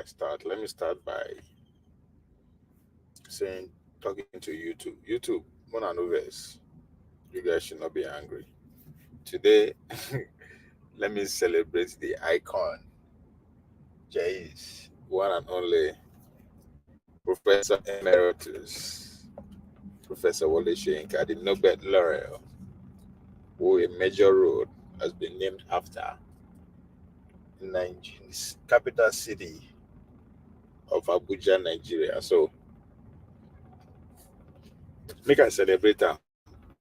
start? Let me start by saying, talking to YouTube. YouTube, Mona Noves, you guys should not be angry. Today, let me celebrate the icon, Jay's one and only Professor Emeritus, Professor Wole Soyinka, the Nobel laureate, who a major road has been named after in Nigeria's capital city of Abuja, Nigeria. So, make I celebrate her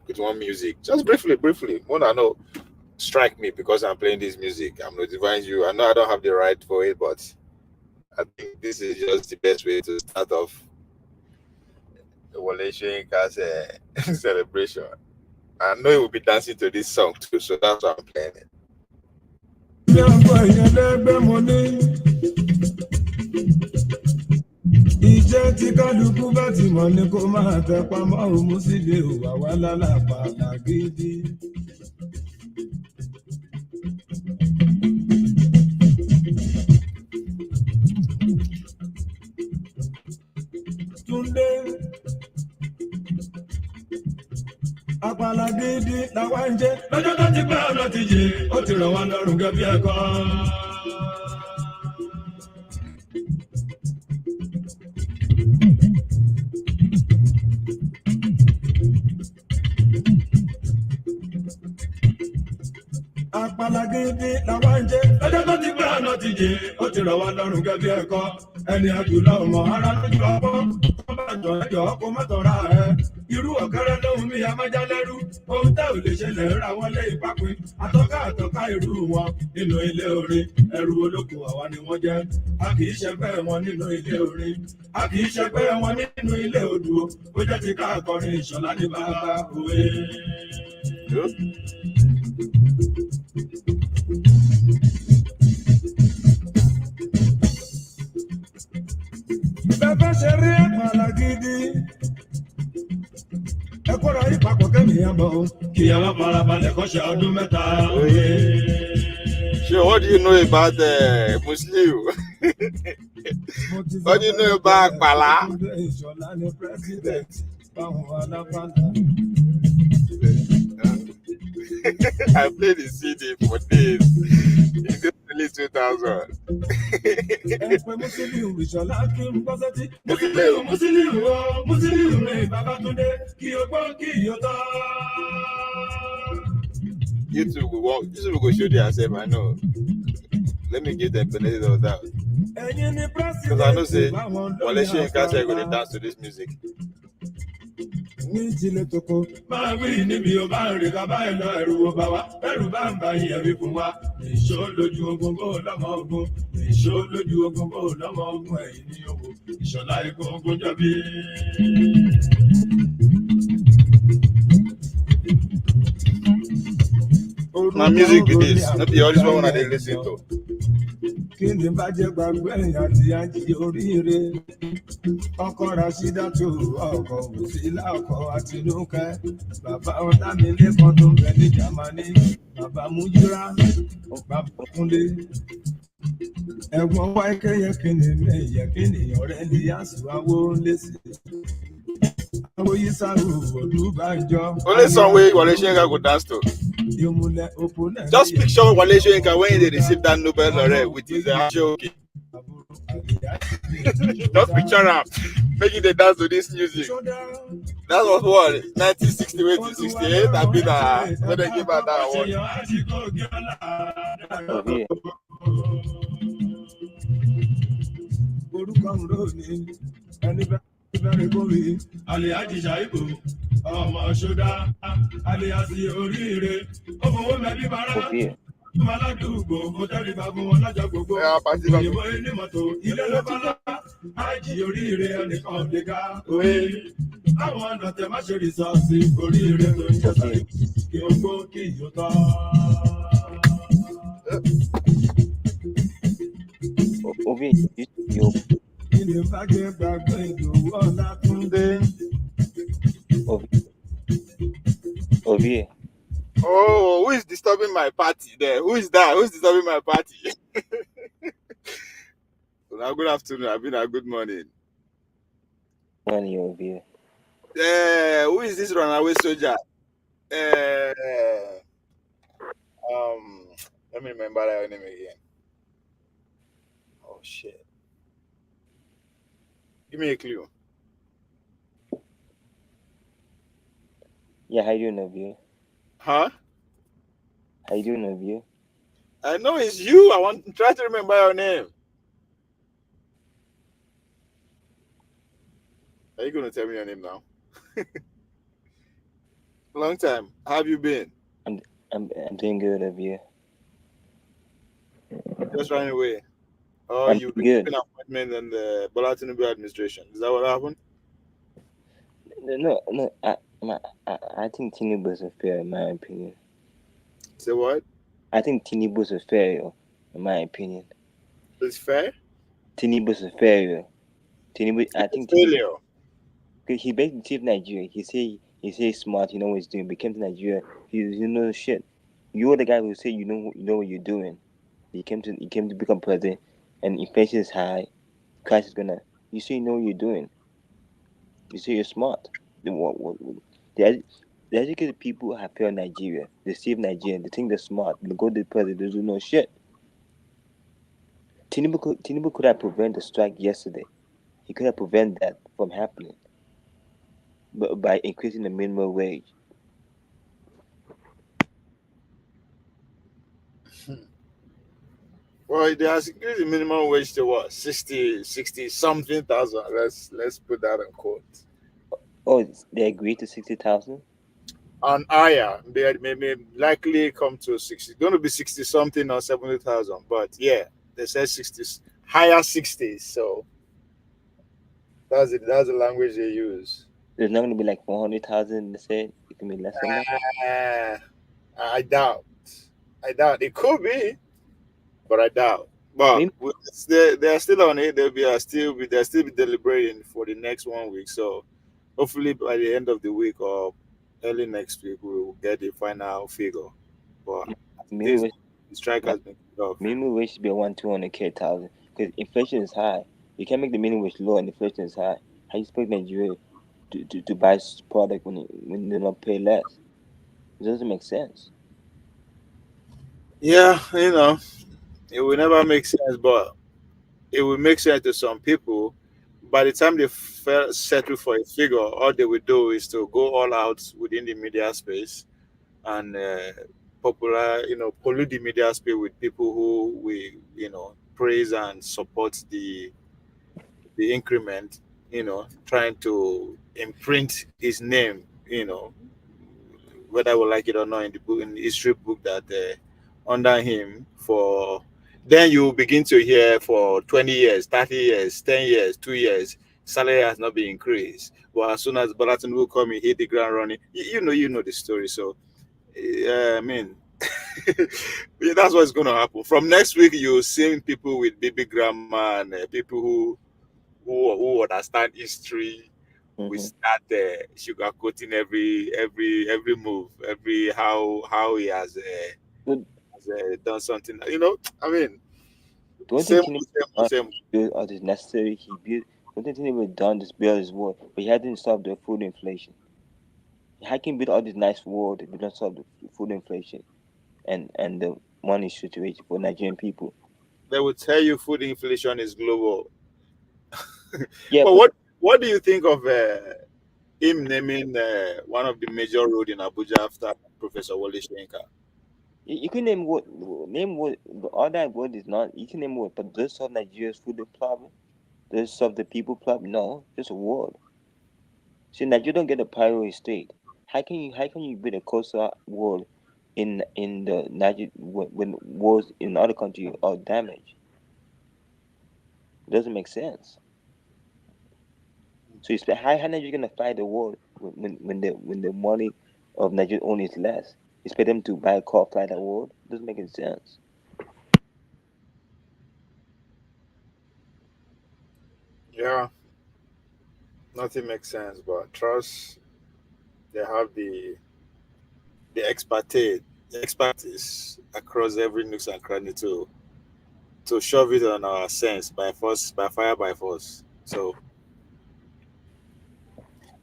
with one music. Just briefly. Mona, no, strike me because I'm playing this music. I'm notifying you. I know I don't have the right for it, but I think this is just the best way to start off the Wole Soyinka's celebration. I know he will be dancing to this song too, so that's why I'm playing it. Ìjẹ́ tí kálukú bá ti mọ̀ ní kó máa tẹ pamọ́ òun sì lè wà wá lálàpàlà gidi. Túndé àpàlà gidi làwa ń jẹ lọ́jọ́ tó ti pẹ́ ọ̀nà ti jẹ ó ti rọ̀ wá lọ́rùn gẹ́gẹ́ bí ẹ̀kọ́. Àpàlà gidi làwa ń jẹ lọ́jọ́ tó ti pẹ́ ọ̀nà ti jẹ ó ti rọ̀ wá lọ́rùn gẹ́gẹ́ bí ẹ̀kọ́. Ẹni àjùlọ ọmọ ara lójú ọgbọ́n tó bá jọ ẹjọ́ kó má tọ̀ra ẹ̀. Irú ọ̀kẹ́rẹ́ lóhun mi àmájá lẹ́rú ohun tẹ́ ò lè ṣẹlẹ̀ ra wọlé ìpapin àtọ́ká irú wọn nínú ilé orin ẹrù olókùn àwa ni wọ́n jẹ́ a kì í ṣẹgbẹ́ wọn nínú ilé orin a kì í ṣẹgbẹ́ wọn nínú ilé odò ó jẹ́ ti ká akọrin Ìṣọ̀lá ní bàbá òwe. Bẹ́ẹ̀ ṣe rí àpàlà gidi. Ẹ kóra yí papọ̀ kẹ́mìíyàn bọ̀ kí ẹ wá farabalẹ̀ kọ́ṣẹ́ ọdún mẹ́ta. So what do you know about Muslim? What do you know about Akpala? Ìṣọ̀lá ni president báwọn alápàlà. I played the CD for days. In the early 2000. Ẹ pé Musiliu Ìṣọ̀lá kí n gbọ́ sẹ́tí. Musiliu ní Babátúndé kí o gbọ́ kí o tọ́. YouTube will go show themselves, I know. Let me give them benefit of that. Because I know say Wole Soyinka say go dey dance to this music. Ní ìjìnlẹ̀ tó kọ. Máa wí níbi ó bá ń rìn ká bá ẹ lọ ẹ̀rù ó bá wa ẹ̀rù bá ń bá yẹn wí fún wa. Ìṣó lójú ogun bó lọ́mọ ogun ìṣó lójú ogun bó lọ́mọ ogun ẹ̀yìn ní owó Ìṣọ̀lá ikọ̀ ogun jọbí. Na music be this, no be all this one I dey listen to. Kí ni bá jẹ́ gbàgbé àti àjí oríire? Ọkọ Rasídátù ọkọ Wòsílà ọkọ Àtinúkẹ́. Bàbá Ọlámilékan tó ń bẹ ní Jámánì. Bàbá Mújírà bàbá Kúnlé. Ẹ̀gbọ́n Wáíkẹ́ Yẹ́kínì Yẹ́kínì ọ̀rẹ́ ní Àsùnwáwó lẹ́sìn. Only song wey Wole Soyinka go dance to. Just picture Wole Soyinka when he receive that Nobel laureate with his joke. Just picture am making the dance to this music. That was what 1968 to 68. I been when they give her that award. Aliaji Shaibu, ọmọ ṣọdá, aliasi oríire, ọmọ wọn mẹ́bí bàrà, Maládùúgbò, mo tẹ́lẹ̀ bá fún wọn lọ́jọ́ gbogbo, òyìnbó ilé mọ́tò, ilé ló bá lá, àìjì oríire ẹnìkan lè ká, òwe. Àwọn ọ̀nà tẹ má ṣe rìsọ́ọ̀sì, oríire tó ń jẹ́ sáré, kí o gbó kí yóò tọ́. Obi, you. Obi. Oh, who is disturbing my party there? Who is that? Who is disturbing my party? Now, good afternoon. I've been a good morning. Money over here. Who is this runaway soldier? Uh, um, let me remember that name again. Oh shit! Give me a clue. Yeah, how you doing over here? Huh? How you doing over here? I know it's you. I want to try to remember your name. Are you gonna tell me your name now? Long time. How have you been? I'm I'm doing good over here. Just running away. Oh, I'm you've been doing good. keeping appointment in the Bola Tinubu administration. Is that what happened? No, I think Tinubu is fair in my opinion. Say what? I think Tinubu is fair, yo, in my opinion. It's fair. Tinubu is fair, yo. I It's think Tinubu, failure. 'cause he basically saved Nigeria. He say he's smart. He know what he's doing. But came to Nigeria. He knows shit. You're the guy who say you know what you're doing. He came to become president, and inflation is high. Price is gonna. You say you know what you're doing. You say you're smart. The, ed- the educated people have failed Nigeria. They save Nigeria. They think they're smart. They go to the president. They do no shit. Tinubu could have prevented the strike yesterday. He could have prevented that from happening, but by increasing the minimum wage. Well, they has increased the minimum wage to what? 60 something thousand. Let's put that in quote. Oh, they agreed to 60,000. And higher, they may likely come to 60. It's going to be 60 something or 70,000. But yeah, they said 60s, higher 60s. So that's the language they use. There's not gonna be like 400,000. They said it can be less than that. Uh, I doubt. I doubt. It could be, but I doubt. But Maybe they're still on it. They'll still be deliberating for the next 1 week. So hopefully by the end of the week or early next week we will get the final figure. But as it minimum is, wage, the strike nah, has been kicked off. minimum wage should be around 200,000 because inflation is high. You can't make the minimum wage low and inflation is high. How you expect Nigeria to buy product when they don't pay less? It doesn't make sense. Yeah, it will never make sense, but it will make sense to some people. By the time they settle for a figure, all they will do is to go all out within the media space and pollute the media space with people who we, praise and support the increment, trying to imprint his name, whether we like it or not, in the book, in the history book that under him for. Then you begin to hear for 20 years, 30 years, 10 years, 2 years, salary has not been increased. But as soon as Balatin will come, he hit the ground running. You know the story. So, I mean, yeah, that's what's going to happen. From next week, you'll see people with baby grammar and people who understand history. We Hmm. start sugarcoating every move, every how he So has done something. I mean, don't same think Tinubu same same. build all this necessary. Don't think Tinubu done this build his wall, but he hadn't solved the food inflation. How can you build all this nice wall if you don't solve the food inflation and the money situation for Nigerian people? They will tell you food inflation is global. Yeah, But but what do you think of him naming one of the major road in Abuja after Professor Wole Soyinka? you can name what all that word is not. You can name what, but does it solve Nigeria's food problem? Does it solve the people problem? No, just a word. See, Nigeria don't get a priority state. How can you build a coastal world in the Niger when wars in other countries are damaged? It doesn't make sense. So how Nigeria gonna fight the war when the money of Nigeria only is less? Expect them to buy a car, fly that war? Doesn't make any sense. Yeah, nothing makes sense. But trust they have the expertise across every nooks and cranny to to shove it on our sense by force, by fire, by force. So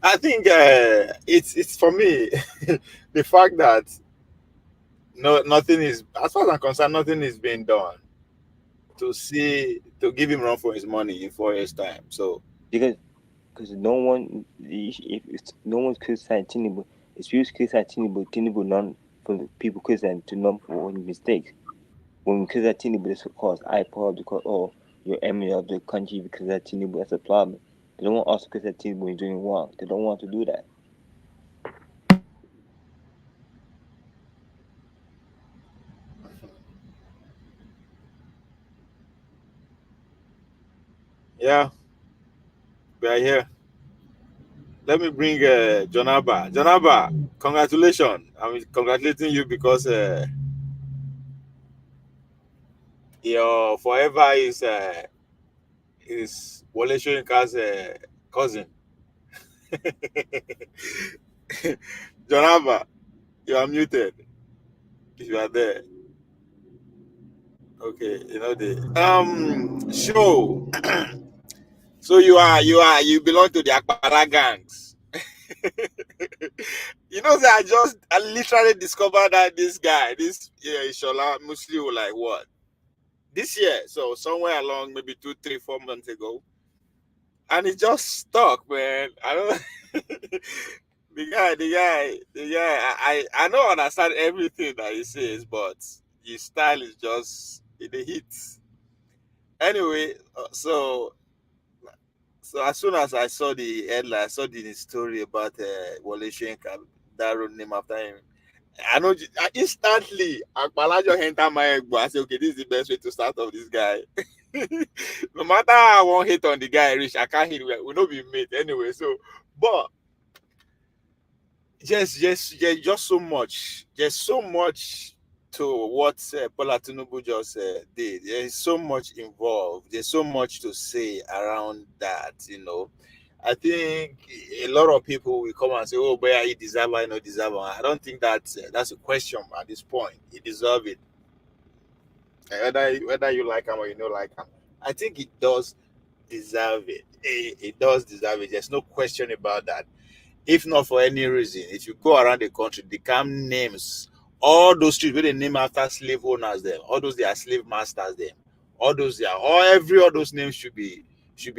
I think it's for me the fact that nothing is, as far as I'm concerned, nothing is being done to give him run for his money in 4 years time. So because no one, if it's, no one's criticizing Tinubu. It's people criticizing Tinubu. Tinubu learn from the people criticizing to learn from his mistakes. When we criticize Tinubu, this will cause iPod because you're enemy of the country because that Tinubu, that's a problem. They don't want us to criticize Tinubu when he's doing wrong. They don't want to do that. yeah, we are here. Let me bring Jonaba. Jonaba, congratulations! I'm congratulating you because your forever is Wole Soyinka's cousin. Jonaba, you are muted. If you are there, okay. You know the show. So you belong to the Akbara gangs. You know that I literally discovered that this guy, this Ishola Muslim, like what, this year, so somewhere along maybe 2, 3, 4 months ago, and it just stuck, man. I don't. The guy. I don't understand everything that he says, but his style is just the hits. Anyway, so as soon as I saw the headline, I saw the story about Wole Soyinka, that road name after him. I know instantly Akbalajo enter my head, but I say, okay, this is the best way to start off this guy. No matter how I won't hit on the guy, rich, I can't hit. We not be made anyway. So, but just so much. There's so much to what Bola Tinubu just did. There's so much involved. There's so much to say around that. I think a lot of people will come and say, "Oh, boy, he deserve it, no deserve it." I don't think that's a question at this point. He deserve it, whether you like him or you don't like him. I think he does deserve it. He does deserve it. There's no question about that. If not for any reason, if you go around the country, they can names all those streets where they name after slave owners, them, all those they are slave masters, them, all those they are, all those names should be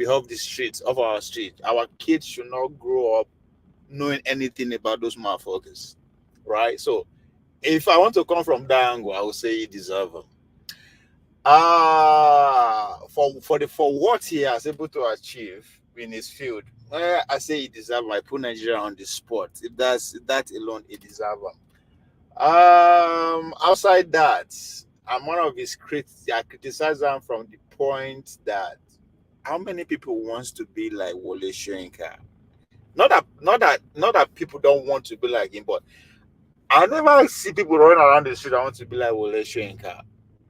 off the streets of our street. Our kids should not grow up knowing anything about those motherfuckers, right? So if I want to come from that angle, I would say he deserve them. For what he has able to achieve in his field, I say he deserve. I put Nigeria on the spot. If that's that alone, he deserve him. Outside that, I'm one of his critics. I criticize him from the point that how many people wants to be like Wole Soyinka? Not that people don't want to be like him, but I never see people running around the street. I want to be like Wole Soyinka,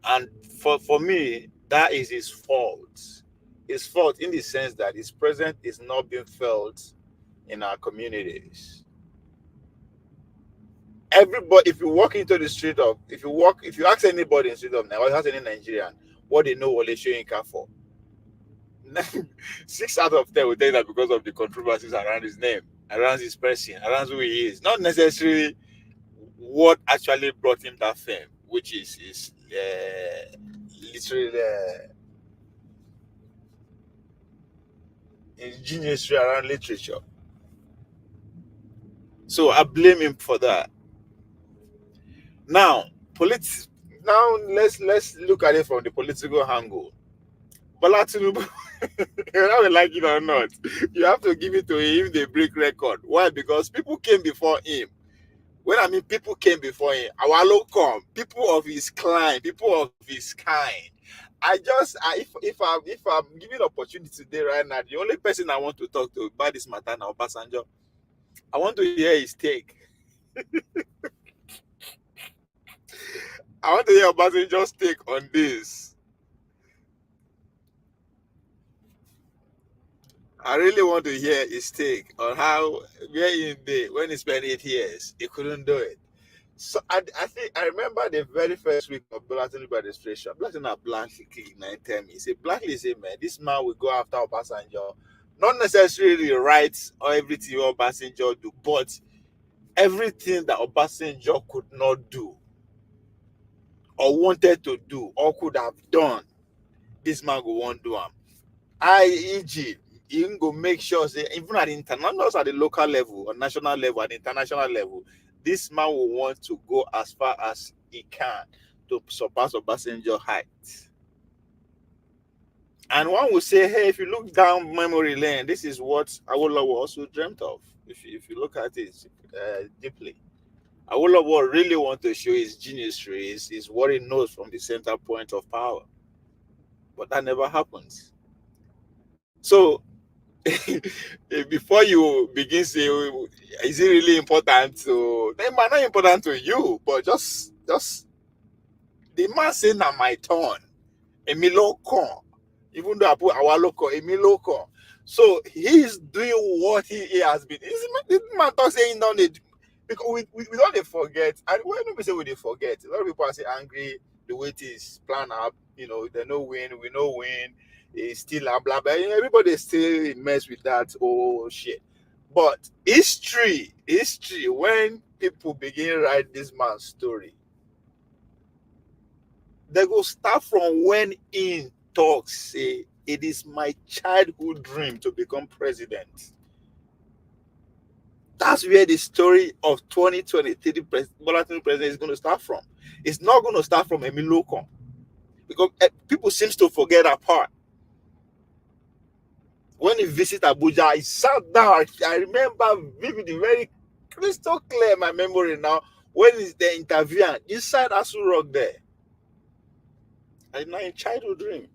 and for me, that is his fault. His fault in the sense that his presence is not being felt in our communities. Everybody, if you walk into the street of, if you ask anybody in the street of Nigeria, or ask any Nigerian what they know Wole Soyinka for, 6 out of 10 will tell you that because of the controversies around his name, around his person, around who he is, not necessarily what actually brought him that fame, which is his literally his genius around literature. So I blame him for that. Now, polit- now let's look at it from the political angle. Bola Tinubu, whether we like it or not, you have to give it to him. They break record. Why? Because people came before him. When I mean people came before him, our local people of his clan, people of his kind. If I'm given opportunity today right now, the only person I want to talk to about this matter now, Obasanjo, I want to hear his take. I want to hear Obasanjo's take on this. I really want to hear his take on how where in the when he spent 8 years, he couldn't do it. So I think I remember the very first week of Bola Tinubu administration. Black na blankly tell me. He said blankly say, man, this man will go after Obasanjo. Not necessarily right or everything Obasanjo do, but everything that Obasanjo could not do or wanted to do or could have done, this man go want do am. I.e.g. he go make sure say even at the international, not at the local level or national level, at the international level, this man will want to go as far as he can to surpass Obasanjo height. And one will say, hey, if you look down memory lane, this is what Awolowo also dreamt of. If you look at it deeply, Awolowo really want to show his genius, is what he knows from the center point of power. But that never happens. So before you begin say, is it really important to? They might not important to you, but just the man say, "Na my turn." Emilio Kon. Even though I put our local Emilio Kon. So he's doing what he has been. This man talk saying don't need, because we don't dey forget. And when we say we dey forget, a lot of people are say angry the way it is planned up. They no win, we no win. It's still a blah blah. Everybody still mess with that. Oh shit. But history, when people begin write this man's story, they go start from when he talks, say, it is my childhood dream to become president. That's where the story of 2023 Bola Tinubu president is going to start from. It's not going to start from Emilio Kon, because people seems to forget that part. When he visited Abuja, he sat down. I remember vividly, very crystal clear my memory now. When he's there interviewing, he sat Asu Rock there. And now a childhood dream.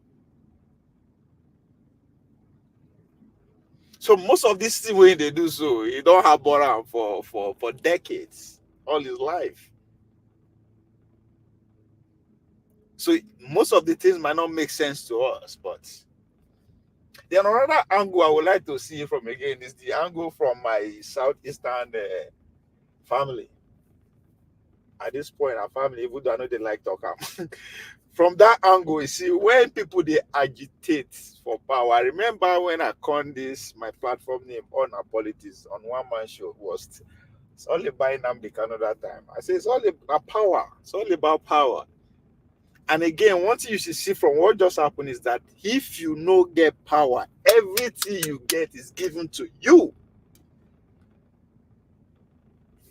So most of these things when they do so, he don't have Boran for decades, all his life. So most of the things might not make sense to us, but then another angle I would like to see from again is the angle from my southeastern family. At this point, our family, even though I know they like talking, from that angle, you see, when people they agitate for power. I remember when I coined this my platform name on our politics on one man show was it's all about Nnamdi Kanu that time. I say it's all about power. It's all about power. And again, one thing you should see from what just happened is that if you no get power, everything you get is given to you.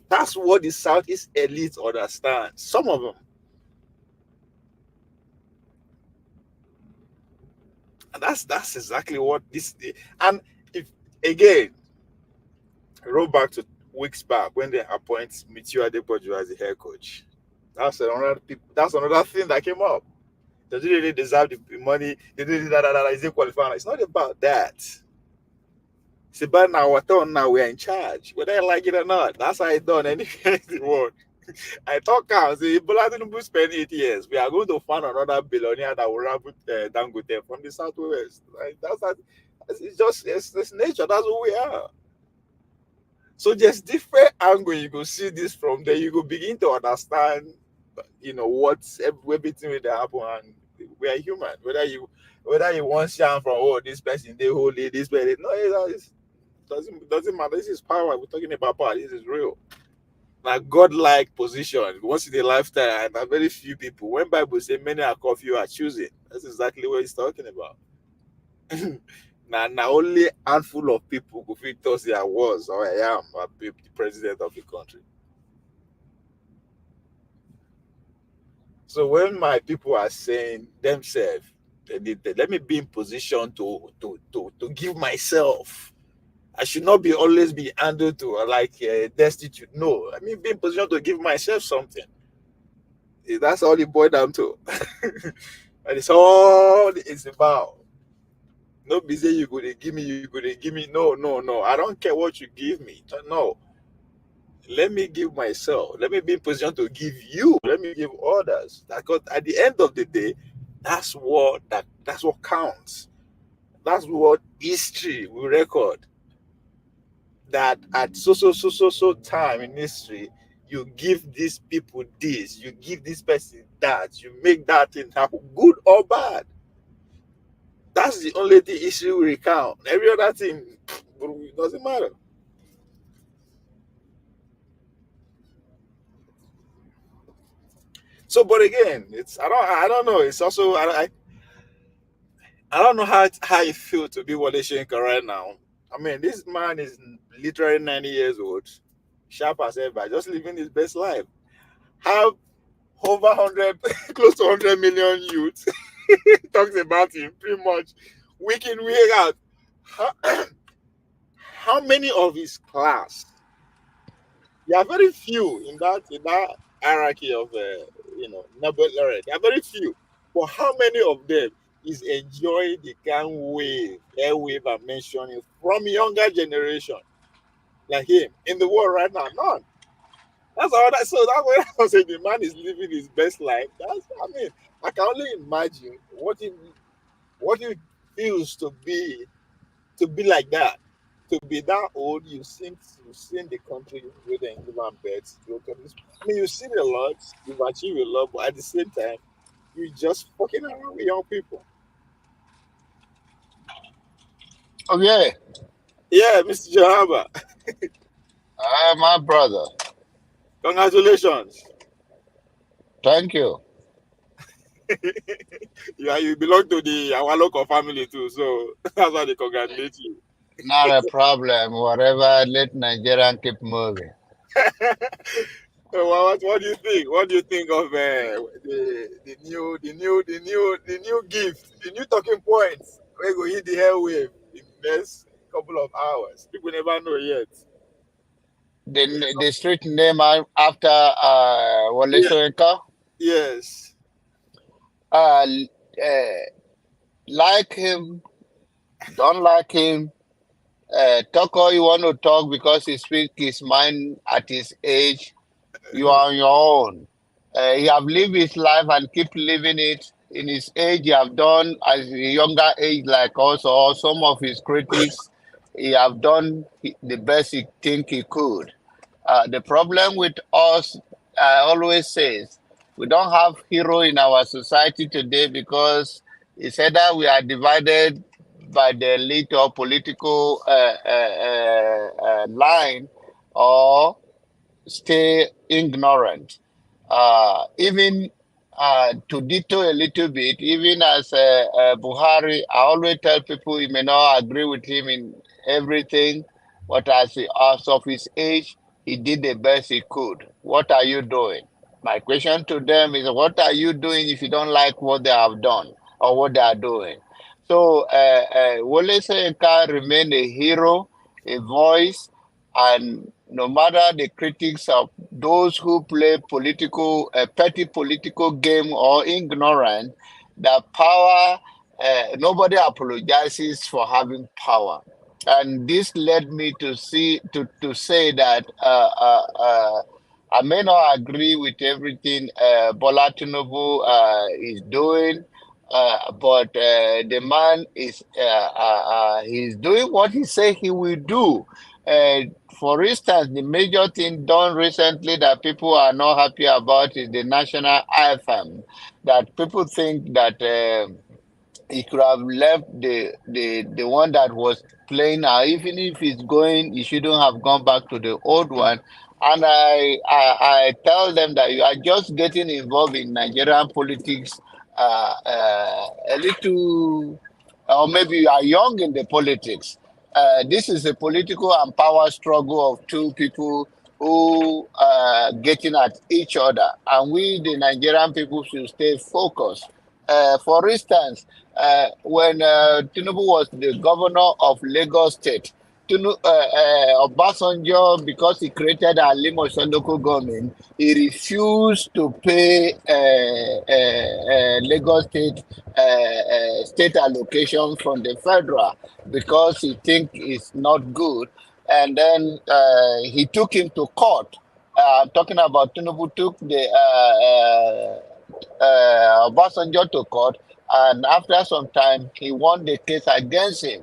That's what the Southeast elite understand. Some of them. And that's exactly what this. And if again, roll back to weeks back when they appoint Mitiu Adepoju as the head coach. That's another thing that came up. Does he really deserve the money? Is he qualified? It's not about that. It's about now what on now we're in charge. Whether I like it or not. That's how I done anything in the world. I talk out, say Bola Tinubu spend 8 years. We are going to find another billionaire that will run Dangote from the southwest. Like it's nature, that's who we are. So just different angle you go see this from there, you go begin to understand, what's everything will happen, and we are human. Whether you want shine from this person they holy, this person it doesn't matter. This is power. We're talking about power. This is real. Like godlike position. Once in a lifetime, and very few people. When Bible say many are called, few are choosing. That's exactly what he's talking about. Now only handful of people who feel say I was or I am the president of the country. So when my people are saying themselves, let me be in position to give myself. I should not be always be handled to like destitute. No, I mean be in position to give myself something. That's all it boiled down to. And it's all it's about. No be say you go to give me, No. I don't care what you give me. No. Let me give myself. Let me be in position to give you. Let me give others. Because at the end of the day, that's what counts. That's what history will record. That at so time in history, you give these people this, you give this person that, you make that thing happen, good or bad. That's the only thing issue we recount. Every other thing, it doesn't matter. So, but again, it's I don't know. It's also I don't know how it feels to be Wole Soyinka right now. I mean, this man is literally 90 years old, sharp as ever, just living his best life. Have over 100, close to 100 million youth talks about him pretty much week in, week out. How, how many of his class? There are very few in that hierarchy of Nobel laureate. There are very few, but how many of them is enjoying the kind wave, airwave I'm mentioning from younger generation like him in the world right now? None. That's all that. So that's why I was saying the man is living his best life. I mean, I can only imagine what it feels to be like that, to be that old. You've seen the country where they give and birth. I mean, you've seen a lot, you've achieved a lot, but at the same time, you're just fucking around with young people. Okay, Yeah, Mr. Jahaba, my brother. congratulations. Thank you. Yeah, you belong to the our local family too, so that's why they congratulate you. Not a problem. Whatever, let Nigerian keep moving. So what do you think? What do you think of the new gift, the new talking points? We're going to hit the airwave in the next couple of hours. People never know yet. The street name after Wole Yeah. Soyinka. Yes. Uh, uh, like him, don't like him. Talk all you want to talk because he speaks his mind at his age. You are on your own. He have lived his life and keep living it. In his age, he have done as a younger age like us or some of his critics. He have done the best he think he could. The problem with us, I always says, we don't have hero in our society today because it's either we are divided by the elite or political line, or stay ignorant. Even to detail a little bit, even as Buhari, I always tell people you may not agree with him in everything, but as of his age, he did the best he could. What are you doing? My question to them is, what are you doing if you don't like what they have done or what they are doing? So, Wole Soyinka remain a hero, a voice, and no matter the critics of those who play petty political game or ignorant, the power, nobody apologizes for having power. And this led me to say that I may not agree with everything Bola Tinubu is doing, but the man is he's doing what he say he will do. Uh, for instance, the major thing done recently that people are not happy about is the national anthem. That people think that he could have left the one that was playing now. Even if he's going, he shouldn't have gone back to the old one. And I tell them that you are just getting involved in Nigerian politics a little, or maybe you are young in the politics. This is a political and power struggle of two people who getting at each other, and we, the Nigerian people, should stay focused. For instance, when Tinubu was the governor of Lagos State, Obasanjo, because he created a Limosho local government, he refused to pay Lagos State state allocation from the federal because he think it's not good. And then he took him to court. I'm talking about Tinubu took the Obasanjo to court, and after some time, he won the case against him.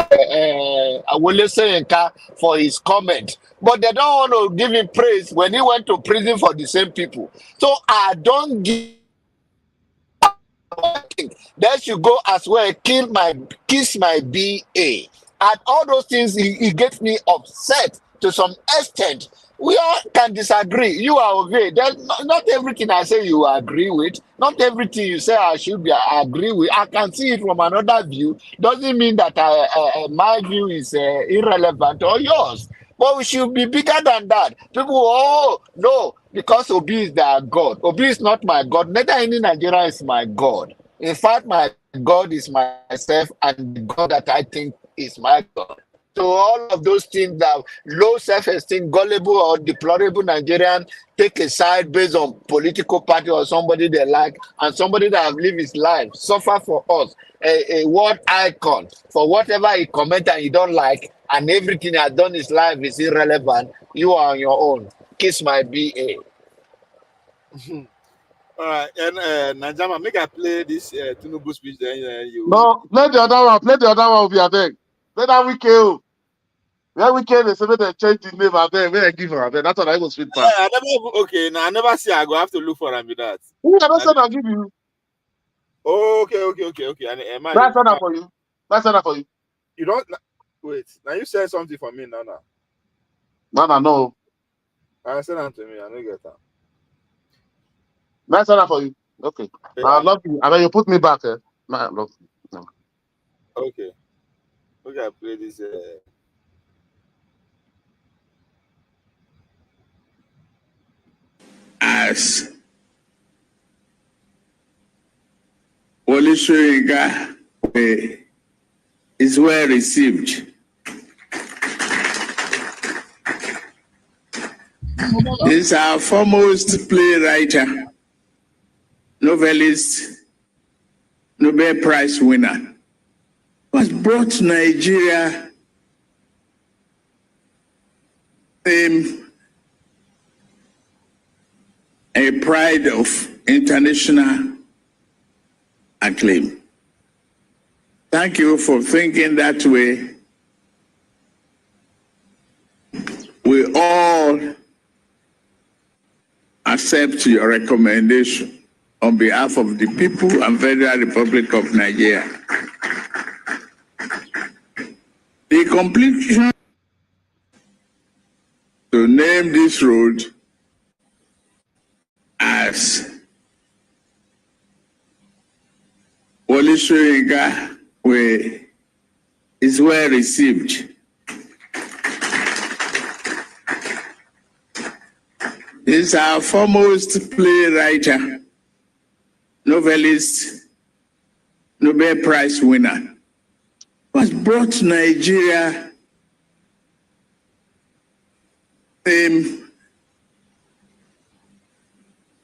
Wole Soyinka for his comment, but they don't want to give him praise when he went to prison for the same people. So I don't give. They should go as well, kiss my BA. And all those things, it gets me upset to some extent. We all can disagree. You are okay. There's not everything I say you agree with. Not everything you say I should be agree with. I can see it from another view. Doesn't mean that my view is irrelevant or yours. But we should be bigger than that. People, oh no, because Obi is their God. Obi is not my God. Neither any Nigerian is my God. In fact, my God is myself and the God that I think is my God. So all of those things that low self-esteem, gullible or deplorable Nigerian take a side based on political party or somebody they like, and somebody that have lived his life, suffer for us, a world icon, for whatever he comment and you don't like, and everything he has done in his life is irrelevant, you are on your own. Kiss my BA. All right, and Najama, make I play this Tinubu speech. Then you. No, play the other one. Play the other one. Be a beg. Play that weekend. That weekend they say they change the name. I beg. Where I give her. That's what I was fit back. I never. Okay, now I never see. I go have to look for them with that. Who I said I give you? Okay. And That's not for you. That's not for you. You don't wait. Now you said something for me. No. No. I said that to me. I don't get that. That's not for you. Okay. Yeah. I love you. And then you put me back. I love you. No. Okay. I play this. As Wole Soyinka is well received. He's our foremost playwright, novelist, Nobel Prize winner, has brought Nigeria a pride of international acclaim. Thank you for thinking that way. We all accept your recommendation on behalf of the people and Federal Republic of Nigeria. The completion to name this road as Wole Soyinka is well received. He's our foremost playwright, novelist, Nobel Prize winner, who has brought Nigeria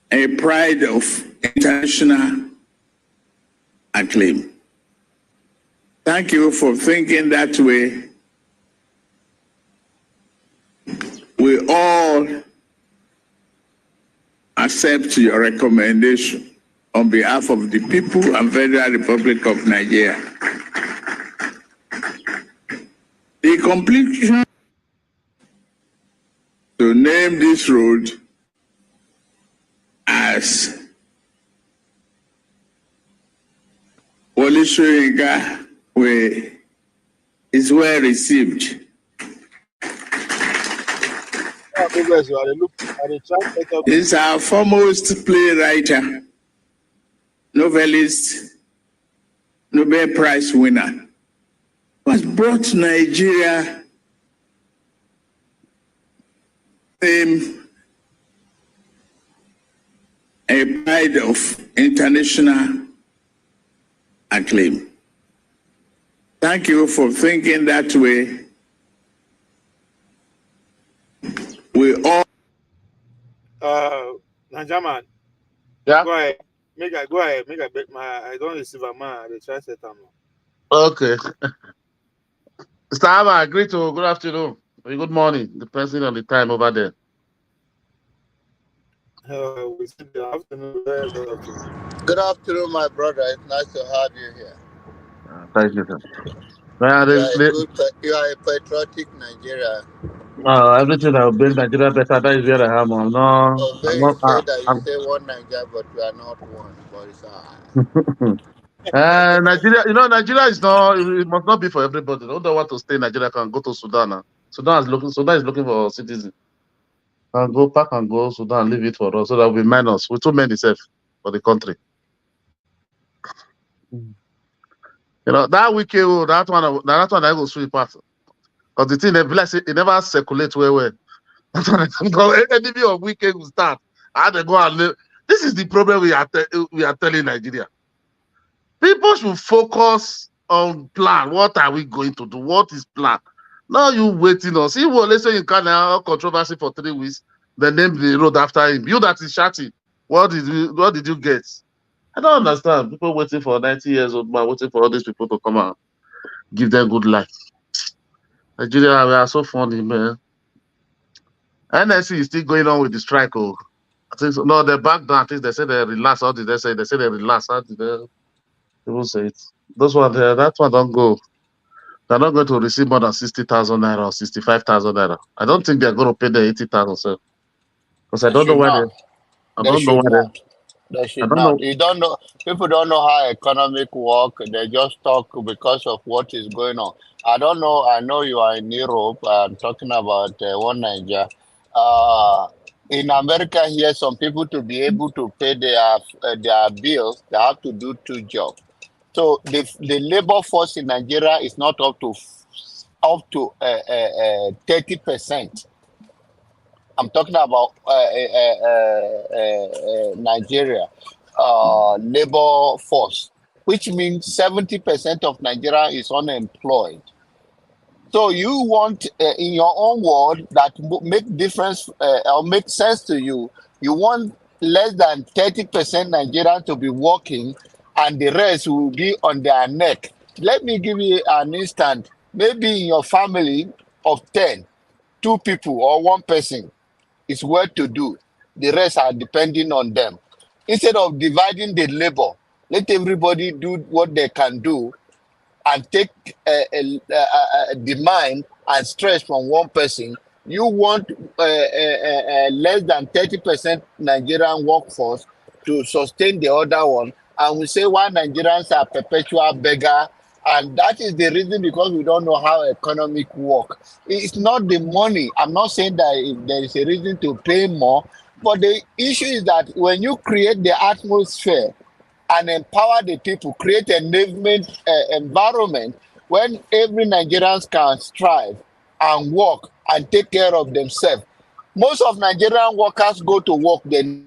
a pride of international acclaim. Thank you for thinking that way. We all accept your recommendation on behalf of the people and Federal Republic of Nigeria. The completion to name this road as Wole Soyinka is well received. He's our foremost playwright, novelist, Nobel Prize winner, who has brought Nigeria a pride of international acclaim. Thank you for thinking that way. We all. Najaman. Yeah. Go ahead. Go ahead. I don't receive a man. They try to set them. Okay. Mr. Hama, greet you. Good afternoon. Good morning. The person on the time over there. We said good afternoon. Good afternoon, my brother. It's nice to have you here. Thank you, sir. You are a patriotic Nigerian. Everything that will build Nigeria better, that is where I am. I'm Obey not, say that you say one Nigeria, but you are not one. But it's Nigeria, Nigeria is not, it must not be for everybody. Those don't want to stay in Nigeria can go to Sudan now. Sudan is looking for citizens. Can go back and go Sudan, leave it for us, so that we minus. We too many safe for the country. That weekend, that one I go sweep past. Because the thing, it never circulate well. That's what enemy of weekend will start. I they go and live. This is the problem we are telling Nigeria. People should focus on plan. What are we going to do? What is plan? Now you waiting on. See, Wole Soyinka now controversy for 3 weeks. They named the road after him. You that is shouting. What did you get? I don't understand. People waiting for 90 years old man, waiting for all these people to come out, give them good life. Nigeria, we are so funny, man. NSC is still going on with the strike. Oh, I think so. No, they're back down. I think they say they relax. How did they say? They say they relax. How did they people say it? Those one there, that one don't go. They're not going to receive more than 60,000 naira or 65,000 naira. I don't think they're going to pay the 80,000. So, because I They don't know should why not. I They don't know should why not. They I should don't not. know. You don't know. People don't know how economic work. They just talk because of what is going on. I don't know. I know you are in Europe. I'm talking about one Nigeria. Uh, in America here, some people to be able to pay their bills, they have to do 2 jobs. So the labor force in Nigeria is not up to 30%. I'm talking about Nigeria labor force, which means 70% of Nigeria is unemployed. So you want, in your own word, that make difference or make sense to you. You want less than 30% Nigerians to be working, and the rest will be on their neck. Let me give you an instant. Maybe in your family of 10, 2 people or 1 person is well to do. The rest are depending on them. Instead of dividing the labor, let everybody do what they can do and take demand and stress from 1 person. You want less than 30% Nigerian workforce to sustain the other one, and we say why Nigerians are perpetual beggar, and that is the reason, because we don't know how economic work. It's not the money. I'm not saying that if there is a reason to pay more, but the issue is that when you create the atmosphere and empower the people, create an environment when every Nigerian can strive and work and take care of themselves. Most of Nigerian workers go to work, they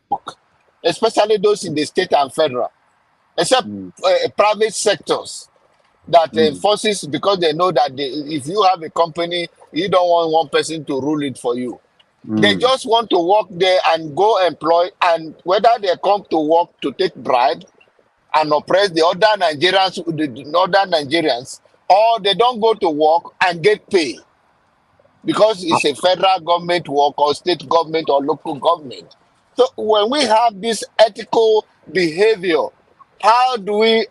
work, especially those in the state and federal, except private sectors that enforces, because they know that if you have a company, you don't want 1 person to rule it for you. They just want to work there and go employ, and whether they come to work to take bribe and oppress the other Nigerians, or they don't go to work and get paid because it's a federal government work or state government or local government. So when we have this ethical behavior, how do we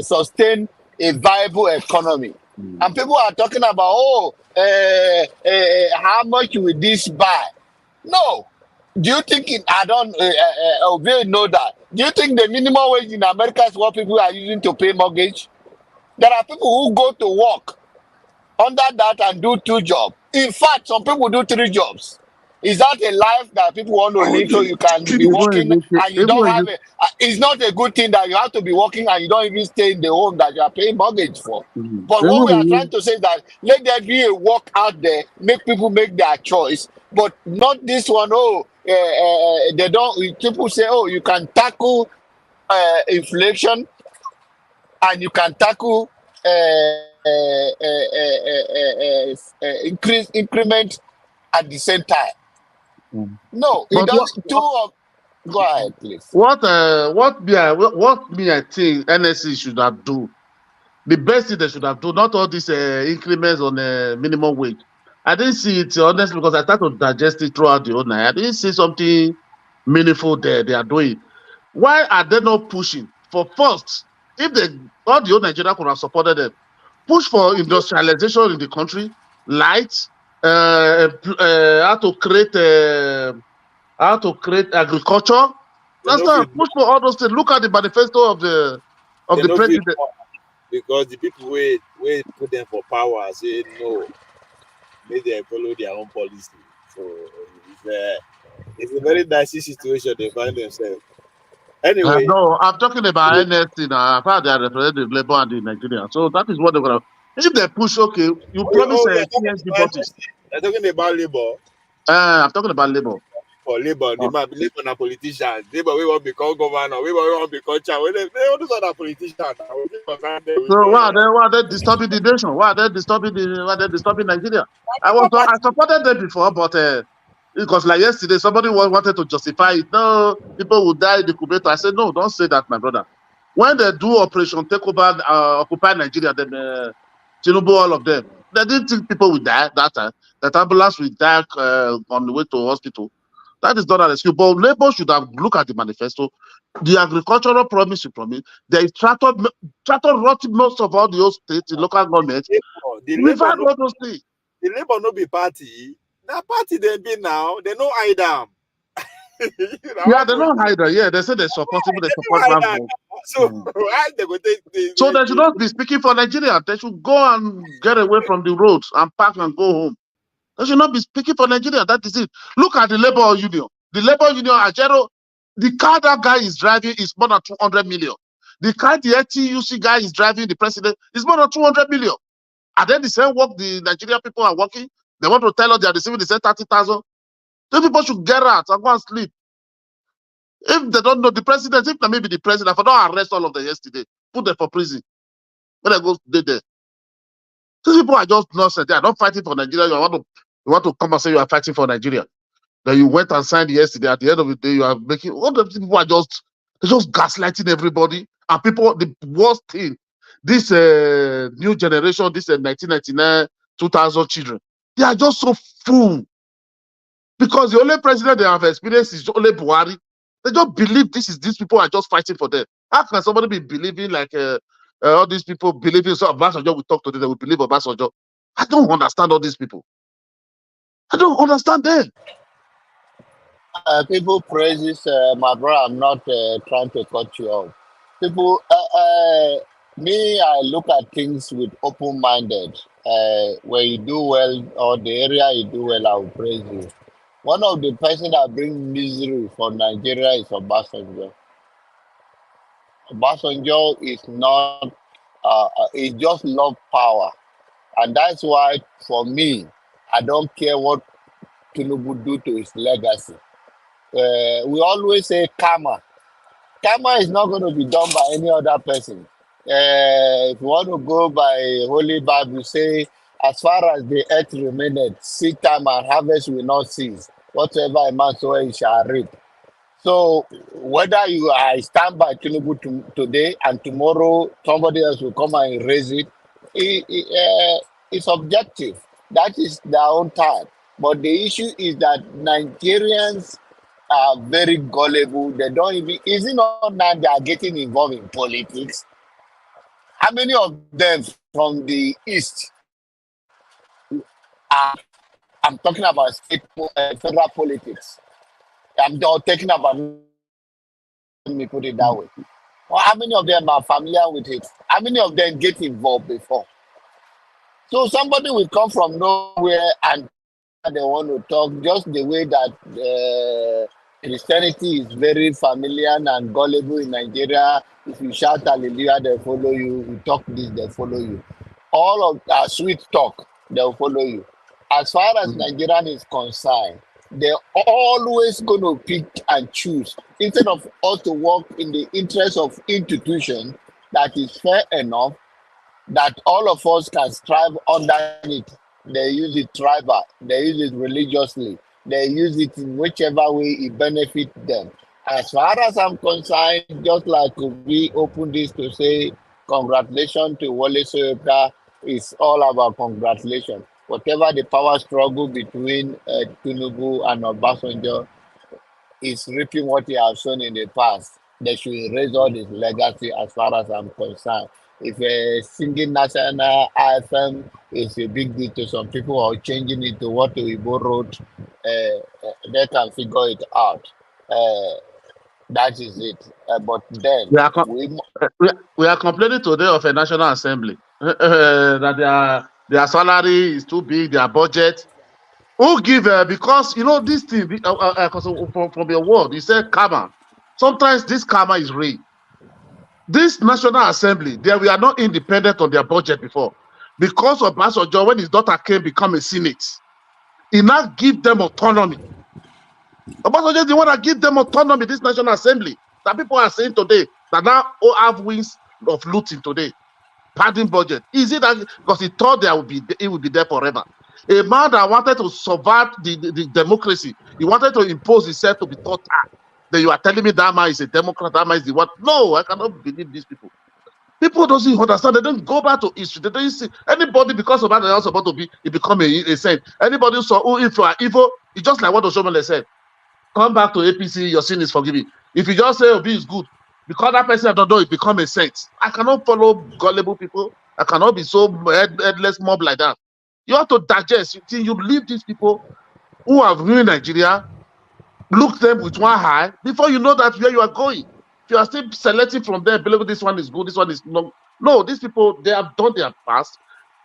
sustain a viable economy? And people are talking about, how much will this buy? No. Do you think I don't Obey know that? Do you think the minimum wage in America is what people are using to pay mortgage? There are people who go to work under that and do 2 jobs. In fact, some people do 3 jobs. Is that a life that people want to live so you can be working and you don't have it's not a good thing that you have to be working and you don't even stay in the home that you are paying mortgage for. But what we are trying to say is that let there be a work out there, make people make their choice, but not this one. They don't. People say, you can tackle inflation and you can tackle increment at the same time. No, it But doesn't. Go ahead, please. what me I think NSC should have do, the best thing they should have done, not all these increments on minimum wage. I didn't see it honestly because I started to digest it throughout the whole night. I didn't see something meaningful there they are doing. Why are they not pushing for first? If all the old Nigeria could have supported them, push for industrialization in the country, light, how to create agriculture. They That's know not fit push for all those things. Look at the manifesto of the they know fit president. because the people wey put them for power say no, make them follow their own policy. So it's a very dicey situation they find themselves. Anyway, No, I'm talking about NSC now. I've had their representative Labour and the Nigerian. So that is what they're gonna. If they push, okay, you promise you're a talking CSD about bodies. you're talking about labor. I'm talking about Labour. For labor, the Uh, man labor na politicians. Labor we want become governor, we want become chair. They all those other politicians now. We concern them with So the why are they disturbing the nation? Why are they disturbing Nigeria? Labour I party. supported them before, but because like yesterday somebody wanted to justify it. No, people will die in the Kuwait. I said no, don't say that, my brother. When they do operation take over, occupy Nigeria, then Tinubu, all of them, they didn't think people would die that time. That ambulance will die on the way to hospital. That is not an excuse. But Labour should have looked at the manifesto, the agricultural promise you promised. The tractor rot most of all the old states, the local government. The labor Revive no all those things. the labor no be party. Na party they be now. They no hide them. Yeah, they don't hide that. Yeah, they say they support people, they They no support hide bank am. vote. So why they go take So they should not be speaking for Nigeria. They should go and get away from the roads and park and go home. They should not be speaking for Nigeria. That is it. Look at the labor union. The labor union, Ajero, the car that guy is driving is more than 200 million. The car the LTUC guy is driving, the president, is more than 200 million. And then the same work the Nigerian people are working. They want to tell us they are receiving the same 30,000. Those people should get out and go and sleep. If they don't know the president, if maybe the president, for don't arrest all of them yesterday, put them for prison. When they go stay there. These people are just nonsense. They are not fighting for Nigeria. You want to come and say you are fighting for Nigeria. Then you went and signed yesterday. At the end of the day, you are making all the people are just gaslighting everybody. And people, the worst thing, this new generation, this 1999, 2000 children, they are just so full. Because the only president they have experienced is only Buhari. They just believe these people are just fighting for them. How can somebody be believing like all these people believing so Obasanjo will talk to them, they will believe Obasanjo? I don't understand all these people. I don't understand them. People praises my brother. I'm not trying to cut you off. People, me, I look at things with open-minded. When you do well or the area you do well, I will praise you. One of the person that bring misery for Nigeria is Obasanjo. Obasanjo is not. He just love power, and that's why for me, I don't care what Tinubu do to his legacy. We always say karma. Karma is not going to be done by any other person. If you want to go by Holy Bible, say, as far as the earth remaineth, seed time and harvest will not cease. Whatsoever a man sow, he shall reap. So whether you I stand by Tinubu today and tomorrow somebody else will come and erase it's objective. That is their own time. But the issue is that Nigerians are very gullible. They don't even, is it not that they are getting involved in politics? How many of them from the East are, I'm talking about federal politics. I'm not talking about, let me put it that way. Well, how many of them are familiar with it? How many of them get involved before? So somebody will come from nowhere and they want to talk just the way that Christianity is very familiar and gullible in Nigeria. If you shout hallelujah, they follow you. You talk this, they follow you. All of that sweet talk, they'll follow you. As far as Nigerian is concerned, they're always going to pick and choose instead of us to work in the interest of institution that is fair enough that all of us can strive underneath. They use it tribal, they use it religiously, they use it in whichever way it benefits them. As far as I'm concerned, just like we open this to say, congratulations to Wole Soyinka, it's all about congratulations. Whatever the power struggle between Tinubu and Obasanjo is reaping what he has shown in the past. They should erase all his legacy as far as I'm concerned. if singing national anthem is a big deal to some people or changing it to what we borrowed, they can figure it out. Uh, that is it. But then We are, we we are complaining today of a National Assembly that their salary is too big, their budget. Who give because you know this thing from your word, you said karma. Sometimes this karma is real. This National Assembly, we are not independent on their budget before. Because of Basojo, when his daughter came become a Senate, he now give them autonomy. Obasanjo is the one that give them autonomy, this National Assembly. That people are saying today that now all have wings of looting today. Padding budget. Is it that because he thought it would be there forever? A man that wanted to subvert the democracy, he wanted to impose himself to be thought. Then you are telling me that man is a Democrat, that man is the what? No, I cannot believe these people. People don't understand. They don't go back to history. They don't see anybody because of that they're not supposed to be. It become a saint. Anybody saw if you are evil, it's just like what Oshomole said. Come back to APC, your sin is forgiven. If you just say Obi is good, because that person I don't know, it become a saint. I cannot follow gullible people. I cannot be so headless mob like that. You have to digest. You leave these people who have ruined Nigeria, look them with one eye before you know that where you are going. If you are still selecting from there, believe this one is good, this one is not. No, these people, they have done their past,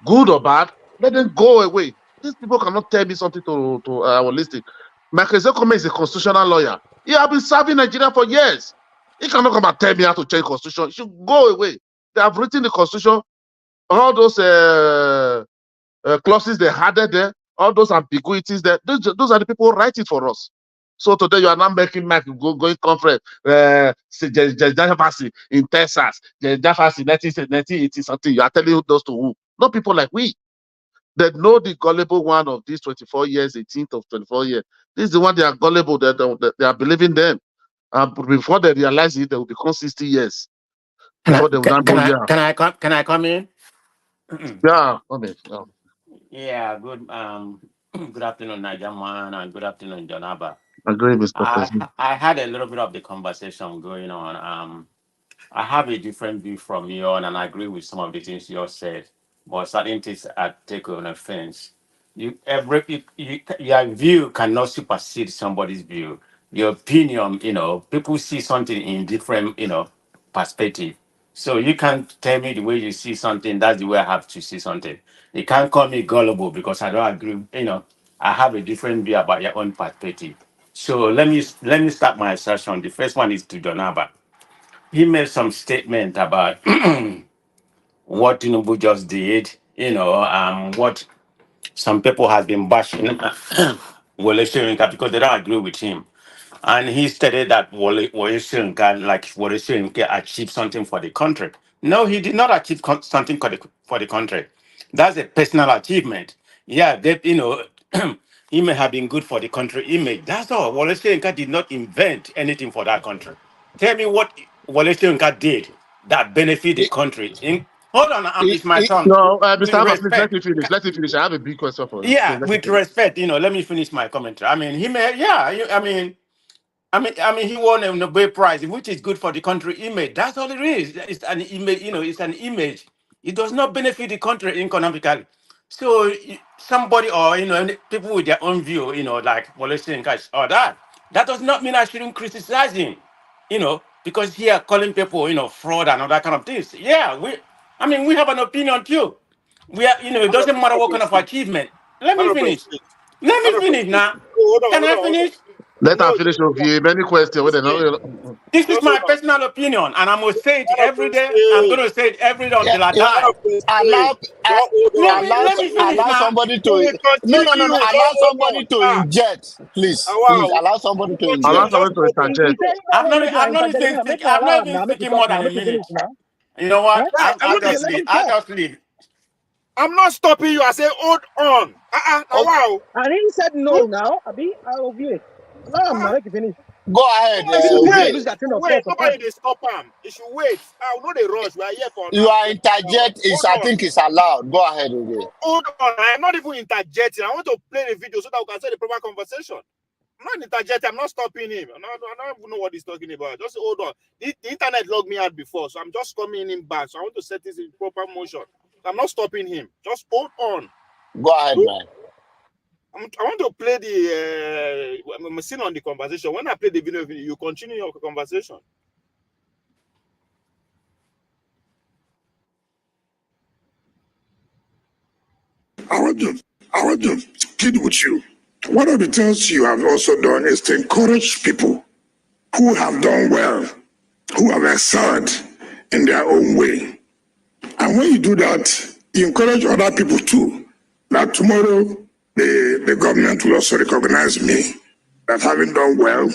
good or bad. Let them go away. These people cannot tell me something to our listing. Michael Zekome is a constitutional lawyer. He has been serving Nigeria for years. He cannot come and tell me how to change constitution. He should go away. They have written the constitution. All those clauses they added there, all those ambiguities there, those are the people writing for us. So today you are not making Mike going conference, Jeffassi in Texas, Jeffassi 1980 something. You are telling those to who? Not people like we. They know the gullible one of these 24 years, 18th of 24 years. This is the one they are gullible, they are believing them. Before they realize it, they will become 60 years. Before they will not know, yeah. Can I come in? Yeah, okay. Yeah. Yeah, good afternoon, Najaman, and good afternoon, Jonaba. Agree, Mr. President. I had a little bit of the conversation going on. I have a different view from you, and I agree with some of the things you said. But certain things I take on offense. Your view cannot supersede somebody's view. Your opinion, people see something in different, perspective. So you can't tell me the way you see something. That's the way I have to see something. You can't call me gullible because I don't agree. I have a different view about your own perspective. So let me start my assertion. The first one is to Donaba. He made some statement about what Tinubu just did, what some people have been bashing Wole Soyinka because they don't agree with him. And he stated that Wole Soyinka, Wole Soyinka achieved something for the country. No, he did not achieve something for the country. That's a personal achievement. Yeah, he may have been good for the country image. That's all. Wole Soyinka did not invent anything for that country. Tell me what Wole Soyinka did that benefit the country. Hold on, it's my turn. No, With Mr. Abba, please let respect. me finish. Let me finish. I have a big question for you. Please Yeah, let me with finish. respect, let me finish my commentary. I mean, he may, yeah, he won a Nobel Prize, which is good for the country image. That's all it is. It's an image, it's an image. It does not benefit the country economically. So somebody or people with their own view, like Wole Soyinka or that does not mean I shouldn't criticize him, because he are calling people, fraud and all that kind of things. Yeah, we have an opinion too. We are, it doesn't matter what kind of 100%. achievement. Let me finish. 100%. Let me 100%. finish now. Hold on, Can hold I on, hold finish? on. Let No, her finish with you. Many questions. Wait, say, no. This is just my hold on. personal opinion, and I'm gonna say it every day. I'm 100%. gonna say it every day yeah, until I yeah. die. 100%. Allow Just hold Let on. me allow let me finish allow now. somebody We to will continue. no. Just Allow hold on. somebody to inject, please. Wow. Allow somebody We to continue. Allow inject. Just someone to hold on. interject. Hold on. I've not even speak. I've not been speaking more than a minute. You know what? Guy, I I'll know just this. leave. I'll just leave. I'm not stopping you. I say, hold on. Now, Oh, wow. And he said no Look, now. Abi, I'll view it. Allow him uh, now, make it finish. go ahead, no, he Maybe should people wait. dey He lose Uge. their train should of wait. thought sometimes. Nobody they stop him. He should wait. I know they rush. We are here for You now. are interject is Hold I on. think it's allowed. Go ahead, Uge. Hold on. I am not even interjecting. I want to play the video so that we can say the proper conversation. I'm not interjecting. I'm not stopping him. I don't even know what he's talking about. Just hold on. The internet logged me out before, so I'm just coming in back. So I want to set this in proper motion. I'm not stopping him. Just hold on. Go ahead, man. I want to play the I'm still on the conversation. When I play the video, you continue your conversation. I want to kid with you. One of the things you have also done is to encourage people who have done well, who have excelled in their own way. And when you do that, you encourage other people too, that tomorrow the government will also recognize me, that having done well,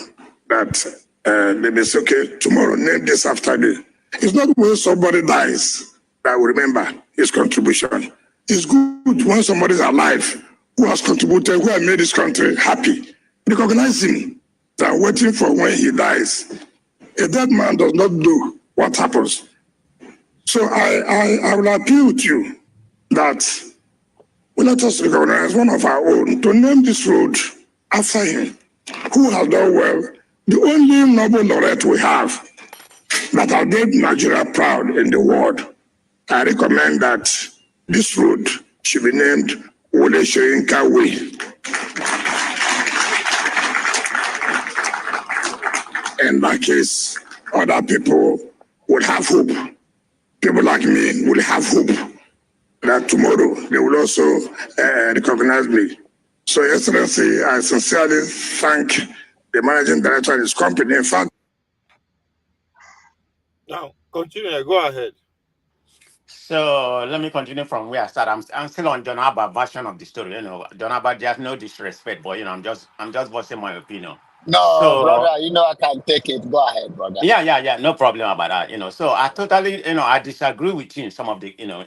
that they may say, okay, tomorrow, name this after me. It's not when somebody dies that will remember his contribution. It's good when somebody is alive who has contributed, who has made this country happy. Recognize him than waiting for when he dies. A dead man does not know what happens. So I will appeal to you that let us recognize one of our own to name this road after him, who has done well. The only Nobel laureate we have that have made Nigeria proud in the world. I recommend that this road should be named Wole Soyinka Way. In that case, other people will have hope. People like me will have hope that tomorrow they will also recognize me. So, Your Excellency, I sincerely thank the managing director of his company. In fact, now continue. Go ahead. So let me continue from where I started. I'm still on John Abba version of the story. You know, John Abba, there's no disrespect, but you know, I'm just voicing my opinion. No, So brother, you know I can take it. Go ahead, brother. yeah, no problem about that. You know, so I totally, you know, I disagree with you in some of the, you know,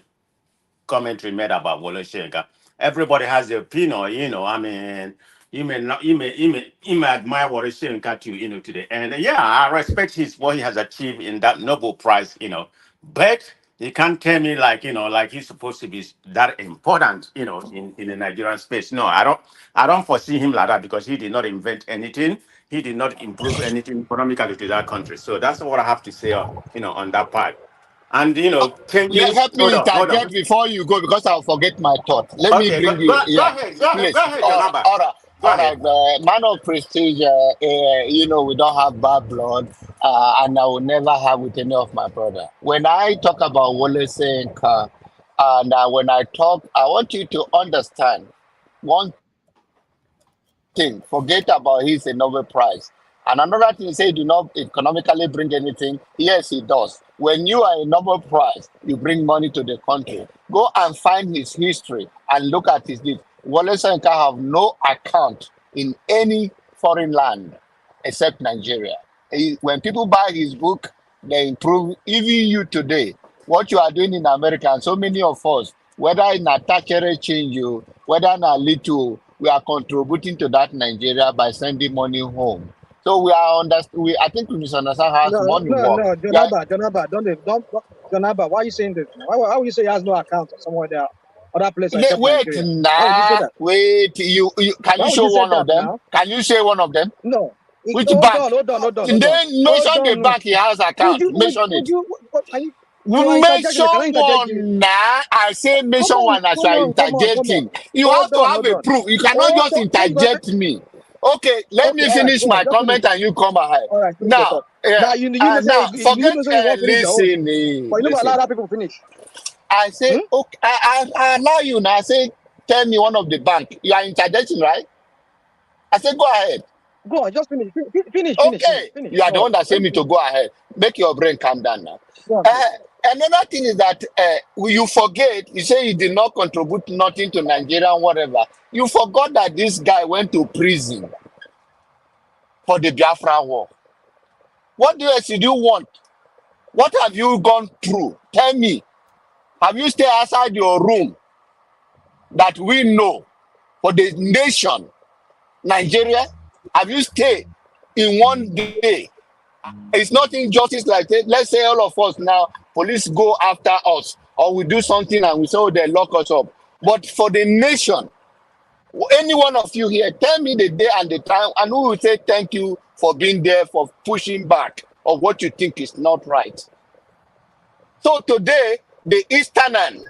commentary made about Wole Soyinka. Everybody has their opinion, you know. I mean, you may not, you may admire Wole Soyinka to, you know, to the end. Yeah, I respect his what he has achieved in that Nobel Prize, you know. But you can't tell me like, you know, like he's supposed to be that important, you know, in the Nigerian space. No, I don't foresee him like that because he did not invent anything. He did not improve anything economically to that country. So that's what I have to say, you know, on that part. And you know, changing. Help me Hold on. interject before you go because I'll forget my thought. Let me Okay, bring you. Yeah, go please. ahead, Jonaba. Go All ahead. right. Man of prestige. You know we don't have bad blood, and I will never have with any of my brother. When I talk about Wole Soyinka, and when I talk, I want you to understand one thing. Forget about his Nobel Prize. And another thing, say, do not economically bring anything. Yes, he does. When you are a Nobel Prize, you bring money to the country. Go and find his history and look at his deeds. Wole Soyinka have no account in any foreign land except Nigeria. When people buy his book, they improve. Even you today, what you are doing in America, and so many of us, whether in a taxable change you, whether in a little, we are contributing to that Nigeria by sending money home. So we are I think we misunderstand how money works. Yeah, Jonaba, don't, Jonaba, why are you saying this? Why would you say he has no account or somewhere there, other place except wait Nigeria? Why would you say now, that? wait. You can Why you would show you say one of that them? now? Can you say one of them? No. Which Hold on, bank? hold on, hold on, And hold on. then Hold mention the on. bank he has account. Mention Would it. you, are you are Mention interjecting. Can I interject you? one now. I say mention one as you are Come on. interjecting. You have Hold to on, have hold a on. proof. You cannot Hold just on, hold on. interject me. Okay, let Okay, me all right, finish go on, my just finish. comment and you come ahead. All right, finish your Now, thought. Now now you forget know say you won't finish your own, listening. but you never allow Listen. other people finish. I say, okay, I allow you now. I say, tell me one of the bank. You are interjecting, right? I say, go ahead. Go on, just finish. Okay, Finish. you are the All right, one that say let me me to finish. go ahead. Make your brain calm down now. Go on, please. Uh, Another thing is that you forget, you say you did not contribute nothing to Nigeria and whatever. You forgot that this guy went to prison for the Biafra war. What else did you want? What have you gone through? Tell me. Have you stayed outside your room that we know for the nation, Nigeria? Have you stayed in one day? It's not injustice like that. Let's say all of us now, police go after us or we do something and we say, oh, they lock us up. But for the nation, Any one of you here, tell me the day and the time, and we will say thank you for being there, for pushing back of what you think is not right. So today, the Easterners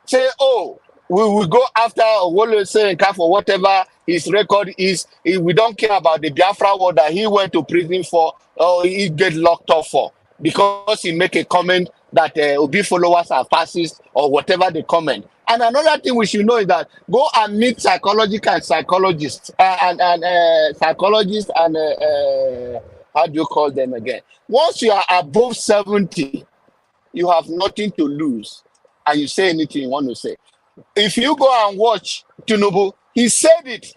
say, oh, we will go after Wole Soyinka for whatever his record is. We don't care about the Biafra war that he went to prison for, or he get locked up for, because he make a comment that Obi followers are fascist or whatever they comment. And another thing we should know is that go and meet psychologists and psychologists and how do you call them again? Once you are above 70, you have nothing to lose, and you say anything you want to say. If you go and watch Tinubu, he said it,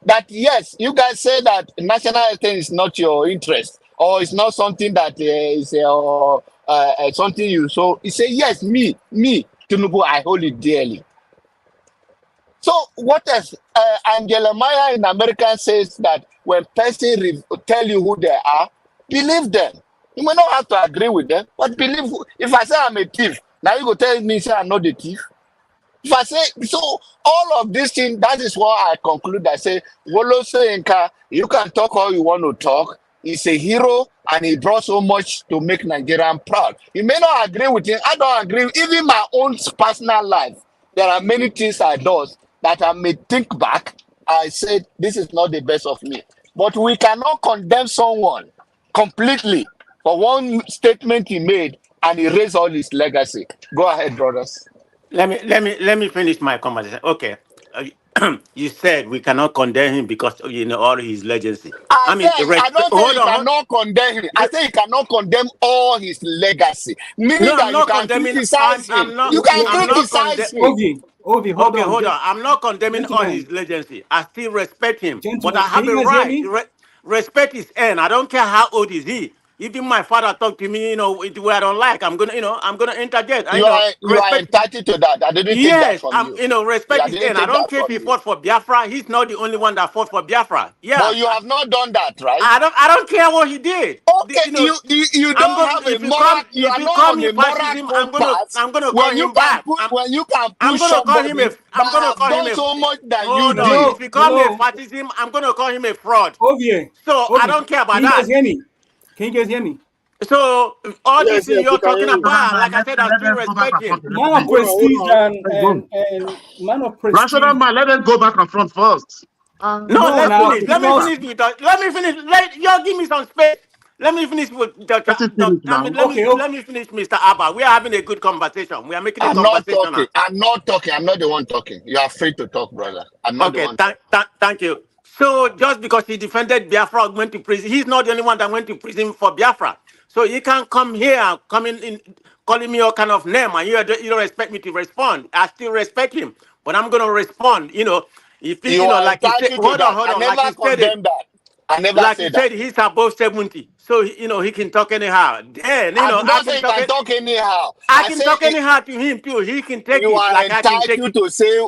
that yes, you guys say that national anthem is not your interest, or it's not something that is something you, so he said, yes, me, Tinubu, I hold it dearly. So what else? Angela Maya in America says that when person tell you who they are, believe them. You may not have to agree with them, but believe. If I say I'm a thief, now you go tell me say I'm not a thief. If I say so, all of these things, that is why I conclude. I say, Wole Soyinka, you can talk all you want to talk. He's a hero, and he brought so much to make Nigerian proud. You may not agree with him. I don't agree. Even my own personal life, there are many things I do that I may think back. I said, this is not the best of me. But we cannot condemn someone completely for one statement he made, and he erased all his legacy. Go ahead, brothers. Let me finish my conversation. Okay. You said we cannot condemn him because all his legacy. I I mean, said, I don't say hold you on. cannot condemn him. I say you cannot condemn all his legacy. Meaning No, I'm that you not can condemning. criticize him. I'm not. You can I'm not criticize condemning. him. Ovi, hold Okay, on. hold on. I'm not condemning all Gentlemen, his legacy. I still respect him, but I gentlemen, can have you a guys hear right. me? Respect his end. I don't care how old is he. Even my father talk to me, where I don't like, I'm gonna interject. You are Respect. entitled to that. I didn't take that Yes, from you. respect I his didn't end. I take don't that care if from he you. fought for Biafra. He's not the only one that fought for Biafra. Yeah, But you have not done that, right? I don't care what he did. Okay, you I'm don't going. have a moral. You If are you not call on me a moral fascism, compass I'm gonna call him back. when you can I'm push gonna call him somebody I'm that gonna have call him done so much than you hold on. did. Hello, If you call me a hello, fascism, I'm gonna call him a fraud. Ovi, So I Ovi, don't care can about you guys that. hear me? Can you guys hear me? So all this Yes, thing yes, we you're can talking hear you. Rational about, man, like I said, I let still them go back respect and forth him. a little Man of bit. Hold prestige on. Let's go. and man of Rational prestige. man, let them go back and front first. No, No, let's now finish. Let me because finish with let me finish. Y'all give me some space. Let me finish with Let it finish I now. mean, okay, let me finish, Mr. Abba. We are having a good conversation. We are making a I'm not conversation talking. now. I'm not talking. I'm not the one talking. You are free to talk, brother. I'm not the Okay, one talking. thank you. So just because he defended Biafra, went to prison, he's not the only one that went to prison for Biafra. So you can't come here, calling me all kind of name, and you don't expect me to respond. I still respect him, but I'm gonna respond. If You are like you said, entitled to that. hold I on, like never you said it, condemn that. I never like you say that. said, he's above 70, so he can talk anyhow. Then I did not say you can talk anyhow. I I can say talk anyhow to him too. He can take you it are like I can take entitled it. to say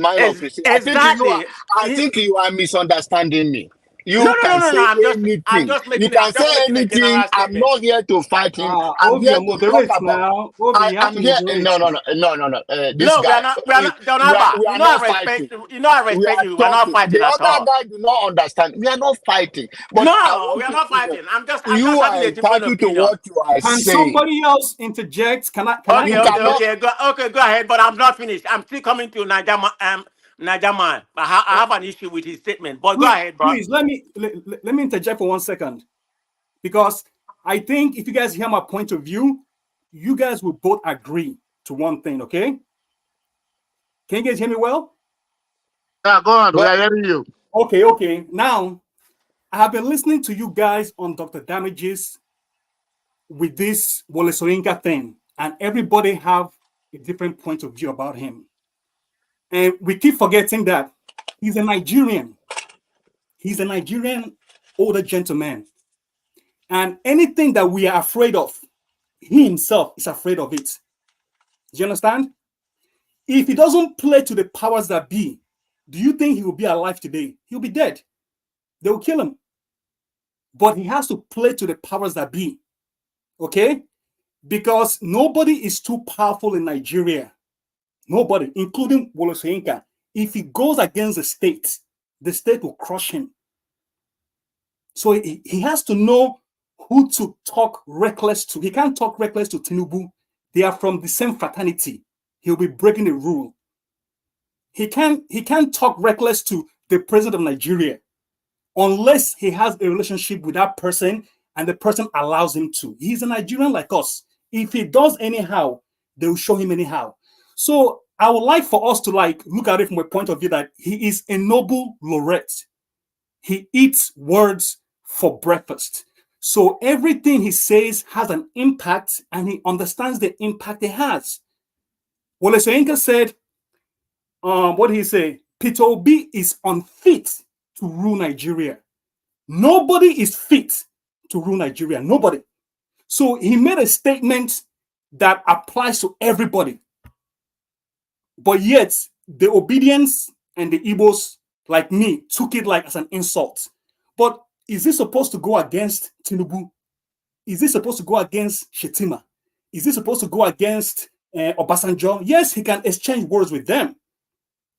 mine of precinct. Exactly. I think you are misunderstanding me. No, You no, no, can no, no. say I'm anything. just You making can say a anything. general I'm statement. not here to fight him. I'm Ovi, here you to talk moderate about. now. Ovi, you have I'm to here. moderate. No. This No, guy. we are not, John Abba. We are not fighting. I We respect are you. We're not talking. fighting The at other all. guy do not understand. We are not fighting. But I No, we want are to. not fighting. I'm You just are having a different entitled to opinion. what you are Can saying. somebody else interject? Can I Okay, You interject? cannot. go ahead. But I'm not finished. I'm still coming to Niger man. I have an issue with his statement. But go ahead, bro. Please let me interject for 1 second, because I think if you guys hear my point of view, you guys will both agree to one thing. Okay? Can you guys hear me well? Yeah, go on. We Go. are hearing you. Okay. Now, I have been listening to you guys on Dr. Damages with this Wole Soyinka thing, and everybody have a different point of view about him. And we keep forgetting that he's a Nigerian. He's a Nigerian older gentleman. And anything that we are afraid of, he himself is afraid of it. Do you understand? If he doesn't play to the powers that be, do you think he will be alive today? He'll be dead. They will kill him. But he has to play to the powers that be. Okay? Because nobody is too powerful in Nigeria. Nobody, including Wole Soyinka. if he goes against the state will crush him. So he has to know who to talk reckless to. He can't talk reckless to Tinubu. They are from the same fraternity. He'll be breaking the rule. He can't talk reckless to the president of Nigeria unless he has a relationship with that person and the person allows him to. He's a Nigerian like us. If he does anyhow, they will show him anyhow. So I would like for us to look at it from a point of view that he is a Nobel laureate. He eats words for breakfast. So everything he says has an impact, and he understands the impact it has. Wole Soyinka said, what did he say? Peter Obi is unfit to rule Nigeria. Nobody is fit to rule Nigeria. Nobody. So he made a statement that applies to everybody. But yet, the obedience and the Igbos, like me, took it as an insult. But is this supposed to go against Tinubu? Is this supposed to go against Shetima? Is this supposed to go against Obasanjo? Yes, he can exchange words with them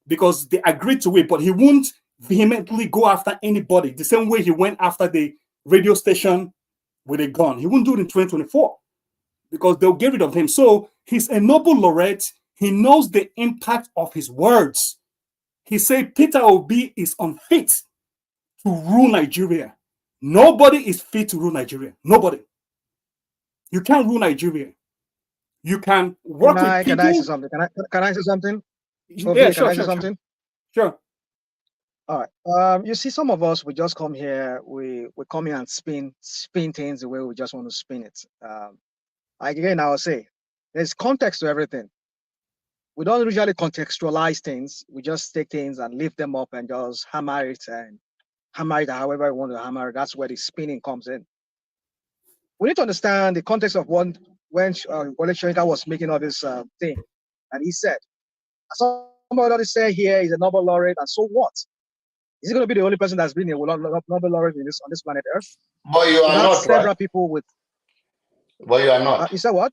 because they agreed to it, but he won't vehemently go after anybody the same way he went after the radio station with a gun. He won't do it in 2024 because they'll get rid of him. So he's a Nobel laureate. He knows the impact of his words. He said Peter Obi is unfit to rule Nigeria. Nobody is fit to rule Nigeria. Nobody. You can't rule Nigeria. You can work with people. Can I say something? Can I say something? Yeah, sure, can I say something? Sure. All right. You see, some of us, we just come here, we come here and spin things the way we just want to spin it. Again, I will say, there's context to everything. We don't usually contextualize things. We just take things and lift them up and just hammer it however we want to hammer it. That's where the spinning comes in. We need to understand the context of when Wole Soyinka was making all this thing. And he said, somebody say here he's a Nobel laureate, and so what? Is he going to be the only person that's been a Nobel laureate on this planet Earth? But you are not, several right? people with. But you are not. You said what?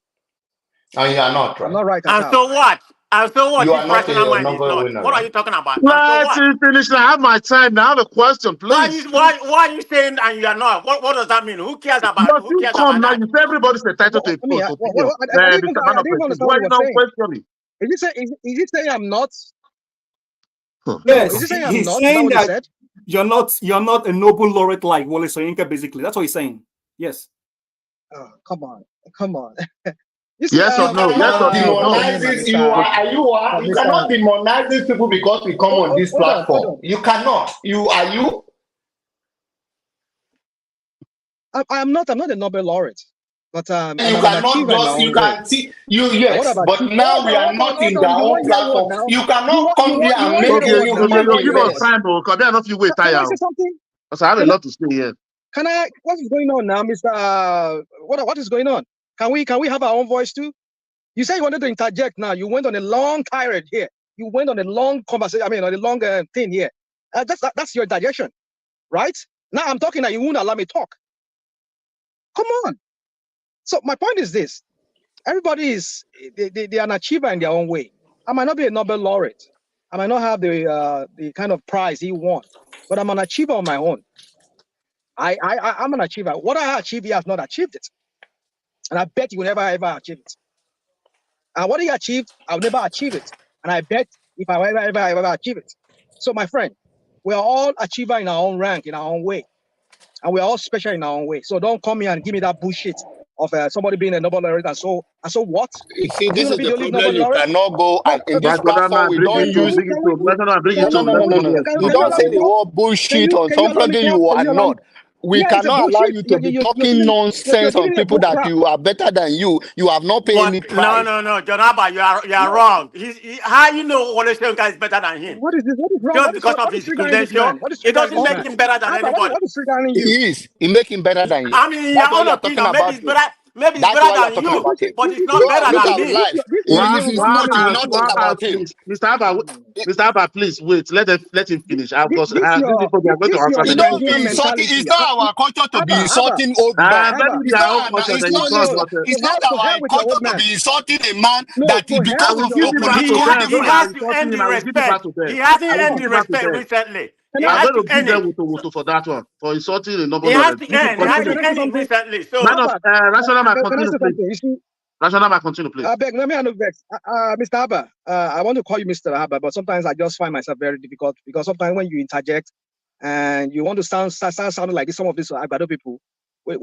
And you are not, right? I'm not right. And so what? And so what? You This are not personal a mind is Nobel not. winner, What are right? you talking about? Let And so him finish. I have my time now. I have a question, please. why are you saying and you are not? What does that mean? Who cares about You come now. that? You say everybody's entitled to I mean, opinion. I didn't even understand Why what you you were not saying. questioning? Is he saying I'm not? Huh. No, Yes, is he saying I'm he's not? saying Is that what he that said? you're not a Nobel laureate like Wole Soyinka, basically. That's what he's saying. Yes. Oh, come on. You see, Yes or You no? cannot Yes or no? demonize this. You cannot demonize these people because we come on this platform. Hold on. You cannot. You. I'm not a Nobel laureate, but You I'm cannot an achiever in my just. own You way. can see. Yes, but now we are not in their You own want to hear what platform. now? You cannot come here and want make to hear Okay, what any now? human give being us less. time, bro. Because there are enough you wait, Can I tire. say something? Because I have a lot to say here. What is going on now, Mr. What is going on? Can we have our own voice too? You said you wanted to interject now. You went on a long tirade here. You went on a long conversation. I mean, on a long thing here. That's your interjection, right? Now I'm talking and you won't allow me to talk. Come on. So my point is this: everybody is they are an achiever in their own way. I might not be a Nobel laureate. I might not have the kind of prize he won, but I'm an achiever on my own. I'm an achiever. What I achieve, he has not achieved it, and I bet he will never ever achieve it. And what he achieved, I'll never achieve it, and I bet if I ever achieve it. So my friend, we are all achiever in our own rank, in our own way, and we are all special in our own way. So don't come here and give me that bullshit of somebody being a Nobel laureate and so what? You see, Is he this going to is be the the only problem. Nobel You laureate? cannot go and in this That's what I'm platform we bring don't it to. use. Bring it to. Bring it to. No. You don't say the word bullshit on somebody you are not. We Yeah, it's a cannot allow bullshit. you to be You're talking giving nonsense on it a people bull that crap. you are better than you. You have not paid any price. No, Jonaba, you are wrong. How you know Wole Soyinka is better than him? What is this? What is wrong? Just because of What is his triggering this man? credential, What is it triggering doesn't this make man? him better than Alpha, anybody. what is triggering you? He is. He make him better than you. I mean, in That's your why own you are talking opinion, maybe about it's him. better. Maybe it's That's why better you're than talking you, about him. but it's You not see, better Look than at me. life. this If your he's this not, your you will not talk about him. please, Mr. Abba, Mr. Abba, please wait. Let him finish. Because this these your people they are going to this answer your You many don't questions. be Nigerian insulting. mentality. It's not our culture to be Abba, insulting old men. Maybe Abba. they It's are all not. conscious No, and it's not, but It's not to hell our with your old culture to man. be insulting a man No, that to is hell I because with will of your give your old it man. back to political them. He Those that difference. are has to insulting earn him, the I will give it back respect. to them. He hasn't I will earned give the it back to respect them. recently. Can He I I'm has going to to give earn them it. for that one for insulting a He noble has Lawrence. to You should earn. He has can continue. to I say earn it something? recently. Man So of Abba, Rational man, can I continue, say please. something? You see, Rational man, continue, please. I beg, let me hand over vex. Mr. Abba, I want to call you Mr. Abba, but sometimes I just find myself very difficult because sometimes when you interject and you want to start sounding like this, some of these Agbado people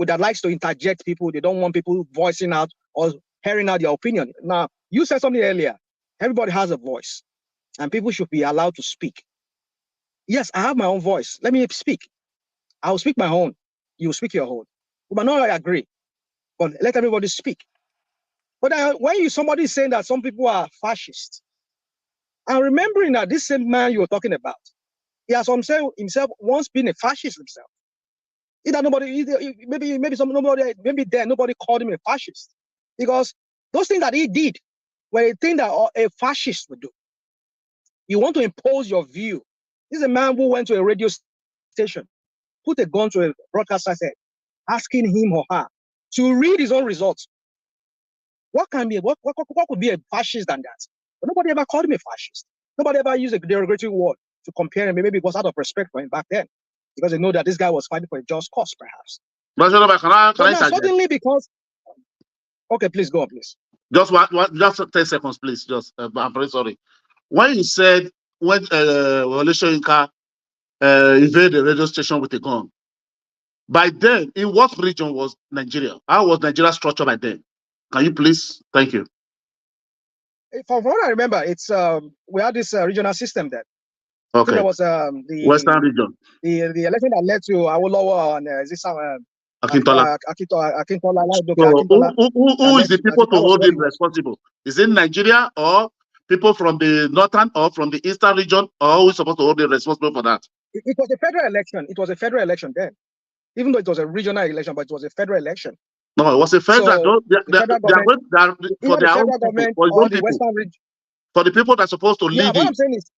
that likes to interject people, they don't want people voicing out or hearing out their opinion. Now, you said something earlier. Everybody has a voice, and people should be allowed to speak. Yes, I have my own voice. Let me speak. I will speak my own. You will speak your own. We might not agree, but let everybody speak. But when somebody is saying that some people are fascist, I'm remembering that this same man you were talking about, he has himself once been a fascist himself. Maybe then nobody called him a fascist because those things that he did were a thing that a fascist would do. You want to impose your view. This is a man who went to a radio station, put a gun to a broadcaster's head, asking him or her to read his own results. What could be a fascist than that? But nobody ever called him a fascist. Nobody ever used a derogatory word to compare him. Maybe it was out of respect for him back then, because they know that this guy was fighting for a just cause, perhaps. Rational man, can But I now suggest? suddenly, because okay, please go on, please. Just just 10 seconds, please. I'm very sorry. When you said when Wole Soyinka invaded the radio station with a gun, by then, in what region was Nigeria? How was Nigeria structured by then? Can you please? Thank you. From what I remember, it's we had this regional system then. I think Okay. there was Western region. the election that led to Awolowo and is this Akintola. Akintola, So Akintola. who is the people to That was hold what him it was. responsible? Is it Nigeria or people from the northern or from the eastern region, or who is supposed to hold him responsible for that? It was a federal election. It was a federal election then, even though it was a regional election, but it was a federal election. No, it was a federal. So the federal government, They are for either the their own federal people, government for his or own the people, Western region. for the people that are supposed to Yeah, lead what him. I'm saying is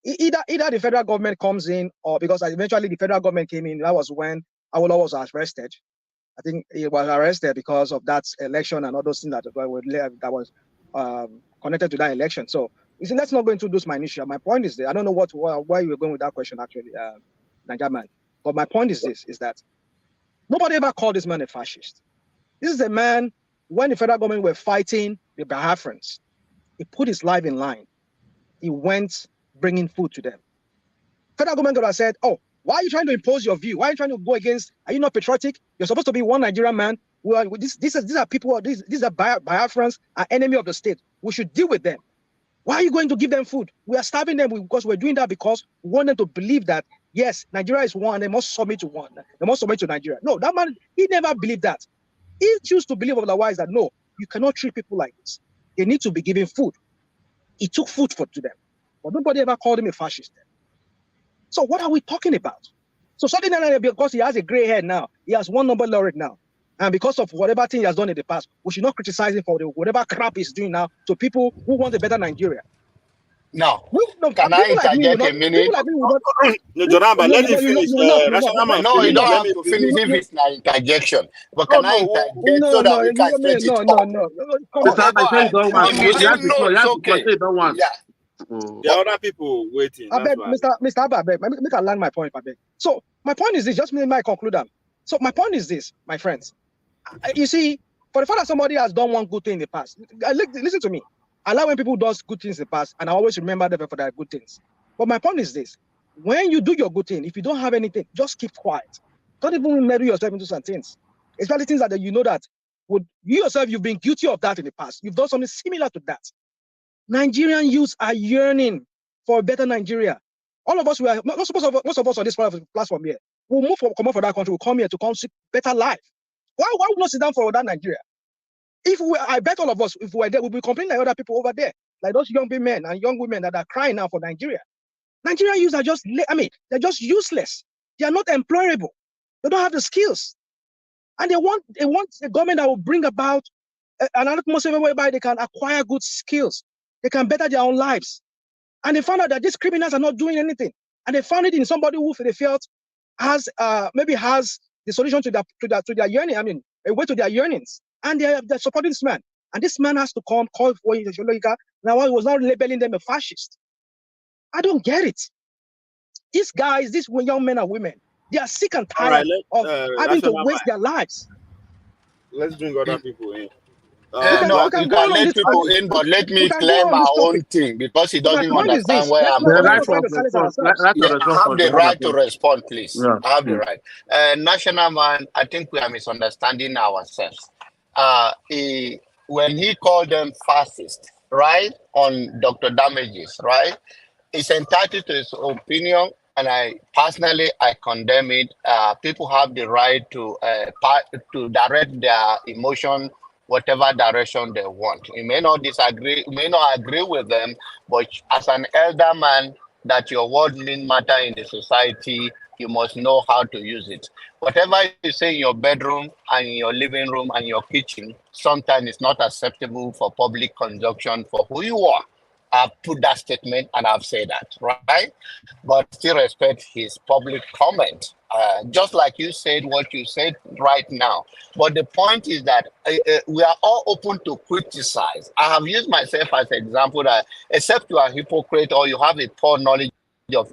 either the federal government comes in, or because eventually the federal government came in. That was when Awolowo was arrested. I think he was arrested because of that election and all those things that was connected to that election. So you see, let's not go into those minutiae. My point is that I don't know why you were going with that question actually, Niger man. But my point is this: is that nobody ever called this man a fascist. This is a man, when the federal government were fighting the Biafrans, he put his life in line. He went bringing food to them. Federal government could have said, oh, why are you trying to impose your view? Why are you trying to go against? Are you not patriotic? You're supposed to be one Nigerian man. These are people, these are Biafrans, are enemy of the state. We should deal with them. Why are you going to give them food? We are starving them because we're doing that because we want them to believe that, yes, Nigeria is one. They must submit to one. They must submit to Nigeria. No, that man, he never believed that. He chose to believe otherwise that, no, you cannot treat people like this. They need to be given food. He took food to them. But nobody ever called him a fascist. So what are we talking about? So suddenly, because he has a gray hair now, he has one number laureate now. And because of whatever thing he has done in the past, we should not criticize him for whatever crap he's doing now to people who want a better Nigeria. Now, No, can I people like me will interject not. a People minute? like me will not. No, Jonathan, let him finish. Rational man, No, you finish. don't Let have me to finish. finish if it's an interjection. But No, can I no. interject so that we can straight it up? Come on. Okay, Mr. go I say you ahead. don't want. If you He say has the no, floor. He it's has the floor. okay. Say you don't want. Yeah. There are other people waiting. I That's beg, why. Mr. Abba, I beg, make I land my point, I beg. So my point is this, just me my conclude. So my point is this, my friends. You see, for the fact that somebody has done one good thing in the past, listen to me. I like when people do good things in the past, and I always remember them for their good things. But my point is this: when you do your good thing, if you don't have anything, just keep quiet. Don't even meddle yourself into some things, especially things that you know that would you yourself you've been guilty of that in the past. You've done something similar to that. Nigerian youths are yearning for a better Nigeria. All of us, most of us on this platform here, we'll come out for that country, we'll come here to come seek better life. Why would we not sit down for that Nigeria? I bet all of us, if we were there, we'd be complaining like other people over there, like those young men and young women that are crying now for Nigeria. Nigerian youths are they're just useless. They are not employable. They don't have the skills. And they want a government that will bring about an atmosphere whereby they can acquire good skills. They can better their own lives. And they found out that these criminals are not doing anything. And they found it in somebody who they felt has maybe has the solution to their yearning. I mean, a way to their yearnings. And they're supporting this man. And this man has to come call for Soyinka. Now he was not labeling them a fascist. I don't get it. These guys, these young men and women, they are sick and tired of having to waste their lives. Let's bring other people in. No, you can let people in, but let me claim my own thing because he doesn't understand where I'm coming from. I have the right to respond, please. I have the right. National man, I think we are misunderstanding ourselves. When he called them fascist, right, on Dr. Damages, right, he's entitled to his opinion, and I condemn it. People have the right to direct their emotion whatever direction they want. You may not disagree, you may not agree with them, but as an elder man, that your word means matter in the society, you must know how to use it. Whatever you say in your bedroom and in your living room and your kitchen, sometimes it's not acceptable for public consumption for who you are. I've put that statement and I've said that, right? But still respect his public comment. Just like you said what you said right now. But the point is that we are all open to criticize. I have used myself as an example that except you are a hypocrite or you have a poor knowledge of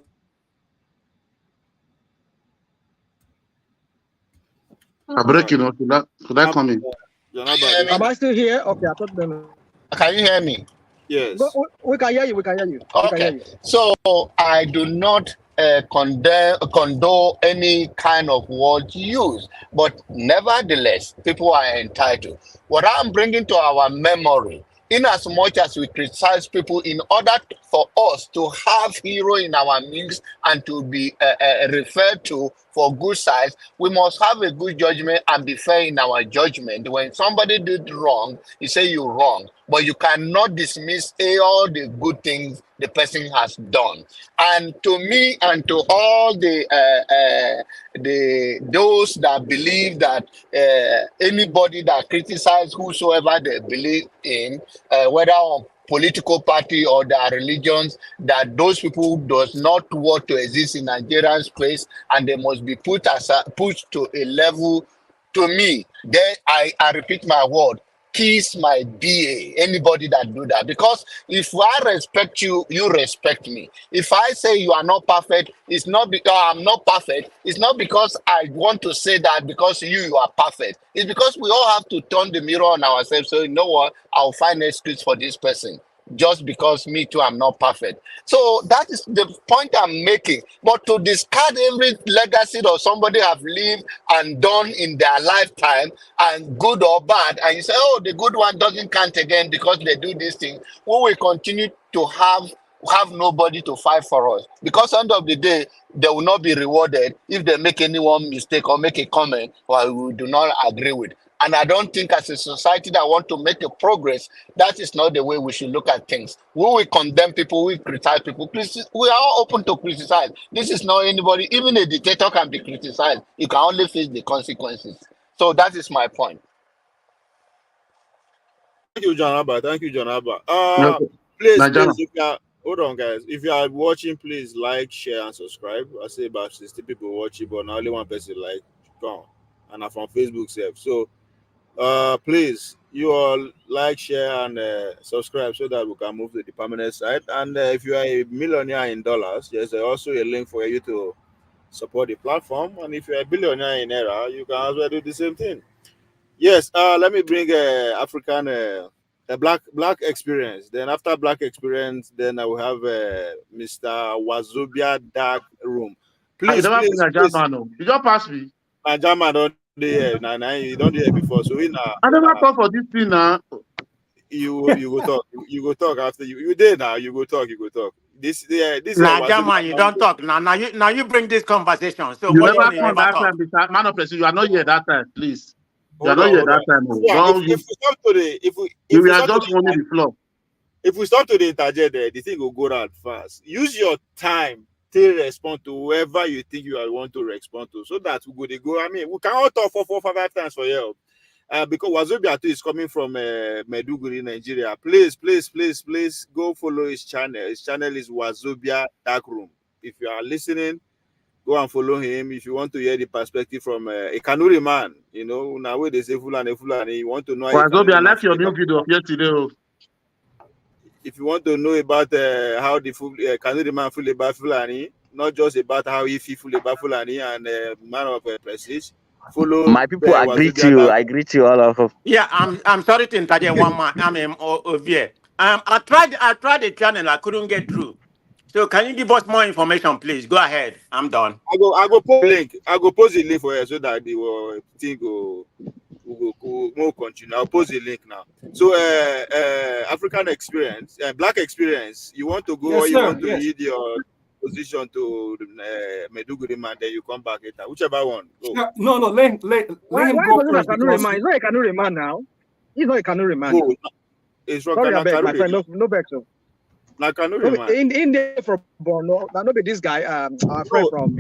I'm breaking up. Could I come in? Am I still here? Okay, I thought them. Can you hear me? Yes. We can hear you. We can hear you. Okay. So I do not condone any kind of word used, but nevertheless, people are entitled. What I'm bringing to our memory, in as much as we criticize people, in order for us to have hero in our midst and to be referred to for good sides, we must have a good judgment and be fair in our judgment. When somebody did wrong, you say you're wrong, but you cannot dismiss all the good things the person has done. And to me and to all those that believe that anybody that criticize whosoever they believe in, whether on political party or their religions, that those people does not want to exist in Nigerian space and they must be pushed to a level. To me, then I repeat my word, kiss my BA, anybody that do that. Because if I respect you, you respect me. If I say you are not perfect, it's not because I'm not perfect. It's not because I want to say that because you are perfect. It's because we all have to turn the mirror on ourselves. So you know what? I'll find an excuse for this person. Just because me too, I'm not perfect. So that is the point I'm making. But to discard every legacy that somebody have lived and done in their lifetime, and good or bad, and you say, oh, the good one doesn't count again because they do this thing, we will continue to have nobody to fight for us. Because end of the day, they will not be rewarded if they make any one mistake or make a comment or we do not agree with. And I don't think as a society that want to make a progress, that is not the way we should look at things. We will condemn people, we criticize people. We are all open to criticize. This is not anybody, even a dictator can be criticized. You can only face the consequences. So that is my point. Thank you, John Abba. Thank you, John Abba. Please, if you are, hold on, guys. If you are watching, please like, share, and subscribe. I say about 60 people watching, but now only one person like. Come on. And I'm from Facebook self. So please, you all like, share, and subscribe so that we can move to the permanent side. And if you are a millionaire in dollars, there's also a link for you to support the platform. And if you're a billionaire in naira, you can as well do the same thing. Yes, let me bring African a black experience. Then after black experience, then I will have Mr. Wazobia Dark Room. Please, please. Did you pass me? My German don't there. Nah, you don't hear before. So we now. I never talk for this thing now. You go talk. You go talk after you did now. You go talk. This German, you don't talk. Now you bring this conversation. So you what never you come that talk? time, Mr. Man of President. You are not here that time, please. You are not here that time. Yeah, if we come to the if we are just running the floor. If we start to the interject there, the thing will go out fast. Use your time still respond to whoever you think you want to respond to, so that we go they go. I mean, we can all talk for 4 or 5 times for you. Because Wazobia is coming from Maiduguri, Nigeria. Please go follow his channel. His channel is Wazobia Dark Room. If you are listening, go and follow him. If you want to hear the perspective from a Kanuri man, you know, now where they say Fulani, you want to know how a Wazobia, I Kanuri man like your feel new about. video of yesterday. If you want to know about how the Kanuri man feel about Fulani, not just about how he feel about Fulani and man of prestige, follow My people, I greet Wazobia you. Dark I Room. greet you all of them. Yeah, I'm sorry to interject one more. I mean, Ovie. I tried the channel. I couldn't get through. So can you give us more information, please? Go ahead. I'm done. I go post link. I go post the link for you so that the thing will continue. I'll post the link now. So African experience, black experience. You want to go or Yes, you sir. want to Yes. yield your position to Meduguri man, then you come back later. Whichever one. Go. No, let him Why go is it a first Kanuri because man? He's not a Kanuri man now. He's not a Kanuri man Go. now. It's from Sorry, I beg, my Nakanuri. friend. No vex. So. No, Nakanuri be- man. in there from Borno. Now, no be this guy. Our friend No, from.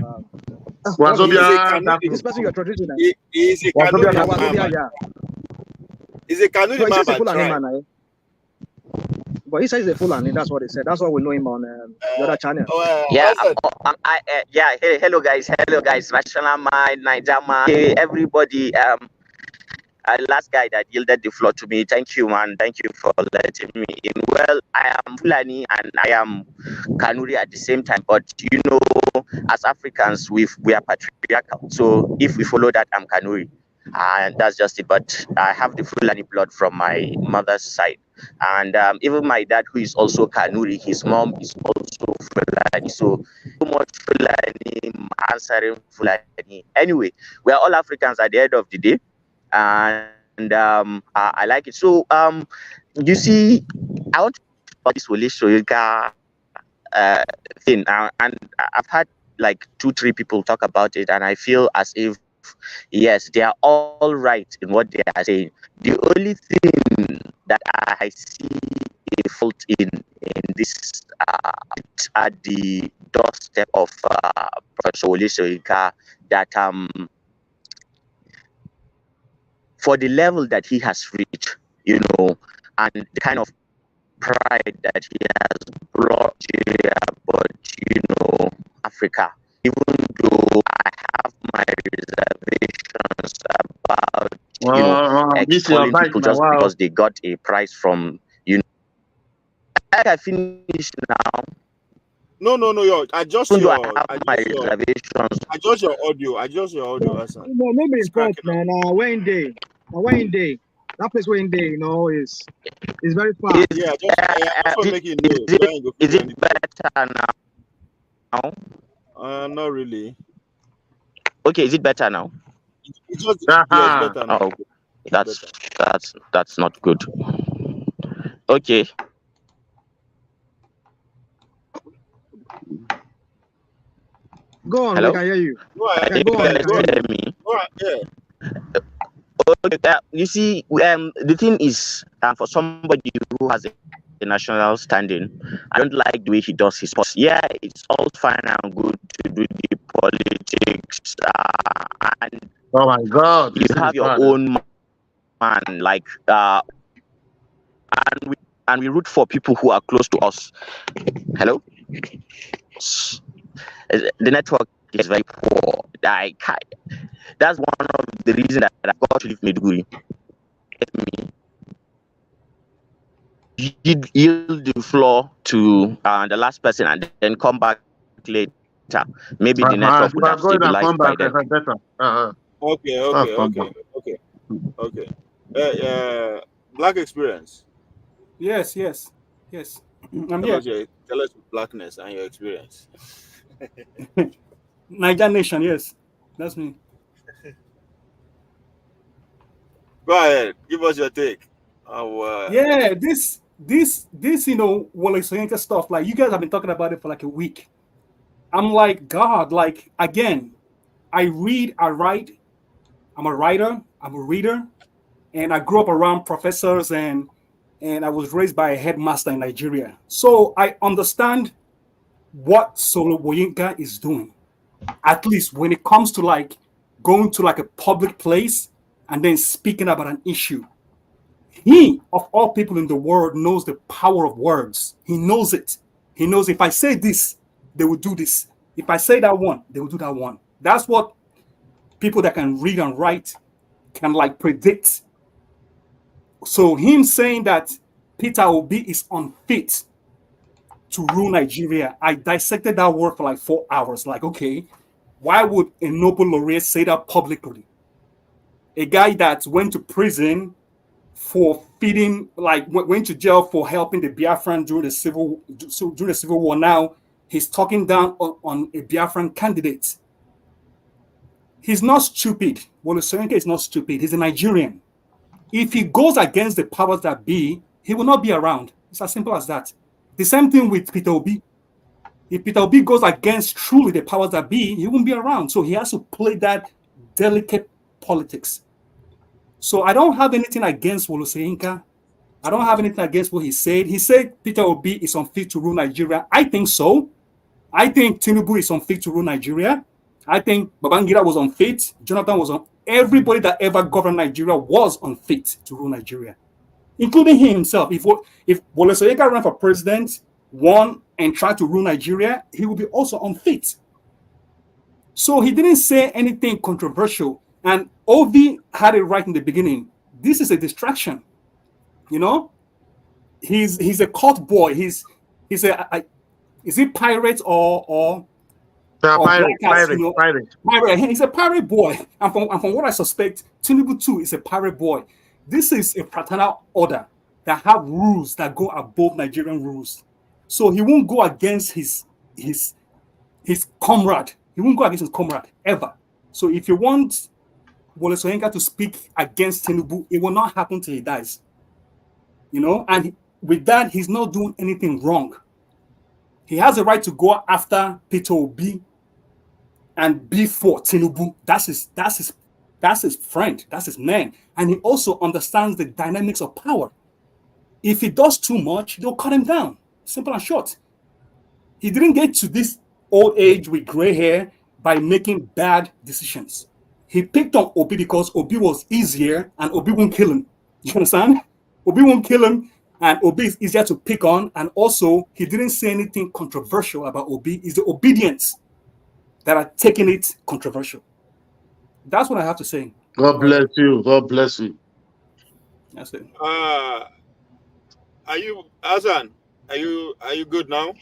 What's his he is name? a Wazobia Dark Kanuri. This Room. person you're introducing. He is a Wazobia Yeah, Kanuri Dark man. Room. Wazobia. Yeah. He's a No, Kanuri he man says a by Fulani tribe. man. But he says he's a Fulani. That's what he said. That's why we know him on the other channel. Yeah, What's that? yeah. Hey, hello guys, National Mind, Nigeria, hey, everybody. Last guy that yielded the floor to me. Thank you, man. Thank you for letting me in. Well, I am Fulani and I am Kanuri at the same time. But you know, as Africans, we are patriarchal. So if we follow that, I'm Kanuri. And that's just it. But I have the Fulani blood from my mother's side. And even my dad, who is also Kanuri, his mom is also Fulani. So much Fulani, answering Fulani. Anyway, we are all Africans at the end of the day. And I like it. So you see, I want to talk about this Wole Soyinka thing, and I've had like 2-3 people talk about it, and I feel as if yes, they are all right in what they are saying. The only thing that I see a fault in this at the doorstep of Professor Wole Soyinka, that for the level that he has reached, you know, and the kind of pride that he has brought Nigeria, but you know, Africa, even though I have my reservations about, you know, This your extolling bike people now. just Wow. because they got a prize from, you know. I finished now, No. Yo, even though I have my reservations. adjust your audio. Adjust your audio, Hassan. No, no be It's fault cracking up. now. When day, that place when day, you know, is very far. Is, Yeah, just want to make it know. is So I ain't go is feel it anything. better now? Not really. Okay, is it better now? It's just yeah, it's Uh-huh. better now. Oh, It's better. that's not good. Okay. Go on, we Hello? can hear you. Go ahead. Yeah, go on, we You can Go hear ahead. you. hear me? Go ahead. Yeah. Okay, you see, the thing is, for somebody who has a national standing, I don't like the way he does his posts. Yeah, it's all fine and good to do the politics, and Oh my God, you this thing is have your bad. own man, like, and we root for people who are close to us. Hello? The network is very poor. That's one of the reasons that I've got to leave Maiduguri. Get me? Yield the floor to the last person and then come back later. Maybe the Uh-huh. network You would can have go in and come stabilized by back then. better. Uh-huh. Okay. Oh, come back. Okay. Black experience. Yes. I'm here. Tell us your blackness and your experience. Niger Nation. Yes, that's me. Go ahead. Give us your take. Oh, Yeah, this, Wole Soyinka stuff. Like you guys have been talking about it for like a week. I'm like, God, like again, I read, I write. I'm a writer. I'm a reader, and I grew up around professors and I was raised by a headmaster in Nigeria. So I understand what Solo Woyinka is doing. At least when it comes to like going to like a public place and then speaking about an issue. He, of all people in the world, knows the power of words. He knows it. He knows if I say this, they will do this. If I say that one, they will do that one. That's what people that can read and write can like predict. So him saying that Peter Obi is unfit to rule Nigeria, I dissected that word for like 4 hours. Like, okay, why would a Nobel laureate say that publicly? A guy that went to prison for feeding, like went to jail for helping the Biafran during the civil war. Now he's talking down on a Biafran candidate. He's not stupid. Wole Soyinka is not stupid. He's a Nigerian. If he goes against the powers that be, he will not be around. It's as simple as that. The same thing with Peter Obi. If Peter Obi goes against truly the powers that be, he won't be around. So he has to play that delicate politics. So I don't have anything against Wole Soyinka. I don't have anything against what he said. He said Peter Obi is unfit to rule Nigeria. I think so. I think Tinubu is unfit to rule Nigeria. I think Babangida was unfit. Jonathan was unfit. Everybody that ever governed Nigeria was unfit to rule Nigeria, including he himself. If Wole Soyinka ran for president, won, and tried to rule Nigeria, he would be also unfit. So he didn't say anything controversial. And Ovi had it right in the beginning. This is a distraction. You know, he's a cult boy. He's a is he pirate or Pirate, black, you know, pirate. He's a pirate boy. And from what I suspect, Tinubu too is a pirate boy. This is a fraternal order that have rules that go above Nigerian rules. So he won't go against his comrade. He won't go against his comrade ever. So if you want Wole Soyinka to speak against Tinubu, it will not happen till he dies. You know, and with that, he's not doing anything wrong. He has a right to go after Peter Obi and be for Tinubu. That's his friend. That's his man. And he also understands the dynamics of power. If he does too much, they'll cut him down. Simple and short. He didn't get to this old age with gray hair by making bad decisions. He picked on Obi because Obi was easier and Obi won't kill him. You understand? Obi won't kill him and Obi is easier to pick on. And also, he didn't say anything controversial about Obi. It's the obedience that are taking it controversial. That's what I have to say. God bless you. God bless you. That's it. Are you, Azan? Are you good now?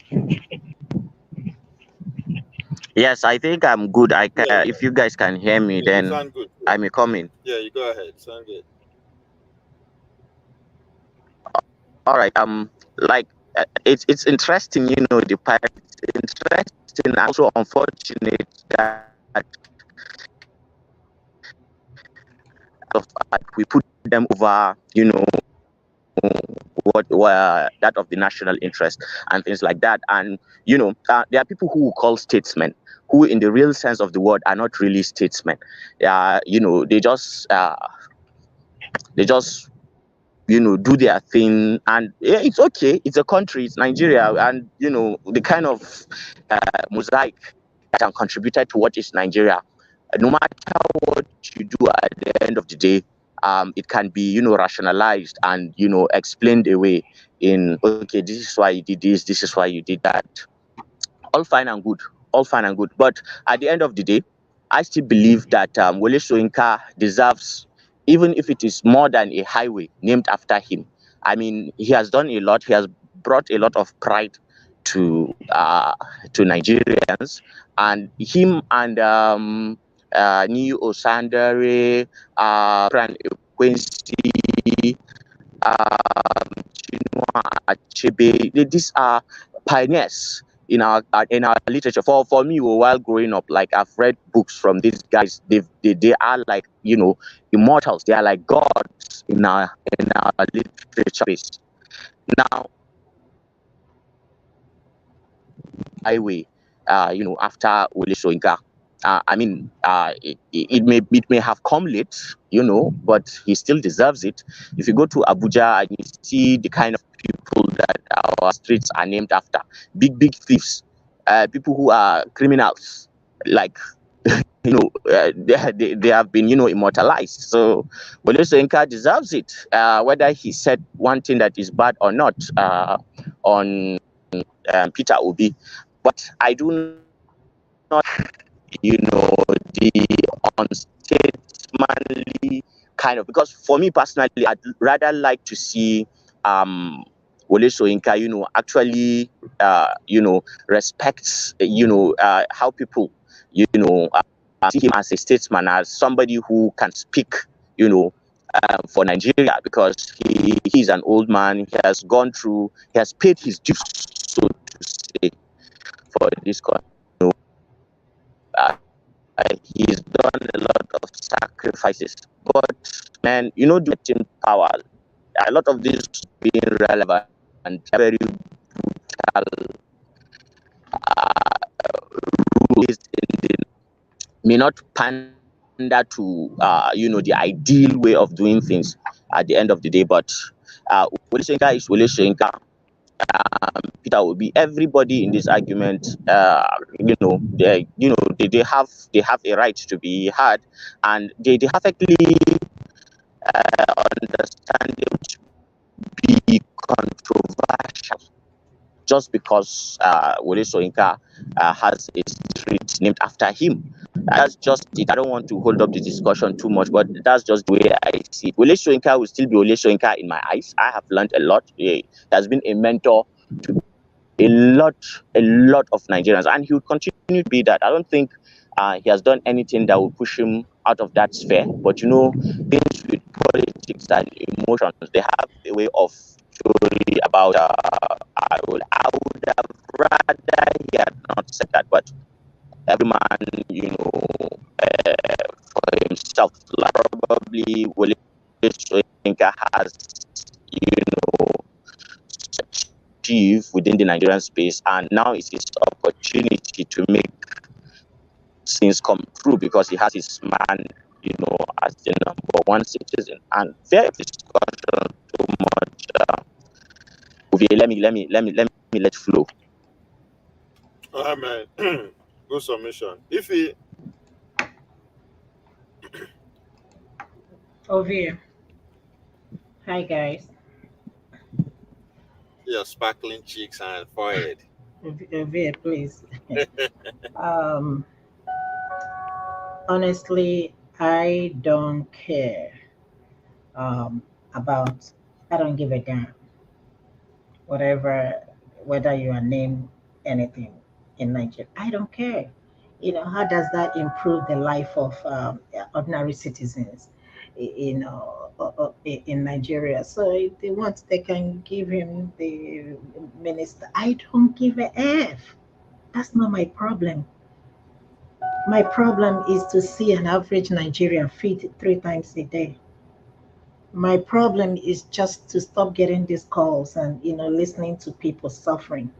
Yes, I think I'm good. I can. Yeah. If you guys can hear me, Yeah, you then sound good. I may come in. Yeah, you go ahead. Sound good. All right. Like it's interesting, you know, the pirates. Interesting, also unfortunate that we put them over, you know, what that of the national interest and things like that. And you know, there are people who call statesmen who, in the real sense of the word, are not really statesmen. You know, they just you know, do their thing, and yeah, it's okay. It's a country, it's Nigeria, and you know, the kind of mosaic that can contributed to what is Nigeria. No matter what you do, at the end of the day, it can be, you know, rationalized and, you know, explained away in, okay, this is why you did this is why you did that. All fine and good, but at the end of the day, I still believe that Wole Soyinka deserves, even if it is more than a highway named after him. I mean, he has done a lot. He has brought a lot of pride to Nigerians, and him and New Osandere, Fran Quincy, Chinua Achebe. These are pioneers in our literature. For me, while growing up, like, I've read books from these guys. They are like, you know, immortals. They are like gods in our literature space. Now, highway, you know, after Wole Soyinka. I mean, it may have come late, you know, but he still deserves it. If you go to Abuja and you see the kind of people that our streets are named after, big thieves, people who are criminals, like they have been immortalized. So Wole Soyinka deserves it, whether he said one thing that is bad or not on Peter Obi. But I do not, the unstatesmanly kind of, because for me personally, I'd rather like to see Wole Soyinka, actually, respects, how people, see him as a statesman, as somebody who can speak, for Nigeria, because he's an old man. He has gone through, he has paid his dues, so to say, for this country. Uh, he's done a lot of sacrifices, but man, the team power, a lot of this being relevant and very brutal rules may not pander to the ideal way of doing things at the end of the day. But Wole Soyinka is Wole Soyinka. Peter Obi, everybody in this argument, they have a right to be heard, and they perfectly understand it to be controversial just because Wole Soyinka has a street named after him. That's just it. I don't want to hold up the discussion too much, but that's just the way I see it. Wole Soyinka will still be Wole Soyinka in my eyes. I have learned a lot. He has been a mentor to a lot of Nigerians, and he will continue to be that. I don't think he has done anything that will push him out of that sphere. But things with politics and emotions, they have a way of story about. I would have rather he had not said that, but every man, for himself. Like probably Wole Soyinka has, achieve within the Nigerian space, and now it's his opportunity to make things come true because he has his man, as the number one citizen. And fair discussion too much. Let me let flow. Man. Good submission. If he Ovia. Hi guys. your sparkling cheeks and forehead. Ovia, please. Honestly, I don't care about. I don't give a damn. Whether you are named anything in Nigeria, I don't care. How does that improve the life of ordinary citizens, in Nigeria? So if they want, they can give him the minister. I don't give a F. That's not my problem. My problem is to see an average Nigerian feed 3 times a day. My problem is just to stop getting these calls and listening to people suffering.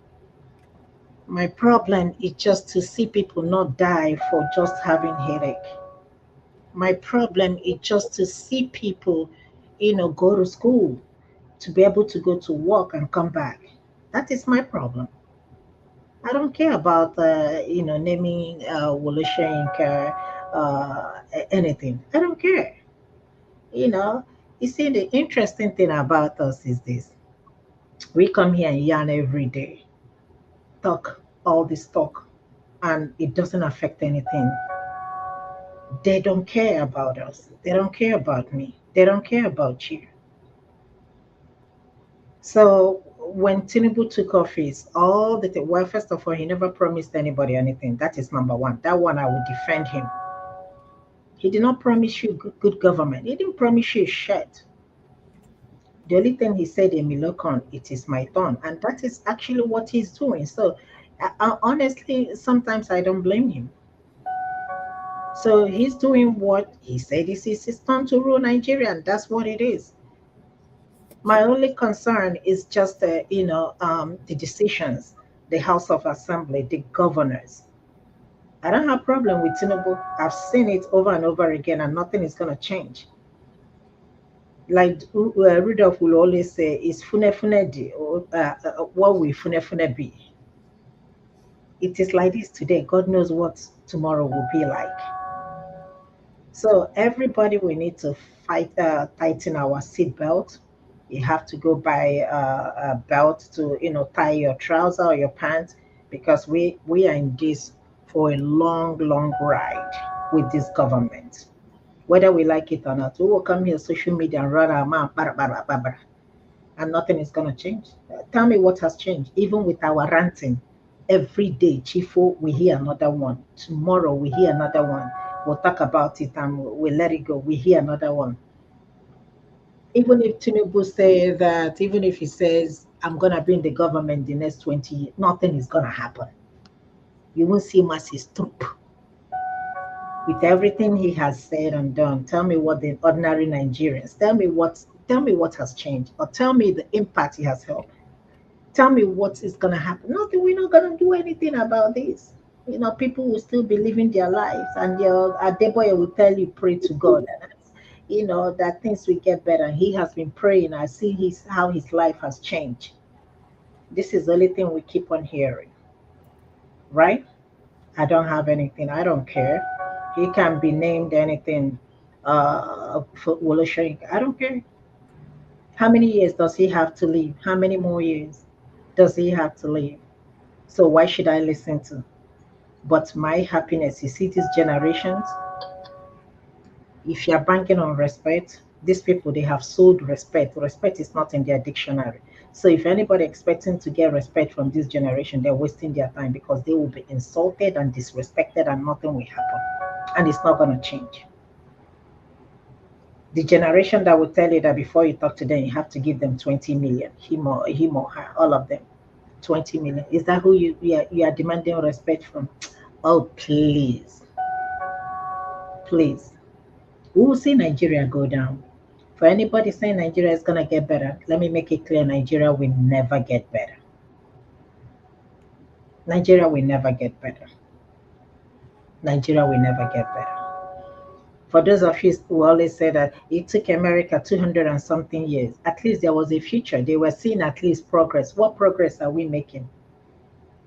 My problem is just to see people not die for just having headache. My problem is just to see people, go to school, to be able to go to work and come back. That is my problem. I don't care about naming Wole Soyinka, anything. I don't care. You know, you see, the interesting thing about us is this: we come here and yarn every day, talk all this talk, and it doesn't affect anything. They don't care about us. They don't care about me. They don't care about you. So when Tinubu took office, well, first of all, he never promised anybody anything. That is number one. That one I would defend him. He did not promise you good government. He didn't promise you shit. The only thing he said in Milocon, it is my turn. And that is actually what he's doing. So honestly, sometimes I don't blame him. So he's doing what he said is his turn to rule Nigeria, and that's what it is. My only concern is just, the decisions, the House of Assembly, the governors. I don't have a problem with Tinubu. I've seen it over and over again, and nothing is going to change. Like Rudolph will always say, is fune fune di, or what will fune fune be? it is like this today. God knows what tomorrow will be like. So everybody, we need to tighten our seat belt. You have to go buy a belt to, tie your trouser or your pants, because we are in this for a long, long ride with this government. Whether we like it or not, we will come here social media and run our mouth, and nothing is gonna change. Tell me what has changed, even with our ranting. Every day, Chifo, we hear another one. Tomorrow, we hear another one. We'll talk about it and we'll let it go. We hear another one. Even if Tinubu say that, even if he says, I'm going to be in the government the next 20 years, nothing is going to happen. You won't see masses troop. With everything he has said and done, tell me what the ordinary Nigerians, tell me what has changed, or tell me the impact he has helped. Tell me what is going to happen. Nothing. We're not going to do anything about this. People will still be living their lives, and your Adeboye will tell you, pray to God, that things will get better. He has been praying. I see how his life has changed. This is the only thing we keep on hearing, right? I don't have anything. I don't care. He can be named anything. For Wole Soyinka, I don't care. How many years does he have to live? How many more years does he have to live? So why should I listen to? But my happiness, you see, these generations, if you're banking on respect, these people, they have sold respect. Respect is not in their dictionary. So if anybody expecting to get respect from this generation, they're wasting their time, because they will be insulted and disrespected and nothing will happen. And it's not going to change. The generation that will tell you that before you talk to them, you have to give them 20 million, him or her, all of them. 20 million. Is that who you are demanding respect from? Oh, please. Please. We will see Nigeria go down. For anybody saying Nigeria is going to get better, let me make it clear, Nigeria will never get better. Nigeria will never get better. Nigeria will never get better. For those of you who always say that it took America 200 and something years, at least there was a future. They were seeing at least progress. What progress are we making?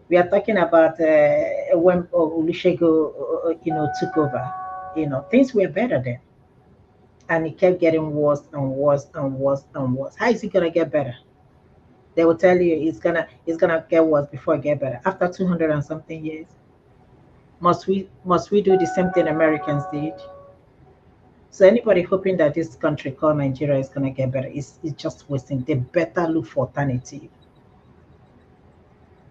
We are talking about when Olusegun, took over. Things were better then, and it kept getting worse and worse and worse and worse. How is it gonna get better? They will tell you it's gonna get worse before it get better. After 200 and something years, must we do the same thing Americans did? So anybody hoping that this country called Nigeria is gonna get better is just wasting. They better look for alternative.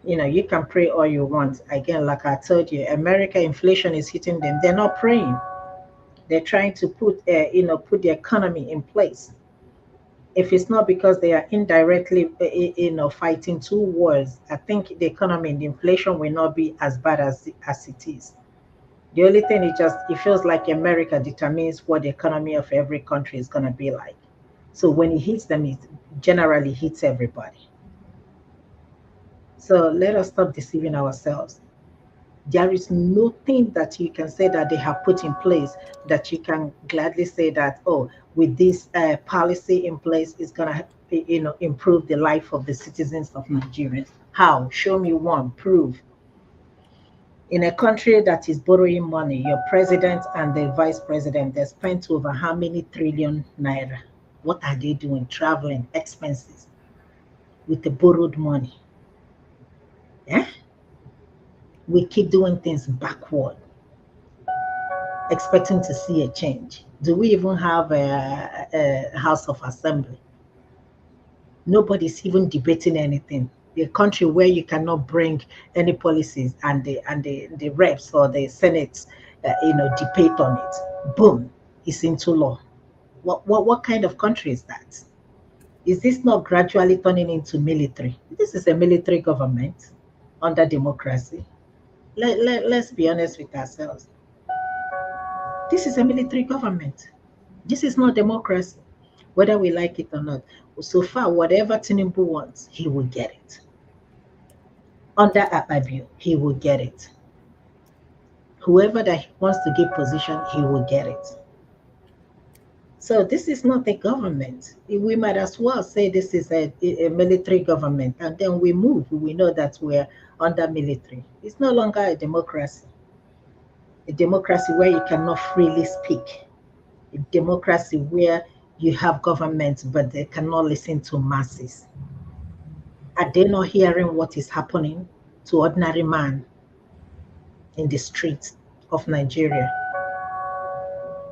You can pray all you want. Again, like I told you, America inflation is hitting them. They're not praying. They're trying to put put the economy in place. If it's not because they are indirectly fighting two wars, I think the economy and the inflation will not be as bad as it is. The only thing is just it feels like America determines what the economy of every country is going to be like. So when it hits them, it generally hits everybody. So let us stop deceiving ourselves. There is nothing that you can say that they have put in place that you can gladly say that, oh, with this policy in place, it's going to improve the life of the citizens of Nigeria. How? Show me one, prove. In a country that is borrowing money, your president and the vice president, they spent over how many trillion naira? What are they doing? Traveling, expenses with the borrowed money. Yeah? We keep doing things backward, expecting to see a change. Do we even have a House of Assembly? Nobody's even debating anything. A country where you cannot bring any policies and the reps or the Senate, debate on it. Boom, it's into law. What kind of country is that? Is this not gradually turning into military? This is a military government under democracy. Let's be honest with ourselves. This is a military government. This is not democracy, whether we like it or not. So far, whatever Tinubu wants, he will get it. Under Akpabio, he will get it. Whoever that he wants to give position, he will get it. So this is not a government. We might as well say this is a military government, and then we move. We know that we're under military. It's no longer a democracy. A democracy where you cannot freely speak. A democracy where you have government, but they cannot listen to masses. Are they not hearing what is happening to ordinary man in the streets of Nigeria?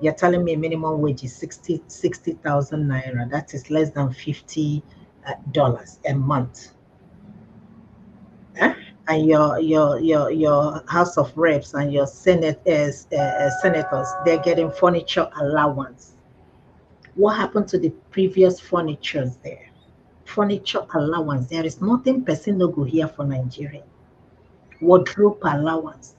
You're telling me minimum wage is 60,000 naira. That is less than $50 a month. Huh? And your House of Reps and your senators, they're getting furniture allowance. What happened to the previous furnitures there? Furniture allowance. There is nothing person no go here for Nigeria. Wardrobe allowance.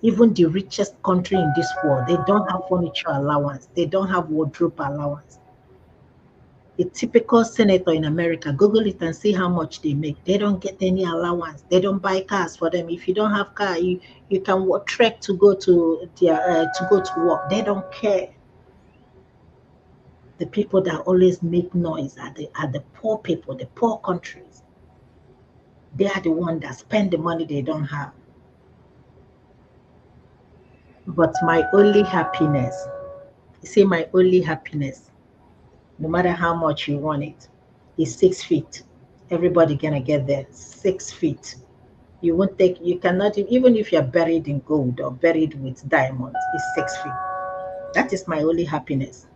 Even the richest country in this world, they don't have furniture allowance. They don't have wardrobe allowance. A typical senator in America, Google it and see how much they make. They don't get any allowance. They don't buy cars for them. If you don't have car, you can trek to go to work. They don't care. The people that always make noise are the poor people, the poor countries. They are the ones that spend the money they don't have. But my only happiness, you see, my only happiness, no matter how much you want it, is 6 feet. Everybody gonna get there. 6 feet. You cannot, even if you're buried in gold or buried with diamonds, it's 6 feet. That is my only happiness.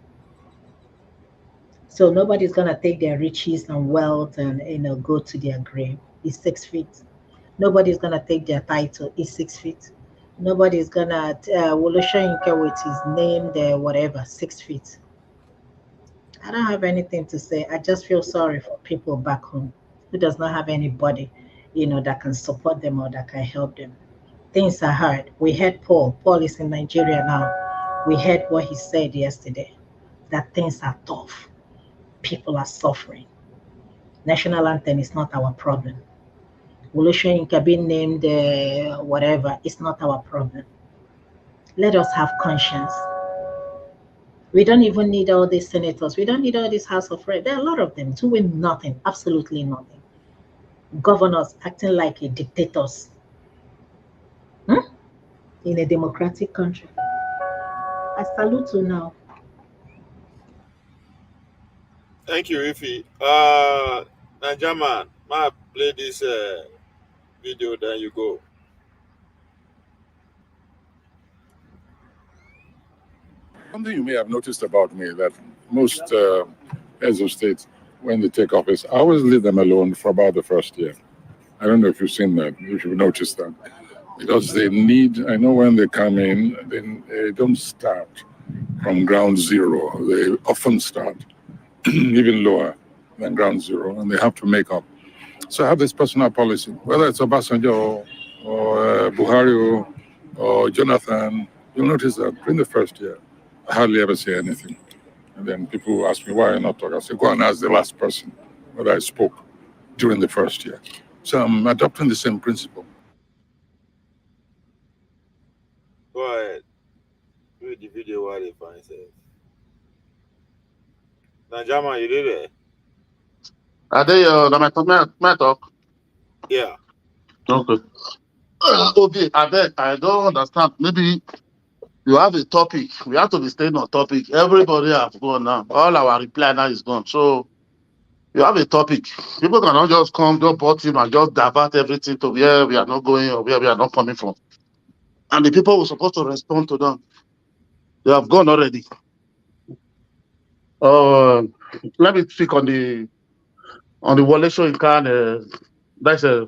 So nobody's gonna take their riches and wealth and go to their grave. It's 6 feet. Nobody's gonna take their title. It's 6 feet. Nobody's gonna Wole Soyinka with his name there, whatever. 6 feet. I don't have anything to say. I just feel sorry for people back home who does not have anybody, that can support them or that can help them. Things are hard. We heard Paul. Paul is in Nigeria now. We heard what he said yesterday, that things are tough. People are suffering. National anthem is not our problem. Wole Soyinka being named whatever, it's not our problem. Let us have conscience. We don't even need all these senators. We don't need all this House of Reps. There are a lot of them doing nothing, absolutely nothing. Governors acting like dictators in a democratic country. I salute you now. Thank you, Ifi. Najaman, ma play this video, then you go. Something you may have noticed about me that most heads of state, when they take office, I always leave them alone for about the first year. I don't know if you've seen that, if you've noticed that. Because they need, I know when they come in, they don't start from ground zero. They often start even lower than ground zero, and they have to make up. So I have this personal policy, whether it's Obasanjo or Buhari or Jonathan, you'll notice that in the first year, I hardly ever say anything. And then people ask me why I not talk. I say, go and ask the last person whether I spoke during the first year. So I'm adopting the same principle. Go ahead. Do the video while they find it. Najama, you did it? Are they my talk? Yeah. Okay. Okay, I don't understand. Maybe you have a topic. We have to be staying on topic. Everybody have gone now. All our reply now is gone. So you have a topic. People cannot just come, just bot him and just divert everything to where we are not going or where we are not coming from. And the people who are supposed to respond to them, they have gone already. Let me speak on the Wole Soyinka, that's a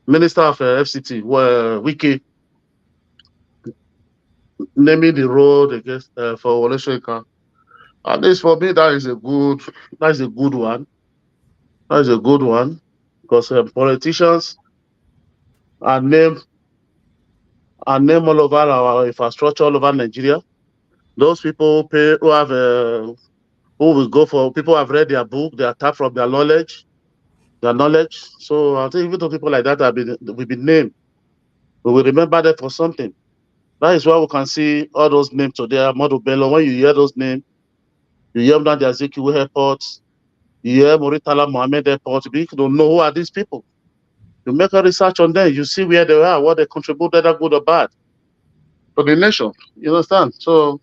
Minister of FCT, where Wiki naming the road against for Wole Soyinka. At least for me, that is a good one. That is a good one because politicians are named all over our infrastructure all over Nigeria. Those people who have who will go for people who have read their book, they are tapped from their knowledge. So I think even though people like that will be named, we will remember them for something. That is why we can see all those names today. Modu Bello, when you hear those names, You hear Nnamdi Azikiwe Airport. You hear Muritala Mohammed Airport. You don't know who are these people. You make a research on them. You see where they are, what they contributed, either good or bad, to the nation. You understand? So,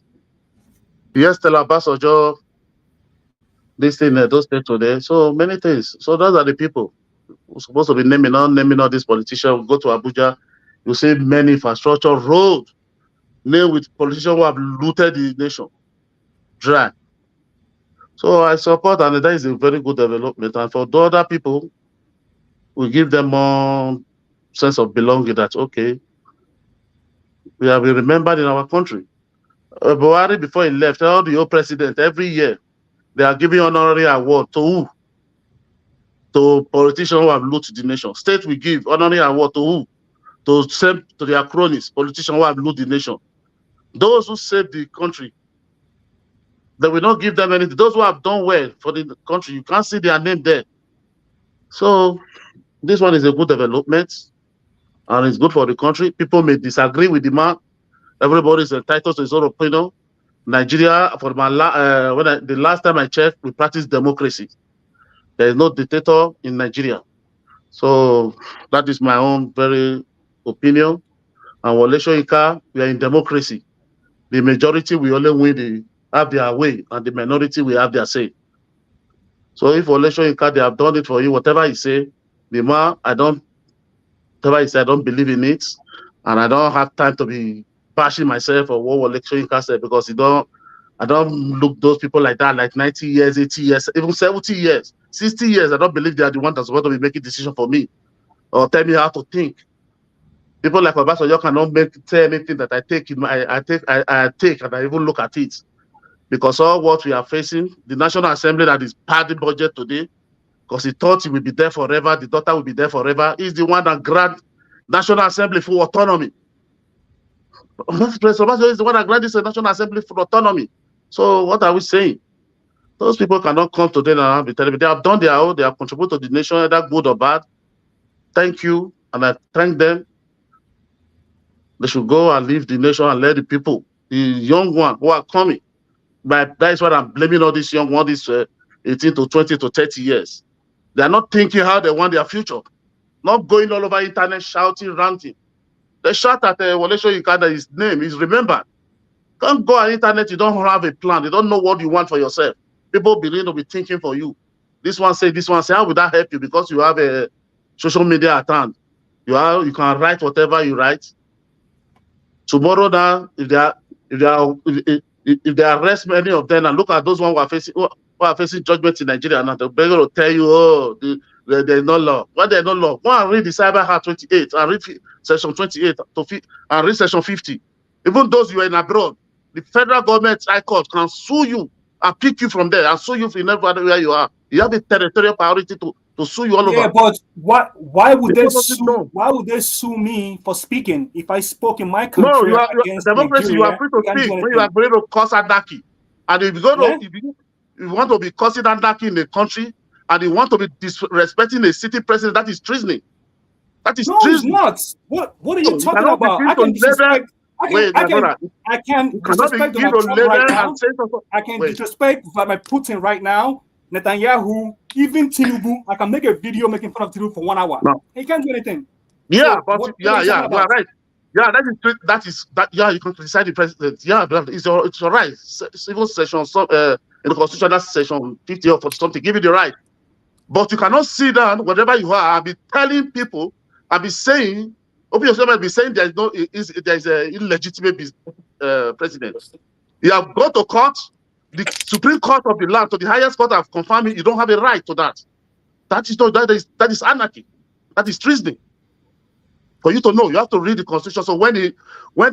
yes, Stella Basojo, this thing, those things today. So many things. So those are the people who are supposed to be naming all these politicians. Go to Abuja, you see many infrastructure road named with politicians who have looted the nation dry. So I support, and that is a very good development. And for the other people, we give them more sense of belonging that, okay, we have been remembered in our country. Buhari, before he left, all the old president, every year, they are giving honorary award to who? To politicians who have looted the nation. State will give honorary award to who? To their cronies, politicians who have looted the nation. Those who saved the country, they will not give them anything. Those who have done well for the country, you can't see their name there. So this one is a good development, and it's good for the country. People may disagree with the man. Everybody is entitled to his own opinion. Nigeria, for the last time I checked, we practice democracy. There is no dictator in Nigeria. So that is my own very opinion. And Wole Soyinka, we are in democracy. The majority will only have their way, and the minority will have their say. So if Wole Soyinka, they have done it for you, whatever he say, the man, whatever he say, I don't believe in it, and I don't have time to be bashing myself or what Wole Soyinka said, because I don't look those people like that, like 90 years, 80 years, even 70 years, 60 years. I don't believe they are the ones that's supposed to be making decisions for me or tell me how to think. People like Obasanjo cannot say anything that I take and I even look at it. Because all what we are facing, the National Assembly that is padding budget today, because he thought he will be there forever, the daughter will be there forever, is the one that grant National Assembly for autonomy. President Obasanjo is the one that grant this National Assembly for autonomy. So what are we saying? Those people cannot come today and be telling me they have done their own, they have contributed to the nation, either good or bad. Thank you, and I thank them. They should go and leave the nation and let the people, the young ones who are coming. But that is what I'm blaming all these young ones, these 18 to 20 to 30 years. They are not thinking how they want their future. Not going all over internet shouting, ranting. They shout at Wole Soyinka that his name is remembered. Can't go on internet, you don't have a plan. You don't know what you want for yourself. People begin to be thinking for you. This one say, how will that help you? Because you have a social media account. You can write whatever you write. Tomorrow now, if they arrest many of them and look at those ones who are facing judgment in Nigeria, and they're going to tell you, oh, there's no law. When there's no law, go and read the Cyber Act 28 and read section 28 and read section 50. Even those you are in abroad, the federal government high court can sue you and pick you from there and sue you from everywhere you are. You have a territorial priority to sue you all over. Yeah, but why would they sue? Why would they sue me for speaking if I spoke in my country? No, you are democracy. Nigeria, you are free to speak when you are going to cause anarchy, and if you go to, if you want to be causing anarchy in the country, and you want to be disrespecting a city president, that is treason. That is treason. It's not. What are you talking about? I can disrespect. I can disrespect Donald Trump right now. I can disrespect Vladimir Putin right now. Netanyahu, even Tinubu. I can make a video making fun of Tinubu for 1 hour. No. He can't do anything. Yeah, so but you are right. Yeah, yeah, you can criticize the president. Yeah, it's your right. Civil session, in the Constitution, that's section 50 or 40 something. Give you the right. But you cannot sit down, whatever you are, and be telling people, and be saying, open yourself and be saying there is an illegitimate president. You have gone to court, the Supreme Court of the land, to the highest court have confirmed it, you don't have a right to that. That is anarchy. That is treason. For you to know, you have to read the Constitution. So when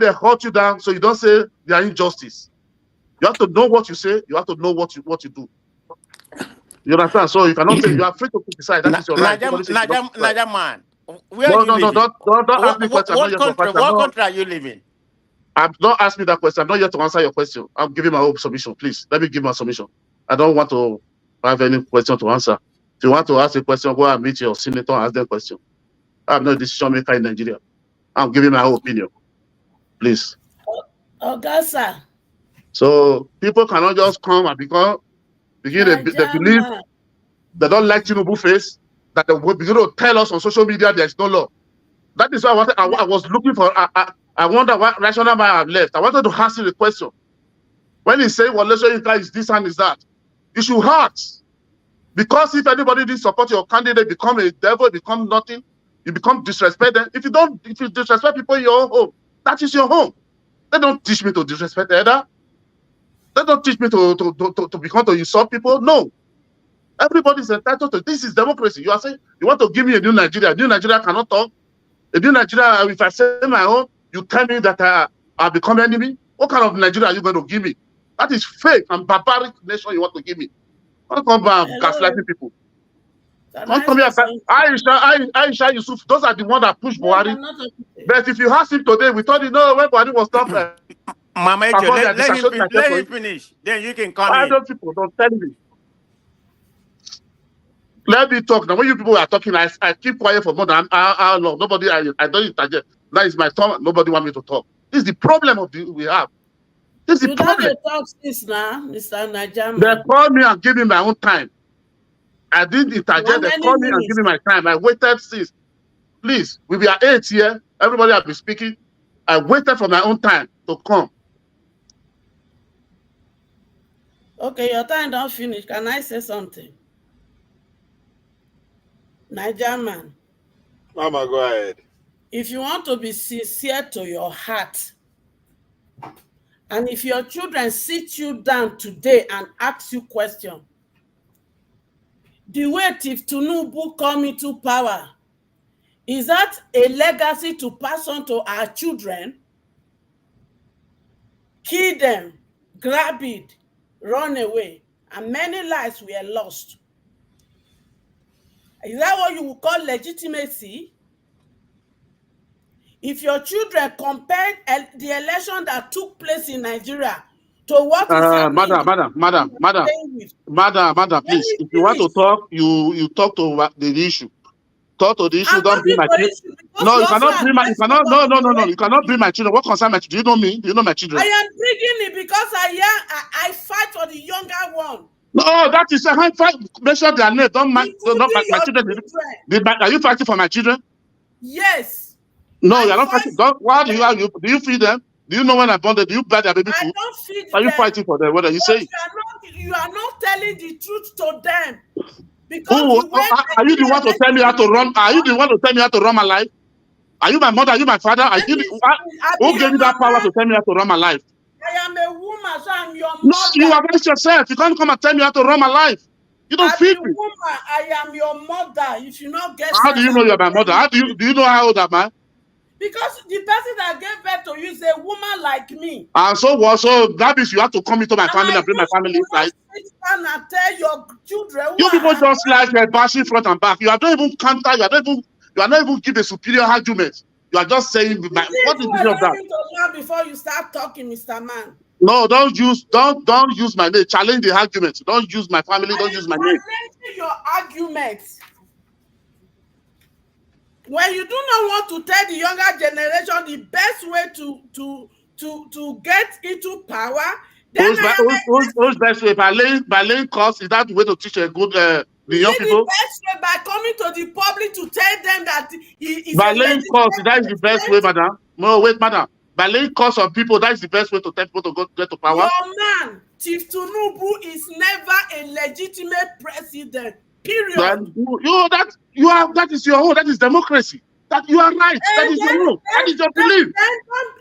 they hold you down, so you don't say they are injustice. You have to know what you say. You have to know what you do. You understand? So you cannot say you are free to criticize. That is your right. Naja man, where are you living? Don't ask me question. What country are you living? I'm not asking that question. I'm not here to answer your question. I'm giving my own submission. Please let me give my submission. I don't want to have any question to answer. If you want to ask a question, go and meet your senator and ask them a question. I'm not a decision maker in Nigeria. I'm giving my own opinion. Please. Okay, sir. So people cannot just come and Begin they believe they don't like Tinubu face, that they will begin to tell us on social media there's no law. That is why I was looking for. I wonder what rational mind have left. I wanted to ask you the question. When he say Wole Soyinka is this and is that, you should hurt. Because if anybody didn't support your candidate, become a devil, become nothing, you become disrespected. If you disrespect people in your own home, that is your home. They don't teach me to disrespect either. They don't teach me to become to insult people. No. Everybody is entitled to this. Is democracy. You are saying you want to give me a new Nigeria. New Nigeria cannot talk. A new Nigeria, if I say my own, you tell me that I become enemy. What kind of Nigeria are you going to give me? That is fake and barbaric nation you want to give me. Don't come back gaslighting people. Don't come here. Aisha Yusuf, those are the ones that push Buhari. But if you ask him today, we thought, when Buhari was not Mama Ejo, let him finish. Then you can come why in. don't people don't tell me? Let me talk. Now, when you people are talking, I keep quiet for more than how long. Nobody, I don't interject. That is my turn. Nobody want me to talk. This is the problem we have. This is the problem. Talk this now, Mr. Najama. They call me and give me my own time. I didn't interject. They called me and give me my time. I waited since. Please, we are 8 here. Everybody has been speaking. I waited for my own time to come. Okay, your time don't finish. Can I say something? Najama. Mama, go ahead. If you want to be sincere to your heart, and if your children sit you down today and ask you question, the way if Tinubu come into power, is that a legacy to pass on to our children? Kill them, grab it, run away, and many lives were lost. Is that what you would call legitimacy? If your children compare the election that took place in Nigeria to what is happening, Madam, please. If you want to talk, you talk to the issue. Talk to the issue. Don't bring my children. No, you cannot bring my. You cannot. No. You cannot bring my children. What concern my children? Do you know me? Do you know my children? I am bringing it because I fight for the younger one. No, that is a high fight. Mention their name. Don't mind. Not my children. Are you fighting for my children? Yes. No, you're not fighting. Why do you feed them? Do you know when I born them? Do you buy their baby food? I don't feed them. Are you fighting for them? What are you saying? You are not telling the truth to them. Because are you the one to tell me how to run? Are you the one to tell me how to run my life? Are you my mother? Are you my father? Are you who gave you that power to tell me how to run my life? I am a woman, so I'm your mother. You arrest yourself. You can't come and tell me how to run my life. You don't feed me. Woman, I am your mother. If you not get how do you know you're my mother? How do you know how old am I? Because the person that gave birth to you is a woman like me. And so what? So that means you have to come into my family and bring my family inside. And tell your children. You people just like bashing front and back. You are not even counter. You are not even give a superior argument. You are just saying what is the meaning of that? Before you start talking, Mr. Man. No, don't use my name. Challenge the argument. Don't use my family. Don't use my name. Challenge your arguments. When you do not want to tell the younger generation the best way to get into power, then who's best way? By laying costs, is that the way to teach a good the young people? The best way by coming to the public to tell them that by laying costs, that is the best way, madam. No, wait, madam. By laying costs on people, that is the best way to tell people to get to power. Your man, Chief Tinubu, is never a legitimate president. Period. That is your own. That is democracy. That you are right. That is your own. That is your belief.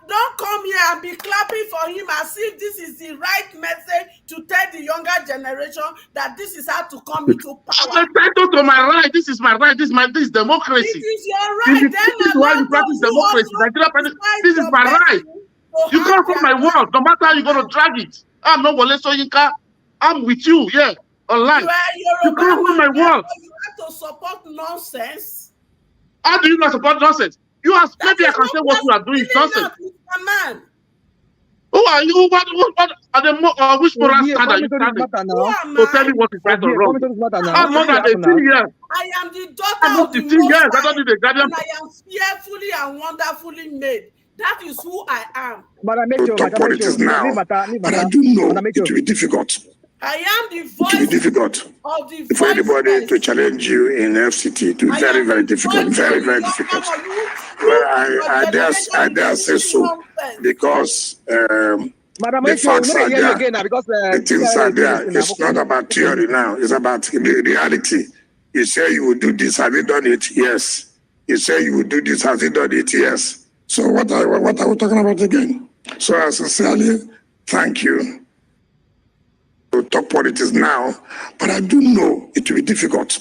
Don't come here and be clapping for him as if this is the right message to tell the younger generation that this is how to come into power. I'm entitled to my right. This is my right. This is democracy. This is your right. This is why you practice democracy. This is my right. You can't put my word. No matter how you're going to drag it. I'm not Wole Soyinka. I'm with you. Yeah. Online. You can't hold my word. You have to support nonsense. How do you not support nonsense? You ask, maybe I can say what you are doing is nonsense. Man. Who are you? What are the which moral standard are you standing? So tell me what is right or wrong. I'm more than 18 years. I am the daughter of the Most High. I don't need a guardian. And I am fearfully and wonderfully made. That is who I am. We'll talk politics now, but I do know it will be difficult. I am the It will be voice difficult of the for anybody to voiceless. challenge you in FCT. It will be very, very difficult. Very, very difficult. Well, I dare say so because Madam the Rachel, we facts not are hear you there. again now because The things TRL are is still there. listening now. It's not about theory now. It's about the reality. You say you will do this. Have you done it? Yes. You say you will do this. Have you done it? Yes. So what are we talking about again? So I sincerely thank you to talk politics now, but I do know it will be difficult.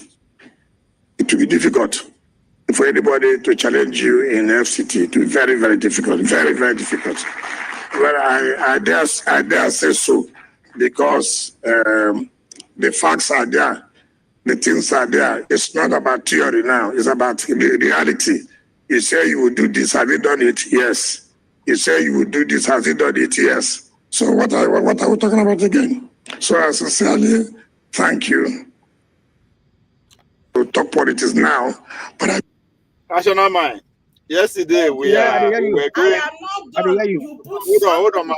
It will be difficult for anybody to challenge you in FCT. It will be very, very difficult. Very, very difficult. Well, I dare say so because the facts are there. The things are there. It's not about theory now. It's about the reality. You say you will do this. Have you done it? Yes. You say you will do this. Have you done it? Yes. So what are we talking about again? So I sincerely thank you to talk politics now, but I National mind. Yesterday we Yeah, I are dey hear we you. were I going. am not I dey done. hear you. You put Hold on, something. mama.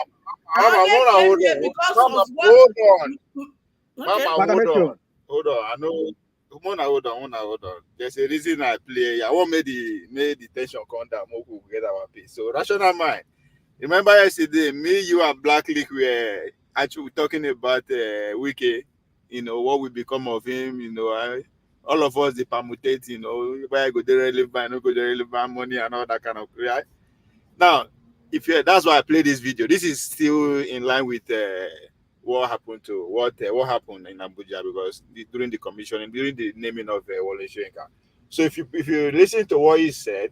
I Mama, only came here hold because on. Mama, of what. hold on. Okay. Mama, Madam Rachel. hold on. I know. Mona, hold on. There's a reason I play. I won't make the tension come down. We'll get our peace. So rational mind. Remember yesterday, me, you, and Black Leak were actually talking about Wiki. You know what will become of him. You know, all of us they permutate. You know, where I go there relevant, no go there relevant money and all that kind of right. Now, if you that's why I play this video. This is still in line with what happened in Abuja because during the commissioning, during the naming of Wole Soyinka. So if you listen to what he said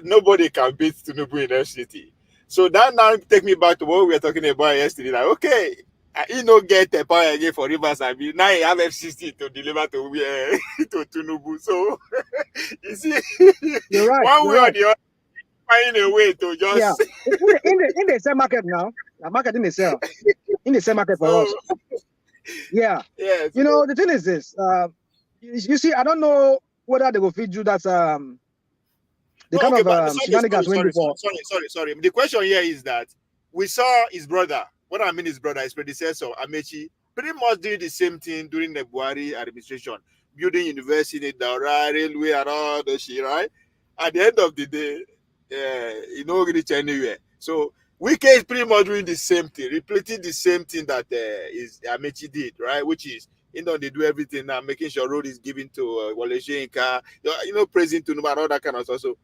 nobody can beat Tinubu in FCT. So that now take me back to what we were talking about yesterday. Like, okay, he no get the power again for Rivers and now he have FCT to deliver to to Tinubu. So you see, You're right. one You're way or right. the other, find a way to Yeah. just In the same market now. The market in the sell. In the same market for us. so Yeah. yeah. You know, the thing is this. You see, I don't know whether they will feed you that the No, kind okay, of but shenanigans went before. sorry. The question here is that we saw his brother. What I mean, his brother, his predecessor, Amechi, pretty much doing the same thing during the Buhari administration, building university, the railway, and all the shit, right? At the end of the day, you know, reach anywhere. So Wike is pretty much doing the same thing, repeating the same thing that is Amechi did, right? Which is they do everything now, making sure road is given to Wole Soyinka, praising to and all that kind of stuff. So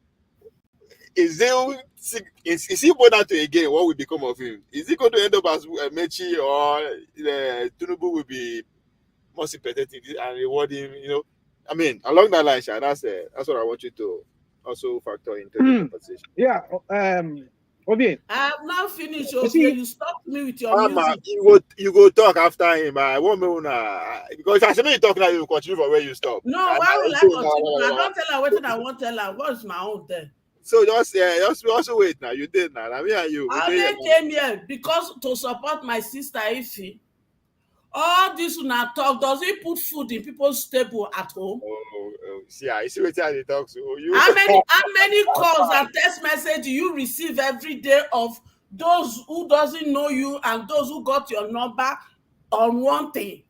is he born out to again? What will become of him? Is he going to end up as Mechi or Tinubu will be more sympathetic and reward him? I mean, along that line, Sha, that's what I want you to also factor into the conversation. Yeah. Obi. I have now finished. You Ovie, see, you stopped me with your Mama, music. you go talk after him. I won't know because as you talk now, you continue from where you stop. No, why will I continue? I don't tell her what I want to tell her. What's my own there? So just also wait now. You did now. I mean, and you. I only came here because to support my sister Ify. All this una talk, does he put food in people's table at home? See, I see what they talk. So you. How many calls and text message do you receive every day of those who doesn't know you and those who got your number on one thing?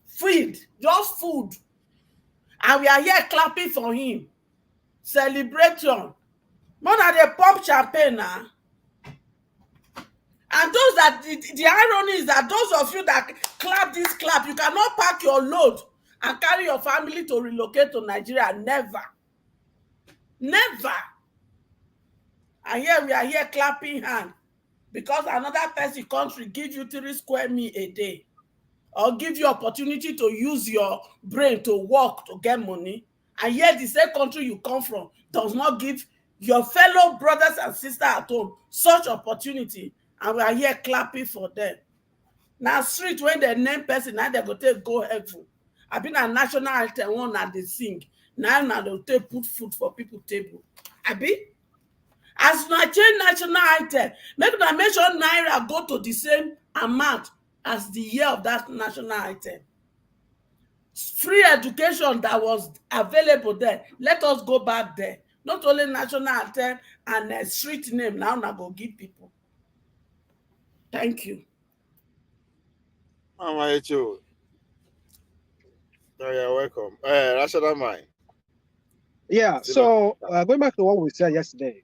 Food, just food. And we are here clapping for him. Celebration. More than they pump champagne now. And those that the irony is that those of you that clap this clap, you cannot pack your load and carry your family to relocate to Nigeria. Never. Never. And here we are here clapping hand because another person country give you 3 square meal a day or give you opportunity to use your brain to work to get money. And yet the same country you come from does not give your fellow brothers and sisters at home such opportunity. And we are here clapping for them. Now street when they name person, now they go take go heaven. I been a national anthem one that they sing. Now they take put food for people table. I be as una change national anthem, make una make sure naira go to the same amount as the year of that national anthem. Free education that was available there. Let us go back there. Not only national anthem and street name now go give people. Thank you. How are you? Oh, yeah, welcome. Rashada Mai. Yeah. So going back to what we said yesterday,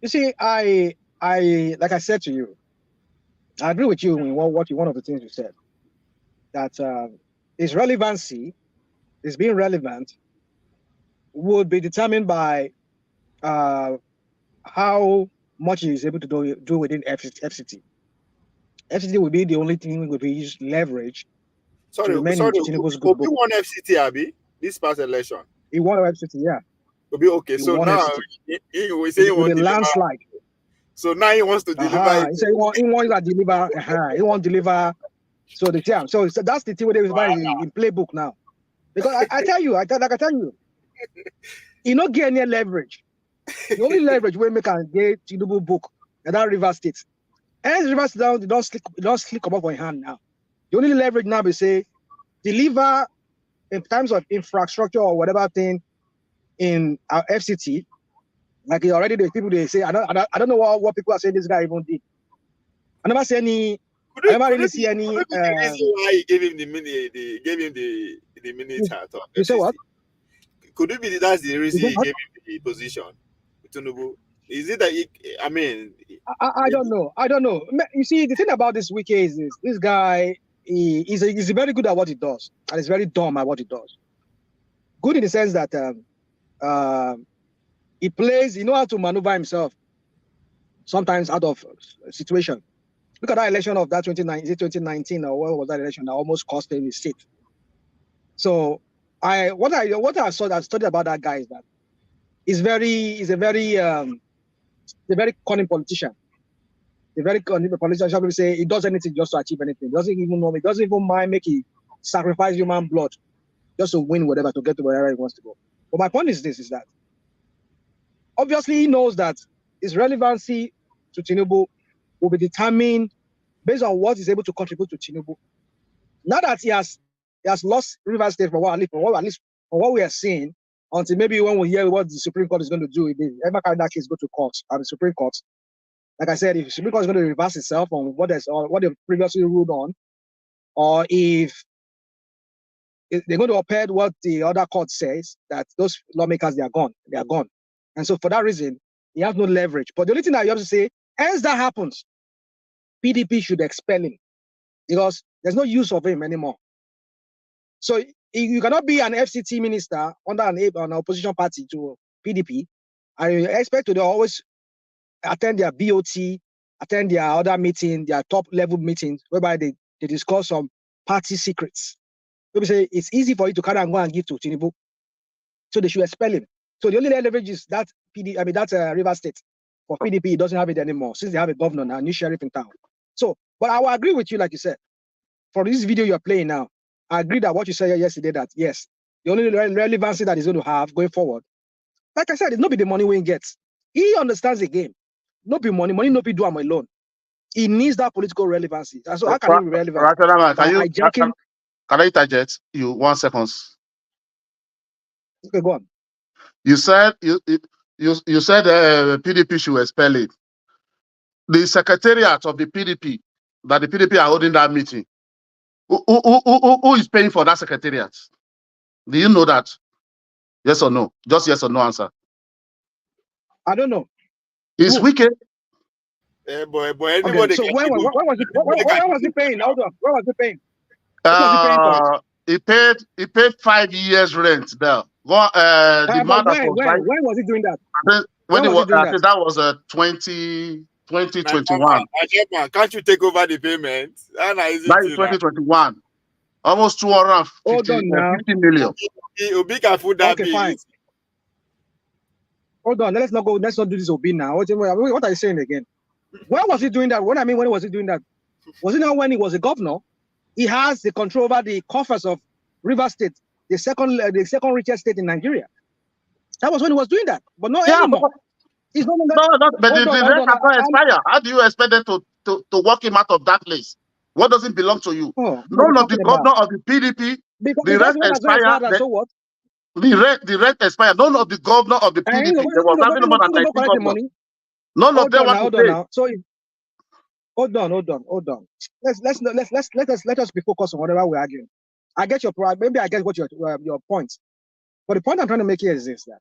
you see, I like I said to you, I agree with you in one of the things you said, that its relevancy, is being relevant, would be determined by how much he is able to do within FCT. FCT will be the only thing will be used leverage to remain in Tinubu's good book. Obi won FCT, Abi, this past election. He won FCT, yeah. Obi, okay, He so won now FCT. he will say he with wants a to deliver. landslide. So now he wants to deliver. He said he wants to deliver. He wants to deliver. So the team. So that's the team where they in playbook now. Because I tell you, he not get any leverage. The only leverage we make can get Tinubu book and that River State. And River State down, they don't slick come up on hand now. The only leverage now we say deliver in terms of infrastructure or whatever thing in our FCT. Like already the people they say, I don't know what people are saying this guy even did. I never see any. I never really see any. The reason why he gave him the minute at all. You say what? Could it be that's the reason he gave him the position? Tinubu? Is it that I mean? I don't know. I don't know. You see, the thing about this Wike is this guy. He's very good at what he does, and he's very dumb at what he does. Good in the sense that he plays. He knows how to maneuver himself. Sometimes out of situation. Look at that election of that 2019 or what was that election that almost cost him his seat. So what I studied about that guy is that he's a very cunning politician. A very cunning politician. Some people say he does anything just to achieve anything. He doesn't even know. He doesn't even mind making sacrifice human blood just to win whatever, to get to wherever he wants to go. But my point is this: is that obviously he knows that his relevancy to Tinubu will be determined based on what he's able to contribute to Tinubu. Not that he has lost Rivers State for what we are seeing, until maybe when we hear what the Supreme Court is going to do, ever in that case go to court, the Supreme Court. Like I said, if the Supreme Court is going to reverse itself on what they previously ruled on, or if they're going to uphold what the other court says, that those lawmakers they are gone. And so for that reason, he has no leverage. But the only thing that you have to say, as that happens, PDP should expel him because there's no use of him anymore. So you cannot be an FCT minister under an opposition party to PDP, and you expect to always attend their BOT, attend their other meeting, their top level meetings, whereby they discuss some party secrets. People say it's easy for you to carry and go and give to Tinubu, so they should expel him. So the only leverage is that River State. For PDP, it doesn't have it anymore since they have a governor now, a new sheriff in town. So, but I will agree with you, like you said, for this video you're playing now, I agree that what you said yesterday, that yes, the only relevancy that he's going to have going forward, like I said, it's not be the money he gets. He understands the game. Not be money no be do him alone. He needs that political relevancy. So how can he be relevant? Can I interject you 1 second? Okay, go on. You said PDP should expel it. The secretariat of the PDP, that the PDP are holding that meeting, who is paying for that secretariat? Do you know that? Yes or no? Just yes or no answer. I don't know. It's wicked. Boy, anybody. Okay, so when was he paying? Hold on. When was he paying? What was he paying for it? He paid 5 years rent there. When was he doing that? That was 2021. Can't you take over the payment? That is 2021. Almost 250 million. Okay, fine. Hold on. Let's not do this Obi now. What are you saying again? When was he doing that? When was he doing that? Was it not when he was a governor? He has the control over the coffers of River State, the second richest state in Nigeria. That was when he was doing that, but not anymore. He's no longer. But the rent has not expired. How do you expect them to walk him out of that place? What doesn't belong to you? None of the governor of the PDP, the rent expired. So what? The rent expired. None of the governor of the PDP, there was nothing more than 19 governors. None of them want to pay. Hold on. Let us be focused on whatever we're arguing. I get your point. Maybe I get what your point. But the point I'm trying to make here is this: that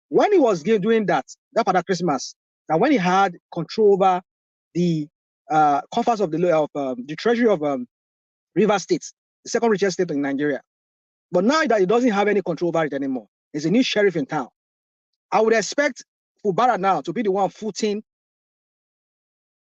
when he was doing that Father Christmas, that when he had control over the coffers of the treasury of Rivers State, the second richest state in Nigeria, but now that he doesn't have any control over it anymore, there's a new sheriff in town. I would expect Fubara now to be the one footing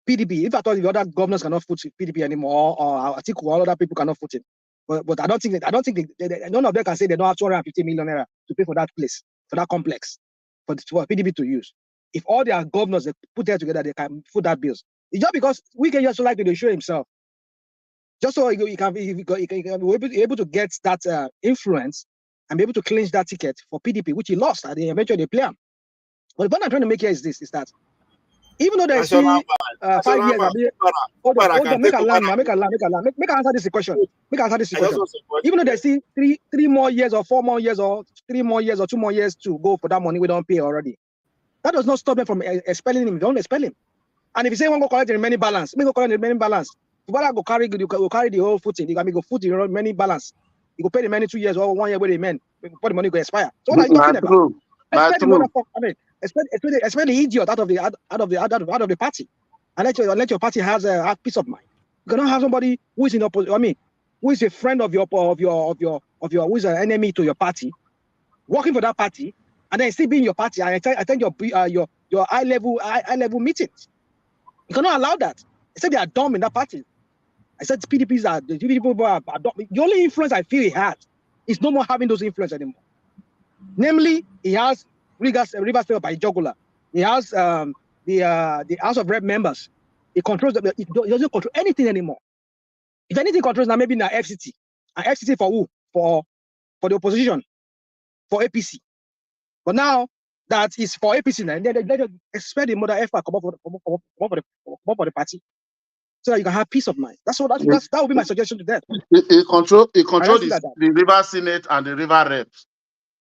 PDP. If I thought the other governors cannot foot PDP anymore, or I think all other people cannot foot it, but I don't think none of them can say they don't have 250 million naira to pay for that place, for that complex, for PDP to use. If all their governors they put that together, they can foot that bills. It's just because we can just like to show himself, just so he can be able to get that influence and be able to clinch that ticket for PDP, which he lost, and eventually they play him. But the point I'm trying to make here is this: is that even though there's still 5 years, hold on, make a land, make answer this question. Make answer this question. Even though there's still 3 more years or 4 more years or 3 more years or 2 more years to go for that money we don't pay already, that does not stop them from expelling him. Don't expel him. And if you say one go collect the remaining balance, go collect the remaining balance. If you go carry the whole footing, you can go foot the remaining balance. You go pay the remaining 2 years or 1 year where they men before the money go expire. So what are you talking about? Expect the motherfucker. I mean, expect the idiot out of the party, and let your party has a peace of mind. You cannot have somebody who is in opposition. I mean, who is a friend of your who is an enemy to your party, working for that party, and then still being your party and attend your high level meetings. You cannot allow that. I said they are dumb in that party. I said the PDP people are dumb. The only influence I feel he had is no more having those influence anymore. Namely, he has Rivers State by jugular. He has the House of Rep members. He controls them. He doesn't control anything anymore. If anything controls now, maybe now FCT. And FCT for who? For the opposition, for APC. But now that is for APC now, they expect the mother effort come up for the party, so that you can have peace of mind. That would be my suggestion to them. He control the River Senate and the River Reps.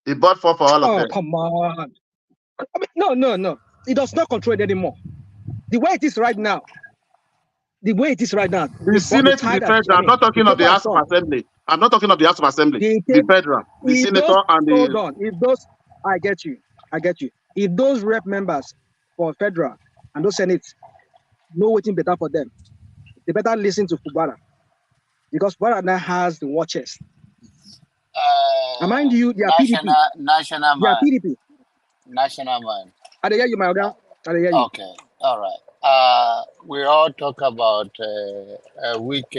He bought for all of them. Oh, come on. I mean, no. It does not control it anymore. The way it is right now. The Senate, the federal. I'm not talking of the House of Assembly. I'm not talking of the House of Assembly. The federal, the senator, and the. Hold on. If those, I get you. If those rep members for federal and those senates know what's better for them, they better listen to Fubara, because Fubara now has the watches. And mind you, they are PDP. National man. They are PDP. National man. I hear you, my guy. I hear you. Okay, all right. We all talk about Wike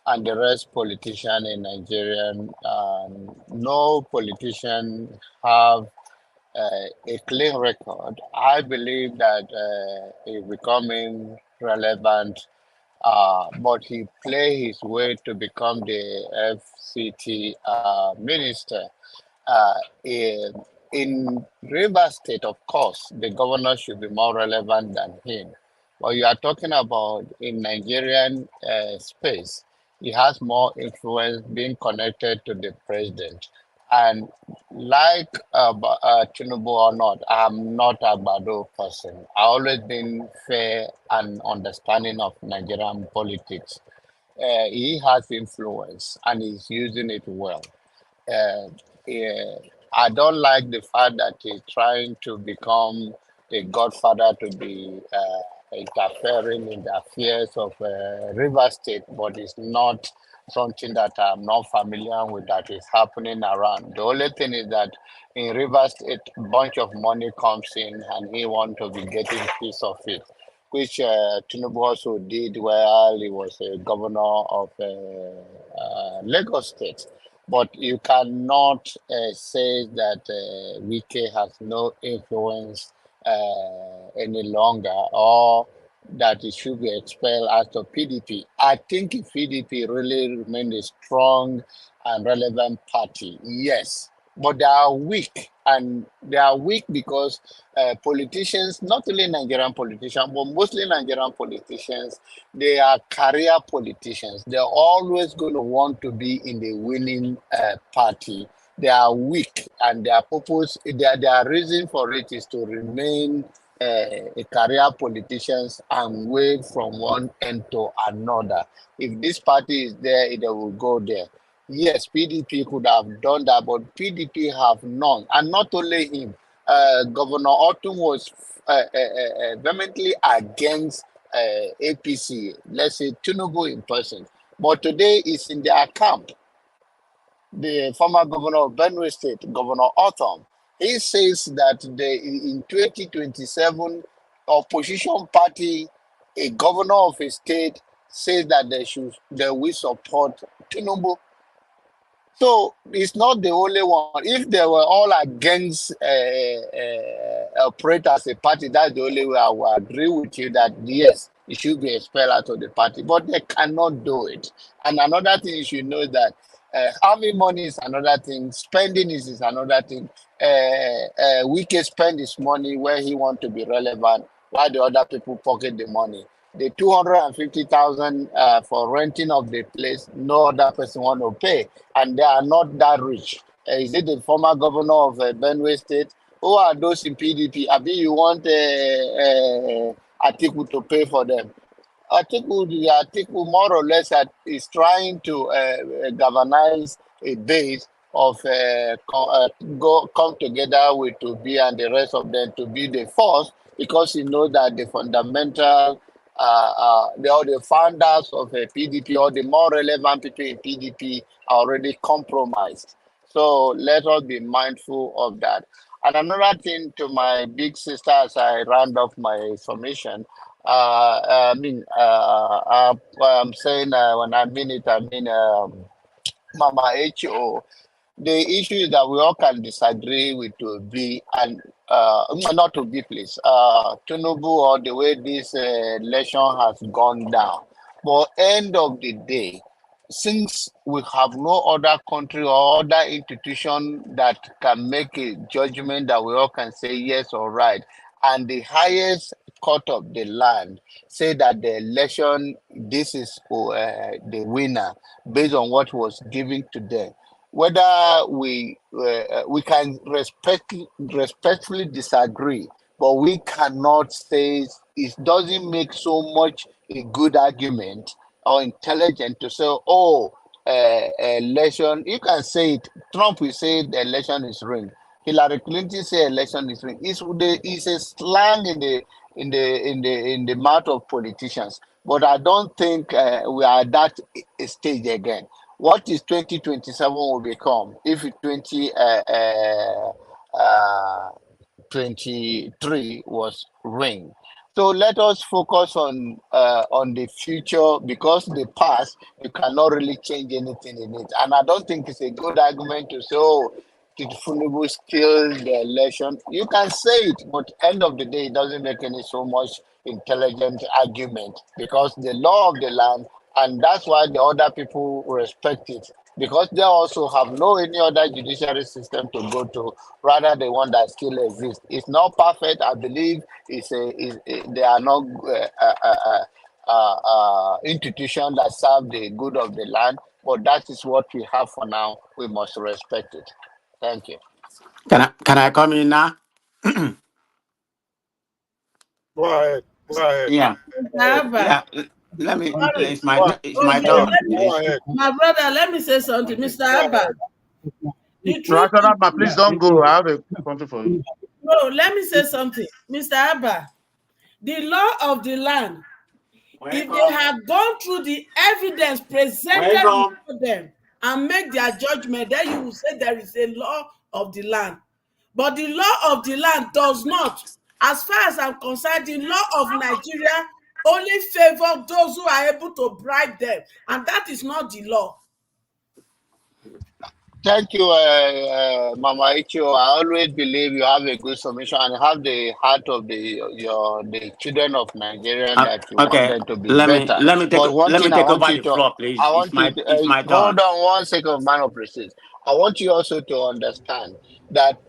and the rest politician in Nigeria. No politician have a clean record. I believe that he's becoming relevant, but he play his way to become the FCT minister. In Rivers State, of course, the governor should be more relevant than him. But you are talking about in Nigerian space, he has more influence being connected to the president. And like Tinubu or not, I'm not a Bado person. I always been fair and understanding of Nigerian politics. He has influence and he's using it well. I don't like the fact that he's trying to become the godfather to be interfering in the affairs of River State, but it's not something that I'm not familiar with that is happening around. The only thing is that in River State, a bunch of money comes in and he wants to be getting a piece of it, which Tinubu also did while he was a governor of Lagos State. But you cannot say that Wike has no influence any longer, or that it should be expelled out of PDP. I think if PDP really remains a strong and relevant party, yes, but they are weak, and they are weak because politicians, not only Nigerian politicians, but mostly Nigerian politicians, they are career politicians. They're always going to want to be in the winning party. They are weak, and their purpose, their reason for it is to remain career politicians and wave from one end to another. If this party is there, they will go there. Yes, PDP could have done that, but PDP have none. And not only him, Governor Otun was vehemently against APC, let's say Tinubu in person. But today is in their camp. The former governor of Benue State, Governor Othom, he says that in 2027, opposition party, a governor of a state, says that they will support Tinubu. So it's not the only one. If they were all against operate as a party, that's the only way I will agree with you that yes, it should be expelled out of the party. But they cannot do it. And another thing you should know that having money is another thing, spending is another thing. Wike spend his money where he want to be relevant, while the other people pocket the money. The 250,000 for renting of the place, no other person want to pay, and they are not that rich. Is it the former governor of Benue State? Who are those in PDP? Abi, you want Atiku to pay for them? Atiku more or less is trying to galvanize a base of come together with Toby and the rest of them to be the force, because he knows that the fundamental all the founders of PDP or the more relevant people in PDP are already compromised. So let us be mindful of that. And another thing to my big sister, as I round off my summation, I'm saying when I mean it, I mean Mama HO. The issue is that we all can disagree with to be and not to be please Tinubu or the way this election has gone down. But end of the day, since we have no other country or other institution that can make a judgment that we all can say yes or right, and the highest court of the land say that the election, this is the winner based on what was given to them, whether we can respectfully disagree, but we cannot say it doesn't make so much a good argument or intelligent to say, oh, election. You can say it. Trump will say the election is rigged. Hillary Clinton say election is rigged. It's a slang in the mouth of politicians. But I don't think we are at that stage again. What is 2027 will become if 2023 was ring. So let us focus on the future, because the past you cannot really change anything in it. And I don't think it's a good argument to say, oh, did Tinubu steal the election? You can say it, but end of the day, it doesn't make any so much intelligent argument, because the law of the land, and that's why the other people respect it, because they also have no any other judiciary system to go to, rather the one that still exists. It's not perfect, I believe. They are not institution that serve the good of the land, but that is what we have for now. We must respect it. Thank you. Can I come in now? Go ahead. Go ahead. Yeah. Abba, Yeah. Let me. sorry. It's my Okay, turn, let me, Go please. ahead. my brother, let me say something. Mr. Abba, the truth is, Rationale, please don't go. I have a country for you. no, let me say something. Mr. Abba, the law of the land, if they have gone through the evidence presented Welcome. before them and make their judgment, then you will say there is a law of the land. But the law of the land does not. As far as I'm concerned, the law of Nigeria only favor those who are able to bribe them, and that is not the law. Thank you, Mama Ichio. I always believe you have a good submission and have the heart of the children of Nigeria, that you want Okay. them to be Let me better. let me take But one let me thing I take want over you the to, floor, please. It's my hold turn. on one second, man of precision. I want you also to understand that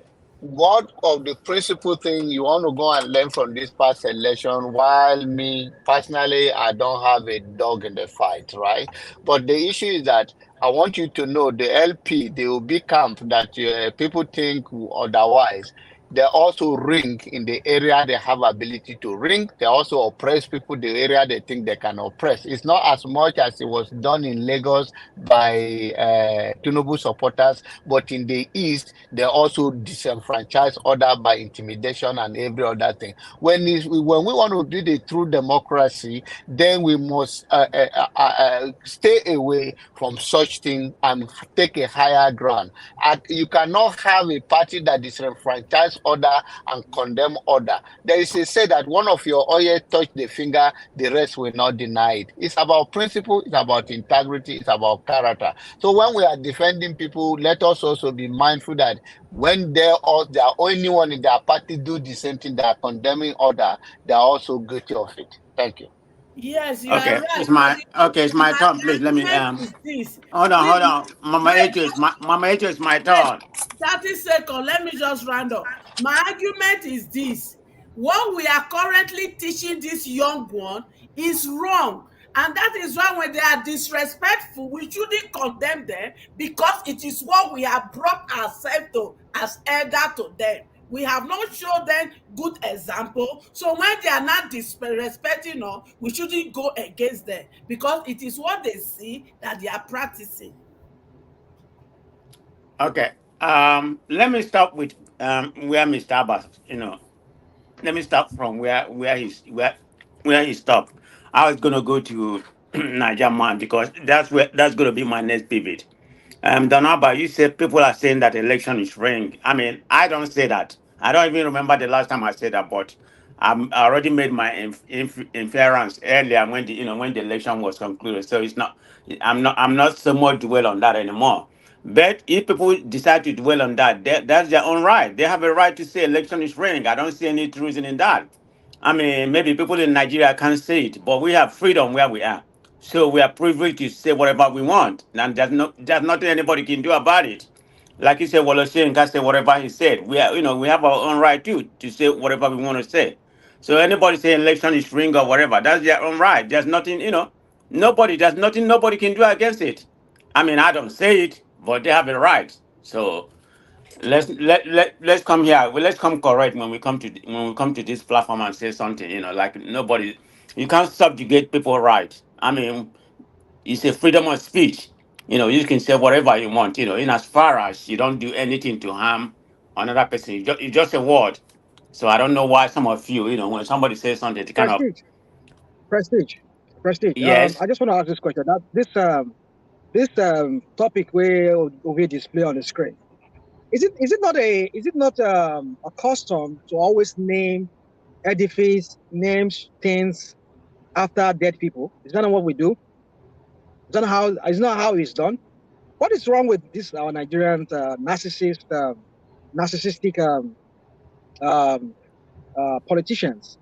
what of the principal thing you want to go and learn from this past election, while me personally, I don't have a dog in the fight, right? But the issue is that I want you to know the LP, the OB camp that people think otherwise. they also ring in the area they have ability to ring. They also oppress people the area they think they can oppress. It's not as much as it was done in Lagos by Tinubu supporters, but in the east they also disenfranchise other by intimidation and every other thing. When we want to build a true democracy, then we must stay away from such things and take a higher ground. And you cannot have a party that disenfranchise other and condemn other. There is a say that one of your oil touch the finger, the rest will not deny it. It's about principle, it's about integrity, it's about character. So when we are defending people, let us also be mindful that when they are only one in their party do the same thing, they are condemning other, they are also guilty of it. Thank you. Yes, you are Okay, right. it's But my okay. It's my my turn. Please let me argument is this. hold on, See, hold on. Mama wait, H is Mama H is my wait, turn. 30 seconds. Let me just round up. My argument is this. What we are currently teaching this young one is wrong. And that is why when they are disrespectful, we shouldn't condemn them because it is what we have brought ourselves to as elder to them. We have not shown them good example. So when they are not disrespecting us, we shouldn't go against them because it is what they see that they are practicing. Okay. Let me start with where Mr. Abbas, let me start from where he stopped. I was gonna go to Niger man because that's gonna be my next pivot. Donaba, you said people are saying that election is rigged. I mean, I don't say that. I don't even remember the last time I said that, but I already made my inference earlier when when the election was concluded. So it's not. I'm not so much dwell on that anymore. But if people decide to dwell on that, that's their own right. They have a right to say election is rigged. I don't see any reason in that. I mean, maybe people in Nigeria can't say it, but we have freedom where we are. So we are privileged to say whatever we want, and there's nothing anybody can do about it. Like you said, Wole Soyinka say whatever he said. We have our own right too to say whatever we want to say. So anybody saying election is rigged or whatever, that's their own right. There's nothing, there's nothing nobody can do against it. I mean, I don't say it, but they have a right. So let's come here. Well, let's come correct when we come to this platform and say something. Like nobody, you can't subjugate people right. I mean, it's a freedom of speech. You can say whatever you want. In as far as you don't do anything to harm another person, it's just a word. So I don't know why some of you, when somebody says something, they kind of Prestige, prestige, prestige. yes. I just want to ask this question. That this topic we display on the screen. Is it not a custom to always name edifice, names, things after dead people? Is that not what we do? Is not how it's done? What is wrong with this our Nigerian narcissistic um, politicians?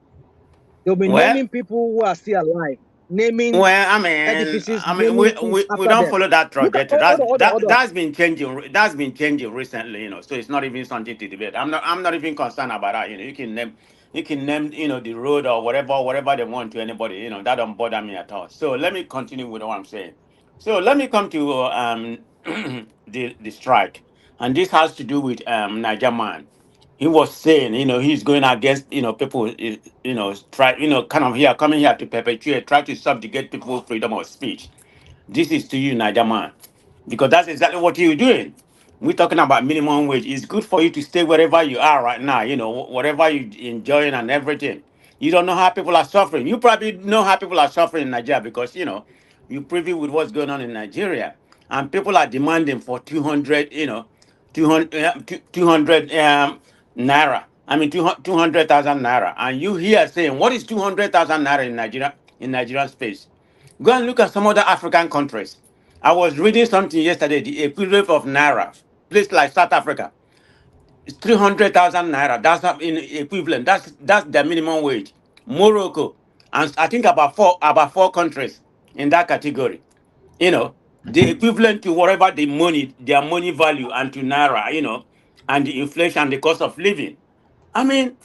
They'll be Well, naming people who are still alive, naming Well, I mean, edifices, we, naming things we after don't them. follow that Look at trajectory. hold on. That's been changing. That's been changing recently. So it's not even something to debate. I'm not even concerned about that. You can name the road or whatever they want to anybody. That don't bother me at all. So let me continue with what I'm saying. So let me come to the strike, and this has to do with Niger man. He was saying, he's going against, people, try, kind of here, coming here to perpetuate, try to subjugate people's freedom of speech. This is to you, Niger man, because that's exactly what you're doing. We're talking about minimum wage. It's good for you to stay wherever you are right now, whatever you enjoying and everything. You don't know how people are suffering. You probably know how people are suffering in Nigeria because, you're privy with what's going on in Nigeria. And people are demanding for 200, 200 naira. I mean, 200,000 naira. And you here saying, what is 200,000 naira in Nigeria, in Nigerian space? Go and look at some other African countries. I was reading something yesterday, the equivalent of naira, place like South Africa, it's 300,000 naira. That's not in equivalent. That's the minimum wage. Morocco, and I think about four countries in that category. The equivalent to whatever their money value and to naira, and the inflation, the cost of living. I mean,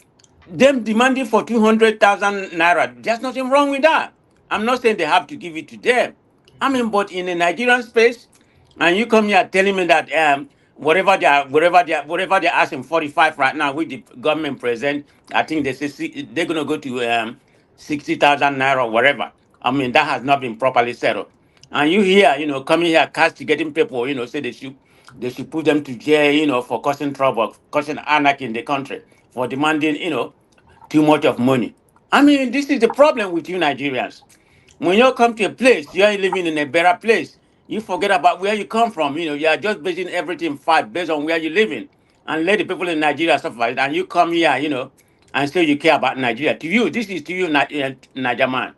them demanding for 200,000 naira, there's nothing wrong with that. I'm not saying they have to give it to them. I mean, but in the Nigerian space, and you come here telling me that whatever they're asking 45 right now with the government present, I think they say they're gonna go to 60,000 naira or whatever. I mean, that has not been properly settled. And you here, coming here castigating people, say they should put them to jail, for causing trouble, causing anarchy in the country, for demanding, too much of money. I mean, this is the problem with you Nigerians. When you come to a place, you are living in a better place. You forget about where you come from. You are just basing everything fight based on where you live in. And let the people in Nigeria suffer. And you come here, and say you care about Nigeria. To you, this is to you, Niger man.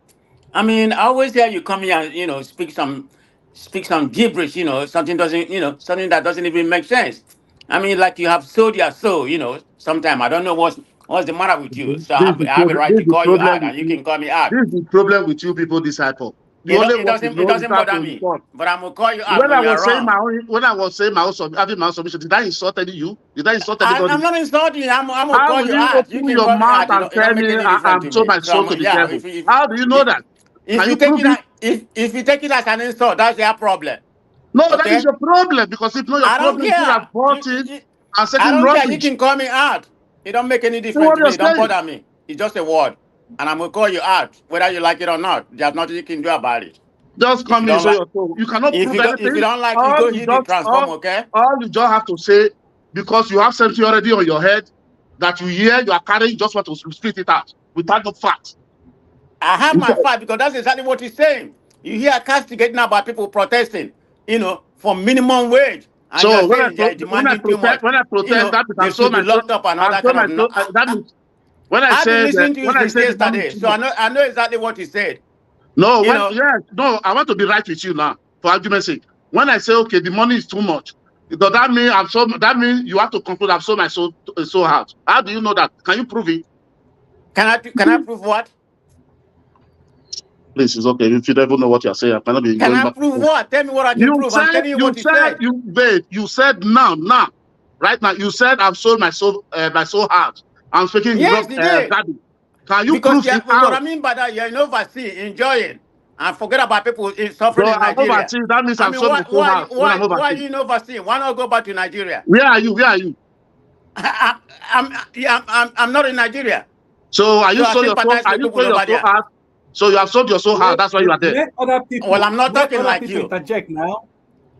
I mean, I always hear you come here and, speak some gibberish, something that doesn't even make sense. I mean, like you have sold your soul, sometime. I don't know what's the matter with you. So I have a right This to is the call you problem out, with and you you. can call me out. This is the problem with you people, disciple. You It, only don't- it want to doesn't it know doesn't without to bother me, respond. but I'm gonna call you out When when I you are was saying wrong. having my own submission, did I insult any you? Did I insult I'm anybody? not insulting you. I'm gonna How call will you you out. You open can your call me mouth out. and It tell don't me make any difference I'm to sold me. my So soul to the yeah, devil? How do you know if that? if Can you you take prove it it? as if you take it as an insult, that's your problem. No, that is Okay, your problem, because if not your I don't problem, you could have care. brought in and I certain don't care. You rubbish. can call me out. It don't make any See difference what to me. you're It don't saying? bother me. It's just a word, and I'm gonna call you out whether you like it or not. There's nothing you can do about it. Just If you come in, don't so like, your soul. You cannot prove if you anything. don't like it, All go you hit the just transform. Okay. all you just have to say, because you have something already on your head that you hear, you are carrying, you just want to spit it out without no facts. I have my fight because that's exactly what he's saying. You hear castigating about people protesting, for minimum wage, and you are So when I saying they are when I demanding too protest, much. that means They should be locked up and all that kind of. that means when I I've been say that listening to you when I since say the money is yesterday, too so I much. know exactly what he said. No, You know, I want to be right with you now, for argument's sake. When I say okay, the money is too much, does that mean that means you have to conclude I've sold my soul out? How do you know that? Can you prove it? can I prove what? Please, it's okay. If you don't even know what you're saying, I cannot be Can going I back. prove what? Tell me what I can prove. I'm telling you what he said. You said now, right now, you said I've sold my soul out. I'm speaking Yes, he did. garbage. Can you Because prove yeah, it what I out? mean by that, you're in overseas enjoying and forget about people suffering So in I'm Nigeria. overseas. That means I I've mean, sold my why soul why out when I'm why are overseas. you in overseas? Why not go back to Nigeria? Where are you? Where are you? I'm not in Nigeria. So are So you I sold your soul? sympathize Are with you people sold your over soul there. out? So you have sold your soul out. That's why you are there. Let other Well, people I'm not let talking other like people you. interject now.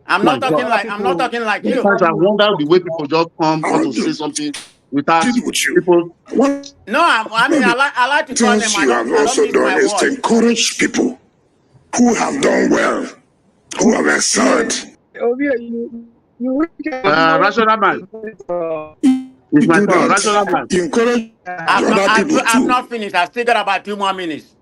I'm My not Let God. talking other like I'm not people talking like let you. Sometimes I other people wonder talk the way now. people just come I want to want say to something without plead with you. people. What No, I mean I like to call them. else I you don't have I don't also miss done my is to word. encourage people who have done well, who have Yeah, excelled. Ovie, you can know Rational man. It's You my do turn. that. Rational man. You encourage I've not other people I've too. not finished. I still got about 2 more minutes.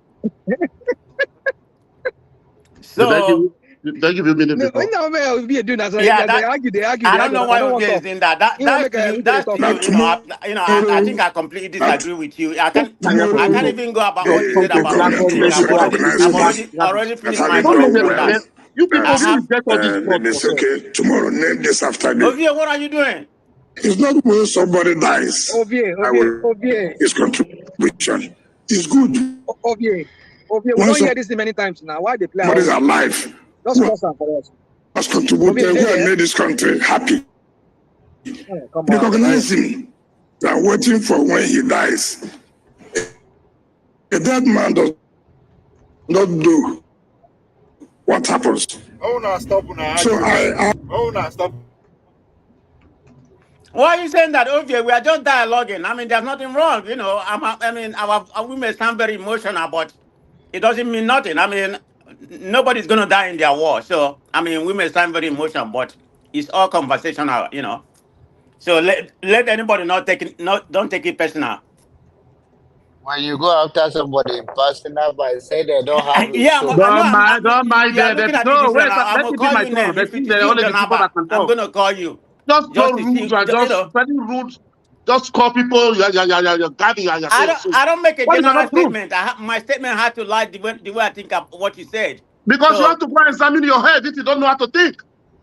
Did I give So you? Did I give you a minute no, before? no, man, Ovie doing that. yeah, They that argue, I don't know but I why don't want Ovie to is talk. in that. He won't That's make to you. a That's talk to Now you. now. I tomorrow, think I completely not disagree with you. I can I can't tomorrow, even go about what you the, said the about me government Platform will because where I've also people are already speaking recognize I've me about already rubbish. already as finished my having Don't story make done it. from that. well. You I people That who have reject all this word then for it's self. okay. Tomorrow, name this after me. Ovie, what are you doing? It's not when somebody dies. Ovie, I Ovie, will Ovie, his contribution. It's good Ovie, Ovie. We when don't hear this many times now. Why they play our somebody's own? alive Just who cross am for us. has Ovie, you contributed, dey who has there? made this country happy. Oh, come on, Ovie. Recognize him. They are waiting for when he dies. A dead man does not do what happens. Oh, no, stop now. So I Oh, no, stop. Why are you saying that, Ovie? We are just dialoguing. I mean, there's nothing wrong. We may sound very emotional, but it doesn't mean nothing. I mean, nobody's gonna die in their war. So, I mean, we may sound very emotional, but it's all conversational. So let anybody don't take it personal. When you go after somebody in personal by say they don't have a Yeah, soul. I know. Don't mind You are that. looking at it No, this way. wait. Now, I'm Let gonna it be call my you turn. name. They If think it is they're you, only the people Janaba, that can I'm talk. gonna call you. Just so Just to rude. see, You are just you. very rude. Just call people. You're guarding. You're I saying don't. so. I don't make a What if you're general not rude? statement. My statement had to lie the way I think of what you said. Because you have So, to go and examine your head if you don't know how to think.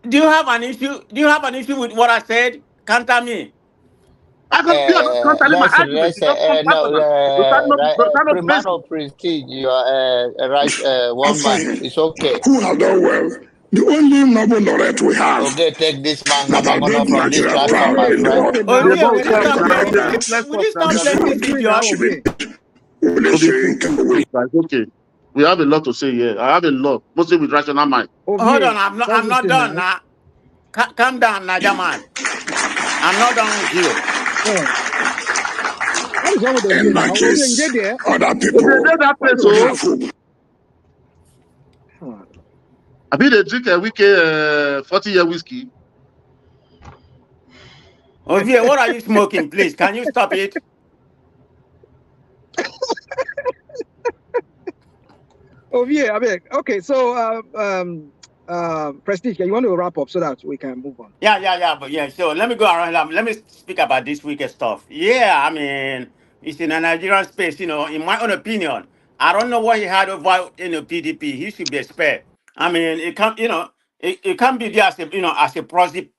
do you have an issue? Do you have an issue with what I said? Counter me. I can you are not countering my argument. Let's You just come no personal. You cannot base Primano it. Prestige, you are right I one man. find It's okay. who have done well, The only Nobel laureate we have Okay, take this man that has Gono made from this Nigeria platform, proud my in the friend. world. Now, Ovie, let's will you stop stop now. playing this? That Will you stop Let's playing stop this this video? now, should be Ovie. Wole Please, Soyinka. guys, okay. We have a lot to say here. I have a lot, mostly with rational mind. Hold on, Ovie, I'm what's this not thing done now? now. Calm down, Naja man. I'm not done with you. Oh, what is wrong with In Ovie my now? Ovie, you case, get there? other If they people did that What is place, Ovie? have hope. Hmm. I mean, they drink a weekend 40-year whiskey. Ovie, what are you smoking, please? Can you stop it? Ovie, I beg. Okay, so Prestige, you want to wrap up so that we can move on? Yeah. But yeah, so let me go around. Let me speak about this weekend stuff. Yeah, I mean, it's in a Nigerian space, in my own opinion. I don't know what he had over PDP. He should be expelled. I mean, it can't, it can't be there as a, as a proxy,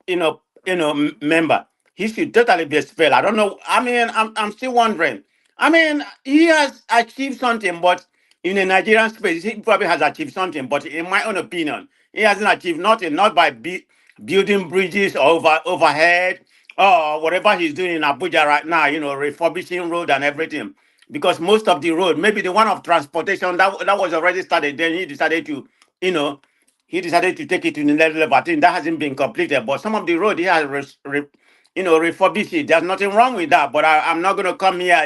member. He should totally be expelled. I don't know. I mean, I'm still wondering. I mean, he has achieved something, but in a Nigerian space, he probably has achieved something. But in my own opinion, he hasn't achieved nothing, not by building bridges overhead or whatever he's doing in Abuja right now, refurbishing road and everything. Because most of the road, maybe the one of transportation that was already started, then he decided to, you know, take it to the next level. I think that hasn't been completed. But some of the road he has, refurbished it. There's nothing wrong with that. But I'm not going to come here,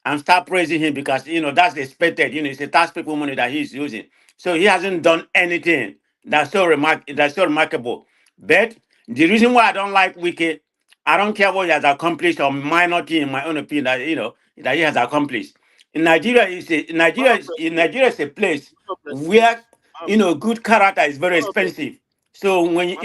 and start praising him because, that's expected. It's a tax people money that he's using. So he hasn't done anything that's so remarkable. But the reason why I don't like Wiki, I don't care what he has accomplished or minor thing, in my own opinion, that he has accomplished. In Nigeria Nigeria is a place where good character is very expensive. So when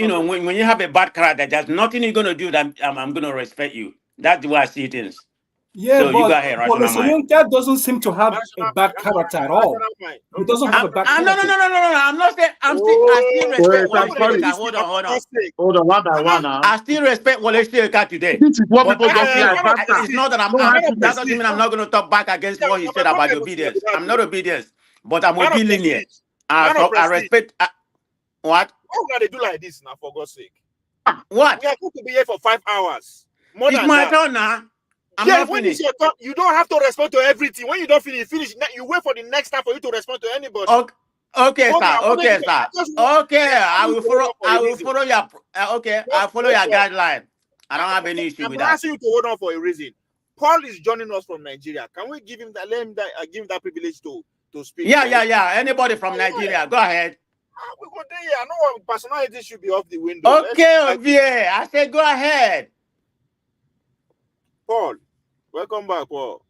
when you have a bad character, there's nothing you're gonna do that I'm gonna respect you. That's the way I see things. Yeah, So you go but ahead, Wole rational mind. Soyinka doesn't seem to have a bad character at all. He doesn't have a bad No, character. no. I'm not saying I still respect Wait, Wole I'm sorry. Soyinka. Hold on. Hold on, one by one now. I still respect Wole Soyinka today. This is what But people don't see as banter. it's not that Don't have that feelings. doesn't mean I'm not going to talk back against what he said about the obedience. I'm not obedience, but I'm obedient. So I respect. What? Why would they do like this now, for God's sake? What? We are going to be here for 5 hours. More It's than my that. turn now. I'm Yeah, not when it's finished. your turn, you don't have to respond to everything. When you don't finish, you wait for the next time for you to respond to anybody. Okay, Hold sir. on, what Okay, did you- sir. I just Okay, I I need will to hold follow. on for I a will reason. follow your. Okay, I'll Just follow wait your for- guideline. I don't have any issue with I'm that. asking you to hold on for a reason. Paul is joining us from Nigeria. Can we give him that? Let him that. Give him that privilege to speak. Yeah. Anybody from Nigeria, go ahead. We go there. I know what personality should be off the window. Okay, Ovie. I said go ahead. Paul, welcome back, Paul.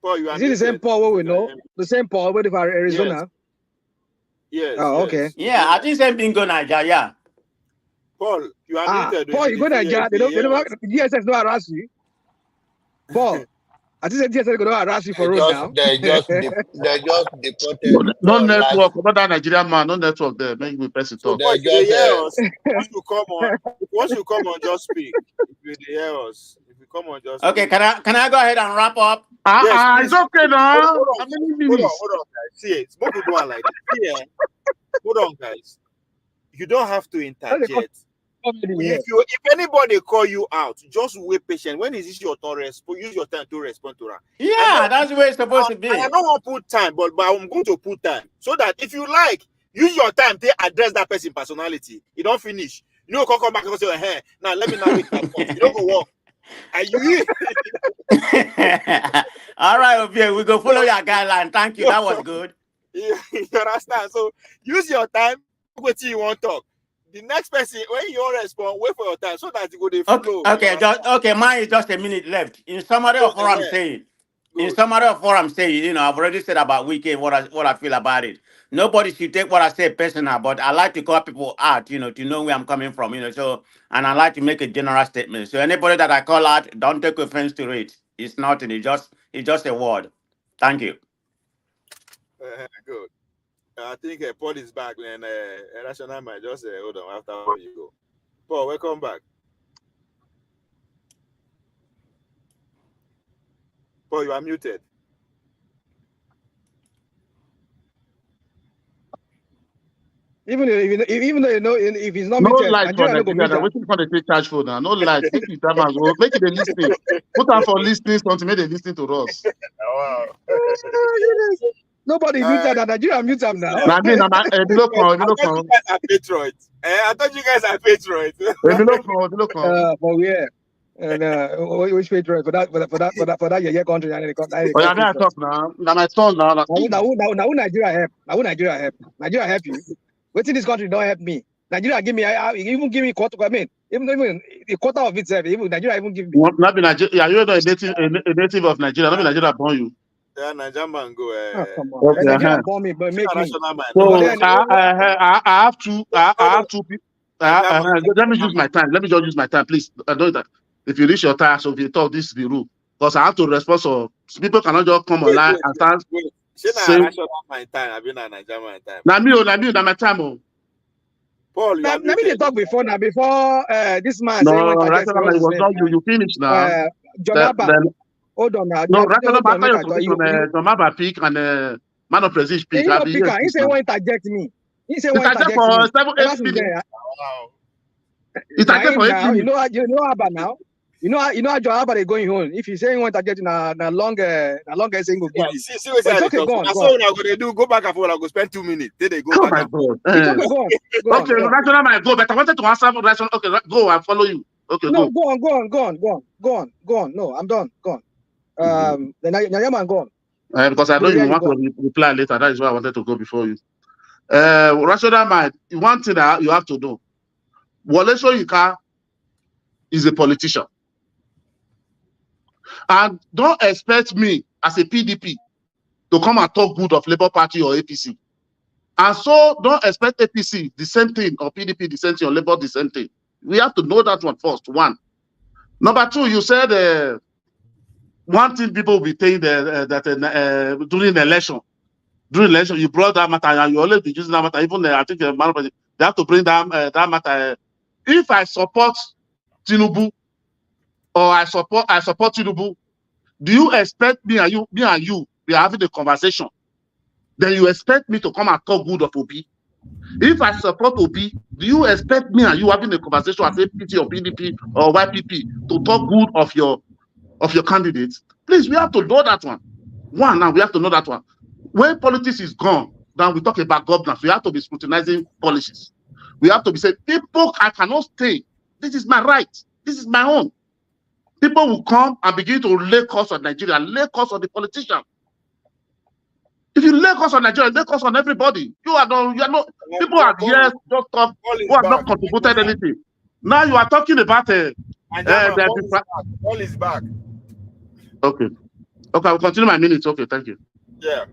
Paul, you are Is it the same muted. Paul we know? The same Paul with Arizona? Yes. Oh, okay. Yeah, I think same bingo Nigeria. Yeah. Paul, you are Ah, muted. Paul, you go to Nigeria. They don't DSS don't harass you. Paul, I think DSS they don't harass you for road now. They just deported No Paul last. network. About that Nigerian man, no network there. Make me press it So up. Paul, They if you just hear us, once you come on, just speak. If you hear us, if you come on, just Okay, speak. can I go ahead and wrap up? Yes, please. It's okay now. Hold How on, many minutes? hold on, guys. See it. Smoke would do one like this. Yeah. Hold on, guys. You don't have to interject. If anybody call you out, just wait patient. When is this your turn? Use your time to respond to that. Yeah, that's the way it's supposed to be. I don't want to put time, but I'm going to put time so that if you like, use your time to address that person's personality. You don't finish. You know, come back and say, hey, now let me narrate my point. You don't go walk. Are you? All right, Ovie, we go follow your guideline. Thank you. That was good. You understand? So use your time. Wait till you want to talk. The next person, when you want to respond, wait for your time so that you go to flow. Okay, mine is just a minute left. In summary of what I'm saying, I've already said about weekend what I feel about it. Nobody should take what I say personal, but I like to call people out, to know where I'm coming from, so, and I like to make a general statement. So anybody that I call out, don't take offense to it. It's nothing. It's just a word. Thank you. Good. I think Paul is back, and Rational might just hold on after you go. Paul, welcome back. Paul, you are muted. Even though you know if he's not No muted, light for Nigeria no go Nigeria. mute Now am. waiting for the take charge for now. No light. Make it that man go. Make it a listening. Put on for listening something. Make they listening to us. Wow. Nobody mute am. Nigeria mute am now. Now me, now below I thought you guys are patriots. I thought you guys are patriots. below For where? And which patriot for that yeah country? Oh yeah, I talk now. Now my turn now. Now who Nigeria help? Now who Nigeria help? Nigeria help you? Waiting this country don't help me. Nigeria give me, even give me quarter. I mean, even a quarter of itself. Even Nigeria even give me. Not be Nigeria. You're not a native of Nigeria. Not be Nigeria born you. Yeah, Nigeria man go. Oh, come on. Okay, Nigeria born me, but make me. So I have two. I have two people. Let me use my time. Let me just use my time, please. I know that if you reach your time, so if you talk, this is the rule. Because I have to respond. So people cannot just come online and start saying. My time. I've been at Nigeria my time. Now my time. Paul, you let me talk before now. Before this man no, say one right now it was not you. You finished now. Jonaba. Hold on now. No, right now after your position, Jonaba pick and man of prestige pick. He say one interject me. He say one interject for me. 7-8 minutes. Wow. Interject for 8 minutes. You know about now. You know how Jonaba is going home. If you say you want to get in a longer essay, go give you. See what I okay, go on. That's all I'm going to do. Go back and forth. I'll go spend 2 minutes. Then they go Oh back. My God. Go on. Okay, rational might go, but I wanted to answer rational. Okay, go. I'll follow you. Okay, no, go. Go on. No, I'm done. Go on. The Nyaman, go on. Because I know you want to reply later. That is why I wanted to go before you. Rational mind. One thing that you have to know. Wole Soyinka is a politician. And don't expect me as a PDP to come and talk good of Labour Party or APC. And so don't expect APC the same thing or PDP the same thing or Labour the same thing. We have to know that one first. One. Number two, you said one thing people will be saying that during the election, you brought that matter and you always be using that matter. Even I think they have to bring that matter. If I support Tinubu or I support Tinubu, do you expect me and you we are having a conversation? Then you expect me to come and talk good of Obi? If I support Obi, do you expect me and you having a conversation as APC or PDP or YPP to talk good of your candidates? Please, we have to know that one. Now we have to know that one. When politics is gone, then we talk about governance. We have to be scrutinizing policies. We have to be saying, people, I cannot stay. This is my right. This is my own. People will come and begin to lay costs on Nigeria, lay costs on the politician. If you lay costs on Nigeria, lay costs on everybody. You are not. People are here just talk who have not contributed anything. Now you are talking about Paul is back. Okay, I will continue my minutes. Okay, thank you. Yeah.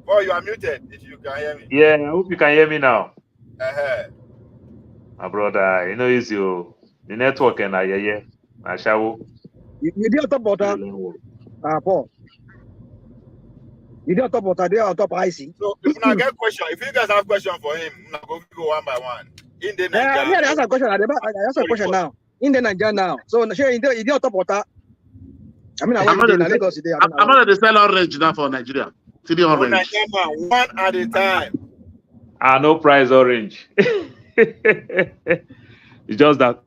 Paul, you are muted. If you can hear me. Yeah, I hope you can hear me now. My brother, it's the network and yeah. You did talk about that, Paul. You did talk about that. They are on top IC. So if I get question, if you guys have question for him, I'm go one by one. In the Nigeria. Yeah, that's a question. I ask a question now. In the Nigeria now. So sure, you did talk about that. I mean, I'm not at the sell orange now for Nigeria. City orange. One at a time. No price orange. It's just that.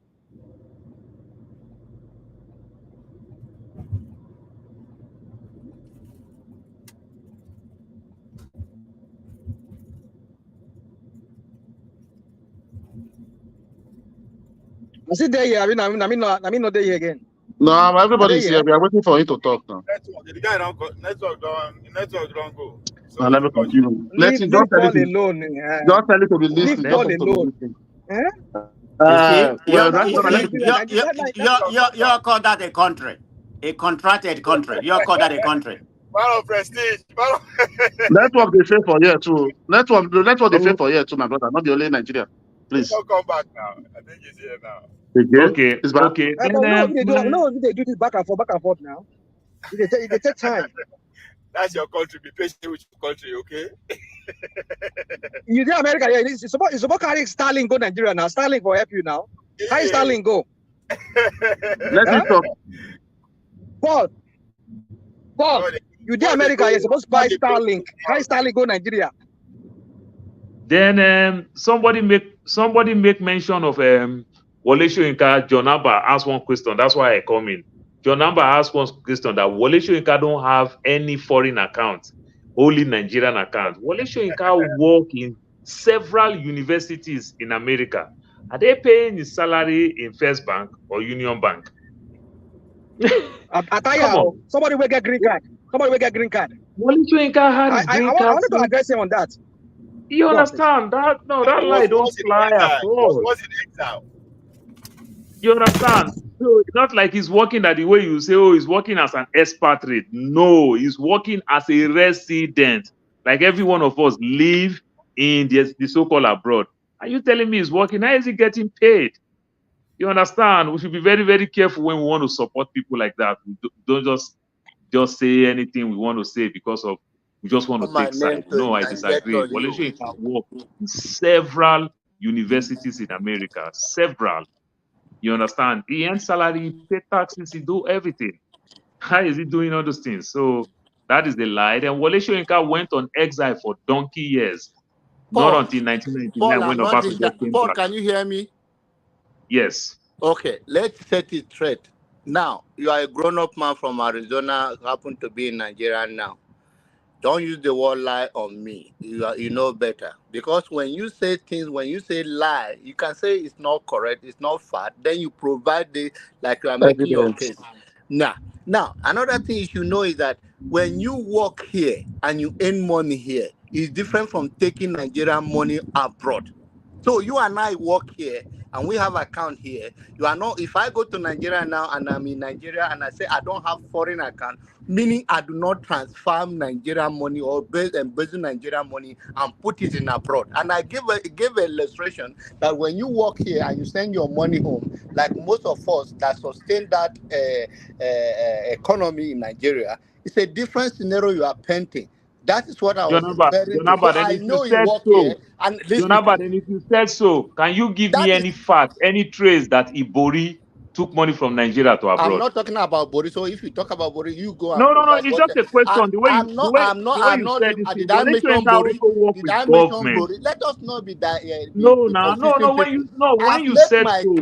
I sit there here. I mean, not there here again. No, everybody is here. We are waiting for him to talk now. The guy network don't go. So let me continue. Leave Paul alone. Don't tell it to be listening. Leave Paul alone. You call that a country, a contracted country. You call that a country. Of prestige. Network they fail for here too. Network they fail for here too, my brother. Not the only Nigeria. Please. Don't come back now. I think he's here now. Okay. It's back. Okay. They do this back and forth now. They take time. That's your country. Be patient with your country, okay? You did America, yeah. It's about carrying Starlink go Nigeria now. Starlink will help you now. Yeah. How is Starlink go? Let's talk. Paul, you did America, you're supposed to buy Starlink. How is Starlink go Nigeria? Then somebody make mention of Wole Soyinka. John Abba asked one question. That's why I come in. John Abba asked one question that Wole Soyinka don't have any foreign account, only Nigerian account. Wole Soyinka work in several universities in America. Are they paying his salary in First Bank or Union Bank? Come on. Somebody will get green card. Somebody will get green card. Wole Soyinka had his green I card. wanted to address him on that. You understand that? No, that lie don't fly at all. Was in exile. You understand? So it's not like he's working that the way you say, oh, he's working as an expatriate. No, he's working as a resident. Like every one of us live in the so-called abroad. Are you telling me he's working? How is he getting paid? You understand? We should be very, very careful when we want to support people like that. We don't just say anything we want to say because of we just want to take side. No, I disagree. Wole Soyinka work in several universities in America. Several. You understand? He earns salary, he pay taxes, he do everything. How is he doing all those things? So that is the lie. Then Wole Soyinka went on exile for donkey years. Paul, not until 1999 when Obasanjo came Paul, back. can you hear me? Yes. Okay, let's set it straight. Now, you are a grown-up man from Arizona, happen to be in Nigeria now. Don't use the word lie on me. You know better. Because when you say things, when you say lie, you can say it's not correct, it's not fact. Then you provide the, like you are making your case. Now, another thing you should know is that when you work here and you earn money here, it's different from taking Nigerian money abroad. So you and I work here and we have account here. You are not, if I go to Nigeria now and I'm in Nigeria and I say I don't have foreign account, meaning I do not transfer Nigerian money or embezzle Nigerian money and put it in abroad. And I gave an illustration that when you work here and you send your money home, like most of us that sustain that economy in Nigeria, it's a different scenario you are painting. That is what I was referring to. So I know you work here. And then if you said so, can you give me any fact, any trace that Ibori took money from Nigeria to abroad? I'm not talking about Bori. So if you talk about Bori, you go and No. It's just a question. Did I mention Bori? Let us not be that. When you said so,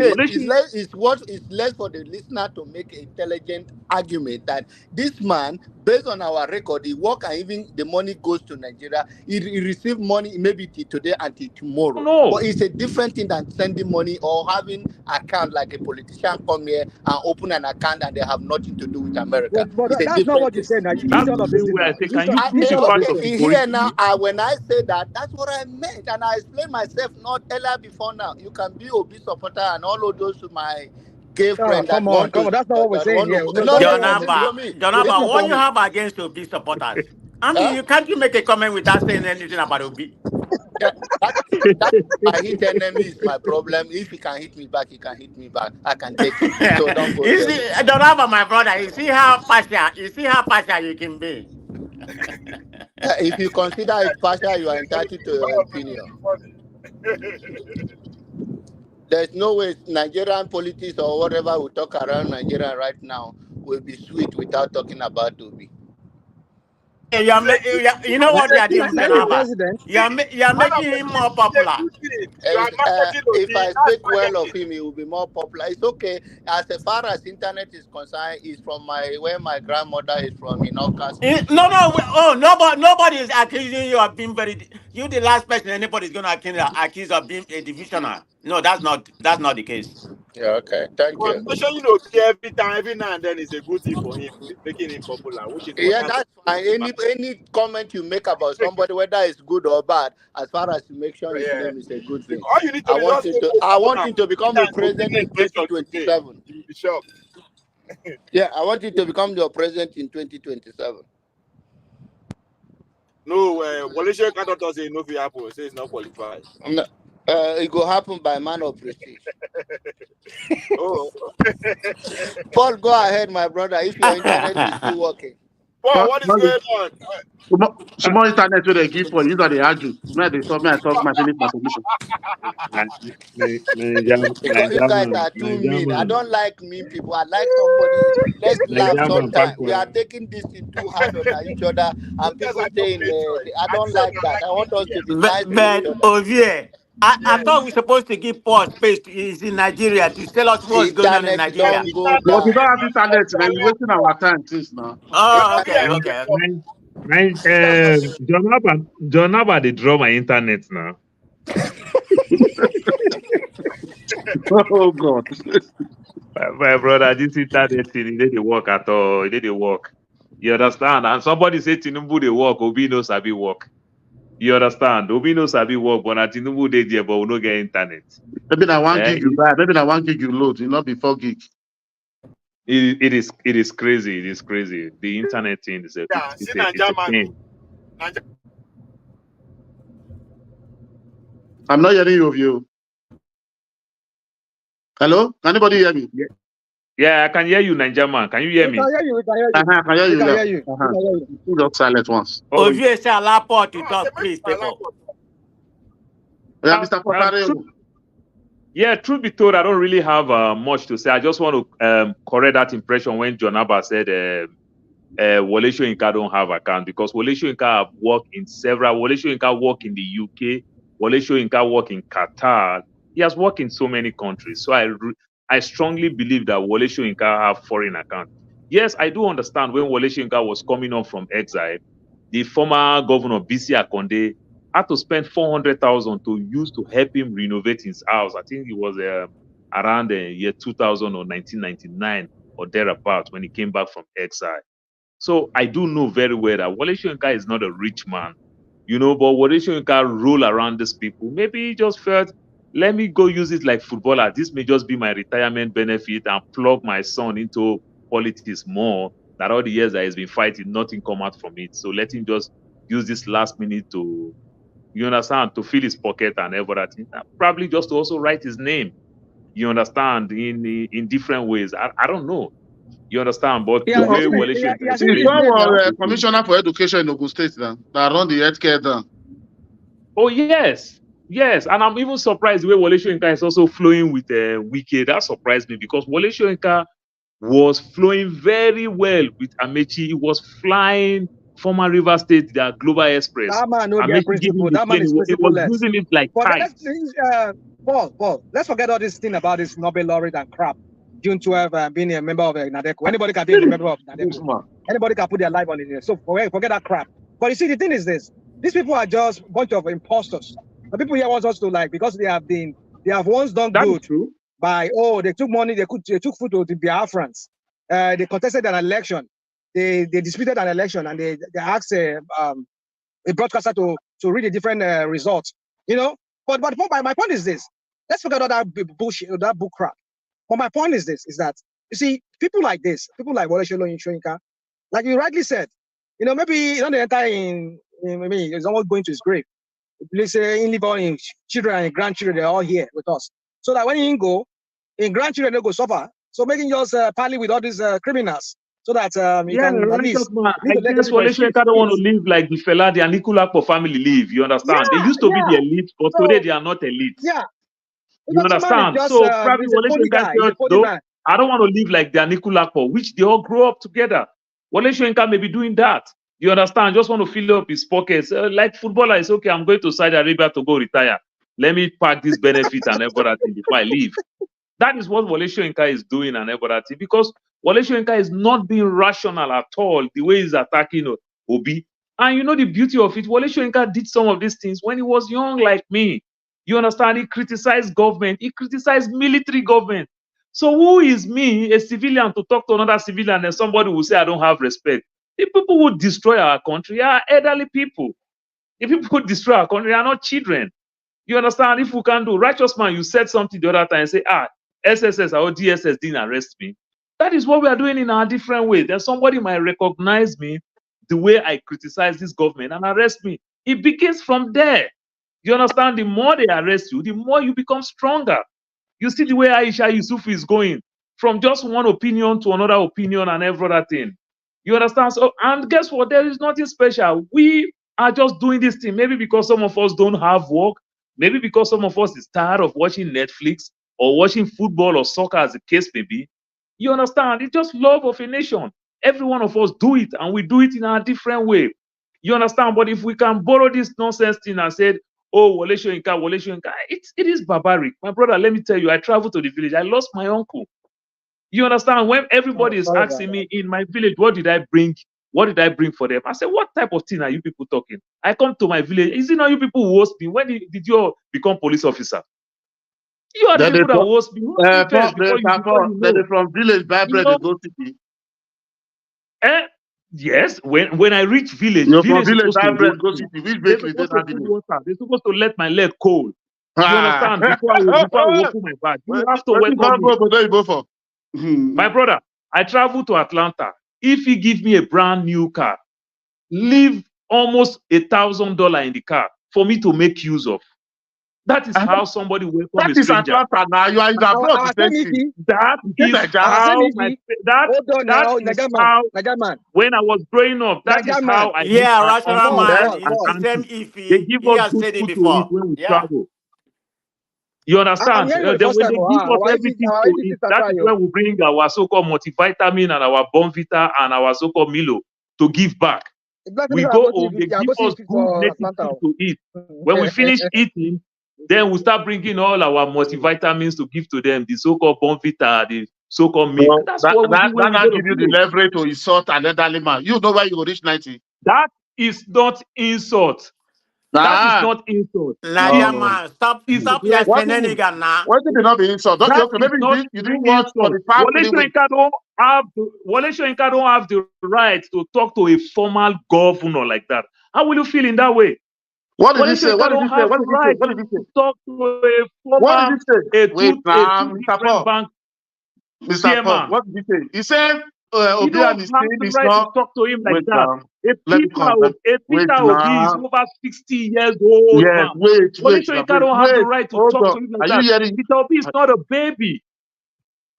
it's less for the listener to make an intelligent argument that this man, based on our record, he work and even the money goes to Nigeria. He receive money maybe today until tomorrow. No. But it's a different thing than sending money or having account like a politician come here and open an account and they have nothing to do with America. But that's not what you said. Now. Here now, when I say that, that's what I meant. And I explained myself not earlier before now. You can be Obi supporter and all of those to my gay friend. Come on. That's not what we're saying here. John Abba, what you have against Obi supporters? I mean, you can't make a comment without saying anything about Obi. That my hit enemy is my problem. If he can hit me back, he can hit me back. I can take it. So don't go. You see, John Abba, my brother, you see how partial you can be. If you consider it partial, you are entitled to your opinion. There's no way Nigerian politics or whatever we talk around Nigeria right now will be sweet without talking about Obi. You know what you are doing, you are making him more popular. If I speak well of him, he will be more popular. It's okay. As far as internet is concerned, it's from where my grandmother is from in Okas. Nobody is accusing you of being you the last person anybody is going to accuse of being a divisioner. No, that's not the case. Yeah, okay. Thank you. Every now and then is a good thing for him, making him popular. That's fine. Any comment you make about somebody, whether it's good or bad, as far as you make sure his name is a good thing. All you need to I want him to become the president in 2027. You'll be shocked. Yeah, I want him to become your president in 2027. No, Wole Soyinka don't say no for Apple. Say it's not qualified. No. It will happen by man of prestige. Oh. Paul, go ahead, my brother. If your internet is still working. Paul, what is going on? Small internet where they give for you that they argue. Me they talk, me I talk my finish my solution. You guys are too mean. I don't like mean people. I like somebody. Let's laugh sometime. We are taking this in too hard on each other, and people saying I don't like that. I want us to be nice to each But other. Ovie, I thought we were supposed to give Paul space is in Nigeria to tell us what's going on in Internet Nigeria. don't go But you down. don't have internet, man. You're wasting our time, please now. Oh, okay, Internet. okay. John Abba, they draw my internet now. Oh God. My brother, this internet thing, it didn't work at all. It didn't work. You understand? And somebody said Tinubu they work, Obi no sabi work. You understand? Obi no sabi work, but at Tinubu they there, but we no get internet. Maybe that 1 gig you buy, maybe that 1 gig you load, you not be 4 gig. It is crazy. It is crazy. The internet thing is it's a thing. I'm not hearing you of you. Hello? Can anybody hear me? Yeah, I can hear you, Niger man. Can you hear me? We can hear you. We can hear you. I can hear you. We can hear you. We can hear you. You just silent once. Ovie, say allow Paul to talk, please, people. Yeah, Mr. Potare. Yeah, truth be told, I don't really have much to say. I just want to correct that impression when John Abba said Wole Soyinka don't have account, because Wole Soyinka have worked in several. Wole Soyinka work in the UK. Wole Soyinka work in Qatar. He has worked in so many countries. So I strongly believe that Wole Soyinka have foreign account. Yes, I do understand when Wole Soyinka was coming on from exile, the former governor BC Akonde had to spend 400,000 to use to help him renovate his house. I think it was around the year 2000 or 1999 or thereabouts when he came back from exile. So I do know very well that Wole Soyinka is not a rich man, but Wole Soyinka roll around these people. Maybe he just felt, let me go use it like footballer. This may just be my retirement benefit and plug my son into politics more. That all the years that he's been fighting, nothing come out from it. So let him just use this last minute to, you understand, to fill his pocket and everything. Probably just to also write his name, you understand, in different ways. I don't know. You understand? But the way Wole Soyinka is His one was commissioner for education in Ogun State now, that run the healthcare down. Oh yes, and I'm even surprised the way Wole Soyinka is also flowing with Wike. That surprised me, because Wole Soyinka was flowing very well with Amechi. He was flying former River State, their Global Express. That man no get principle. That man is principleless. Using it like tight. Paul, let's forget all this thing about this Nobel laureate and crap. June 12, being a member of Nadeco. Anybody can be a member of Nadeco. Anybody can put their life on it. So forget that crap. But you see, the thing is this: these people are just a bunch of imposters. The people here want us to because they have once done good by they took money, they took food to the Biafrans. They contested an election. They disputed an election, and they asked a broadcaster to read a different results. But my point is this: let's forget all that bullshit, that book crap. But my point is this: is that you see people like this, people like Wole Soyinka, like you rightly said, maybe the entire he's almost going to his grave. Let's say in his children and grandchildren, they're all here with us, so that when he go, his grandchildren they go suffer. So making just parley with all these criminals, so that he can at least. I guess Wole Soyinka don't want to live like the fella, the Anikulapo family live. You understand? They used to be the elite, but today they are not elite. Yeah. You understand? So probably Wole Soyinka said, though, I don't want to live like the Anikulapo, which they all grow up together. Wole Soyinka may be doing that. You understand? Just want to fill up his pockets. Like footballer, it's okay. I'm going to Saudi Arabia to go retire. Let me pack this benefit and everything before I leave. That is what Wole Soyinka is doing and everything, because Wole Soyinka is not being rational at all the way he's attacking Obi. And the beauty of it, Wole Soyinka did some of these things when he was young like me. You understand? He criticized government. He criticized military government. So who is me, a civilian, to talk to another civilian and somebody will say, I don't have respect? The people who destroy our country are elderly people. The people who destroy our country are not children. You understand? If we can do, righteous man, you said something the other time and say, SSS or DSS didn't arrest me. That is what we are doing in our different way. Then somebody might recognize me the way I criticize this government and arrest me. It begins from there. You understand? The more they arrest you, the more you become stronger. You see the way Aisha Yusuf is going from just one opinion to another opinion and every other thing. You understand? So, and guess what? There is nothing special. We are just doing this thing. Maybe because some of us don't have work. Maybe because some of us is tired of watching Netflix or watching football or soccer, as the case may be. You understand? It's just love of a nation. Every one of us do it, and we do it in a different way. You understand? But if we can borrow this nonsense thing and say, "Oh, Wole Soyinka," it is barbaric. My brother, let me tell you, I traveled to the village. I lost my uncle. You understand? When everybody is Sorry about asking that. me in my village, what did I bring? What did I bring for them? I said, what type of thing are you people talking? I come to my village. Is it not you people who host me? When did you all become police officer? You are the Then they people that from host me. Host me first before you then they know. from village buy You bread, know? they go city. Yes. When I reach village, You're from village village supposed buy to bread, host go me. city. Which They're bakery they supposed to that put village? water. They're supposed to let my leg cold. You Ah. understand? Before I will open my bag. You have to What you welcome me. go for? My brother, I travel to Atlanta. If he give me a brand new car, leave almost $1,000 in the car for me to make use of. That is how somebody welcome That a is stranger. Atlanta now. You are in abroad, Our the same same thing. issue. That You is say Our same how issue. that Hold on that now, is Nagaman. how Nagaman. when I was growing up, that is how Nagaman. I meet Yeah, my rational uncle Boss, man. boss, and It's the boss. same auntie. They iffy. give He us has good said it food to eat before. when we Yeah. travel. You I'm understand? hearing for the Then first when time. they Oh, give us our everything to agency eat, sister that try is you. when we bring our so-called multivitamin and our Bonvita and our so-called Milo to give back. Blessing We is go go home, they to give us good for native Atlanta. food to eat. When we finish eating, then we start bringing all our multivitamins to give to them, the so-called Bonvita, the so-called milk. So That's that what we do that when that we now go to give you the village. leverage to insult an elderly man. You know where you will reach 90. That is not insult. That is Ah, not insult. Nadia It no. man, stop is your What did respect. shenanigan now. what did it not be insult? Okay, That okay, is maybe not you any didn't watch for insult. the past 3 weeks. Wole Soyinka don't have the right to talk to a formal governor like that. How will you feel in that way? What did Wole he say? What Soyinka did he don't say? have What the did he say? right What did he say? to talk to a What did he former, say? Wait a now, two Mr. different Paul. bank Mr. Paul, chairman. what did he say? He said You Obi and don't his have team the is right to not. talk to him like Wait that. now. Let me come. A Wait Peter Obi is now. over 60 years old Yes, man. wait, Wole wait, now, Soyinka don't have the wait. right to Hold talk on. to him like Are you that. hearing? Peter Obi is not a baby.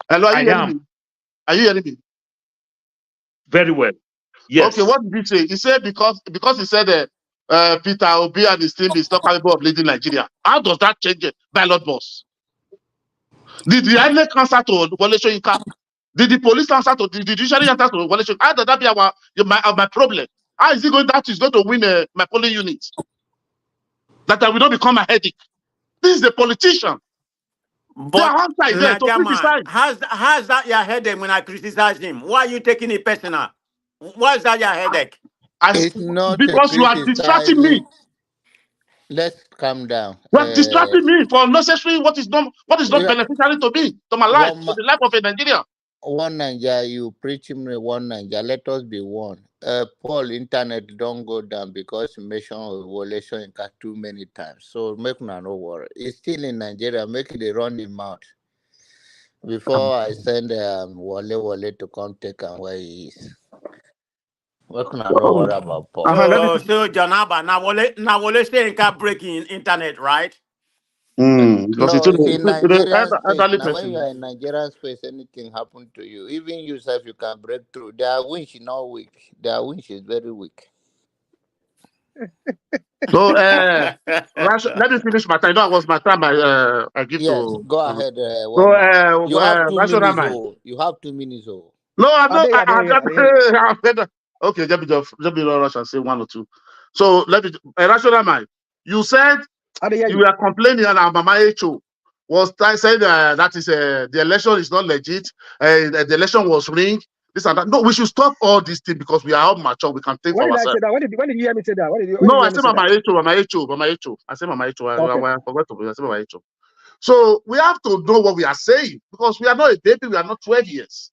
Hello, are I you hearing am me? Are you hearing me? very well. Okay, Yes. what did he say? He said because he said Peter Obi and his team is not capable of leading Nigeria. How does that change it? Ballot boss. Did the INEC answer to Wole Soyinka? Did the police answer to the judiciary answer to Wole Soyinka? How does that be my problem? How is he going to win my polling unit? That I will not become a headache. This is the politician. Their But answer is there to Nadia man, criticize. how's that your headache when I criticize him? Why are you taking it personal? Why is that your headache? It's not a Because you are distracting criticizing. me. Let's calm down. You are distracting me for unnecessary what is not Yeah, beneficial to me, to my life, one, to the life of a Nigerian. one Nigeria, you preach me one Nigeria. Let us be one. Paul, internet don't go down because you mentioned Wole Soyinka too many times. So make no worry. It's still in Nigeria. Make it run him out. Before I send Wole to come take him where he is. Make no worry about Paul. Let me. So Janaba, now Wole Soyinka breaking internet, right? Because No, it's in it's the Nigerian space. elderly Now, when you person. are in Nigerian space, anything happen to you. Even yourself, you can break through. Their winch is not weak. Their winch is very weak. So, let me finish my time. That was my time. I give Yes, to. go ahead, So, one man. You have 2 minutes, rational. oh. You have 2 minutes, oh. No, I don't. I didn't hear you. Okay, let me rush and say one or two. So let me. Rational mind. You said I didn't hear you you. were complaining, and Mama Echo was saying that is the election is not legit, and the election was rigged. This and that. No, we should stop all these things because we are all mature. We can think When for did I say ourselves. that? When did you hear me say that? When did No, you I hear me said say that? Mama Echo. I said Mama Echo. Okay. I forgot to. I said Mama Echo. So we have to know what we are saying because we are not a baby. We are not 12 years.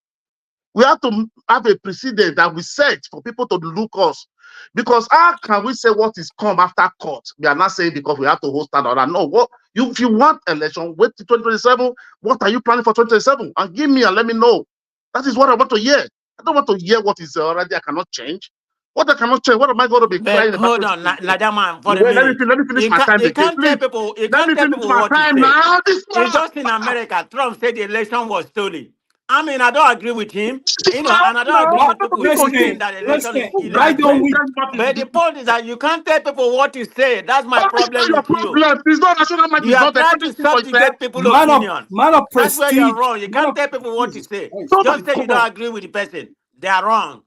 We have to have a precedent that we set for people to look us. Because how can we say what is come after court? We are not saying because we have to hold stand on. No, if you want election, wait till 2027. What are you planning for 2027? And give me and let me know. That is what I want to hear. I don't want to hear what is already I cannot change. What I cannot change, what am I going to be But crying about? hold on, Nadia man, for a Wait, minute. let me finish my time You again, can't tell please. people. You Let can't me tell finish people my what to time say. now. This It's man. just in America. Trump said the election was stolen. I mean, I don't agree with him, you know, and I don't No, agree But I with don't people agree with saying him. President, that election is President, Guys, why don't illegitimate. we? tell what is But the point is that you can't tell people what to say. That's my That's problem not your with you. problem. It's not national match. You It's are not the trying to country for itself. subjugate people's opinion. Man of That's where you are prestige, wrong. You man can't of tell people what to Jesus say. Christ. No, Just say you come don't on. agree with the person. They are wrong.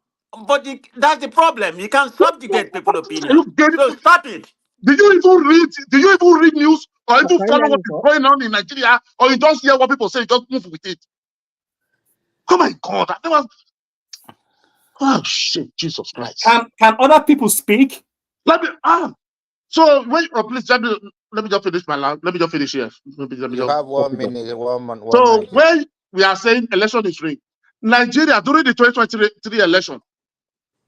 But that's the problem. You can subjugate people's Are you opinion. getting? So stop it. Do you even read? Do you even read news or even Can you follow let what me is talk? going on in Nigeria, or you just hear what people say, you just move with it? Oh my God! That was, oh shit! Jesus Christ! Can other people speak? Let me So wait, please let me just finish my line. Let me just finish here. Let me You just have stop 1 it. minute, one So minute. when we are saying election is rigged, Nigeria during the 2023 election,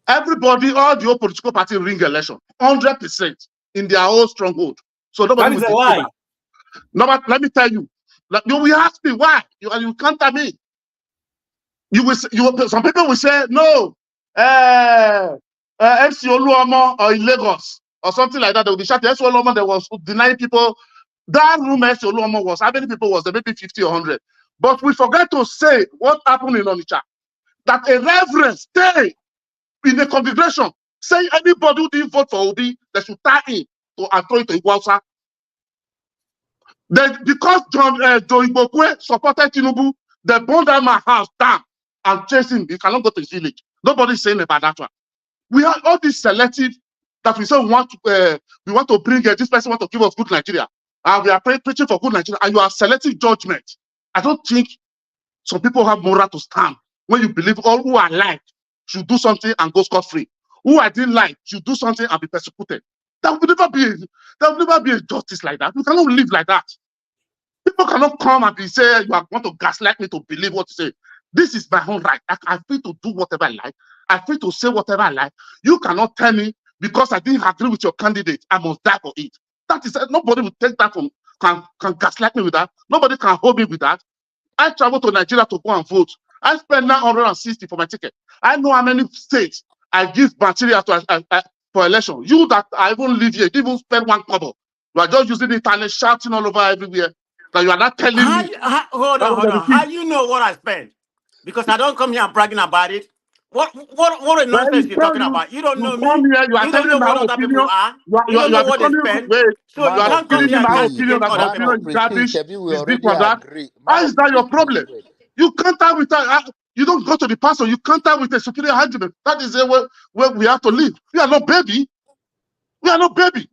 everybody, all the old political party ring election, 100% in their own stronghold. So nobody That will is a dispute lie. that. No, but let me tell you, like, you will ask me why you counter me. Some people will say no, MC Oluomo or in Lagos or something like that. They will be shouting MC Oluomo. There was denying people. That room MC Oluomo was, how many people was there? Maybe 50 or 100. But we forget to say what happened in Onitsha. That a reverend stay in the congregation, say anybody who didn't vote for Obi, they should tie in and throw it to Iguausa. Because John Igbokwe supported Tinubu, they burned down my house down and chased him. He cannot go to his village. Nobody's saying about that one. We have all this selective that we say we want to bring this person want to give us good Nigeria. And we are preaching for good Nigeria, and you are selective judgment. I don't think some people have moral to stand when you believe all who are liked should do something and go scot-free. Who I didn't like should do something and be persecuted. There will never be a justice like that. We cannot live like that. People cannot come and say you want to gaslight me to believe what you say. This is my own right. I'm free to do whatever I like. I'm free to say whatever I like. You cannot tell me because I didn't agree with your candidate, I must die for it. That is nobody will take that from can gaslight me with that. Nobody can hold me with that. I traveled to Nigeria to go and vote. I spent 960 for my ticket. I know how many states I give material to for election. You that I even live here, didn't even spend one kobo. You are just using the internet, shouting all over everywhere. That you are not telling me. Hold That on, was hold the on. thing. How you know what I spent? Because I don't come here bragging about it. What a When nonsense you're talking you about. You don't know come me. here, you are You don't telling know my what own other people opinion. are. You are, You you are, don't you know are what they becoming spend. wait. So You you Man are of can't come giving here me prestige, and my instigate opinion that my other man opinion of people. is prestige, garbage, Shebi, we is this already or that. agree. How Man is of that your prestige, problem? wait. You counter with you don't go to the pastor, you counter with a superior argument. That is where we have to live. We are not baby. We are not baby.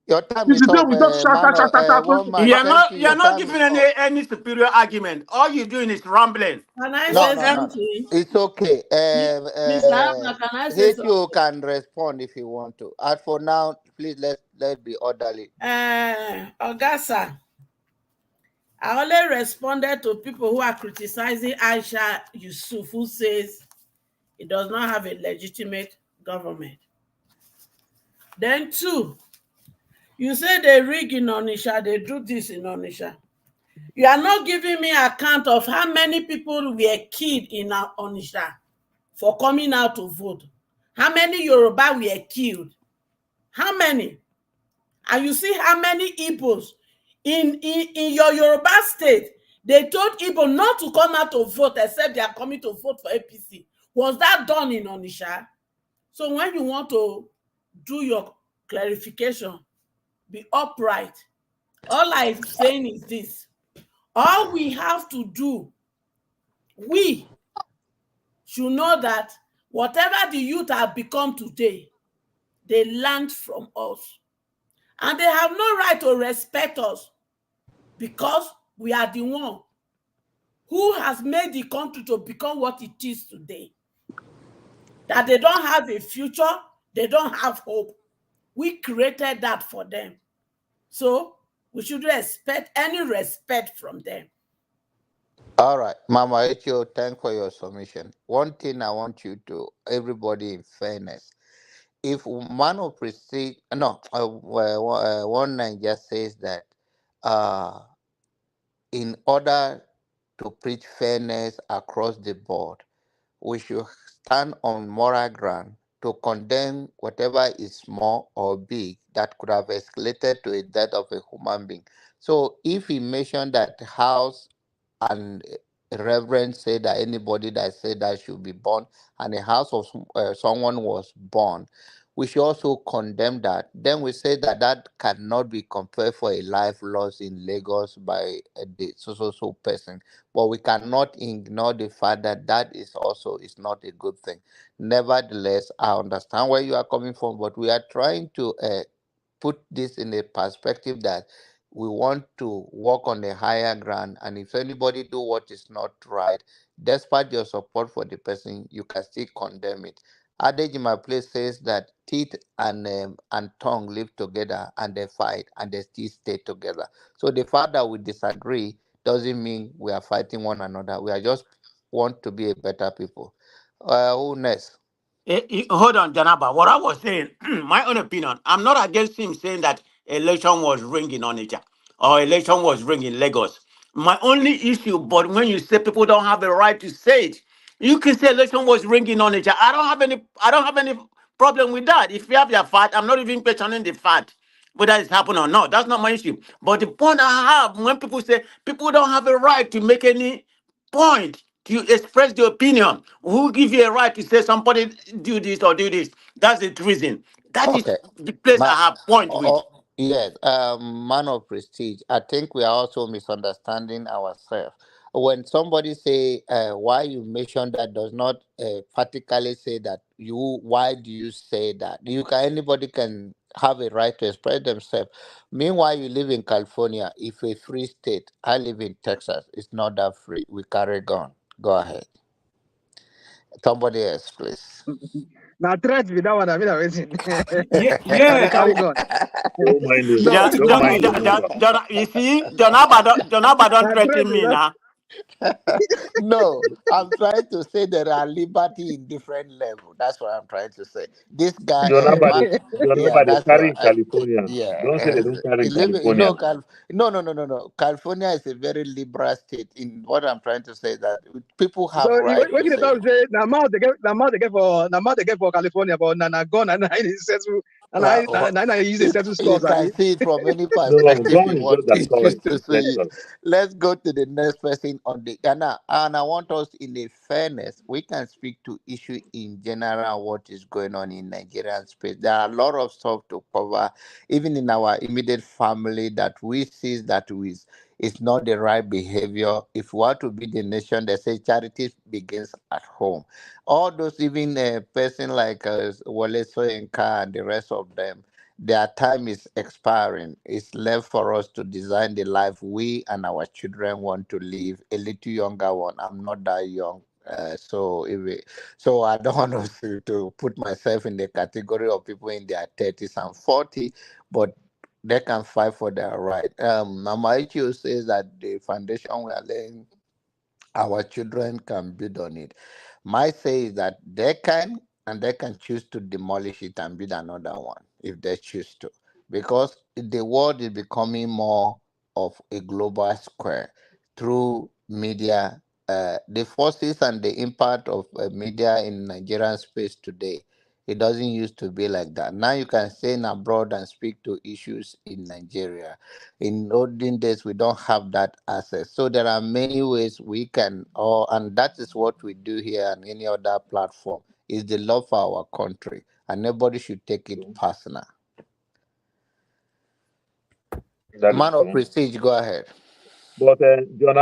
Your time It's is the day up, we just shout, man shout, of shout, shout, one shout. man. Thank you. You're Your not time giving is up. any superior argument. All you're doing is rambling. Can I No, say no, no, And no. something? It's okay. Mr. Abba, can I say HO something? can respond if you want to. As for now, please let's be orderly. Augusta, I only responded to people who are criticizing Aisha Yusuf, who says it does not have a legitimate government. Then two, you say they rig in Onisha, they do this in Onisha. You are not giving me account of how many people were killed in Onisha for coming out to vote. How many Yoruba were killed? How many? And you see how many Igbos in your Yoruba state, they told Igbo not to come out to vote except they are coming to vote for APC. Was that done in Onisha? So when you want to do your clarification, be upright. All I'm saying is this. All we have to do, we should know that whatever the youth have become today, they learned from us. And they have no right to respect us because we are the one who has made the country to become what it is today. That they don't have a future, they don't have hope. We created that for them. So we should expect any respect from them. All right, Mama HO, thank for your submission. One thing I want you to, everybody in fairness, if man of prestige, no, one line just says that uh, in order to preach fairness across the board, we should stand on moral ground to condemn whatever is small or big that could have escalated to a death of a human being. So if he mentioned that house and reverend said that anybody that said that should be born, and a house of someone was born, we should also condemn that. Then we say that that cannot be compared for a life lost in Lagos by the so person. But we cannot ignore the fact that that is also is not a good thing. Nevertheless, I understand where you are coming from, but we are trying to put this in a perspective that we want to walk on a higher ground, and if anybody do what is not right, despite your support for the person, you can still condemn it. Adage in my place says that teeth and tongue live together and they fight and they still stay together. So the fact that we disagree doesn't mean we are fighting one another. We are just want to be a better people. Who next? Hold on, Janaba. What I was saying, my own opinion, I'm not against him saying that election was ringing on it or election was ringing Lagos. My only issue, but when you say people don't have the right to say it, you can say election was ringing on it. I don't have any problem with that. If you have your fact, I'm not even questioning the fact whether it's happened or not. That's not my issue. But the point I have when people say people don't have a right to make any point to express the opinion. Who give you a right to say somebody do this or do this? That's the reason. That is Okay. the place I Ma- have point with. yes, man of prestige. I think we are also misunderstanding ourselves. When somebody say why you mention that does not particularly say that you. Why do you say that? You can anybody can have a right to express themselves. Meanwhile, you live in California. If a free state, I live in Texas. It's not that free. We carry gun. Go ahead. Somebody else, please. Now threat with that one. I mean, amazing. Yeah, Now they yeah. carry gun. Don't mind him. No, Don't mind your number. You see, John Abba don't now threat threaten with me that. now. No, I'm trying to say there are liberty in different level. That's what I'm trying to say. This guy, John yeah, Abba, they that's carry what, in California. yeah. Don't say they don't carry He in live, you California know, now. no, no, no, no, no. California is a very liberal state. In what I'm trying to say is that people So have you right what to you say. talk say now they get for California, but na gun and I settle and I use a settle You scores. I can mean, see it from any No, perspective gun you is want just a to choose toy to in see it. Texas. Let's go to the next person on the and I want us in a fairness. We can speak to issue in general what is going on in Nigerian space. There are a lot of stuff to cover, even in our immediate family that we see that is not the right behavior. If we are to be the nation, they say charity begins at home. All those, even a person like Wole Soyinka and the rest of them, their time is expiring. It's left for us to design the life we and our children want to live. A little younger one. I'm not that young. So I don't want to put myself in the category of people in their 30s and 40, but they can fight for their right. Mama Ichio says that the foundation we are laying our children can build on it. My say is that they can, and they can choose to demolish it and build another one if they choose to. Because the world is becoming more of a global square through media. The forces and the impact of media in Nigerian space today, it doesn't used to be like that. Now you can stay in abroad and speak to issues in Nigeria. In olden days, we don't have that access. So there are many ways we can, and that is what we do here and any other platform, is the love for our country. And nobody should take it True. personal. That is Man of true. prestige, go ahead. But John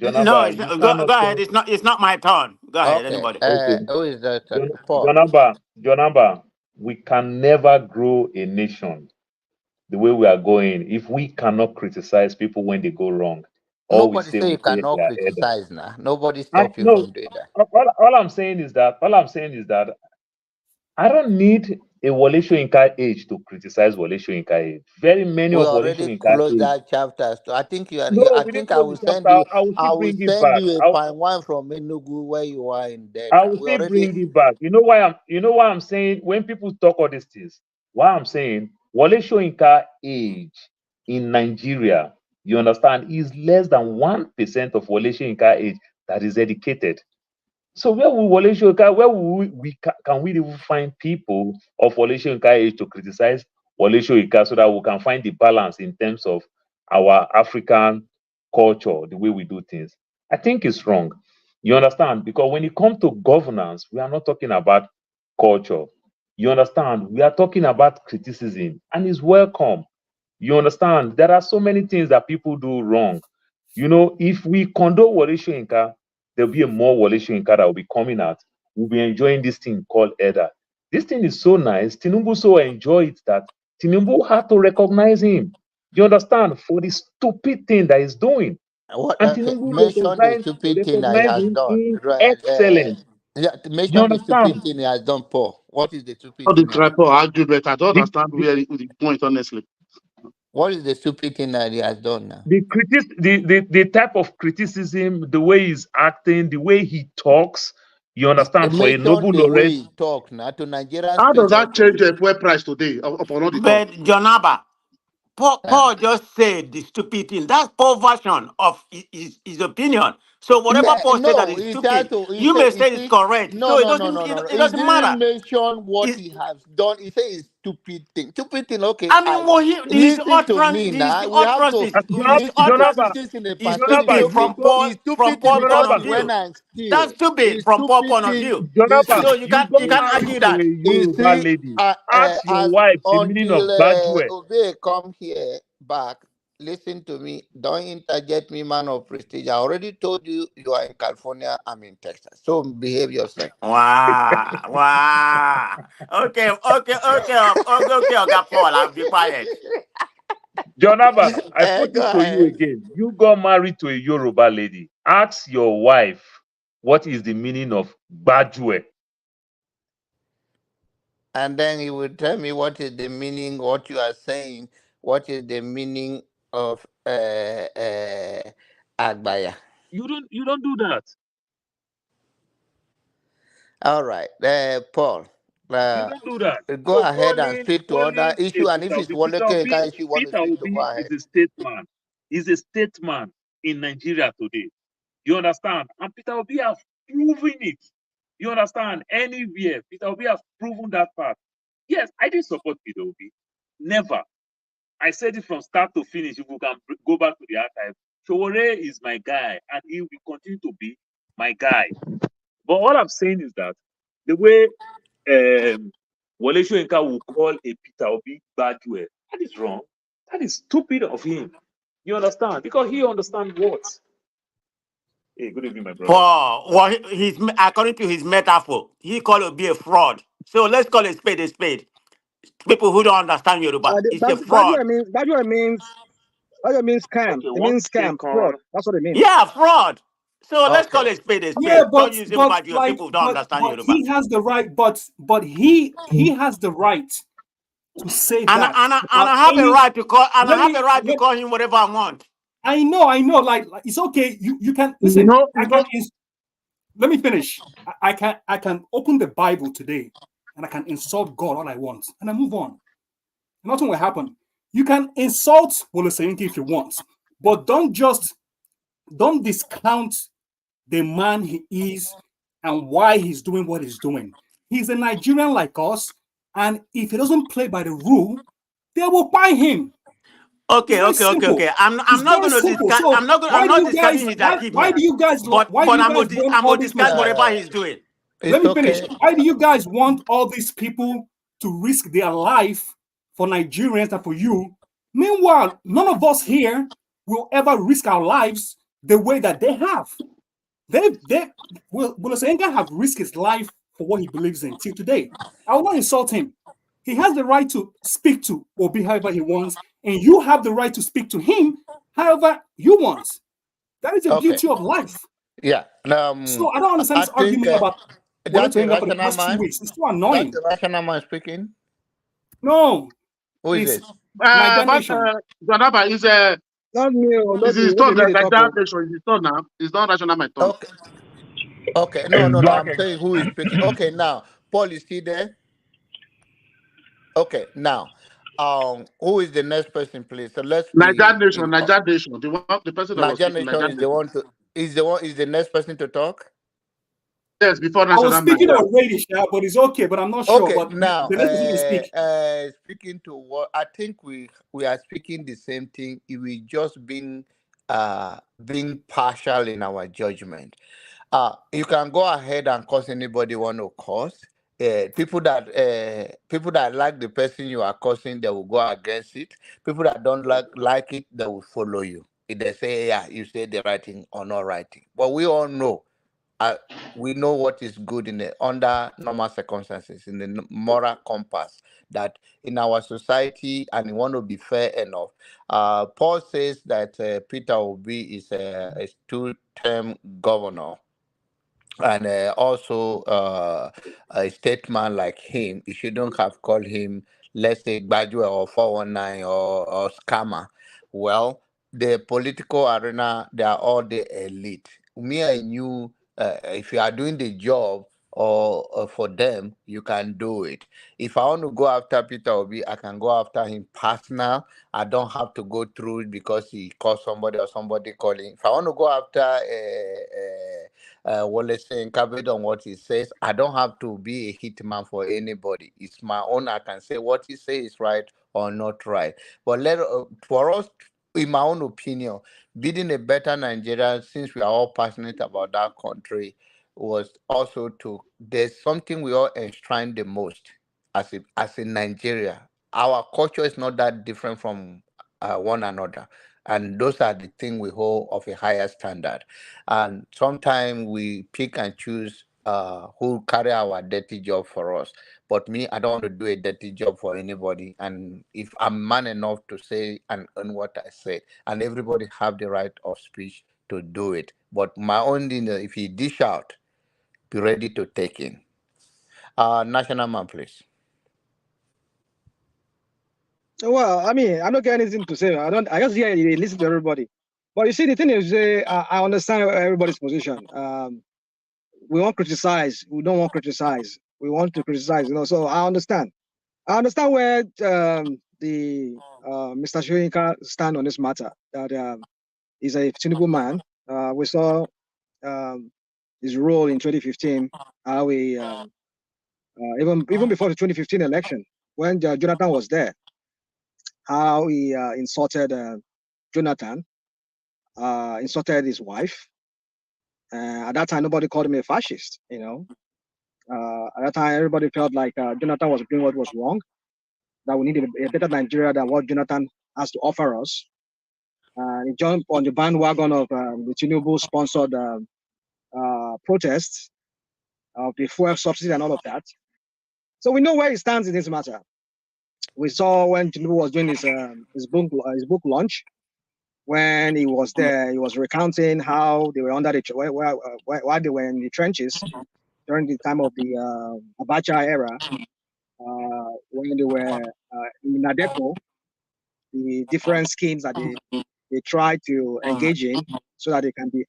No, Abba, you go cannot ahead. say, It's not my turn. Go ahead, Okay. anybody. okay, Who is that? John Paul. Abba, we can never grow a nation the way we are going if we cannot criticize people when they go wrong. All we Nobody say, say you we say they cannot are headed. criticize now. Nobody And stop you no, from doing that. all I'm saying is that I don't need a Wole Soyinka age to criticize Wole Soyinka age. Very many We of Wole already Soyinka closed age. that chapter. So I think you are. No, I we didn't think I close will the send chapter. you. I will I still will bring it send back. you a fine wine from Enugu where you are in I Delta. will We still already. bring it back. You know why I'm saying when people talk all these things, why I'm saying Wole Soyinka age in Nigeria, you understand, is less than 1% of Wole Soyinka age that is educated. So where will Wole Soyinka, where will can we even find people of Wole Soyinka age to criticize Wole Soyinka so that we can find the balance in terms of our African culture, the way we do things? I think it's wrong. You understand? Because when it comes to governance, we are not talking about culture. You understand? We are talking about criticism, and it's welcome. You understand? There are so many things that people do wrong. You know, if we condone Wole Soyinka, there'll be a more Wole Soyinka that will be coming out. We'll be enjoying this thing called EDA. This thing is so nice. Tinubu so enjoy it that Tinubu had to recognize him. You understand? For the stupid thing that he's doing. What? And Okay, Tinubu mention the stupid thing that he recognize has him done. in Right? excellence. Yeah, You mention the stupid understand? thing he has done, Paul. What is the stupid All the thing? triple argument. I don't The, understand the, where the point, honestly. What is the stupid thing that he has done now? the type of criticism, the way he's acting, the way he talks, you understand, for a Mention noble the way laureate. he talk now to Nigerians How does straight that also. change the fuel price today upon all the talk? But Jonaba, Uh, Paul just said the stupid thing. That's Paul's version of his opinion. So whatever yeah, Paul said that no, is he tried stupid, to. He you said, may you say it's see, correct. no, So it no, no, doesn't no, it, no, no. it He doesn't matter. didn't mention what It, he has done. He said it's stupid thing. Stupid thing. Okay, I I mean, well, his listen to utterance, me his now. We have to utterances, his listen to utterance Jonaba, things in a is perspective. Jonaba, stupid Okay, you from go, it's Paul stupid thing point because Jonaba, of it's when view. I'm That's still. stupid It's from Paul stupid point of thing. view. You Jonaba, see, So you go you you can't marry argue to that. a you Yoruba see, lady. Ask your as wife the meaning of until Bajue. Obey come here back, listen to me. Don't interject me, man of prestige. I already told you you are in California. I'm in Texas. So behave yourself. Wow, wow. Okay, Oga Paul, I'll be quiet. Jonaba, I put Go it to you ahead. again. You got married to a Yoruba lady. Ask your wife what is the meaning of Bajue. And then he will tell me what is the meaning, what you are saying, what is the meaning of Agbaya. You don't do that. All right, Paul. You Uh, don't do that. Go So ahead and speak to other issue, and if it's Peter Wole Obi, Soyinka issue you want to Peter speak to, go Obi is ahead. a statesman. He's a statesman in Nigeria today. You understand? And Peter Obi has proven it. You understand? Anywhere, Peter Obi has proven that part. Yes, I didn't support Peter Obi. Never. I said it from start to finish. If we can go back to the archive, Showore is my guy, and he will continue to be my guy. But all I'm saying is that the way Wole Soyinka will call a Peter Obi Badue, that is wrong. That is stupid of him. You understand? Because he understands what. Hey, good evening, my brother. Paul, well, he's according to his metaphor, he called it be a fraud. So let's call a spade a spade. People who don't understand Yoruba, it's a fraud. Badua means scam. Okay, It one means scam, fraud. second. That's what it means. Yeah, fraud. So let's call Okay. a spade a Yeah, spade. Don't use him bad. People who don't understand but Yoruba. he has the right, but he has the right to say that And without I have a any. right to call Let me. to call him whatever I want. I know. Like it's okay. You can You listen. know, I you can. know, Let me finish. I can open the Bible today, and I can insult God all I want, and I move on. Nothing will happen. You can insult Wole Soyinka if you want, but don't discount the man he is and why he's doing what he's doing. He's a Nigerian like us, and if he doesn't play by the rule, they will buy him. It's very simple. I'm It's not very going to simple. discard. So I'm not discarding his why achievement, do you guys but why do you guys want I'm all going to these discard people? whatever he's doing. Let It's me finish. okay. Why do you guys want all these people to risk their life for Nigerians and for you? Meanwhile, none of us here will ever risk our lives the way that they have. Wole Soyinka have risked his life for what he believes in till today. I will not insult him. He has the right to speak to Obi however he wants, and you have the right to speak to him however you want. That is the Okay. beauty of life. Yeah. So I don't understand I this think argument about Wole that's a Soyinka for the rational past two man. weeks. It's so That's annoying. a rational man speaking. No, Who is it's it? Niger but Nation. Jonaba Not me, or is not me. his What turn. they mean Like they talk that of? nation is his turn now. It's not rational my turn. Okay. Okay. No. I'm Exactly. saying who is speaking. Okay. Now, Paul is he there? Okay. Now, who is the next person, please? So let's be in. Niger nation. The person that was Niger speaking, Nation Niger is the nation. one to is the next person to talk. Yes, before I was national speaking Nigeria. already, Sha, but it's okay. But I'm not sure. Okay, But now the next person can speak. speaking to what I think we are speaking the same thing. It will just been being partial in our judgment. You can go ahead and cause anybody want to cause. People that like the person you are causing, they will go against it. People that don't like it, they will follow you. If they say, yeah, you say the right thing or not right thing. But we all know, uh, we know what is good in the under normal circumstances, in the moral compass, that in our society, and we want to be fair enough. Paul says that Peter Obi is a two-term governor, and also a statesman like him, you shouldn't have called him, let's say, graduate or 419 or scammer. Well, the political arena, they are all the elite. Me and you, if you are doing the job or for them, you can do it. If I want to go after Peter Obi, I can go after him personal. I don't have to go through it because he called somebody or somebody calling. If I want to go after Wole Soyinka, based on what he says, I don't have to be a hitman for anybody. It's my own. I can say what he says is right or not right. But for us, in my own opinion, building a better Nigeria, since we are all passionate about that country, was also to, there's something we all enshrine the most as in Nigeria. Our culture is not that different from one another, and those are the things we hold of a higher standard. And sometimes we pick and choose who carry our dirty job for us. But me, I don't want to do a dirty job for anybody. And if I'm man enough to say and earn what I say, and everybody have the right of speech to do it. But my own thing, if you dish out, be ready to take in. National man, please. Well, I mean, I'm not getting anything to say. I just hear you listen to everybody. But you see, the thing is, I understand everybody's position. We won't criticize. We don't want to criticize. We want to criticize. So I understand. I understand where the Mr. Soyinka stand on this matter. That he's a Tinubu man. We saw his role in 2015. How he even before the 2015 election, when Jonathan was there, how he insulted Jonathan, insulted his wife. At that time, nobody called him a fascist. At that time, everybody felt like Jonathan was doing what was wrong. That we needed a better Nigeria than what Jonathan has to offer us. He jumped on the bandwagon of the Tinubu-sponsored protests of the fuel subsidy and all of that. So we know where he stands in this matter. We saw when Tinubu was doing his book launch. When he was there, he was recounting how they were under the while they were in the trenches during the time of the Abacha era, when they were in Nadeco, the different schemes that they try to engage in so that they can be.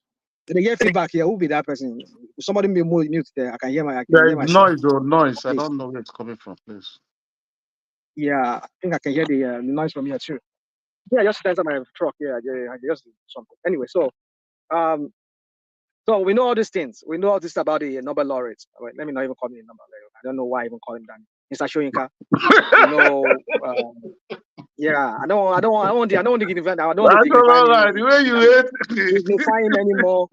Did they get feedback here? Who be that person? Somebody be mute there. I can hear There is myself. noise or noise. I Please. don't know where it's coming from, please. Yeah, I think I can hear the noise from here too. Yeah, I just enter my truck. Yeah, I just do something. Anyway, so so we know all these things. We know all this about the Nobel laureate. Wait, let me not even call him a Nobel laureate. I don't know why I even call him that. Mr. Soyinka. Yeah, I don't want to dignify. I don't want to That's dignify all him. right. The way you hate. Dignify him anymore.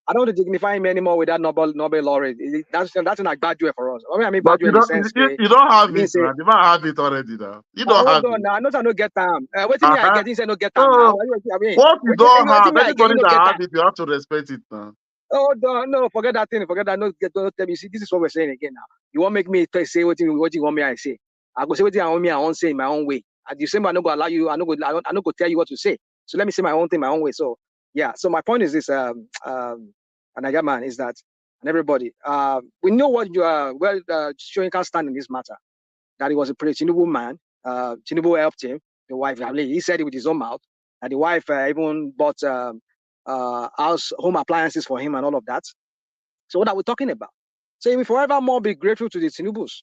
I don't want to dignify him anymore with that Nobel laureate. That's a graduate for us. I mean, But graduate in the sense where you don't have didn't it, say, man. The man have it already now. You don't hold have on it. now. I know I no get time. What do you mean I Uh-huh. get? Say no get time now. So, I mean, what you don't have, I get? anybody No that get have time. it, you have to respect it now. Oh no, forget that thing. Forget that. No, don't tell me. See, this is what we're saying again now. You won't make me say what you want me I say. I go say what I want me I won't say in my own way. At the same time, I'm not gonna allow you. I'm not gonna tell you what to say. So let me say my own thing my own way. So yeah. So my point is this. Anaga man is that, and everybody. We know what you are. Well, Soyinka stand in this matter. That he was a pretty Tinubu man. Tinubu helped him. The wife, I mean, he said it with his own mouth. And the wife even bought home appliances for him and all of that. So what are we talking about? So we forevermore be grateful to the Tinubus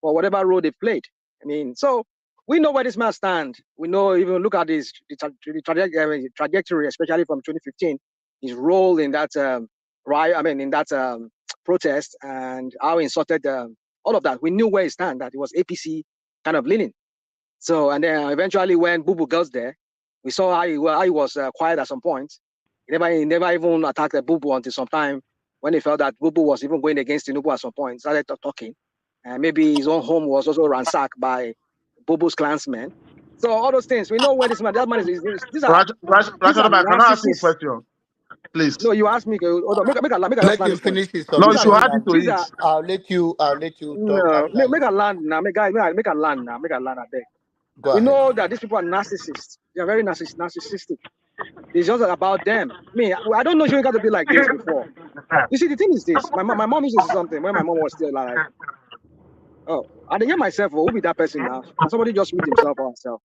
for whatever role they played. I mean, so we know where this man stands. We know, even look at the trajectory, especially from 2015, his role in that protest, and how he insulted all of that. We knew where he stands, that it was APC kind of leaning. So, and then eventually when Bubu goes there, We saw how he was quiet at some point. He never even attacked Bubu until some time when he felt that Bubu was even going against Tinubu at some point. Started talking. And maybe his own home was also ransacked by Bubu's clansmen. So all those things, we know where that man is. These are Can I ask you a narcissists. question, please? No, you asked me. Hold on, make a Let land him this point. finish his No, you submission. should add it to These it. are I'll let you talk no, after. make a land now. Make a land now. Make a land. I beg. Go We ahead. know that these people are narcissists. They are very narcissistic. It's just about them. I don't know if you got to be like this before. You see, the thing is this. My mom used to say something when my mom was still alive. Oh, I didn't hear myself. Who be that person now? Can somebody just mute himself or herself?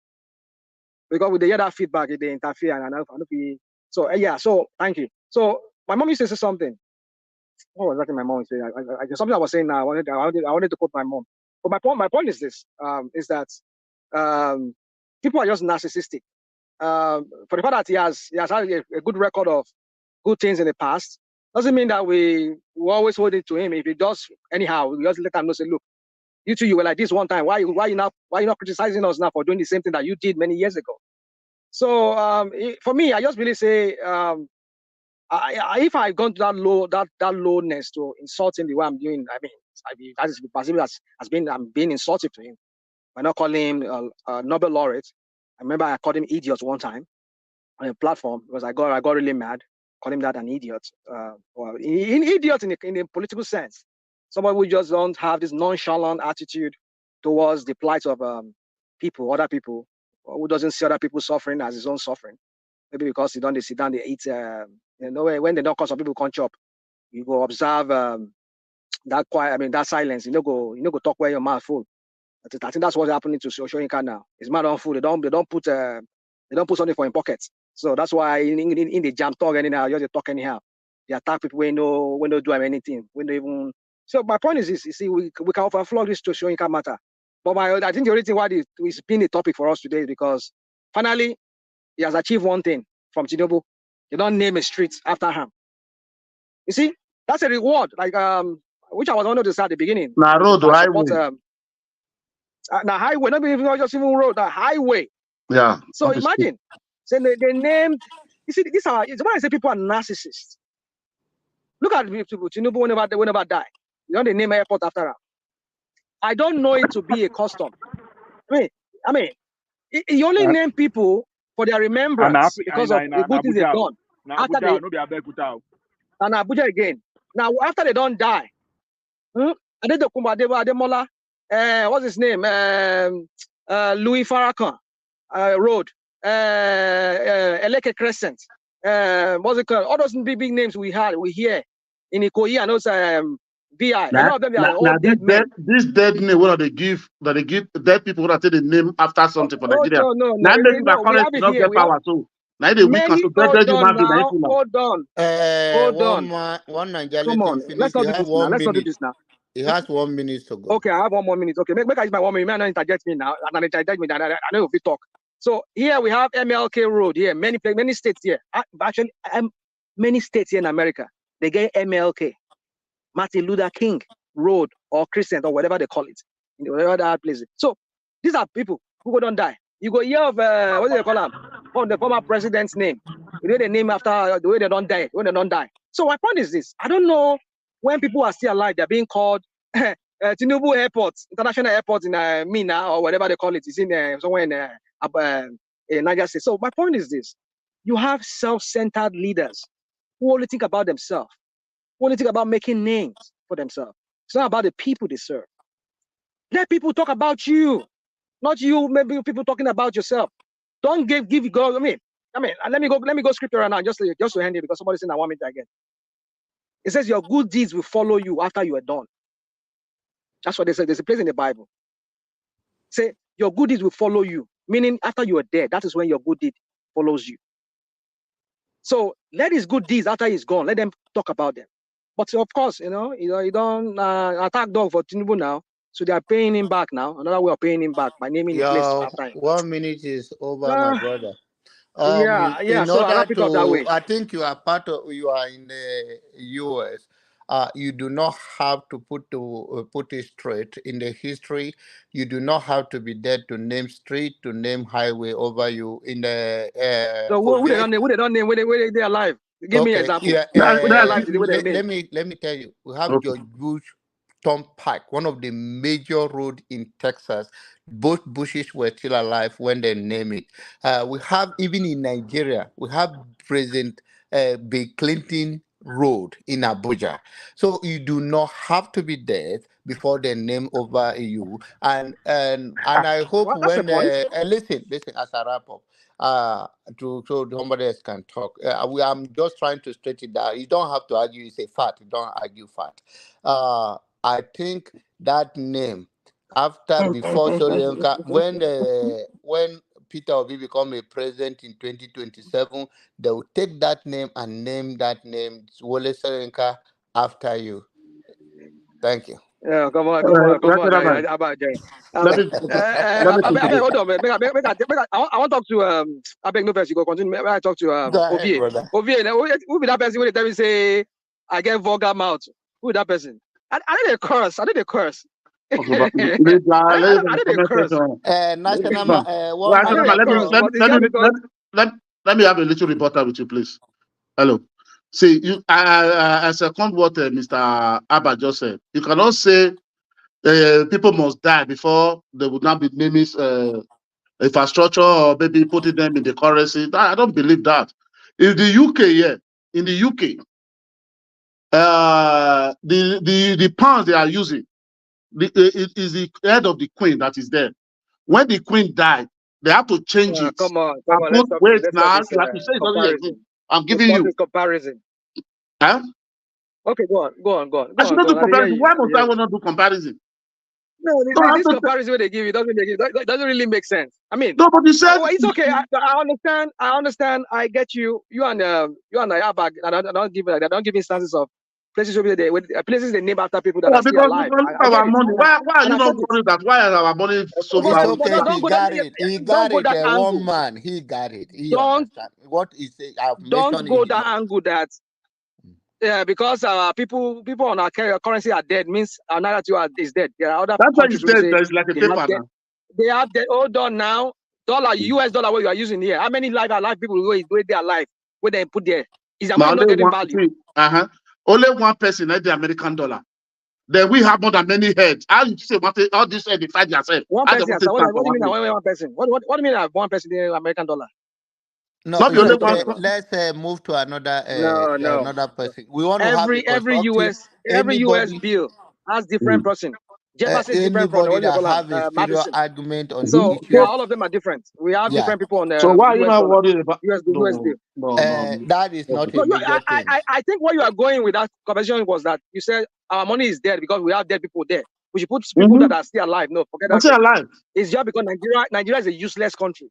Because with the hear that feedback, they interfere and I don't be. So yeah. So thank you. So my mom used to say something. What was that my mom saying? Something I was saying now. I wanted to quote my mom. But my point is this. Is that people are just narcissistic. For the fact that he has had a good record of good things in the past, doesn't mean that we always hold it to him. If he does anyhow, we just let him know, say, look, you two, you were like this one time. Why you not criticizing us now for doing the same thing that you did many years ago? So for me, I just really say, if I've gone to that lowness to insult him the way I'm doing, I mean, that is possible as being I'm being insultive to him. By not calling him a Nobel laureate. I remember I called him idiot one time on a platform because I got really mad, called him that an idiot. Well, idiot in a political sense. Somebody who just don't have this nonchalant attitude towards the plight of people, other people, who doesn't see other people suffering as his own suffering. Maybe because they sit down, they eat. When they don't call some people can't chop, you go observe that quiet. I mean that silence. You know go talk where your mouth full. I think that's what's happening to Soyinka now. His mouth on full. They don't put something for in pockets. So that's why in the jam talk anyhow, you just talk anyhow. They attack people when they do anything, when they even. So my point is this: you see, we can overflow this to Soyinka matter. But I think the only thing why it's been a topic for us today is because finally he has achieved one thing from Tinubu. They don't name a street after him. You see, that's a reward. Like which I was honored to say at the beginning. Now road to highway. Now highway, not just even road, the highway. Yeah. So imagine, so they named. You see, this are when I say people are narcissists. Look at people. Tinubu whenever die, you know they name airport after her. I don't know it to be a custom. I mean, you only name people for their remembrance because of the good things they've done. After they, and Abuja again. Now after they don't die, Ademola, what's his name? Louis Farrakhan Road, Eleke Crescent, what's it called? All those big names we hear in Ikoyi and those VI. A lot of them they are all dead men. This dead name, what they give dead people that take the name after something for Nigeria. No. Now they not get power so. Now they weak as to dead human being. Hold on. One Nigerian. Come on, let's not do this now. Let's not do this now. He has 1 minute to go. Okay, I have 1 more minute. Okay, make I use my 1 minute. You may not interject me now. And interject me. I know if we talk. So here we have MLK Road here. Many states here. Actually, many states here in America, they get MLK, Martin Luther King Road or Crescent or whatever they call it, in whatever that place. So these are people who don't die. You go hear of what do they call them? From the former president's name. You know the name after the way they don't die. When they don't die. So my point is this: I don't know when people are still alive, they're being called Tinubu Airport, International Airport in Mina or whatever they call it. It's in somewhere in Niger State. So my point is this: you have self-centered leaders who only think about themselves, who only think about making names for themselves. It's not about the people they serve. Let people talk about you, not you. Maybe people talking about yourself. Don't give God. I mean, let me go scripture right now just to end it because somebody's saying I want me to again. It says your good deeds will follow you after you are done. That's what they say. There's a place in the Bible. Say your good deeds will follow you, meaning after you are dead, that is when your good deed follows you. So let his good deeds after he's gone, let them talk about them. But of course, you don't attack dog for Tinubu now, so they are paying him back now. Another way of paying him back by naming the place after him. 1 minute is over, my brother. Yeah. So I wrap it up that way. I think you are in the US. You do not have to put it straight in the history. You do not have to be there to name street, to name highway over you in the So who they don't name? Who they don't name? When they alive? Give me an okay, example. yeah. Who they alive today? What they name? Let me tell you. We have Okay. George Bush Turnpike, one of the major road in Texas. Both Bushes were still alive when they named it. We have even in Nigeria, we have President Bill Clinton Road in Abuja. So you do not have to be dead before they name over you. And I hope Well, that's the when point. listen as I wrap up. Uh, to so somebody else can talk. I'm just trying to straight it down. You don't have to argue. You say fact. You don't argue fact. I think that name after before Soyinka when Peter Obi become a president in 2027, they will take that name and name that name Wole Soyinka after you. Thank you. Yeah, come on, Rational, about Jay. let me put it. Hold on, man. I want to talk to I beg no first. You go continue. May I talk to Go ahead, Ovie? brother. Ovie, who be that person when they tell me say I get vulgar mouth? Who is that person? I need a curse. I need a curse. Okay, but leave that, leave I that need a comment curse. section. National No. one Right, I man. need a let me curse. But it's just because let me have a little rebuttal with you, please. Hello. See, I second what Mr. Abba just said. You cannot say people must die before they would not be naming infrastructure or maybe putting them in the currency. I don't believe that. In the UK, yeah, in the UK, the pounds they are using, it is the head of the queen that is there. When the queen died, they have to change it. come on. And put wait now, you have to say it doesn't exist. Comparison. I'm giving What you. is comparison? Huh? Okay, go I should on, not go do on. I hear comparison. you. Why I must hear I you. not do comparison? No, No, I have this to comparison they give you doesn't really make sense. I mean, no, but you said well, it's okay. I understand. I understand. I get you. You and I are back. I don't give instances of places where places they name after people that are still because we alive. can look I at get our it, money. Why are and you I not accept it. worried that why is our money so It's far? But okay if don't he go that got it. He don't got go it. that One angle. man. He got it. He Don't understand. What he say? I've don't mentioned go it that enough. angle that because people on our currency are dead means our narrative is dead. There are other That's why you countries who said say there's like a they have paper dead. now. They have dead. Hold on now. US dollar, what you are using here. How many alive people where they are alive, where they put there? Is their Now money not only getting one value? see, only one person had the American dollar. Then we have more than many heads. How you say what all this head decide yourself? One How they person, want sir. to stand What for do you one mean place? one person? What do you mean one person in American dollar? No, Not be What are only you talking one. about? let's move to another No. person. We want to have a Every constructive. US Anybody, bill has different person. Jefferson is different from anybody what do you that call him? have a stereo Madison. argument on the So issue. all of them are different. We have Yeah, different people on So why are you US not dollar, worried about US bill. no. that is not Okay. a No, major thing. I think where you are going with that conversation was that you said our money is dead because we have dead people there. We should put people that are still alive. No, forget I'm that still thing. alive. It's just because Nigeria is a useless country.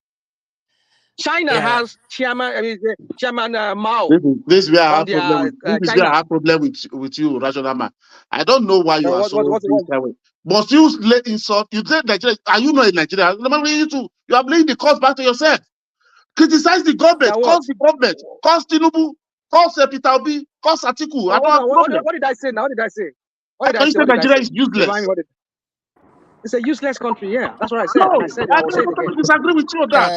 China Yeah. has Chairman Mao This is where I on have problem their with this is where China. I have problem with you, rational man. I don't know why you are so What's the this one? that way. But you let insult. You say Nigeria. Are you not in Nigeria? You are blaming the cause back to yourself. Criticize the government. That what? Cause the government. Cause Tinubu. Cause Peter Obi. Cause Atiku. I don't Hold have on. problem. What did I say now? What did I say? How can you say What did I Nigeria say? is Remind me useless? what it. It's a useless country. Yeah, that's what I said, and I No, said it. I I will say it again. don't disagree with you on that.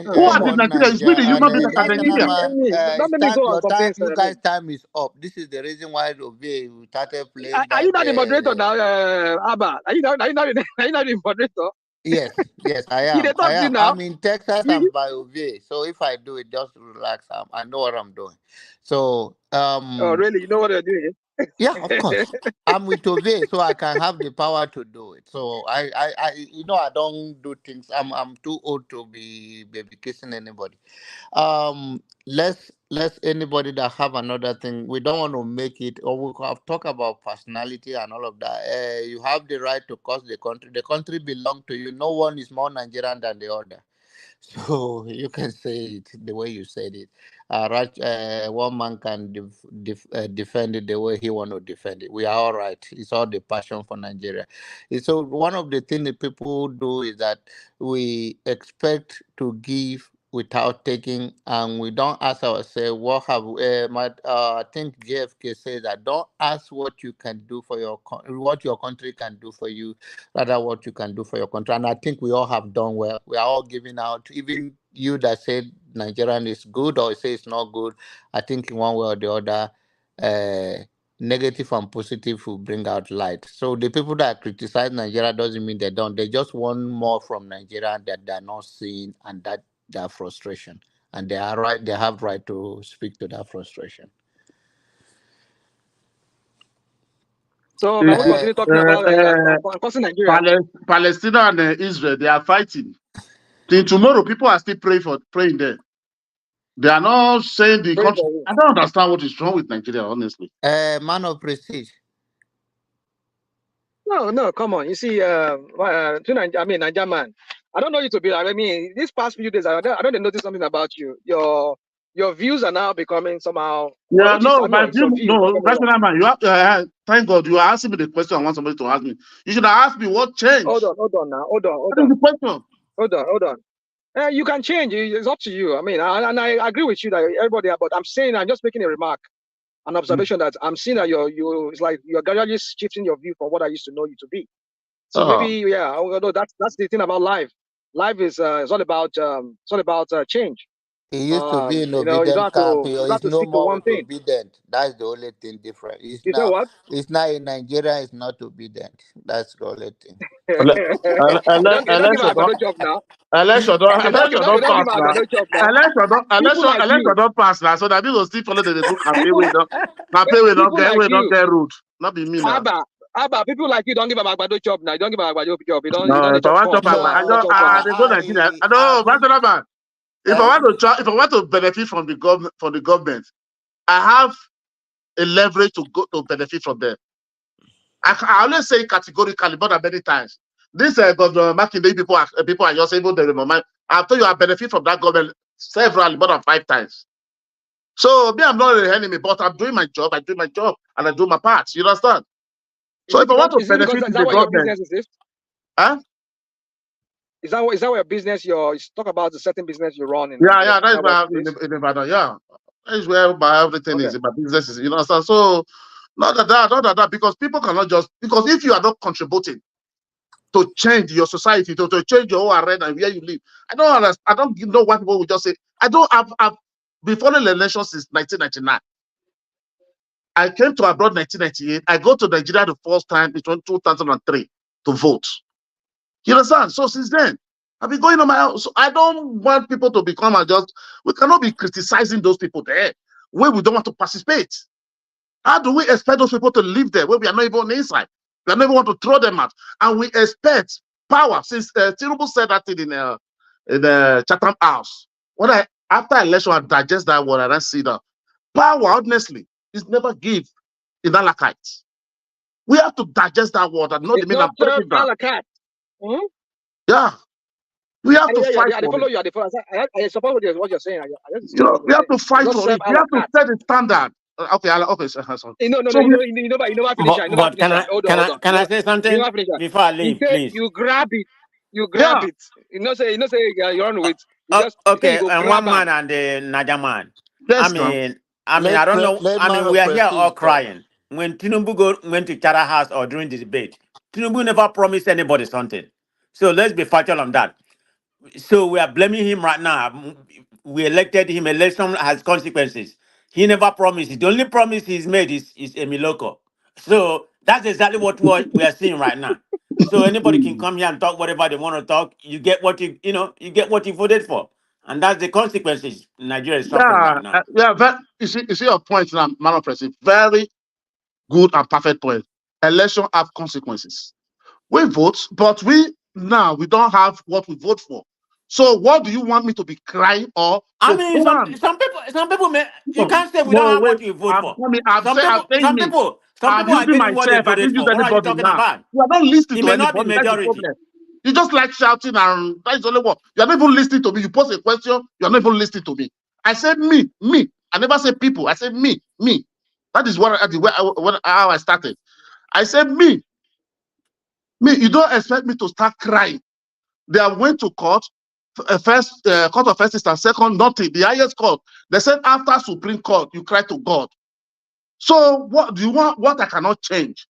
Oh, Who come are the on. Nigeria? It's we Niger the and human beings that are Let national Nigeria. man. don't let me go Start on your some time. things. You guys' time is up. This is the reason why we started playing Are that. you not the moderator now, Abba? Are you not the moderator? Yes, I You they am. I talk to you am. now. I'm in Texas. You, I'm by OVA. So if I do it, just relax. I know what I'm doing. So oh, really? You know what they're doing? yeah, of course. I'm with OVA, so I can have the power to do it. So I don't do things. I'm too old to be baby kissing anybody. Let's anybody that have another thing. We don't want to make it, or we have talk about personality and all of that. You have the right to curse the country. The country belong to you. No one is more Nigerian than the other. So you can say it the way you said it. Right, one man can defend it the way he want to defend it. We are all right. It's all the passion for Nigeria. So one of the things that people do is that we expect to give without taking, and we don't ask ourselves what have I think JFK says that don't ask what you can do for what your country can do for you, rather what you can do for your country. And I think we all have done well. We are all giving out, even you that said Nigerian is good or say it's not good. I think in one way or the other, negative and positive will bring out light. So the people that criticize Nigeria doesn't mean they don't. They just want more from Nigeria that they're not seeing, and that their frustration. And they are right. They have right to speak to that frustration. So can we Uh, continue talking about Nigeria? Palestine and Israel, they are fighting. Till tomorrow, people are still praying there. They are not saying the country. I don't understand what is wrong with Nigeria, honestly. Man of prestige. No, come on. You see, Niger man. I don't know you to be like. I mean, these past few days, I don't notice something about you. Your views are now becoming somehow. Yeah, my view. No, rational man. You have thank God you are asking me the question. I want somebody to ask me. You should have asked me what changed. Hold on now. Hold on. What is the question? Hold on. You can change. It's up to you. I mean, I agree with you that everybody. But I'm saying, I'm just making a remark, an observation that I'm seeing that it's like you're gradually shifting your view from what I used to know you to be. So maybe, yeah. Although that's the thing about life. Life is all about change. He used to be in obedient camp. He's no more obedient. That's the only thing different. He's now in Nigeria. He's not obedient. That's the only thing. Election don't pass now, so that people still follow the do campaign. We don't get rude. Not be me now. Abba, people like you don't give a Magbado job now. You don't give a Magbado job. You don't. No, if I want to, if I want to benefit from the government, I have a leverage to go to benefit from them. I always say categorically, more than many times. This Governor Makinde people are just able to remember. I've told you I benefit from that government several, more than 5 times. So me, I'm not an enemy, but I'm doing my job. I do my job and I do my part. You understand? So if I want to benefit from the government, huh? Is that what your business? Talk about the certain business you run in. Yeah, that's where I'm in Nevada. Yeah, that's where everything is in my businesses. You understand? So not that, because people cannot just because if you are not contributing to change your society, to change your whole arena and where you live, I don't understand. I don't know what people will just say. I've been following the election since 1999. I came to abroad 1998. I go to Nigeria the first time in 2003 to vote. You understand? So since then, I've been going on my own. So I don't want people to become we cannot be criticizing those people there where we don't want to participate. How do we expect those people to live there where we are not even on the inside? We never want to throw them out. And we expect power. Since Tinubu said that thing in the Chatham House. After election, I digest that word and I see that power, honestly, is never give in Alakite. We have to digest that word and not the meaning of breaking down. Yeah. We have to fight for it. I suppose what you're saying. We have to fight for it. We have to set a standard. Okay. But can I say something before I leave, please? You grab it. You grab it. You know say you're on with. Okay, and one man and the Naja man. Yes, I don't know. We are here all crying. When Tinubu went to Chara House or during the debate, Tinubu never promised anybody something. So let's be factual on that. So we are blaming him right now. We elected him. Election has consequences. He never promised. The only promise he's made is Emiloko. So that's exactly what we are seeing right now. So anybody can come here and talk whatever they want to talk. You get what you get what you voted for. And that's the consequences Nigeria is suffering right now. You see your point now, man of President. Very good and perfect point. Election have consequences. We vote, but we don't have what we vote for. So what do you want me to be crying or? Some people may you can't say we don't have what you vote for. Some people are getting what they voted for. What are you talking about? You are not listening to anybody. It may not be majority. You just like shouting, and that is only what you are not even listening to me. You pose a question, you are not even listening to me. I said me. I never said people. I said me. That is how I started. I said me. You don't expect me to start crying. They went to court. first court of first instance, second, nothing. The highest court, they said after Supreme Court, you cry to God. So what do you want? What I cannot change?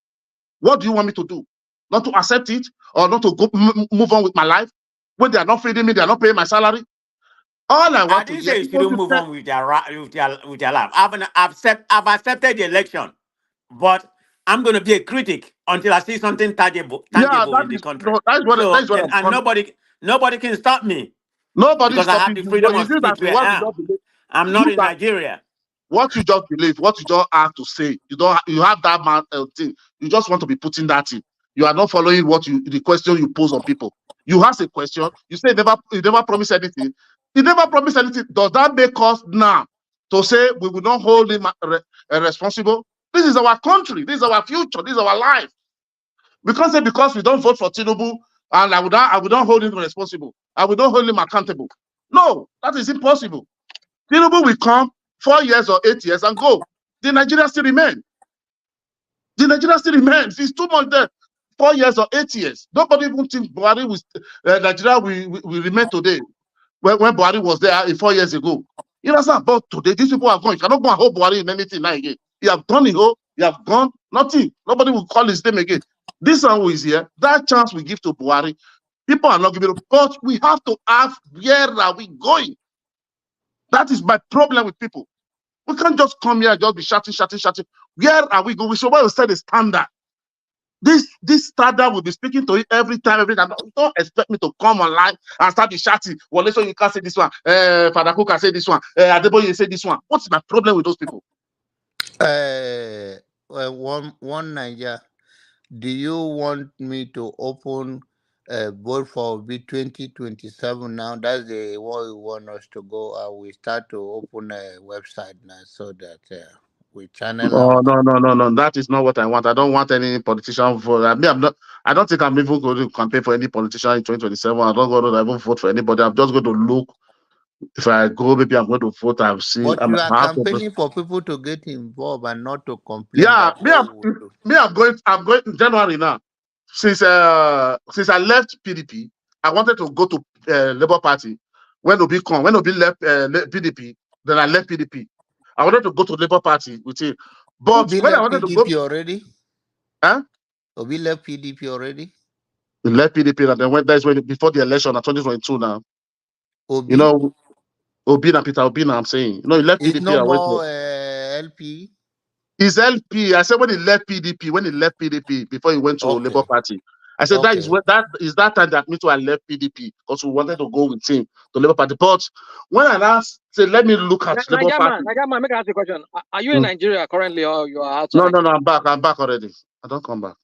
What do you want me to do? Not to accept it or not to go move on with my life? When they are not feeding me, they are not paying my salary. All I want I to didn't hear say you is shouldn't move on with your life. I've accepted the election, but I'm going to be a critic until I see something tangible yeah, in the country. that's So what and I'm coming. nobody can stop me Nobody is because I have stopping the you. freedom Is of it that speech where what I you am. don't believe? I'm not You in that Nigeria. what you just believe, what you don't have to say. You have that man thing. You just want to be putting that in. You are not following the question you pose on people. You ask a question, you say you never promise anything. You never promise anything. Does that make us now to say we will not hold him responsible? This is our country, this is our future, this is our life. We can't say because we don't vote for Tinubu and I would not hold him responsible. I will not hold him accountable. No, that is impossible. Tinubu will come 4 years or 8 years and go. The Nigeria still remain. The Nigeria still remains. It's too much there. 4 years or 8 years. Nobody even think Buhari Nigeria will remain today. When Buhari was there 4 years ago. You know, about today, these people are going. You cannot go and hold Buhari in anything now again. You have done it, you have gone, nothing. Nobody will call his name again. This one who is here, that chance we give to Buhari, people are not giving it. But we have to ask, where are we going? That is my problem with people. We can't just come here and just be shouting. Where are we going? We should set a standard. This standard will be speaking to you every time. Don't expect me to come online and start be shouting. Wole Soyinka say this one. Father Kuka say this one. Adeboye say this one. What's my problem with those people? One Niger. Do you want me to open vote for B2027 now? That's the way we want us to go. We start to open a website now so that we channel Oh, them. no. That is not what I want. I don't want any politician vote. I don't think I'm even going to campaign for any politician in 2027. I don't going to even vote for anybody. I'm just going to look. If I go, maybe I'm going to vote. I've seen. But you are campaigning for people to get involved and not to complain Yeah, that what we will do. I'm going in January now. Since I left PDP, I wanted to go to Labour Party. When Obi left PDP, then I left PDP. I wanted to go to Labour Party with him. But Obi when I left wanted PDP to go, already? huh? Obi left PDP already? He left PDP and then that's when before the election of 2022 now. Obi? You know, Obi and Peter Obi now I'm saying. You know, he left It's PDP no and went to more LP? his LP. I said when he left PDP before he went to Okay. Labour Party. I said Okay. that time that me too I left PDP because we wanted to go with him to Labour Party. But when I said let me look at Labour Party. Niger man, make I ask you a question. Are you in Nigeria currently or you are outside No, Nigeria? I'm back already. I don't come back.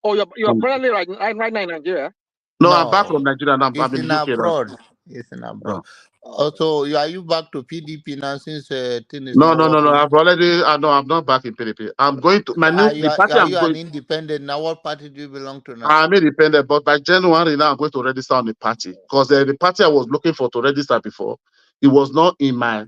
Oh, you're currently right now in Nigeria? No, I'm back from Nigeria now. It's I'm in in the UK now. abroad. It's in abroad. Also, are you back to PDP now since thing is No. not working? I'm not back in PDP. I'm going to the party Are I'm you going. an independent now? What party do you belong to now? I'm independent, but by January now I'm going to register on the party because the party I was looking for to register before, it was not in my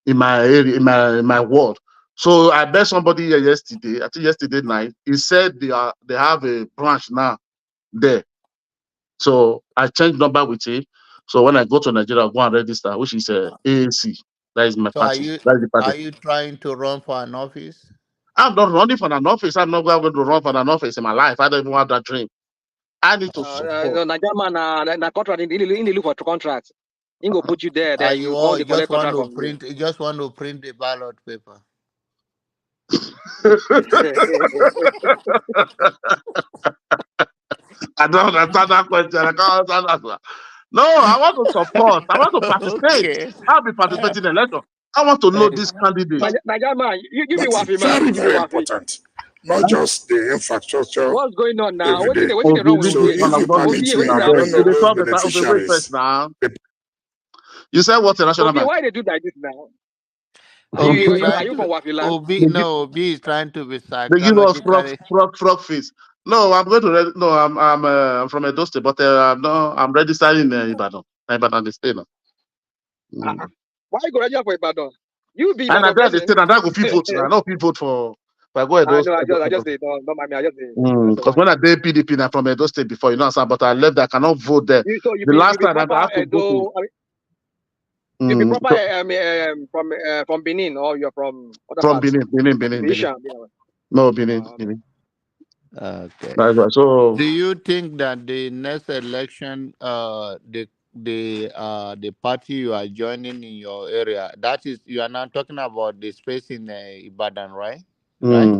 area, in my ward. So I met somebody here yesterday. I think yesterday night. He said they have a branch now there. So I changed number with him. So when I go to Nigeria, I'll go and register, which is AAC. That is my So party. That is the party. are you trying to run for an office? I'm not running for an office. I'm not going to run for an office in my life. I don't even have that dream. I need to support. Niger man, na contract in the look for contracts. He go put you there, then you go the collect contract from you. You just want to print the ballot paper. I don't understand that question. I can't understand that. No, I want to support. I want to participate. Okay. I'll be participating in the election. I want to know this candidate. Niger man, you be waffy, Very, man. very important. Not just the infrastructure. What's going on now? Every day. What's wrong with So you? if you permit me, I don't know those beneficiaries. You said what's the national bank? Why they do like this now? Are Obi you from Waffy land? Obi is trying to be They give us psychologically. frog face. No, I'm going to. No, I'm from Edo State, but I'm registering in Ibadan. Ibadan, the state now. Why you go register for Ibadan? You be And Ibadan I the person. state, and I go fit vote now. I don't fit vote for If I go Edo No, I just State, don't mind me. I just because when I did PDP now from Edo State before, you know, but I left. I cannot vote there. You, so you The be last time I proper have to go to. Edo. I mean, you be proper So from Benin, or you're from other from parts. Benin. No, Benin. Okay. That's right. So Do you think that the next election, the party you are joining in your area, that is, you are not talking about the space in Ibadan, right? Right?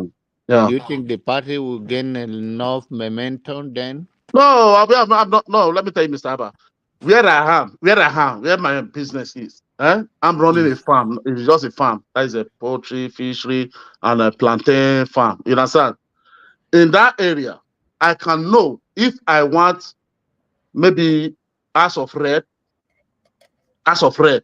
yeah. Do you think the party will gain enough momentum then? No, I'm not. No, let me tell you, Mr. Abba. Where my business is. I'm running a farm. It's just a farm. That is a poultry, fishery, and a plantain farm. You understand? In that area, I can know if I want maybe as of red, as of red,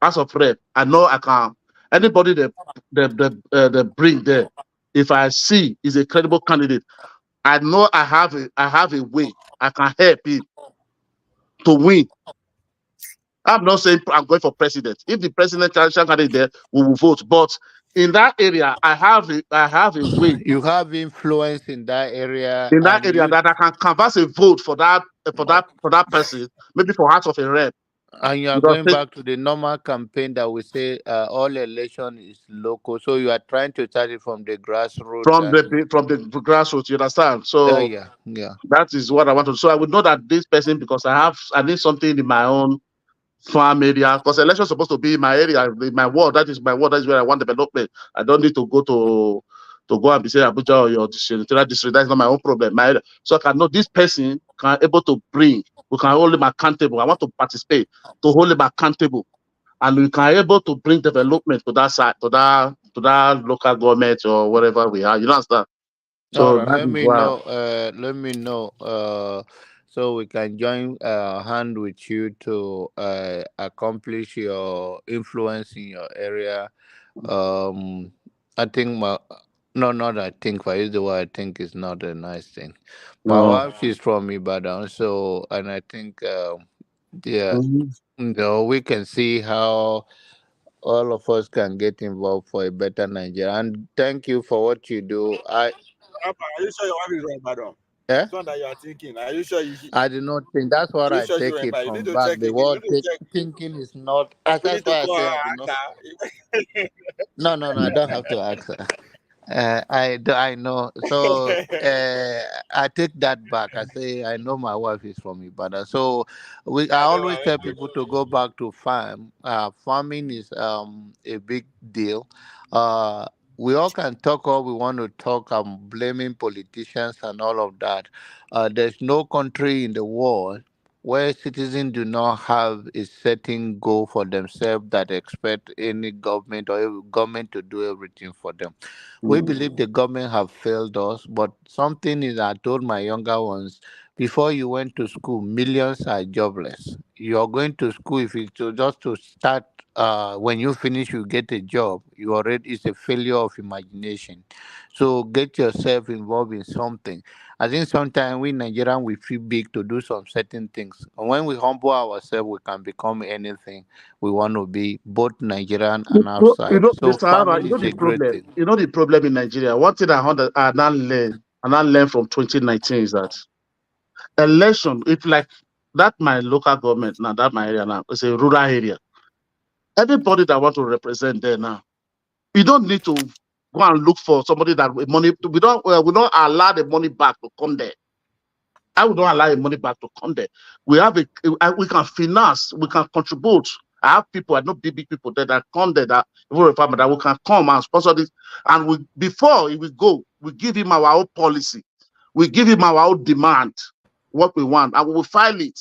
as of red. I know I can. Anybody that bring there, if I see is a credible candidate, I know I have a way. I can help him to win. I'm not saying I'm going for president. If the presidential candidate there, we will vote. But in that area, I have a way You have influence in that area, in that and area you that I can canvass a vote for that person, maybe for House of a Rep. and you are Because going back to the normal campaign that we say all election is local. So you are trying to start it from the grassroots and from the grassroots, you understand? So yeah, yeah. that is what I want to. So I would know that this person, because I need something in my own farm area, because election is supposed to be in my area, in my ward. That is my ward. That is where I want development. I don't need to go and be saying Abuja or your district. That's not my own problem. So I can know this person can able to bring. We can hold him accountable. I want to participate to hold him accountable, and we can able to bring development to that side, to that local government or whatever we are. You understand? All So right, that let is me why. know. Let me know. So we can join hand with you to accomplish your influence in your area. I think my no, not I think. I use the word I think is not a nice thing. My No. wife is from Ibadan, so and I think yeah, Mhm. we can see how all of us can get involved for a better Nigeria. And thank you for what you do. Are you sure your wife is right, madam? Yeah. It's one that you are thinking. Are you sure I do not think that's what are you I sure she take went it by? You need from to back. check The again. You word need to check. thinking is not. We need That's to why I call say her I do not. actor. No, no, no. I don't have to ask her. I know. So I take that back. I say I know my wife is from Ibadan. So I I don't always want tell to people to go back to farm. Farming is a big deal. Uh, we all can talk all we want to talk. I'm blaming politicians and all of that. There's no country in the world where citizens do not have a certain goal for themselves that expect any government or every government to do everything for them. We believe the government have failed us, but something is I told my younger ones, before you went to school, millions are jobless. You're going to school if it's just to start when you finish you get a job, you already it's a failure of imagination. So get yourself involved in something. I think sometimes we Nigerian we feel big to do some certain things. And when we humble ourselves, we can become anything we want to be, both Nigerian and outside. So Mr. Harper, farming is the a great problem. thing. The problem in Nigeria. One thing I now learned from 2019 is that election. It's like that my local government now, that my area now, it's a rural area. Everybody that want to represent there now, you don't need to go and look for somebody that with money. We don't allow the money back to come there. I would not allow the money back to come there. We can finance, we can contribute. I have people, I know big people there that come there that even a farmer that we can come and sponsor this. And before we go, we give him our own policy, we give him our own demand, what we want, and we will file it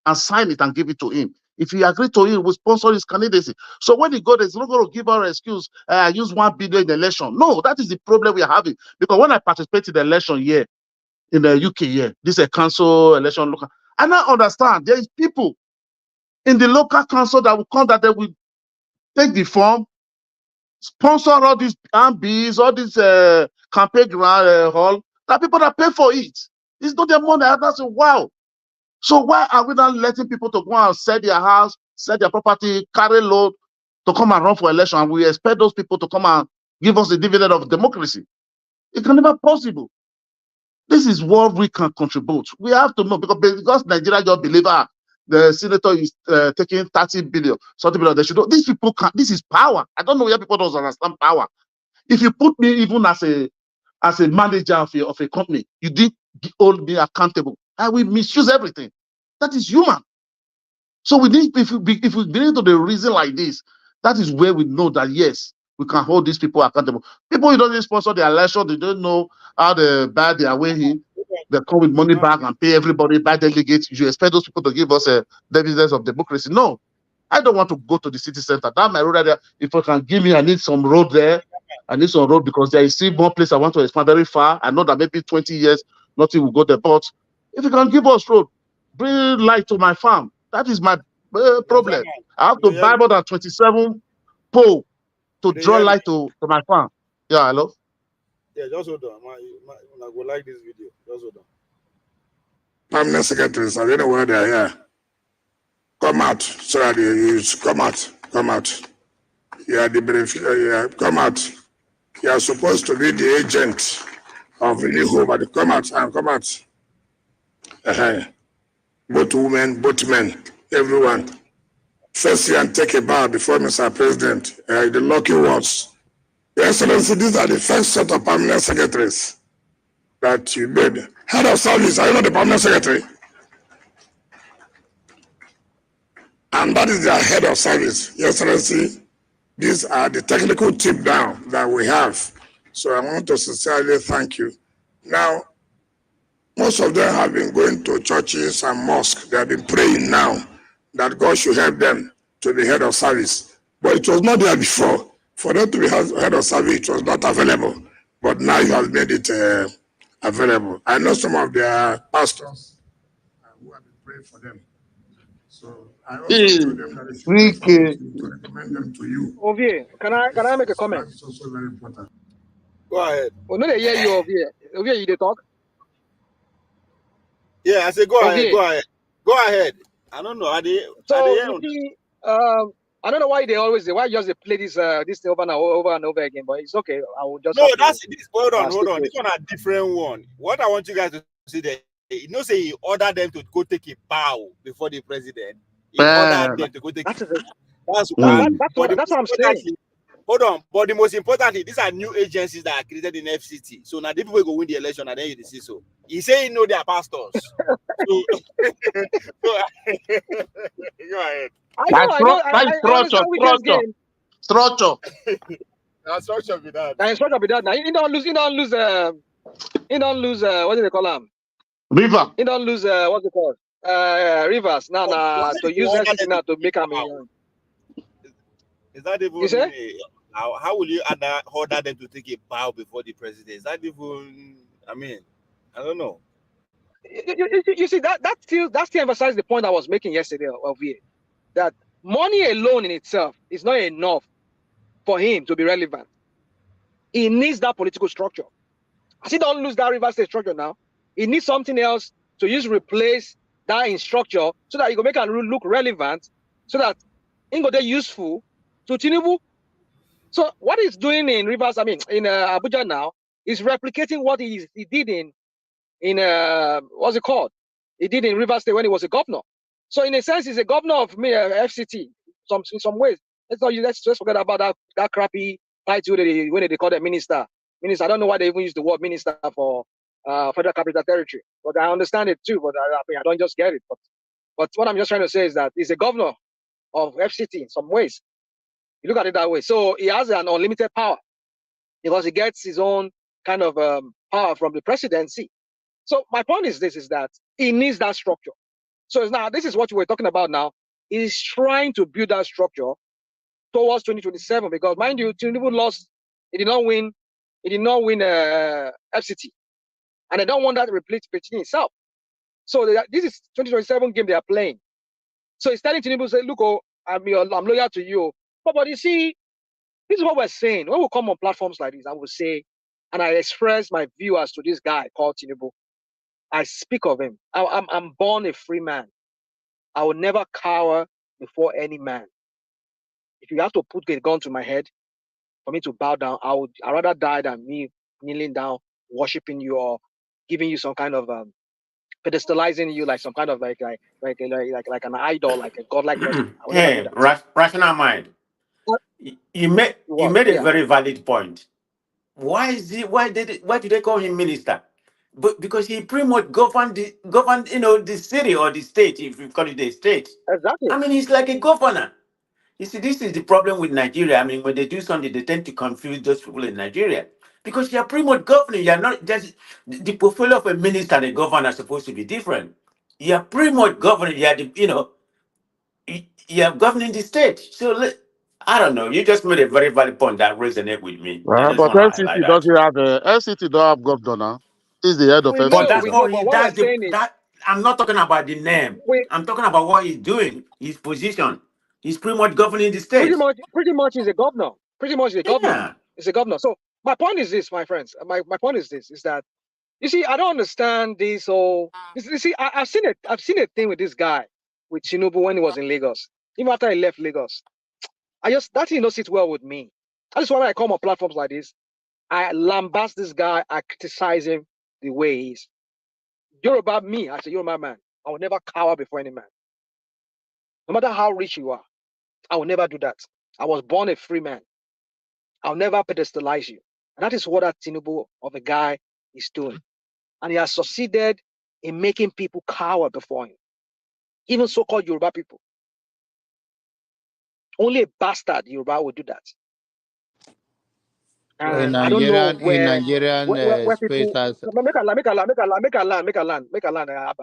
and sign it and give it to him. If he agree to it, we sponsor his candidacy. So when he go there, he's not going to give our excuse, I use 1 billion in the election. No, that is the problem we are having. Because when I participate in the election here, in the UK here. This is a council election local. And I understand there is people in the local council that will come that they will take the form, sponsor all these MBs, all these campaign ground hall. There are people that pay for it. It's not their money. That's wow. So why are we not letting people to go and sell their house, sell their property, carry load to come and run for election? And we expect those people to come and give us the dividend of democracy. It can never possible. This is what we can contribute. We have to know because Nigeria just believe the senator is taking 30 billion, something billion. They should know. These people can. This is power. I don't know where people don't understand power. If you put me even as a manager of a company, you didn't hold me accountable. I will misuse everything. That is human. So we need, if we begin to the reason like this, that is where we know that yes, we can hold these people accountable. People who don't sponsor their election, they don't know how they buy their way in. They come with money back and pay everybody, buy delegates. You expect those people to give us the evidence of democracy? No. I don't want to go to the city center. That my road there. If you can give me, I need some road there. I need some road because there is still one place I want to expand very far. I know that maybe 20 years, nothing will go there. But if you can give us road, bring light to my farm. That is my problem. I have to buy more than 27 pole to draw light to my farm. Yeah, hello? Yeah, just hold on. I go like this video. Just hold on. Permanent secretaries, I don't know where they are here. Come out. So that you come out. Come out. You are the beneficiary. Yeah, come out. You are supposed to be the agent of the home, but come out and come out. Both women, both men, everyone. First, you and take a bow before Mr. President. The lucky ones. Your Excellency, these are the first set of permanent secretaries that you made. Head of service, are you not the permanent secretary? And that is their head of service. Your Excellency, these are the technical team now that we have. So I want to sincerely thank you. Now, most of them have been going to churches and mosques. They have been praying now that God should help them to be head of service. But it was not there before. For them to be head of service, it was not available. But now you have made it available. I know some of their pastors who have been praying for them. So I also told them that they should pray for them to recommend them to you. Ovie, can I make a comment? That is also very important. Go ahead. Oh, no, they hear you, Ovie. Ovie, you dey talk? Yeah, I say go ahead. Ovie. Go ahead. Go ahead. I don't know. So you see, I don't know why why just they play this thing over and over again, but it's okay. I will just no. That's this. Hold on. it. This one a different one. What I want you guys to see there, you know, say he ordered them to go take a bow before the president. He ordered them to go take. That's one. That's what I'm saying. Hold on, but the most importantly, these are new agencies that are created in FCT. So now the people go win the election, and then you see so. He say he know their pastors. So, go ahead. I understand weekend's game. Structure. Structure be that. Structure be that. Now he don't lose. What do they call him? River. He don't lose. What's it called? Rivers. Now to use FCT now to make him. Is that even? You say? How will you order them to take a bow before the president? Is that even? I mean, I don't know. You see that still emphasizes the point I was making yesterday of it, that money alone in itself is not enough for him to be relevant. He needs that political structure. As he don't lose that River State structure now, he needs something else to replace that in structure so that he can make it look relevant, so that he can be useful to Tinubu. So what he's doing in Rivers, in Abuja now, is replicating what he did in what's it called? He did in Rivers State when he was a governor. So in a sense, he's a governor of FCT. In some ways, let's forget about that crappy title when they call them minister. Minister, I don't know why they even use the word minister for Federal Capital Territory, but I understand it too. But I don't just get it. But what I'm just trying to say is that he's a governor of FCT in some ways. You look at it that way. So he has an unlimited power because he gets his own kind of power from the presidency. So my point is that he needs that structure. So now this is what we're talking about now. He's trying to build that structure towards 2027 because, mind you, Tinubu lost. He did not win FCT. And I don't want that to repeat itself. So this is 2027 game they are playing. So he's telling Tinubu, say, look, I'm loyal to you. But you see, this is what we're saying. When we come on platforms like this, I will say, and I express my view as to this guy called Tinubu. I speak of him. I'm born a free man. I will never cower before any man. If you have to put a gun to my head for me to bow down, I'd rather die than me kneeling down, worshiping you, or giving you some kind of pedestalizing you like some kind of like an idol, like a godlike person. I will never do Hey, that. rational mind. What? You What? made a Yeah, very valid point. Why did they call him minister? But because he pretty much governed the city or the state, if you call it a state. exactly. I mean, he's like a governor. You see, this is the problem with Nigeria. I mean, when they do something, they tend to confuse those people in Nigeria because you're pretty much governing. You're not just the portfolio of a minister and a governor are supposed to be different. You're pretty much governing. You're governing the state. So I don't know. You just made a very valid point that resonated with me. I just But want to highlight LCT that. doesn't have LCT don't have governor now. He's the head of We But know, FCT that's we now. know. what But he what we're does. saying is, That I'm not talking about the name. we I'm talking about what he's doing. His position. He's pretty much governing the state. pretty much is a governor. Pretty much is a governor. Yeah. It's a governor. So my point is this, my friends. My point is this: is that you see, I don't understand this whole. You see, I've seen a thing with this guy with Tinubu when he was in Lagos. Even after he left Lagos, that thing don't sit well with me. That is why when I come on platforms like this, I lambast this guy, I criticize him the way he is. Yoruba, me, as a Yoruba man, I will never cower before any man. No matter how rich you are, I will never do that. I was born a free man. I'll never pedestalize you. And that is what that Tinubu of a guy is doing. And he has succeeded in making people cower before him. Even so-called Yoruba people. Only a bastard Yoruba would do that. So in And I don't know where space people has make a land.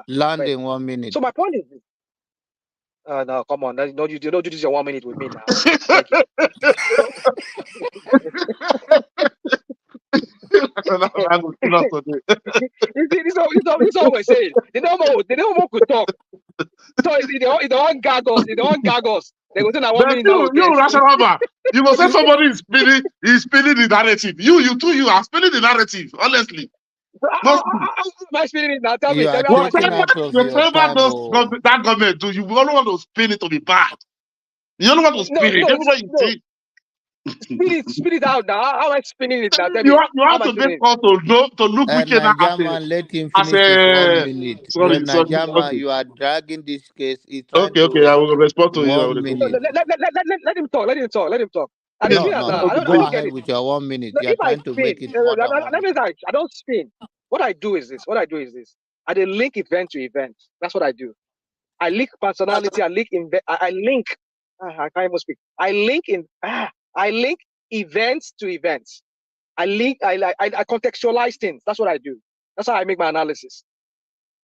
land in 1 minute. So my point is this. No, come on. Don't you do this in 1 minute with me now. Thank you. So, this all we're saying. They don't know could talk. So they don't gag us. They don't gag us. They go say now 1 But minute now we get. you rational man, you must say somebody is spinning the narrative. You are spinning the narrative, honestly. How am I spinning it now? Tell me You are how am I taking spinning it? out of your Whatever time. that government do, you only want to spin it to be bad. You don't want to spin it. Everybody you see. Spin it out now. How am I spinning it now? Tell You me. have How am I to make spinning it? us to look wicked now Nigerian, let him as finish his 1 a minute. sorry. Okay. You are dragging this case. He's trying Okay. to I will respond to you. 1 No, minute. let him talk. Let him talk. Let him talk. And the No, thing no, now, no. I Go don't get ahead it. with your 1 minute. No, You are if I trying to make spin, it more than 1 let me minute. say, I don't spin. What I do is this. I dey link event to event. That's what I do. I link personality. I link. I can't even speak. I link events to events. I contextualize things. That's what I do. That's how I make my analysis.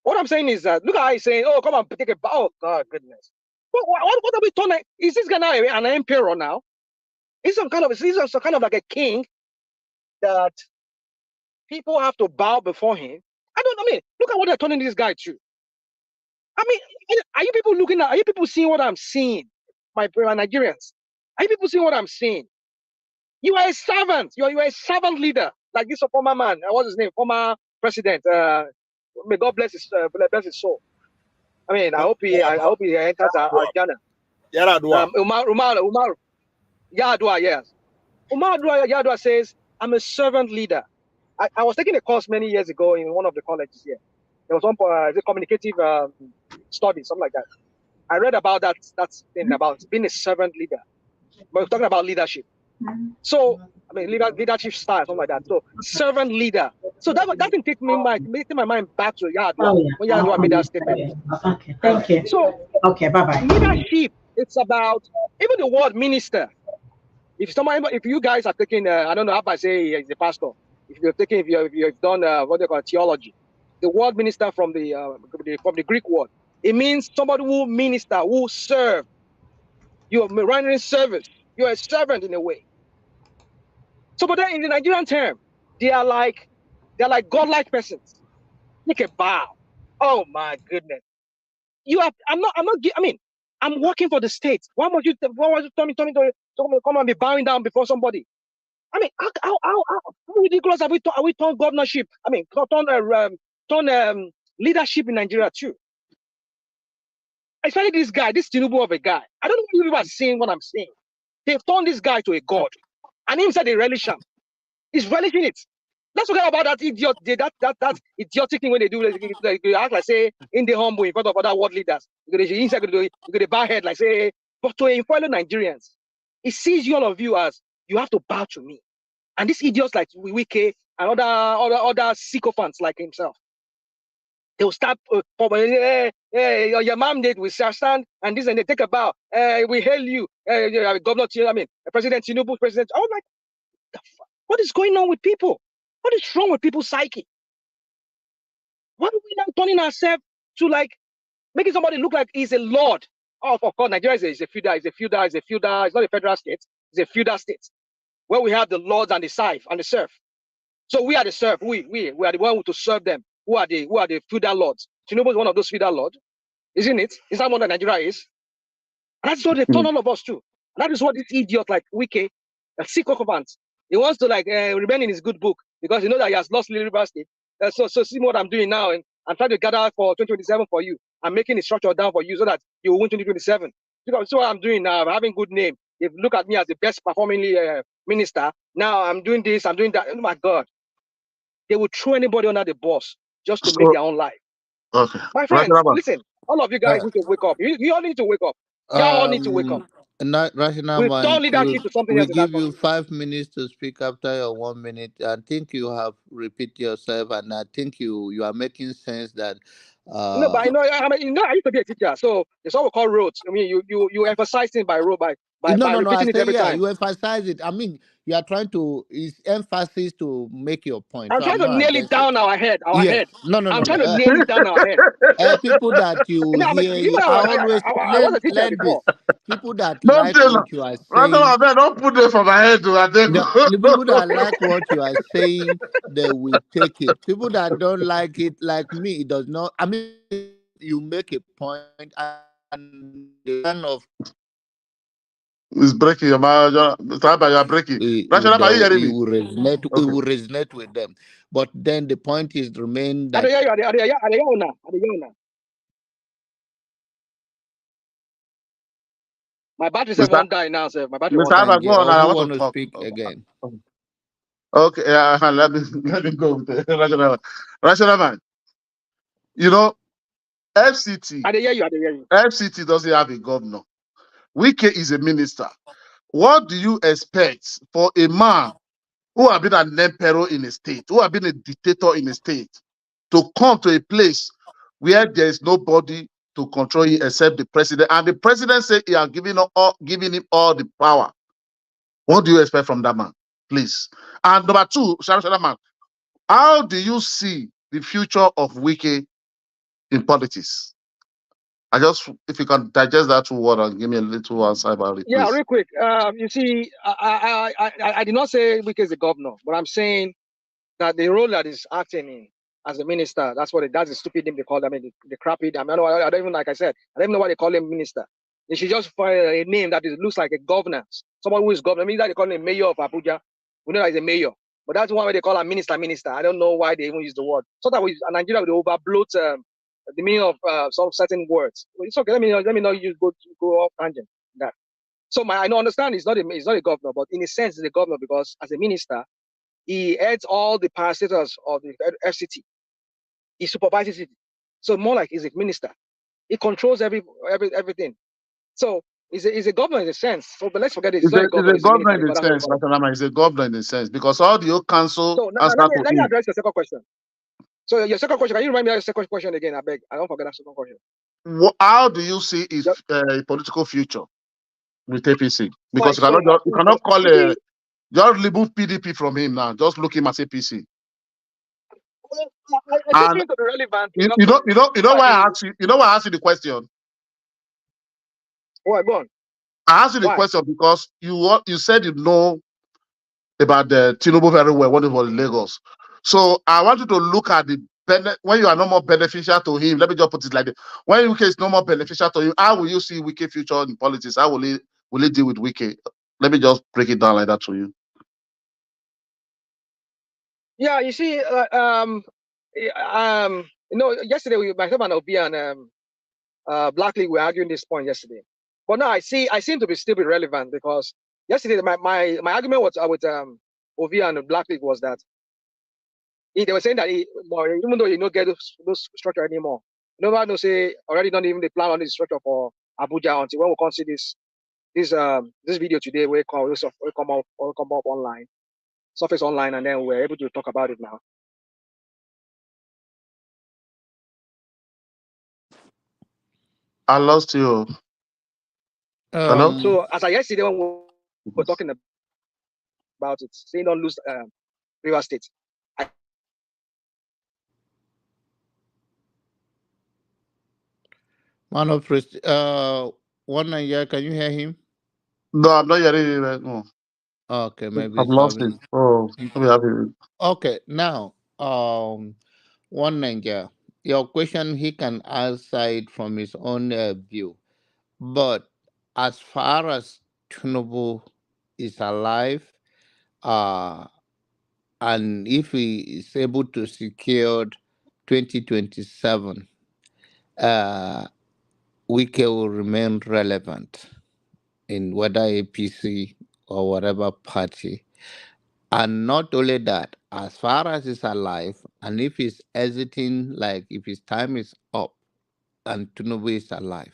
What I'm saying is that look at how he's saying, "Oh, come on, take a bow." Oh, God, goodness. What are we talking? Is this guy now an emperor now? He's some kind of like a king that people have to bow before him. I mean, look at what they're turning this guy to. I mean, are you people seeing what I'm seeing? My Nigerians. Are you people seeing what I'm seeing? You are a servant. You are a servant leader. Like this former man. What's his name? Former president. May God bless his soul. I mean, I hope he enters Ghana. Yaradua. Umar Yadua, yes. Umar Yadua says, I'm a servant leader. I was taking a course many years ago in one of the colleges here. There was one communicative study, something like that. I read about that thing about being a servant leader. We're talking about leadership. So, I mean, leadership style, something like that. So, servant leader. So that thing making my mind back to Yadua when Yadua made that statement. Okay, thank you. So, Okay, bye-bye. leadership, it's about even the word minister. If you guys are taking, I don't know how I say he's a pastor. If you've done what they call theology, the word minister from the Greek word, it means somebody who minister, who serve. You are rendering service. You are a servant in a way. So, but then in the Nigerian term, they are like godlike persons. Take a bow. Oh my goodness. I'm working for the state. Why must you tell me to come and be bowing down before somebody? I mean, how ridiculous are we turned governorship? I mean, turn leadership in Nigeria too. Especially this guy, this Tinubu of a guy. I don't know if you are seeing what I'm saying. They've turned this guy to a god, and him said they relish him. He's relishing it. Let's forget about that idiot, that idiotic thing when they do. They act like say in the humble in front of other world leaders. You go to bow head like say, but to fellow Nigerians, it sees you all of you as you have to bow to me. And these idiots like Wike and other sycophants like himself, they will start your mom did, we shall stand and this and they take a bow. We hail you, Governor. I mean, President Tinubu, President. I was like, what is going on with people? What is wrong with people's psyche? Why are we now turning ourselves to like making somebody look like he's a lord? Oh, of course, Nigeria is a feudal. It's not a federal state. It's a feudal state where we have the lords and the serf and the serf. So we are the serf. We are the one to serve them. Who are the feudal lords? Tinubu is one of those feudal lords, isn't it? Is that what Nigeria is? And that's what they turn all of us to. And that is what this idiot like Wike, a sycophant, he wants to like remain in his good book because he knows that he has lost River State. So see what I'm doing now, and I'm trying to gather for 2027 for you. I'm making the structure down for you so that you will win 2027. Because see what I'm doing now. I'm having good name. They look at me as the best performing minister. Now I'm doing this. I'm doing that. Oh my God, they will throw anybody under the bus just to make So their own life. okay, My right, friends, listen. All of you guys need to wake up. You all need to wake up. Y'all all need to wake up. Rational We've turned mind, leadership to something we else in that give you country. 5 minutes to speak after your 1 minute. I think you have repeat yourself, and I think you are making sense that No, but I used to be a teacher, so it's what we call roads. I mean, you emphasize things by road by no, I repeating it say every yeah, time. you emphasize it. I mean, you are trying to is emphasis to make your point, I'm so trying I'm to not nail it against it. down our head. Yes, no, I'm trying to no. nail it down our head. People that you You know, hear you you, know, I always I was a teacher learn before. this. People that don't like tell her. what you are Rather, saying, man, don't put this for my head. I think. the people that like what you are saying, they will take it. People that don't like it, like me, it does not. I mean, you make a point, and the one of It's breaking your mind. You're breaking. Rational, are you hearing it me? will resonate. It Okay. will resonate with them. But then the point is remain I don't that hear you. I don't hear you now. My battery said Mr. won't die now, sir. My battery Mr. won't die. Abba, go Sanje, on. or I who want to want to talk. speak again. Okay, yeah, let me go with the rational. Rational man. You know, FCT, I don't hear you. FCT doesn't have a governor. Wike is a minister. What do you expect for a man who have been an emperor in a state, who have been a dictator in a state, to come to a place where there is nobody to control him except the president, and the president said he are giving him all the power? What do you expect from that man, please? And number two, Sharon man, how do you see the future of Wike in politics? If you can digest that word and give me a little answer about it, Yeah, please. real quick. You see, I did not say Wike is the governor, but I'm saying that the role that is acting in as a minister, that's a stupid name they call them. I mean, the crappy. I mean, I don't even, like I said, I don't even know why they call him minister. They should just find a name that looks like a governor, someone who is governor. I mean, that they call him mayor of Abuja. We know that he's a mayor, but that's one way they call him minister. I don't know why they even use the word. So that we in Nigeria they overbloat the meaning of some certain words. Well, it's okay. Let me not use go off tangent. That. So I don't understand. He's not a governor, but in a sense, he's a governor because as a minister, he heads all the parastatals of the FCT. He supervises it. So more like he's a minister. He controls everything. So he's a governor in a sense. So but let's forget it. He's It's not a governor. a He's a governor minister in because a that's what we sense, call him. Ratanama is a governor in a sense, because all the old council So now answer to let me him. address your second question. So your second question, can you remind me of your second question again? I beg. I don't forget that second question. How do you see his Yep. political future with APC? Fine. Because So you cannot call you see, just remove PDP from him now. Just look him as APC. I took And him to be relevant you, enough you to know you know you know that why is I asked you. You know why I asked you the question. go on. I asked you the Why? question because you said you know about the Tinubu very well when it was in Lagos. So I want you to look at when you are no more beneficial to him. Let me just put it like this: when Wike is no more beneficial to you, how will you see Wike future in politics? How will he deal with Wike? Let me just break it down like that to you. Yeah, you see, yesterday myself and Obi and Black League were arguing this point yesterday. But now I seem to be still be relevant because yesterday my argument was with Ovi and Black League was that they were saying that even though you don't get those structure anymore, nobody no say already don't even the plan on this structure for Abuja until when we can see this video today will come up online, surface online, and then we're able to talk about it now. I lost you. Hello? So as I yesterday when we were talking about it, saying don't lose River State. Man of one Nigeria, can you hear him? No, I'm not hearing you right now. Okay, maybe I've it's lost it. having. Oh, maybe I have it. Okay, now one Nigeria. Your question, he can answer it from his own view, but as far as Tinubu is alive, uh, and if he is able to secure 2027, Wike will remain relevant in whether APC or whatever party. And not only that, as far as he's alive, and if he's exiting, like if his time is up and Tinubu is alive,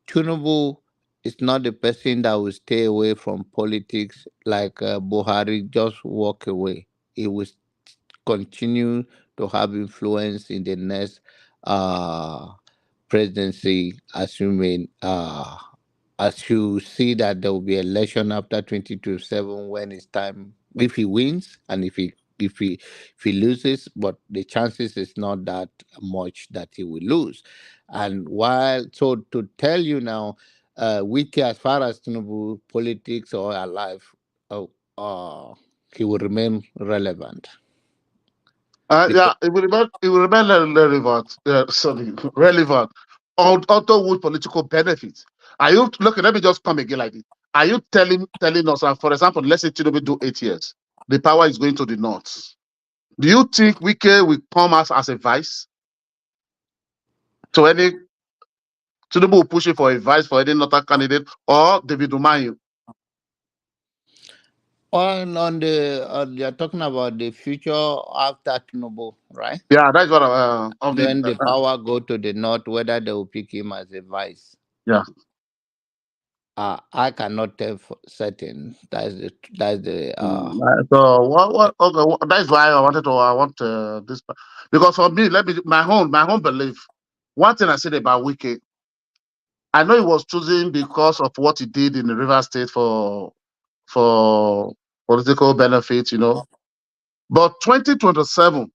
Tinubu is not the person that will stay away from politics like Buhari, just walk away. He will continue to have influence in the next uh, presidency, assuming as you see that there will be election after 2027 when it's time, if he wins and if he loses, but the chances is not that much that he will lose. And while so to tell you now, Wiki, as far as Tinubu politics or alive, uh, uh, he will remain relevant. Yeah, it will remain relevant. Sorry, relevant. Although with political benefits. Are you look? Let me just come again like this. Are you telling us, for example, let's say Tinubu do 8 years, the power is going to the north. Do you think Wike will come as a vice to any Tinubu will push it for a vice for any northern candidate or David Umahi? You're talking about the future after Tinubu, right? Yeah, that's what When the power go to the north, whether they will pick him as a vice. yeah. I cannot tell for certain. That's the So what? Okay, that's why I want this because for me, let me my own belief. One thing I said about Wike, I know he was chosen because of what he did in the River State for political benefits, But 2027,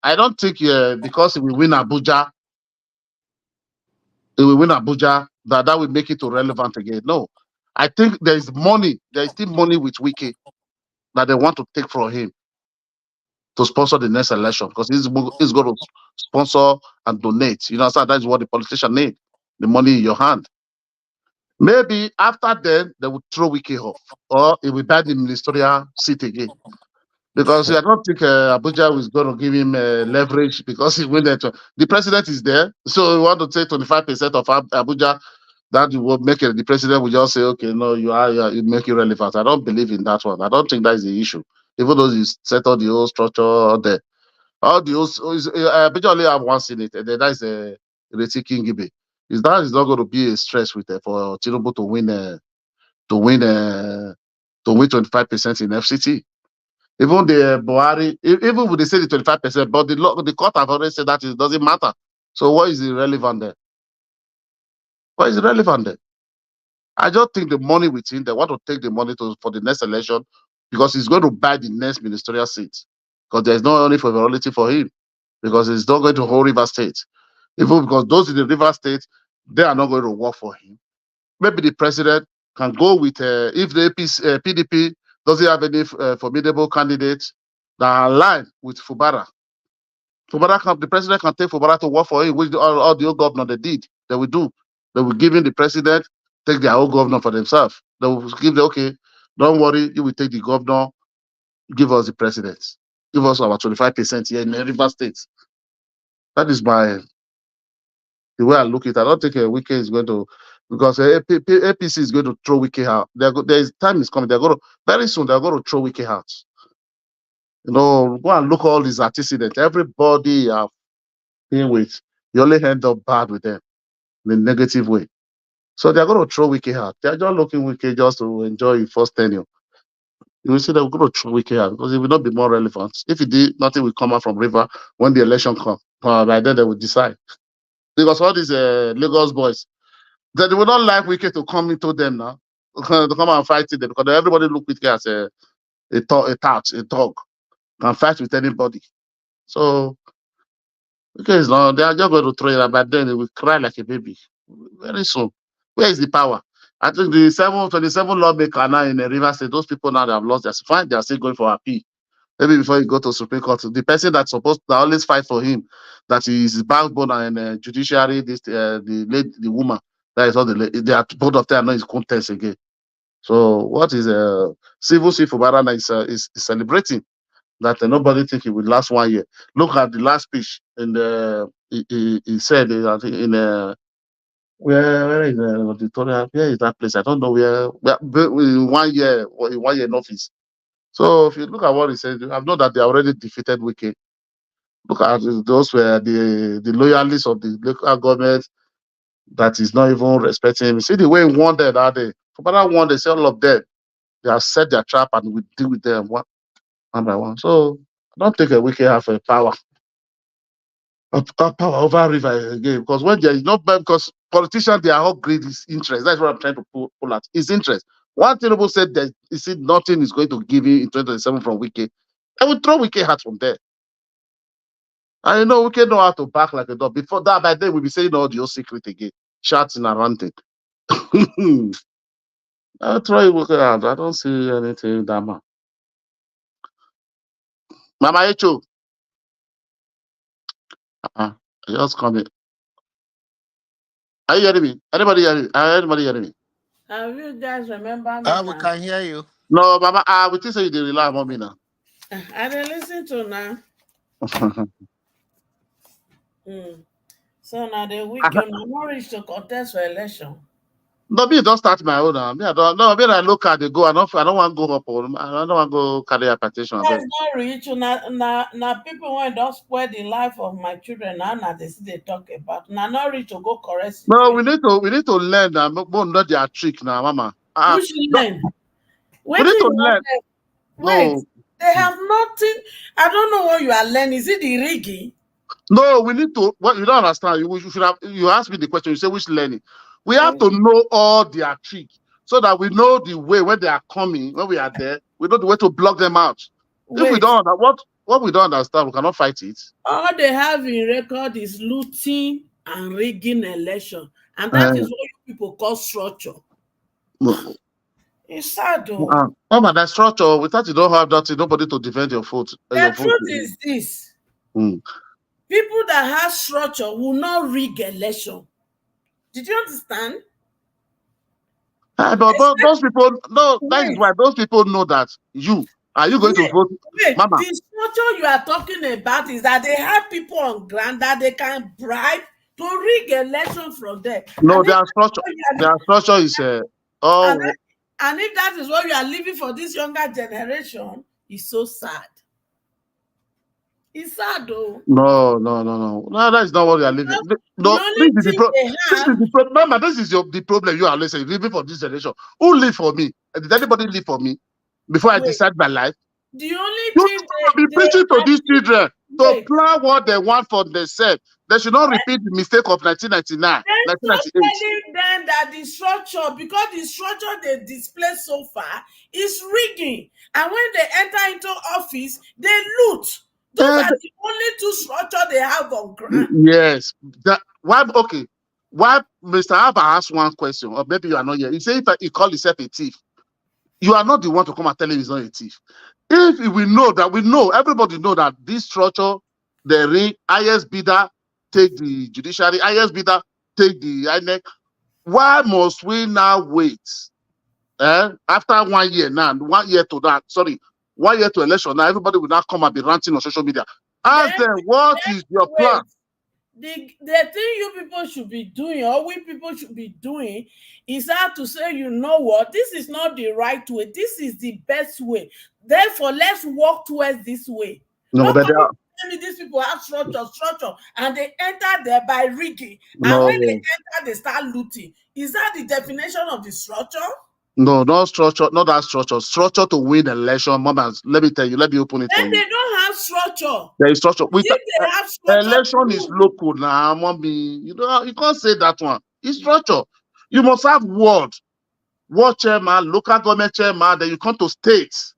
I don't think because he will win Abuja, that will make it irrelevant again. No, I think there is money. There is still money with Wike that they want to take from him to sponsor the next election because he's going to sponsor and donate. So that's what the politician need, the money in your hand. Maybe after then, they will throw Wiki off or he will buy the ministerial seat again. Because I don't think Abuja is going to give him leverage because he win that. The president is there. So we want to take 25% of Abuja. That will make it. The president will just say, okay, no, you make it relevant. I don't believe in that one. I don't think that is the issue. Even though you set all the whole structure there. All the Abuja only have one senate, and then that is Reti Kingibe. Is not going to be a stress with for Tinubu to win 25% in FCT. Even the Buhari, even when they say the 25%, but the court have already said that it doesn't matter. So what is irrelevant there? What is irrelevant there? I just think the money within, they want to take the money for the next election because he's going to buy the next ministerial seat. Because there's no only favorability for him. Because he's not going to hold River State. Even because those in the River State, they are not going to work for him. Maybe the president can go with, if the PDP doesn't have any formidable candidates that align with Fubara. The president can take Fubara to work for him, which all the old governor they did. They will do. They will give him the president, take their own governor for themselves. They will give the, okay, don't worry, you will take the governor, give us the president. Give us our 25% here in the River State. That is the way I look at it. I don't think Wike is going to, because APC is going to throw Wike out. Time is coming. Very soon they're going to throw Wike out. Go and look at all these antecedents. Everybody you have been with, you only end up bad with them in a negative way. So they're going to throw Wiki out. They're just looking Wiki just to enjoy his first tenure. You will see they're going to throw Wiki out because it will not be more relevant. If he did, nothing will come out from River when the election comes. By then they will decide. Because all these Lagos boys, they will not like Wiki to come into them now. To come and fight them because everybody look Wiki as a dog, can fight with anybody. So because no, they are just going to throw it out, but then they will cry like a baby very soon. Where is the power? I think the 27 lawmakers now in the River State, those people now they have lost their fine, they are still going for appeal. Maybe before you go to Supreme Court, the person that's supposed to always fight for him, that is his backbone and judiciary, the woman, that is all they are both of them are not his contest again. So what is civil chief Obarana is celebrating that nobody think it will last 1 year. Look at the last speech in the he said I think in where is the auditorium? Where is that place? I don't know where. In 1 year or in 1 year in office. So if you look at what he said, I know that they already defeated Wiki. Look at those were the loyalists of the local government that is not even respecting him. See the way he won there that day. For that one, they say all of them. They have set their trap and we deal with them one by one. So I don't think a Wiki have a power over River again. Because when there is no because politicians they are all greedy interest. That's what I'm trying to pull out. His interest. One Tinubu said that he said nothing is going to give you in 2027 from Wiki. I will throw Wiki hat from there. And you know, Wiki know how to back like a dog. Before that, by then we'll be saying all the old secret again. Shouting and ranting. I'll try Wiki out. I don't see anything that man. Mama Echo. Just coming. Are you hearing me? Anybody hearing me? Anybody hearing me? Have you guys remember me We now? can hear you. No, Mama, we think say you dey rely on me now. I dey listen to now. So now the week you not reach to contest for election. No, me don't start my own. Me, I don't. No, me I look at the go. I don't want to go up. I don't want to go carry a petition. That's not reach. Now people when don't spoil the life of my children. Now they see they talk about. Now not reach to go correct. No, we need to learn that. More not their trick now, Mama. Which learn? We need to learn. Wait, they have nothing. I don't know what you are learning. Is it the rigging? No, we need to. What you don't understand? You should have. You ask me the question. You say which learning? We have to know all their trick so that we know the way when they are coming. When we are there, we know the way to block them out. If we don't, what we don't understand, we cannot fight it. All they have in record is looting and rigging election, and that is what you people call structure. No. It's sad though. But that structure, without you don't have that, nobody to defend your vote. The truth is this. People that have structure will not rig election. Did you understand? But those people, no, that is why those people know that are you going to vote? Mama. The structure you are talking about is that they have people on ground that they can bribe to rig election from there. No, their structure is and if that is what you are living for this younger generation, it's so sad. It's sad though. No, that is not what we are living. No, this is the problem. Mama, this is the problem you are listening. Living for this generation. Who live for me? Did anybody live for me before I decide my life? The only thing be preaching to these children to plan what they want for themselves. They should not repeat the mistake of 1999, 1998. Telling them that the structure, because the structure they display so far is rigging, and when they enter into office, they loot. Those are the only two structures they have on ground. Yes. Why Mr. Abba asked one question, or maybe you are not here. He said if he called himself a thief, you are not the one to come and tell him he's not a thief. If we know, everybody know that this structure, the ring, highest bidder take the judiciary, highest bidder take the INEC. Why must we now wait? After 1 year now, 1 year to that, 1 year to election, now everybody will now come and be ranting on social media. Ask them, what is your plan? the thing you people should be doing, or we people should be doing, is how to say, you know what, this is not the right way, this is the best way, therefore let's walk towards this way. No, Not but coming to tell me these people have structure, and they enter there by rigging, and when they no, enter they start looting. Is that the definition of the structure? no, not structure, not that structure. Structure to win election, mama. Let me tell you. Let me open it for Then you. they don't have structure. There is structure. With If they have structure, election is local now, mommy. You know, you can't say that one. It's structure. You must have ward chairman, local government chairman. Then you come to states.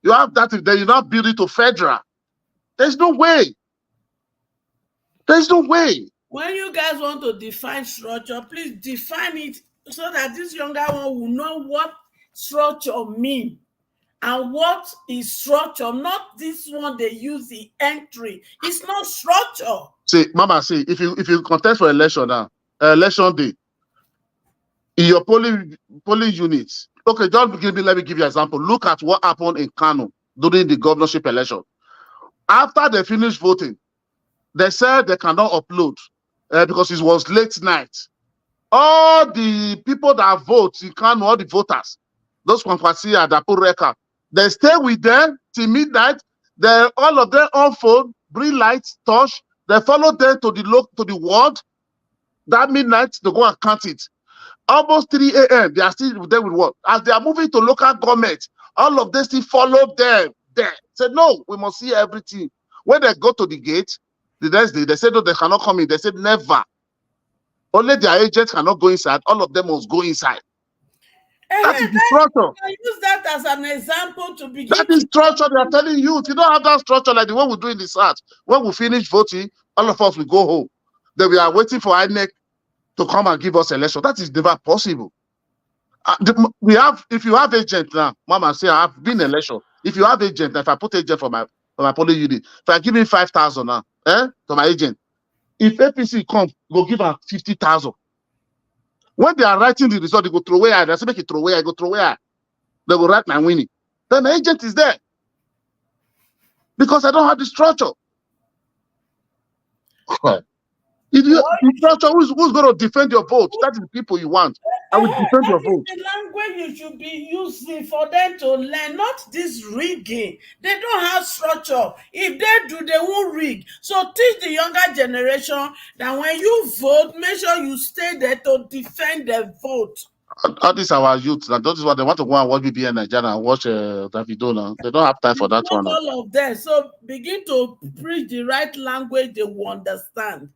You have that. Then you now build it to federal. There's no way. There's no way. when you guys want to define structure, please define it so that this younger one will know what structure mean and what is structure. Not this one they use the entry. It's not structure. See, mama, see, if you contest for election now, election day, in your polling units, okay, let me give you an example. Look at what happened in Kano during the governorship election. After they finished voting, they said they cannot upload because it was late night. All the people that vote in Kano, all the voters, those Kwamkwasi that put record, they stay with them till midnight. They all of them on phone, bring lights, touch. They follow them to the ward. That midnight, they go and count it. Almost 3 a.m. They are still there with what? As they are moving to local government, all of them still follow them there. Said, no, we must see everything. When they go to the gate, the next day, they said, no, they cannot come in. They said, never. Only their agents cannot go inside. All of them must go inside. That is the structure. I use that as an example to begin. That is structure they are telling you. If you don't have that structure like the one we do in the South, when we finish voting, all of us will go home. Then we are waiting for INEC to come and give us election. That is never possible. If you have agent now, mama say I have been election. If you have agent, if I put agent for my polling unit, if I give him 5,000 now, to my agent, if APC come, go give her 50,000. When they are writing the result, they go throw away. They say make it throw away. I go throw away. They go write my winning. Then the agent is there because I don't have the structure. If you the structure, who's going to defend your vote? That is the people you want. I will defend your vote. The language you should be using for them to learn, not this rigging. They don't have structure. If they do, they won't rig. So teach the younger generation that when you vote, make sure you stay there to defend the vote. All these our youth, that is what they want to go and watch BBN Nigeria and watch Davido now. They don't have time for that one. All of them. So begin to preach the right language they will understand.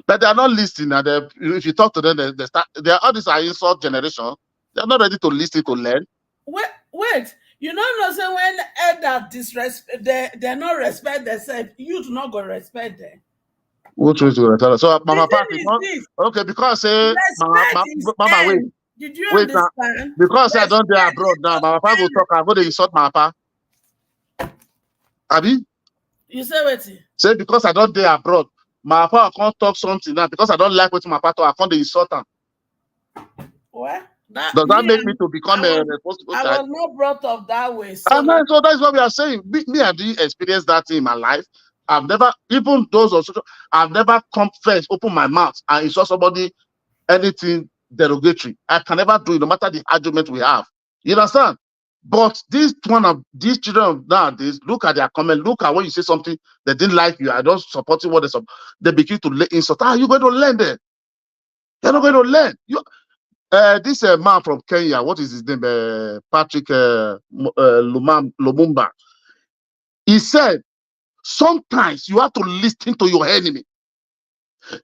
But they are not listening. And if you talk to them, they start. They are all this are insult generation. They are not ready to listen to learn. Wait. You know, say when elders disrespect, they not respect themselves. You do not go respect them. Which way to respect? So, Mama Party, okay, because say, Mama, wait. Did you understand? Now, because I don't dare abroad now, Mama Party will talk. I'm going to insult Mama Party. Abi? You say what? Say because I don't dare abroad. My papa can't talk something now because I don't like what my papa I can't insult him. What? Does that make me to become a responsible child? I was not brought up that way. So that's what we are saying. Me, I didn't experience that in my life. I've never, even those of social, I've never confessed, open my mouth and insult somebody anything derogatory. I can never do it, no matter the argument we have. You understand? But these children of nowadays, look at their comment, look at when you say something they didn't like you, I don't support what they begin to insult. You're going to learn there. You're not going to learn. This man from Kenya, what is his name? Patrick Lumumba. He said, sometimes you have to listen to your enemy.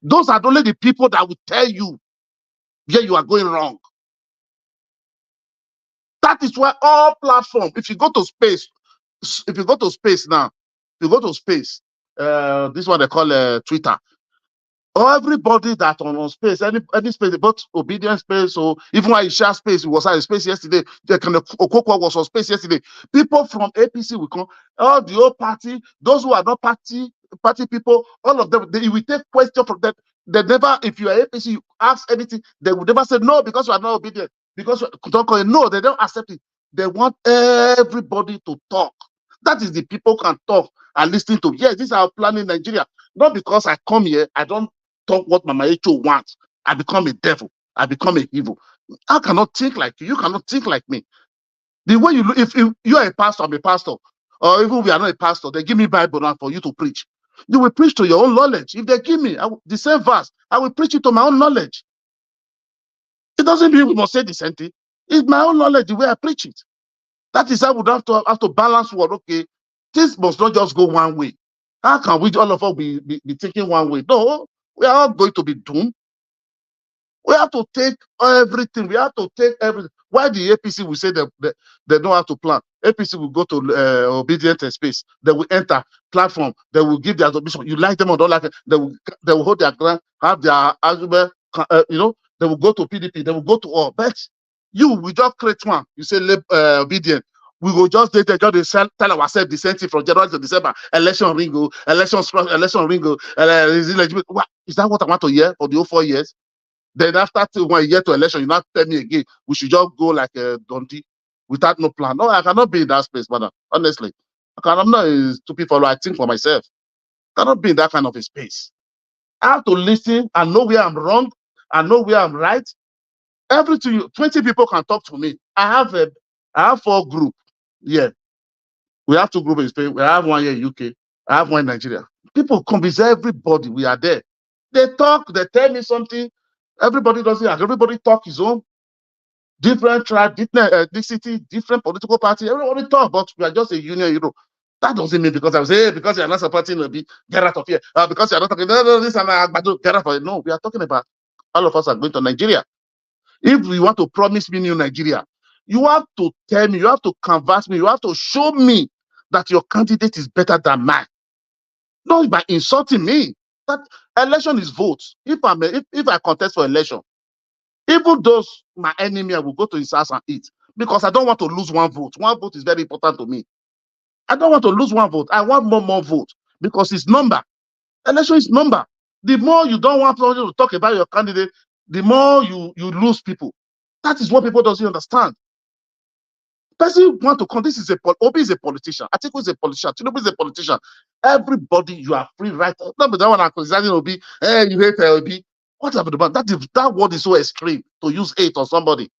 Those are only the people that will tell you where you are going wrong. That is why all platforms, if you go to space now, this one they call Twitter. Everybody that on space, any space, both obedience space, or even while you share space, it was at space yesterday. Okoko was on space yesterday. People from APC will come, all the old party, those who are not party people, all of them, they will take question from them. They never, if you are APC, you ask anything, they will never say no because you are not obedient. Because no, they don't accept it. They want everybody to talk. That is the people can talk and listen to. Yes, this is our plan in Nigeria. Not because I come here, I don't talk what Mama Echo wants. I become a devil. I become a evil. I cannot think like you. You cannot think like me. The way you look, if you are a pastor, I'm a pastor, or even we are not a pastor, they give me Bible now for you to preach. You will preach to your own knowledge. If they give me the same verse, I will preach it to my own knowledge. It doesn't mean we must say the same thing. It's my own knowledge, the way I preach it. That is how we have to balance what, okay, this must not just go one way. How can we all of us be taking one way? No, we are all going to be doomed. We have to take everything. We have to take everything. Why the APC will say that they don't have to plan? APC will go to obedient space. They will enter platform. They will give their submission. You like them or don't like it. They will hold their ground, have their argument. They will go to PDP. They will go to all. But you, we just create one. You say obedient. We will just tell ourselves the same thing from January to December. Election ringo, election ringo. Is that what I want to hear for the whole 4 years? Then after 1 year to election, you not tell me again, we should just go like a Dundee without no plan. No, I cannot be in that space, brother. Honestly. I'm not a stupid follower. I think for myself. I cannot be in that kind of a space. I have to listen and know where I'm wrong and know where I'm right. Everything, 20 people can talk to me. I have 4 groups. Yeah. We have 2 groups in Spain. We have 1 here in UK. I have 1 in Nigeria. People convince everybody we are there. They talk, they tell me something. Everybody doesn't agree. Everybody talk his own. Different tribe, different ethnicity, different political party. Everybody talk, but we are just a union, That doesn't mean because I say, hey, because you're not supporting Obi, get out of here. Because you're not talking, no, this and that, get out of here. No, we are talking about all of us are going to Nigeria. If we want to promise me new Nigeria, you have to tell me, you have to converse me, you have to show me that your candidate is better than mine. Not by insulting me. That election is votes. If I contest for election, even those my enemy, I will go to his house and eat because I don't want to lose 1 vote. 1 vote is very important to me. I don't want to lose 1 vote. I want more vote because it's number. Election is number. The more you don't want to talk about your candidate, the more you lose people. That is what people doesn't understand. Person want to come. Obi is a politician. Atiku is a politician. Tinubu is a politician. Everybody, you are free, right? Not that one I'm criticizing Obi. Hey, you hate Obi. What happened about that word is so extreme to use hate on somebody.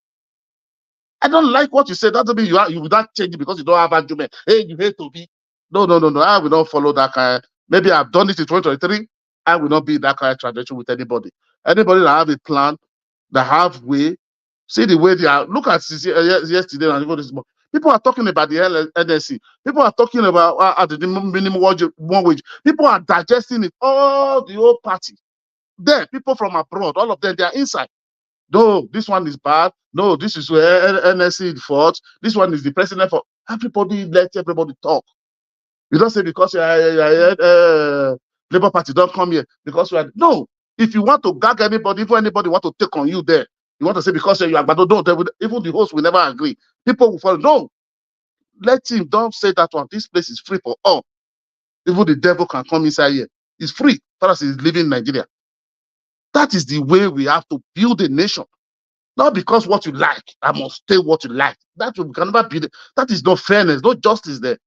I don't like what you said. That doesn't mean you will not change it because you don't have argument. Hey, you hate Obi. No. I will not follow that kind. Maybe I've done it in 2023. I will not be that kind of tradition with anybody. Anybody that have a plan, that have way, see the way they are. Look at yesterday and even this morning. People are talking about the NSC. People are talking about the minimum wage. People are digesting it. All the whole party. There, people from abroad, all of them, they are inside. No, this one is bad. No, this is where NSC fault. This one is the president for. Everybody let everybody talk. You don't say because Labour Party don't come here because we are. No, if you want to gag anybody, if anybody want to take on you there, you want to say because you are, but don't. Even the host will never agree. People will follow. No, let him. Don't say that one. This place is free for all. Even the devil can come inside here. It's free for us. Is living in Nigeria. That is the way we have to build a nation. Not because what you like, I must stay what you like. That can never be. That is no fairness, no justice there.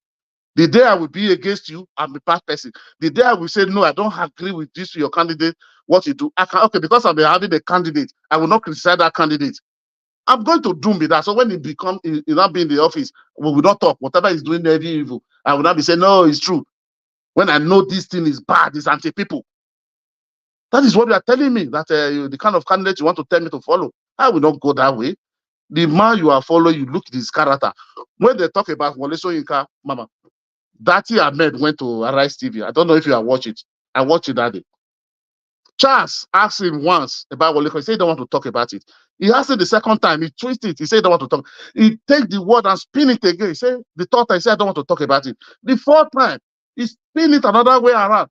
The day I will be against you, I'm a bad person. The day I will say, no, I don't agree with this, your candidate, what you do. Because I'm having a candidate, I will not criticize that candidate. I'm going to doom with that. So when he not be in the office, we will not talk. Whatever he's doing, every evil. I will not be saying, no, it's true. When I know this thing is bad, it's anti-people. That is what you are telling me, that the kind of candidate you want to tell me to follow. I will not go that way. The man you are following, you look at his character. When they talk about Wole Soyinka, Mama, Dati Ahmed went to Arise TV. I don't know if you have watched it. I watched it that day. Charles asked him once about Wole. He said he don't want to talk about it. He asked it the second time. He twisted it. He said he don't want to talk. He take the word and spin it again. He said the third time, he said I don't want to talk about it. The 4th time, he spin it another way around.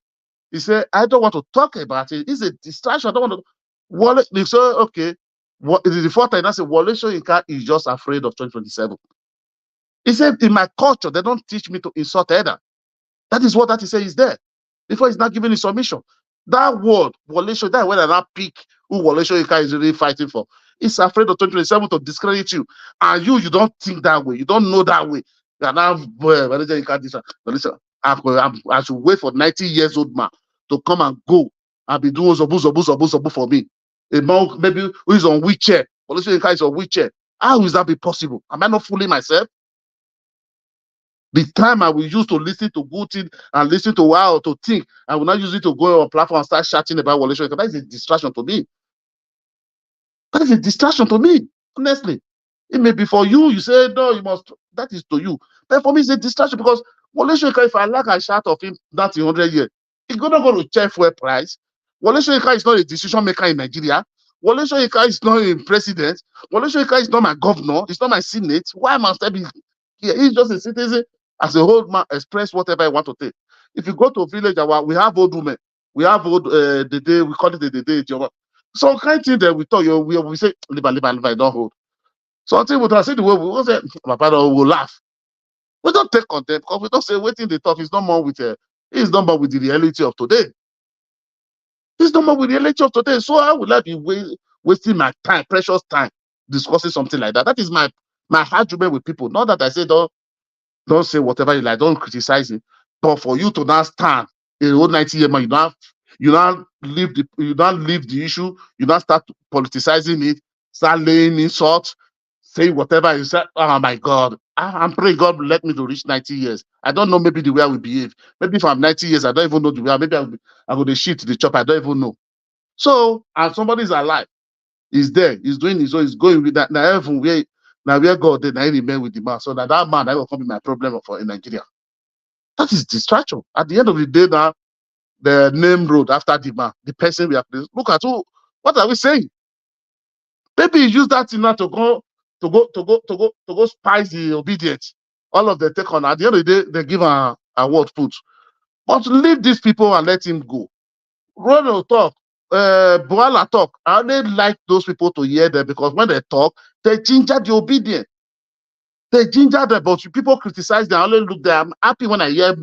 He said, I don't want to talk about it. It's a distraction. I don't want to. They say, okay. The 4th time, I said, Wole Soyinka is just afraid of 2027. He said, in my culture, they don't teach me to insult either. That is what that he said is there. Before he's not giving his submission. That word, Wole Soyinka, that word that pick who Wole Soyinka is really fighting for. He's afraid of 2027 to discredit you. And you don't think that way. You don't know that way. And now, Wole Soyinka this listen, I should wait for 90 years old man to come and go and be doing zobu for me. A monk maybe who is on wheelchair. Wole Soyinka is on wheelchair. How is that be possible? Am I not fooling myself? The time I will use to listen to good things and listen to wow to think, I will not use it to go on platform and start shouting about Wole Soyinka. That is a distraction to me. That is a distraction to me, honestly. It may be for you, you say, no, you must, that is to you. But for me, it's a distraction because Wole Soyinka, if I like a shout of him that in 100 years, he's going to go to check fuel price. Wole Soyinka is not a decision maker in Nigeria. Wole Soyinka is not a president. Wole Soyinka is not my governor. He's not my senate. Why must I be here? He's just a citizen. As a whole man, express whatever I want to take. If you go to a village, we have old women. We have old, the day, we call it the day. Some kind of thing that we thought, we say, live, don't hold. Something would have said the way we will say, my father will laugh. We don't take contempt because we don't say waiting the talk is no more with it's no more with the reality of today. It's no more with the reality of today. So how will I be wasting my time, precious time, discussing something like that? That is my argument with people. Not that I say don't say whatever you like, don't criticize it. But for you to now stand in old 90-year man, you now leave the issue, you now start politicizing it, start laying insults, say whatever you say. Oh my God. I'm praying God will let me to reach 90 years. I don't know maybe the way I will behave. Maybe if I'm 90 years, I don't even know the way. Maybe I will shit the chop. I don't even know. So, and somebody's alive. He's there. He's doing his own. He's going with that. Now, where God did, I remain with the man. So that man, that will come be my problem in Nigeria. That is distraction. At the end of the day, now, the name road after the man, the person we have placed. Look at what are we saying? Maybe use that thing now to go spice the obedient. All of them take on. At the end of the day, they give a word put. But leave these people and let him go. Ronald talk, Boala talk. I only like those people to hear them because when they talk, they ginger the obedient. They ginger them, but people criticize them. I only look there. I'm happy when I hear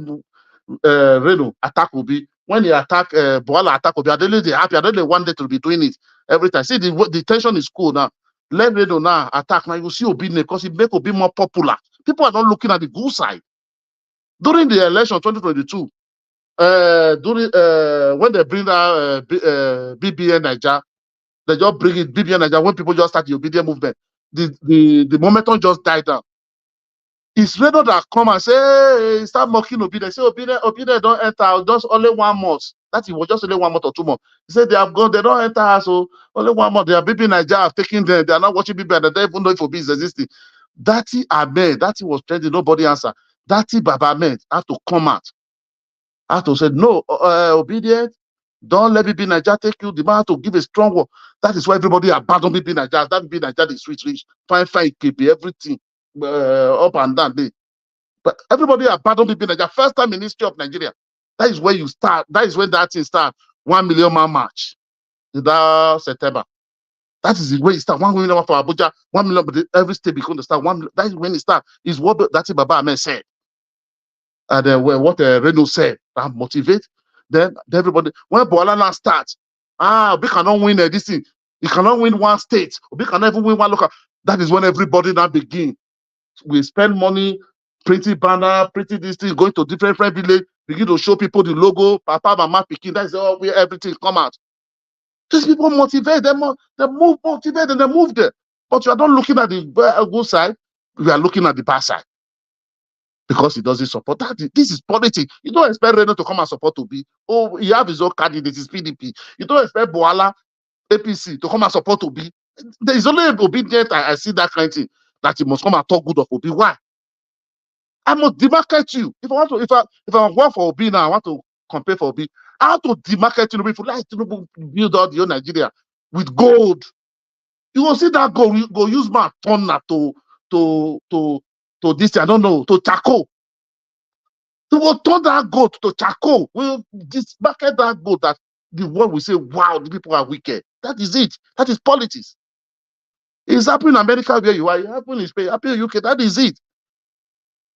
Reno attack Obi. When he attack Boala attack Obi, I don't really happy. I don't really want them to be doing it every time. See, the tension is cool now. Let Reno now attack. Now you see Obi because it make Obi more popular. People are not looking at the good side. During the election 2022, when they bring out BBN Niger, they just bring it BBN Niger when people just start the obedient movement. The momentum just died down. It's Reno that come and say, hey, start mocking obedient. Say obedient don't enter just only 1 month. That it was just only 1 month or 2 months. He said they have gone, they don't enter, so only 1 month. They are BB Niger have taken them. They are not watching BB and they don't even know if Obi is existing. That was trending, nobody answer. That Baba Ahmed have to come out. Have to say, no, obedient, don't let BB Niger take you. The man have to give a strong word. That is why everybody abandon BB Niger. That BB Niger is sweet rich, fine, KP, everything. Up and down there. But everybody abandoned BB Nigeria. First time in history of Nigeria. That is where you start. That is when that thing start. 1 million man march in that September. That is the way it start. 1 million for Abuja, 1 million, but every state become to start. 1 million. That is when it start. Is what that's Baba Ahmed said. And then what Reno said. That motivate. Then everybody. When Boalana starts, we cannot win this thing. You cannot win one state. We cannot even win one local. That is when everybody now begin. We spend money, printing banner, printing this thing, going to different village, begin to show people the logo, Papa, Mama, Pikin. That's all where everything come out. These people motivate them, they move, motivate, and they move there. But you are not looking at the good side, you are looking at the bad side. Because he doesn't support that. This is politics. You don't expect Reno to come and support Obi. Oh, he have his own candidate, his PDP. You don't expect Boala, APC, to come and support Obi. There is only obedient. I see that kind of thing. That you must come and talk good of Obi. Why? I must demarket you. If I work for Obi now, I want to compare for Obi. I have to demarket you. If you like to build out your Nigeria with gold, you will see that gold. You go use my turn to this. I don't know, to charcoal. You will turn that gold to charcoal. We'll demarket that gold that the world will say, wow, the people are wicked. That is it. That is politics. It's happening in America where you are. It's happening in Spain, happening in UK. That is it.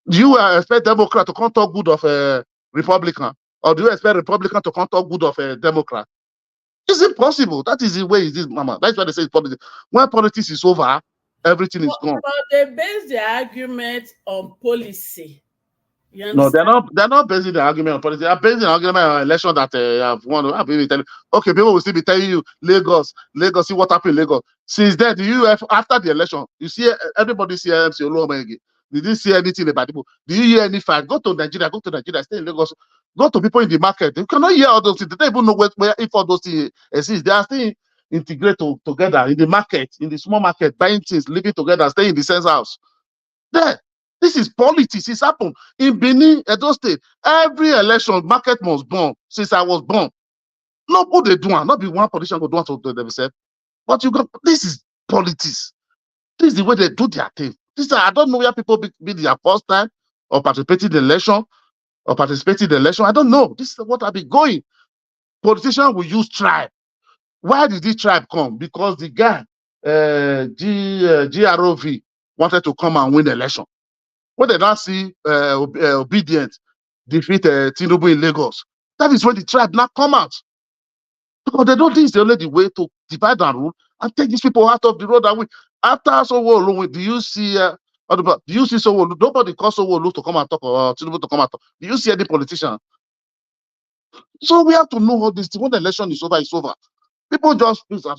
Do you expect Democrat to come talk good of a Republican? Or do you expect Republican to come talk good of a Democrat? It's impossible. That is the way it is, Mama. That's why they say politics. When politics is over, everything is gone. But they base their argument on policy. You No, understand? they're not basing the argument on politics. They're basing the argument on election that have won. Okay, people will still be telling you Lagos, see what happened in Lagos. Since then, after the election, you see everybody see MC Oluomege. Did you see anything about people? Do you hear any fight? Go to Nigeria, stay in Lagos, go to people in the market. You cannot hear all those things. They don't even know where if all those things exist. They are still integrated together in the market, in the small market, buying things, living together, staying in the same house. There. This is politics. It's happened in Benin, Edo State. Every election, market must burn since I was born. Not what they do, not be one politician go do to themselves. But this is politics. This is the way they do their thing. I don't know where people be their first time or participating in the election I don't know. This is what I've been going. Politicians will use tribe. Why did this tribe come? Because the guy, GROV, wanted to come and win the election. When they now see Obedient defeat Tinubu in Lagos, that is when the tribe now come out. Because they don't think it's the only way to divide and rule and take these people out of the road. After Sowolu, do you see Sowolu? Nobody calls Sowolu to come and talk or Tinubu to come and talk. Do you see any politician? So we have to know all this. When the election is over, it's over. People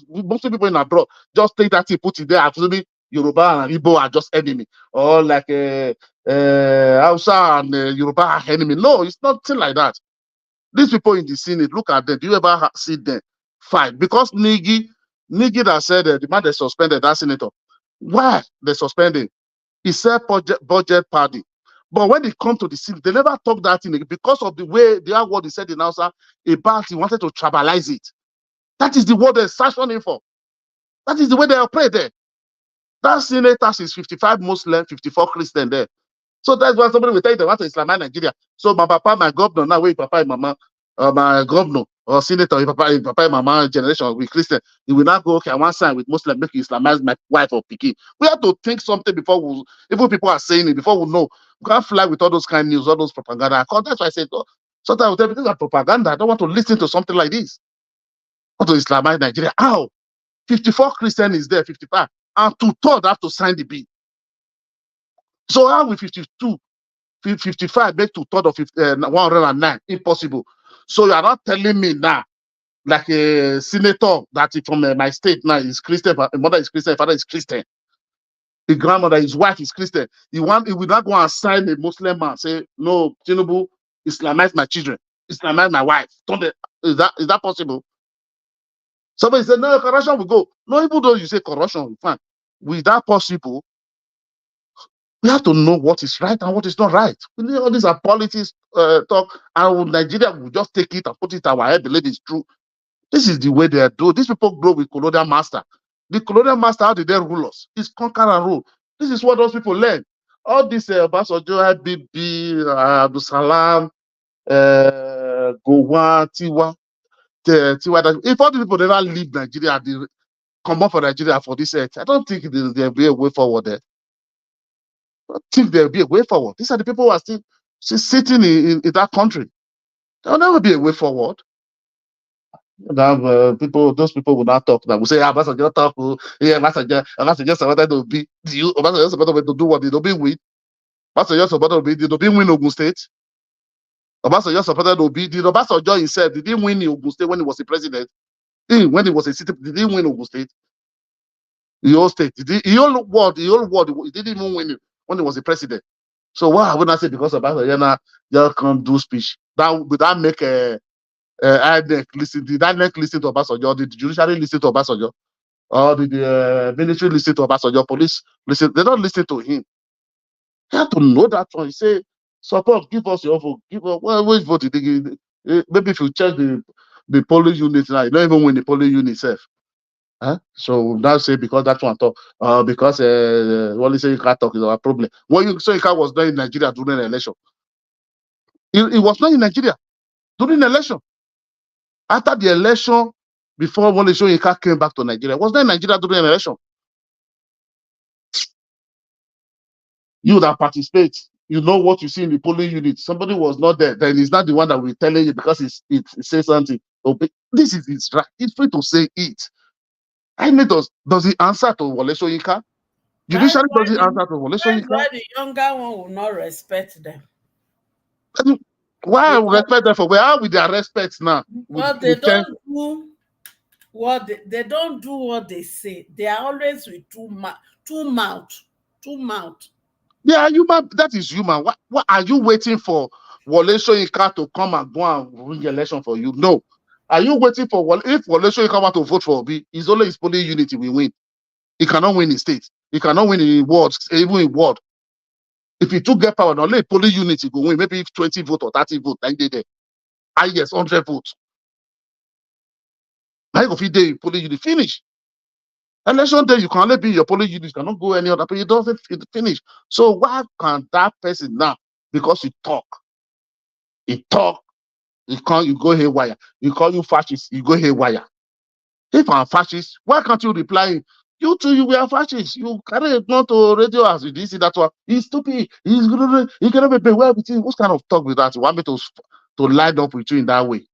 mostly people in abroad just take that thing, put it there, absolutely. Yoruba and Igbo are just enemy, or like Hausa and Yoruba are enemy. No, it's nothing like that. These people in the Senate, look at them. Do you ever see them fight? Because Nigi that said the man they suspended that senator. Why they suspended? He said budget party. But when they come to the Senate, they never talk that thing because of the way the word he said in Hausa about he wanted to tribalize it. That is the word they're sanctioning for. That is the way they operate there. That senator is 55 Muslim, 54 Christian there. So that's why somebody will tell you they want to Islamize Nigeria. So my papa, my governor, now wait, papa and mama, my governor or senator, papa and mama generation with Christian, he will not go, okay, I want sign with Muslim, make you Islamize my wife or Piki. We have to think something before even people are saying it, before we know. We can't fly with all those kind of news, all those propaganda. That's why I said, sometimes I will tell people, this is propaganda. I don't want to listen to something like this. I want to Islamize Nigeria. How? 54 Christian is there, 55. And 2/3 have to sign the bill. So how will 55 make 2/3 of 109? Impossible. So you are not telling me now, like a senator that is from my state now is Christian, mother is Christian, father is Christian, his grandmother, his wife is Christian. He will not go and sign a Muslim man, say, no, Tinubu, Islamize my children, Islamize my wife. Is that possible? Somebody said, no, corruption will go. No, even though you say corruption, fine. With that possible, we have to know what is right and what is not right. All these are politics talk, and Nigeria will just take it and put it our head, believe it's true. This is the way they do. These people grow with colonial master. The colonial master, how did they rule us? It's conquer and rule. This is what those people learn. All this Obasanjo, Bibi, Abdul Salam, Gowon, Tiwa. If all these people never leave Nigeria, they come up for Nigeria for this earth, I don't think there'll be a way forward there. I think there'll be a way forward. These are the people who are still sitting in that country. There'll never be a way forward. Those people will not talk. That will say, Obasanjo talk. Yeah, Obasanjo supported to be. Obasanjo supported to do what? Did Obi win? Obasanjo supported to be. Did Obi win Ogun State? Obasanjo supported to be. Did Obasanjo himself? Did he win Ogun State when he was a president? When he was a city, did he win Ogun State? The whole state. The whole world, he didn't even win it when he was a president. So why I would not say because Obasanjo just can't do speech? Would that make INEC listen? Did INEC listen to Obasanjo? Did the judiciary listen to Obasanjo? Or did the military listen to Obasanjo? Police listen? They don't listen to him. You have to know that one. You say, support, give us your vote. Give us which vote did they give? Maybe if you check the polling unit now, you don't even win the polling unit itself. Huh? So now say because that one talk, because Wole Soyinka talk is our problem. Wole Soyinka was not in Nigeria during the election. He was not in Nigeria during the election. After the election, before Wole Soyinka came back to Nigeria, was not in Nigeria during the election. You that participate, you know what you see in the polling unit. Somebody was not there, then it's not the one that will tell you because it says something. This is his right. It's free to say it. I mean, does he answer to Wole Soyinka? That's Judiciary why doesn't answer to Wole Soyinka. the younger one will not respect them. Why I Because, respect them for? Where are with their respect now? because they With don't do what they don't do what they say. They are always with two mouth. yeah, human. That is human. What are you waiting for? Wole Soyinka to come and go and win the election for you? No. Are you waiting for if Wole Soyinka want to vote for Obi? It's only his polling unity will win. He cannot win in state. He cannot win in wards, even in ward. If he took get power, only polling unity go win. Maybe 20 vote or 30 vote, like they there. I guess 100 votes. Now if he day polling unit finish. Election day, you can only be your polling unit, you cannot go any other, but it doesn't finish. So why can that person now? Because he talk, he can't, you go haywire. You call you fascist, you go haywire. If I'm fascist, why can't you reply? You too, you were fascist. You carry a gun to radio as you did see that one. He's stupid. He cannot be well with you. What kind of talk with that? You want me to line up with you in that way?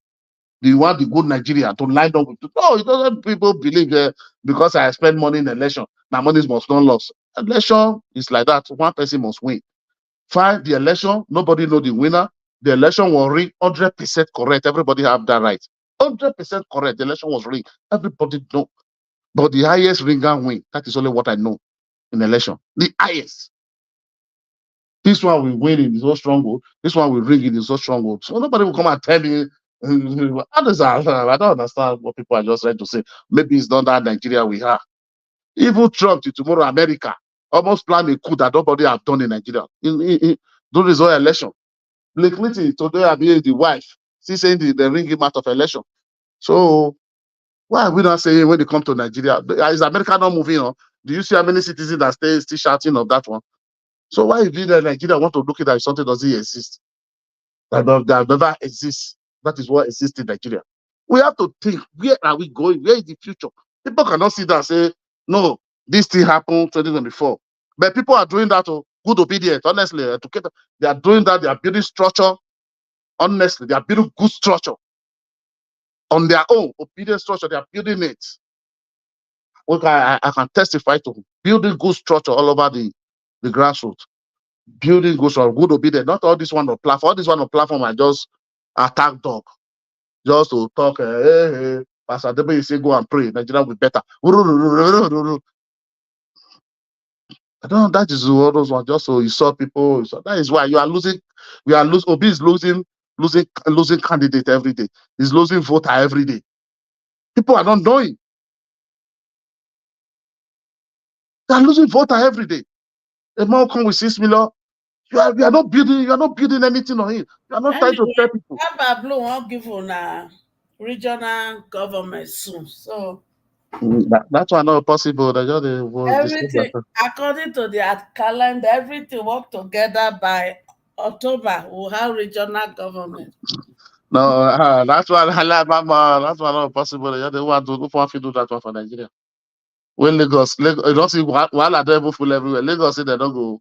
Do you want the good Nigeria to line up with you? No, it doesn't. People believe because I spend money in election, my money must not lose. Election is like that. One person must win. Fine, the election, nobody know the winner. The election was rigged 100% correct. Everybody have that right. 100% correct. The election was rigged. Everybody know. But the highest ringer win. That is only what I know in election. The highest. This one will win in so stronghold. This one will ring in so stronghold. So nobody will come and tell me. I don't understand what people are just trying to say. Maybe it's not that Nigeria we have. Even Trump to tomorrow, America almost planned a coup that nobody have done in Nigeria. During this whole election. Blake Clinton today I be the wife. She's saying they ring him out of election. So why are we not saying when they come to Nigeria? Is America not moving on? Do you see how many citizens that stay still shouting of that one? So why if Nigeria want to look at it, something doesn't exist? That never exists. That is what exists in Nigeria. We have to think, where are we going? Where is the future? People cannot sit down and say, no, this thing happened 2024. But people are doing that to good obedience, honestly. They are doing that, they are building structure. Honestly, they are building good structure. On their own, obedient structure, they are building it. I can testify to building good structure all over the grassroots. Building good structure, good obedience. Not all this one on platform. All this one on platform I just attack dog. Just to talk, hey, Pastor Debe, you say go and pray. Nigeria will be better. I don't know. That is all those ones. Just so you saw people. That is why you are losing. Obi is losing candidate every day. He's losing voter every day. People are not knowing. They are losing voter every day. A man come with 6 million. You are not building anything on him. You are not trying to tell people. Bablu won't give on a regional government soon. So That's why not possible. They just everything according to their calendar, everything work together by October. We'll have regional government. No, that's why I like Mama. That's why not possible. They want to go for do that one for Nigeria. When Lagos, you don't see while are they full everywhere. Lagos say they're not go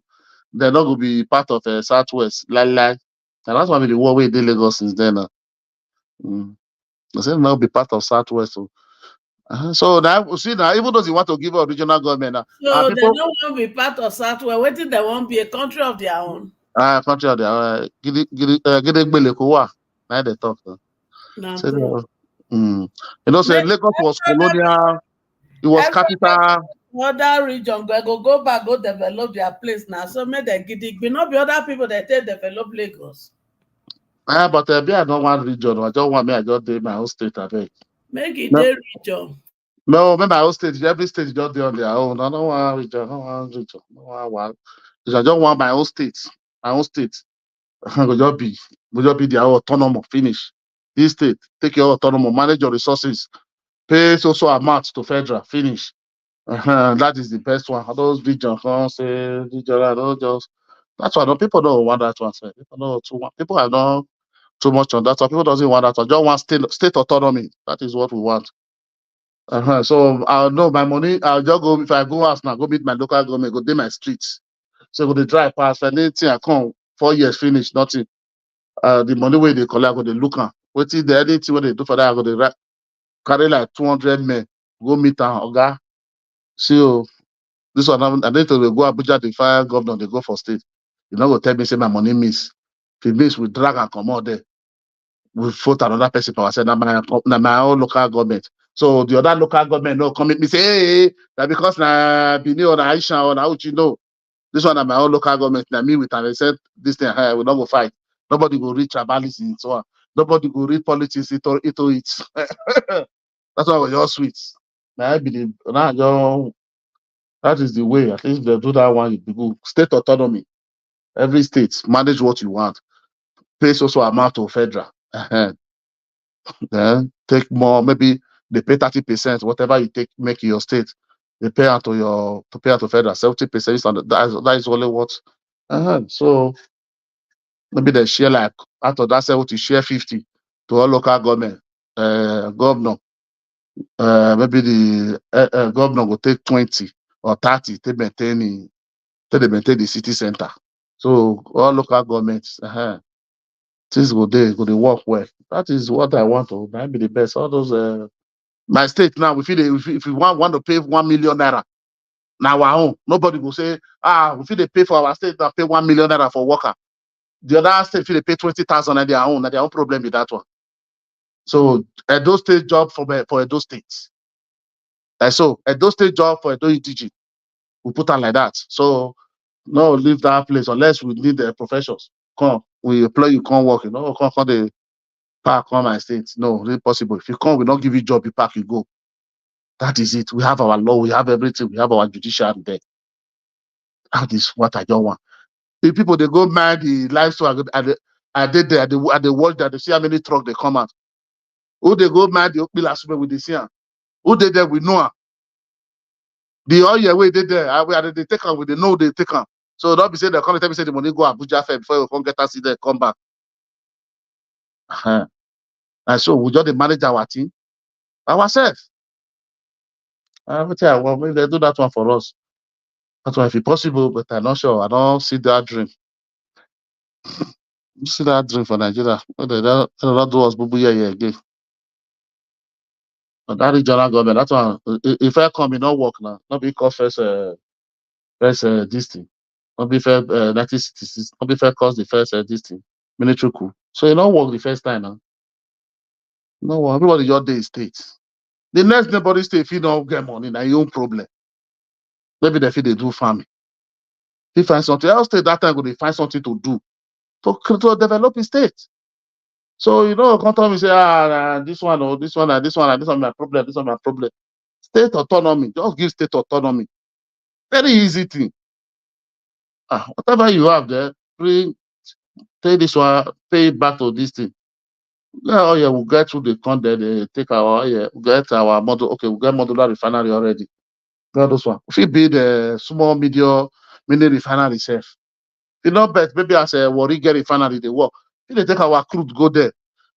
be part of Southwest. And that's why the war way they Lagos since then. They say now be part of Southwest. So now see now, even though you want to give a regional government so people, they don't want to be part of Southwest. Waiting, they won't be a country of their own. Country of their own. Now they talk. So, you know, say Lagos was colonial. It was capital. Other region go back, go develop their place now. So make they giddy. Be not be other people that take develop Lagos. But I don't want region. I don't want me. I just do my own state. I beg. Make it their region. No, remember my own state. Every state just do on their own. I don't want region. I don't want region. I just want my own state. My own state. Go just be their autonomous. Finish. This state, take your autonomous, manage your resources, pay so amount to federal. Finish. That is the best one. Those regions, say regional. That's why people don't want that one. Say. People are not too much on that one. People doesn't want that one. Just want state autonomy. That is what we want. So I'll know my money. I'll just go if I go house now, go meet my local government, go do my streets. So go the drive past anything I come 4 years finish, nothing. The money where they collect, go they look at. Wait till the anything what they do for that, I go they carry like 200 men, go meet an oga. See This one, I need to go Abuja, the fire governor, they go for state. You know, go tell me, say my money miss. If it miss, we drag and come out there. We vote another person for ourselves, my own local government. So the other local government no come at me say, hey, that because na Bini or na Aisha or na you know. This one my own local government. Now me with and they said this thing, hey, we not go fight. Nobody go read tribalism and so on. Nobody go read politics into it. That's why we're all sweet. Now I believe that is the way. At least they do that one, you be good. State autonomy. Every state manage what you want. Pay also amount to federal. Then take more, maybe they pay 30%, whatever you take, make your state. They pay out to federal 70%. That is only what. So maybe they share like out of that 70, share 50 to all local government, governor. Maybe the governor will take 20 or 30 to maintain the city center. So all local governments, things go they work well. That is what I want to. That be the best. All those my state now, if we want to pay 1 million naira, now our own, nobody will say, if they pay for our state, they pay 1 million naira for worker. The other state, if they pay 20,000 at their own problem with that one. So Edo state job for Edo states. So Edo state job for Edo EDG. We put on like that. So no, leave that place unless we need the professions. Come, we employ you, come work. Come the park on my state. No, really possible. If you come, we don't give you job, you park, you go. That is it. We have our law, we have everything, we have our judiciary there. That is what I don't want. If people they go mad the livestock, I did there, at the watch that they see how many trucks they come out. Who they go mad the Okpila Super with the sea. Who they there we know. The oil way they there, they take on with the know they take on. So don't be saying they come and tell me say the money go Abuja fair before you come get us there, come back. And so we just manage our team ourselves. Maybe they do that one for us. That's why if it's possible, but I'm not sure. I don't see that dream. You see that dream for Nigeria. They don't do us boo here again. But that regional government, that one, if I come, it not work now. Not because first this thing. Not be fair 1966. Not be fair cause the first this thing. Military coup. So it not work the first time now. No, everybody your day state. The next nobody state if you don't get money, now your own problem. Maybe they feel they do farming. If find something else, state that time they find something to do to develop a state. So come tell me say this one or this one and this one and this one my problem, this one my problem. State autonomy, just give state autonomy. Very easy thing. Whatever you have there, take this one, pay back to this thing. Yeah, we'll get through the content, they take we'll get our model. Okay, we'll get modular refinery already. Got those one. If it be the small, mini refinery itself. If not bet, maybe as a worry get refinery, they work. If they take our crude, go there,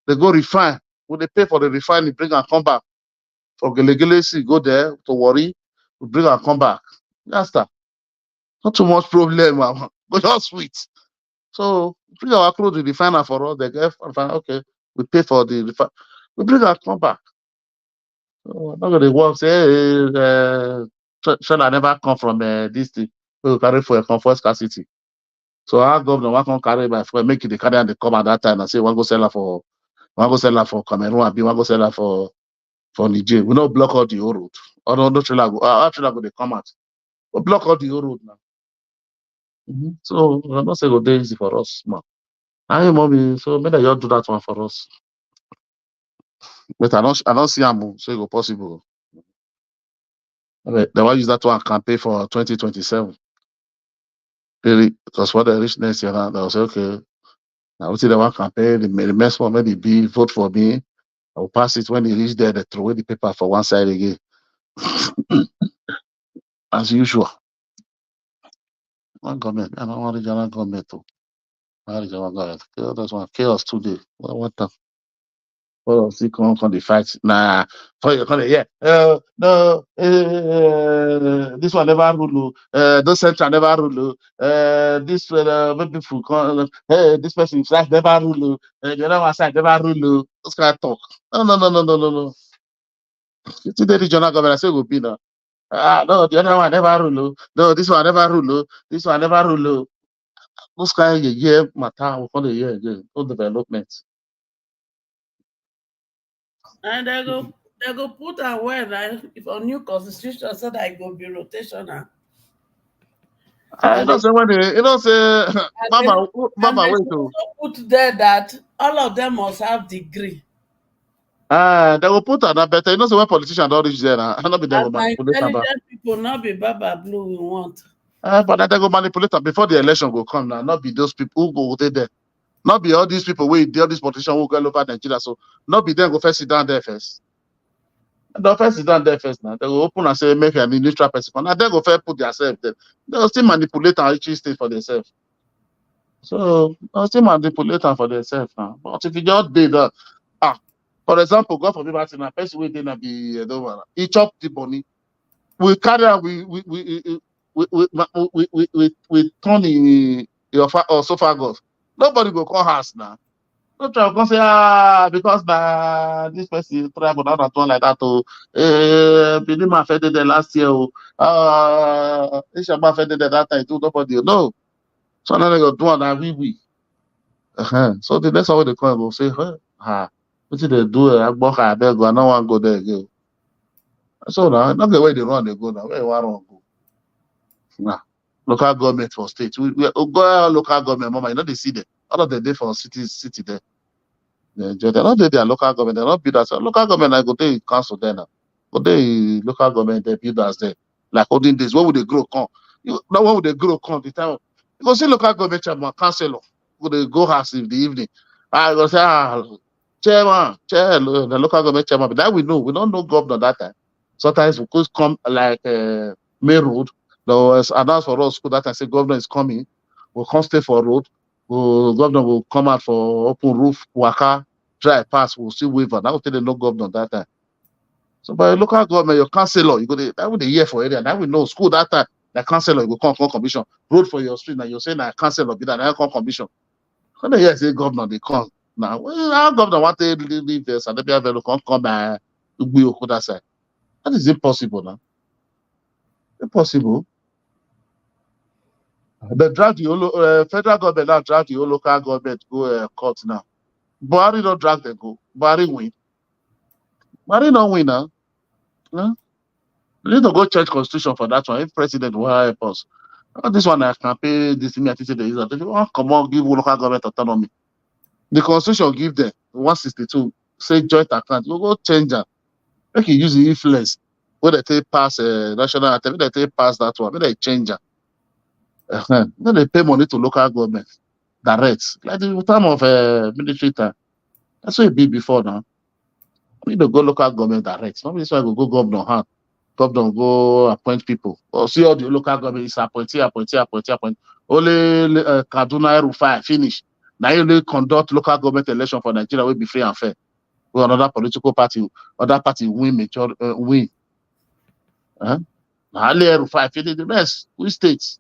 they go refine. When they pay for the refinery, bring and come back. For Gelegele, go there to worry, we bring and come back. That's that. Not too much problem, but just sweet. So bring our crude to refiner for us. They get okay. We pay for the refine. We bring and come back. So not gonna work. Say, shall I never come from this thing? We will carry for a comfort scarcity. So our governor want to carry by for make it the carry and they come at that time and say one go sell her for Cameroon and one go sell her for Niger. We not block out the whole road. Or no trailer go. Our trailer go they come out. We block out the whole road now. So I'm not saying go dey easy for us, man. Mommy, so maybe you do that one for us. But I don't see them, so it go possible. They want use that one campaign for 2027. Really, because what they reach next year now, they'll say, okay, now we see the one campaign, the next one maybe be vote for me. I will pass it when they reach there, they throw away the paper for one side again. As usual. One government, I don't want regional government to. Regional government. That's one chaos today. What the see come the fight. Nah, for you come yeah. No, this one never rule. Those central never rule. This maybe people come. This person side never rule. The other one side never rule. Those kind of talk. No. It's the regional government. I say will be now. No, the other one never rule. No, this one never rule. This one never rule. Those kind of year matter for the year again. No development. And they go put away right for new constitution so that it go be rotational. I And they don't say when they, say, and Mama, they wait should to. also put there that all of them must have degree. They will put another better. Say when politicians don't reach there, I not be there As go my manipulate them. intelligent people, not be Baba Blue we want. But then they go manipulate them before the election go come now. Not be those people who go there. Not be all these people all these politicians who go over Nigeria. So not be them go first sit down there first. The first sit down there first now. They will open and say make a neutral person. And then go first put themselves there. They will still manipulate and actually state for themselves. So they'll still manipulate them for themselves now. But if you just did that, for example, God forbid, Martin, a person who didn't be he chopped the money. We carry out, we turn in your esophagus. Nobody go call house now. No try to say because this person travel not at one like that. Bidima offended the last year. Ishaba offended that time too. Nobody no. So now they go do that we. So the next one they come go say, what did they do? I beg, I no one go there again. So now, not the way they run, they go now. Where you want to go? Nah. Local government for state. We go local government, mama, you know they see them. All of the day for city there. They're not their local government, they're not builders. Local government, I go to council there now. Go to local government, they builders there. Like olden days, when would they grow come? Now when would they grow come? The time you go see local government chairman, councillor, they go house in the evening. I go say, chairman, the local government chairman. But that we know, we don't know governor that time. Sometimes we could come like main road. There was announced for us school that time say governor is coming. We'll come stay for road. Governor will come out for open roof, waka, dry pass, we'll see waiver. That will tell the no governor that time. So by local government, your councillor, you go there, that would the year for area. That we know school that time, the councillor, you go come commission. Road for your street, now you're saying that councillor be that, now come commission. When they hear say governor, they come. Now, our governor want to leave this and they be able to come by that side. That is impossible now. Impossible. They drag the federal government now drag the local government go court now. Buhari don't drag them go. Buhari win. Buhari don't win now. No? We need to go change constitution for that one. If president will help us. This one I can pay this thing. I think they come on, give local government autonomy. The constitution give them 162. Say joint account. You go change that. Make you use the influence. When they take pass national anthem, when they take pass that one, when they change that. Then they pay money to local government direct. Like the time of military time. That's what it be before now. We need to go local government direct. Not this one go governor hand. Governor go appoint people. Or see all the local government is appoint. Only Kaduna Rufai finish. Now you only conduct local government election for Nigeria will be free and fair. Where another political party, other party win major win. Now only Rufai finish the rest. Which states?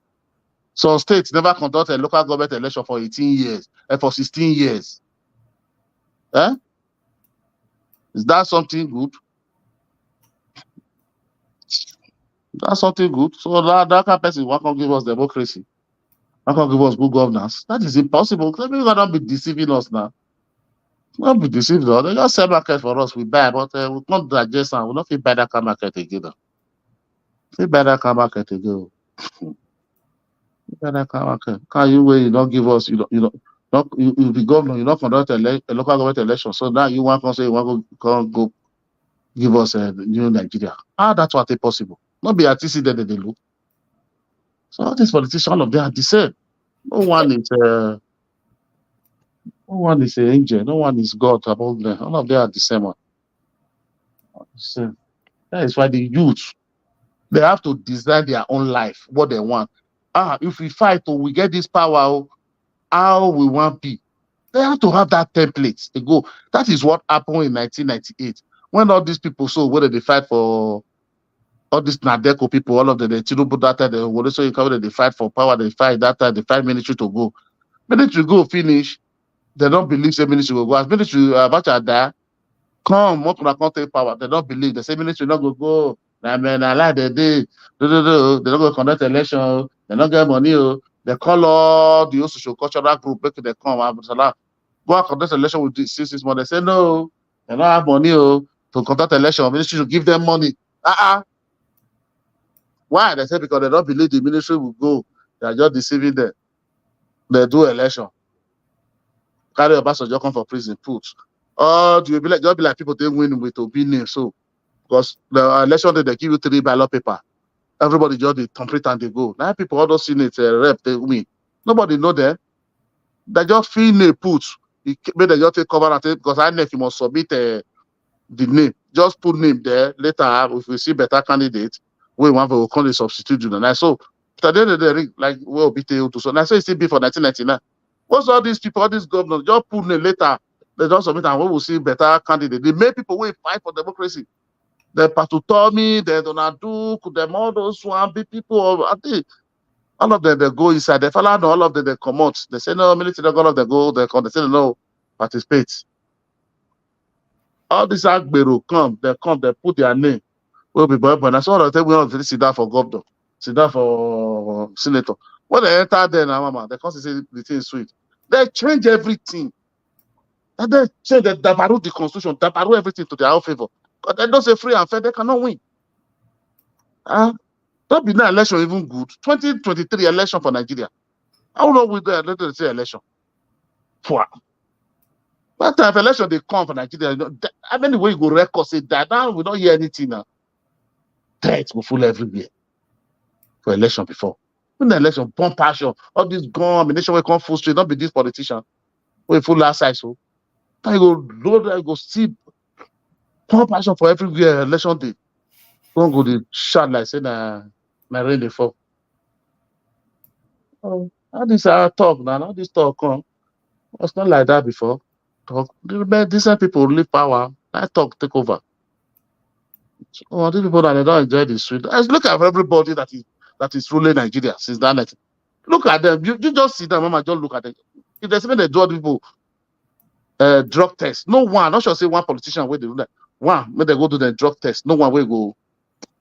Some states never conduct a local government election for 18 years and for 16 years. Is that something good? That's something good. So that kind of person why can't give us democracy? Why can't give us good governance? That is impossible. Maybe we cannot be deceiving us now. Not be deceived us. They just sell market for us. We buy, but we can't digest and we not feel buy that kind of market again. Feel buy that kind of market again. Buy that kind of market. Can you wait? You don't give us. You be governor. You don't conduct a local government election. So now you want to say you want to go give us a new Nigeria. That's what is possible. Not be anticipated that they look. So all these politicians, all of them are the same. No one is an angel. No one is God among them. All of them are the same one. So that is why the youth, they have to design their own life, what they want. If we fight or we get this power, how we want to be. They have to have that template to go. That is what happened in 1998. When all these people saw whether they fight for all these Nadeco people, all of them, the Tinubu that time, the Wole Soyinka, they fight for power, they fight that time, they fight military to go. Military go finish, they don't believe the military will go. As military about to die, come, what can take power? They don't believe. They say military not go. I mean, I like the day, they don't go conduct election, they don't get money, they call all the social cultural group, make they come, go and conduct election with the 6 months. They say, no, they don't have money to conduct election. Ministry should give them money. Why? They say because they don't believe the ministry will go. They are just deceiving them. They do election. Carry Obasanjo come for prison, put. Or do you be like just be like people they win with opinion? So because the election day they give you 3 ballot paper. Everybody just they complete and they go. Now people all those senate rep they win. Nobody know them. They just feel they put. Maybe they just take cover and take because I know if you must submit the name. Just put name there. Later, if we see better candidate, we want to call the substitute. And so today they like well be able to so now so it still be for 1999. What's all these people, all these governors, just put name later. They don't submit and we will see better candidate. They make people wait fight for democracy. The Patutomi, the Donald Duke, them all those one big people. I think all of them they go inside. They follow all of them they come out. They say no military. All of them go. They come. They say no participate. All these Agbero come. They come. They put their name. Will be boy. But that's all I tell we all sit down for governor, sit down for senator. When they enter there now, mama, they come to say the thing is sweet. They change everything. And they change the dabaru the constitution, dabaru everything to their own favor. But they don't say free and fair. They cannot win. That be no election even good. 2023 election for Nigeria. How long will they say election? For that time of election they come for Nigeria. How many way you go record say that now we don't hear anything now. Death will full everywhere for election before. When the election, bomb passion, all this gone, the nation will come full straight, not be this politician. We full last side so. Now you go load, you go see bomb passion for everywhere election day. Don't go the shot like say na rain dey fall. Oh, how this talk now? How this talk come? It's not like that before. Talk. Decent people leave power. I talk take over. So these people that they don't enjoy the street. Let's look at everybody that is ruling Nigeria since that night. Look at them. You just see them, mama. Just look at them. If there's even they do people drug test, no one. Not sure say one politician where they do that. One when they go do the drug test, no one will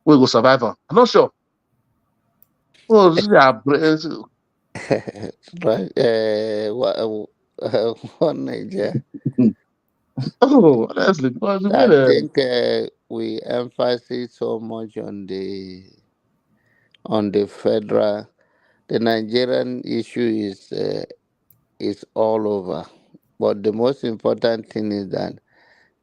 go survive. I'm not sure. Oh, this is Right. One Nigeria. oh, honestly, because I think we emphasize so much on the federal. The Nigerian issue is all over, but the most important thing is that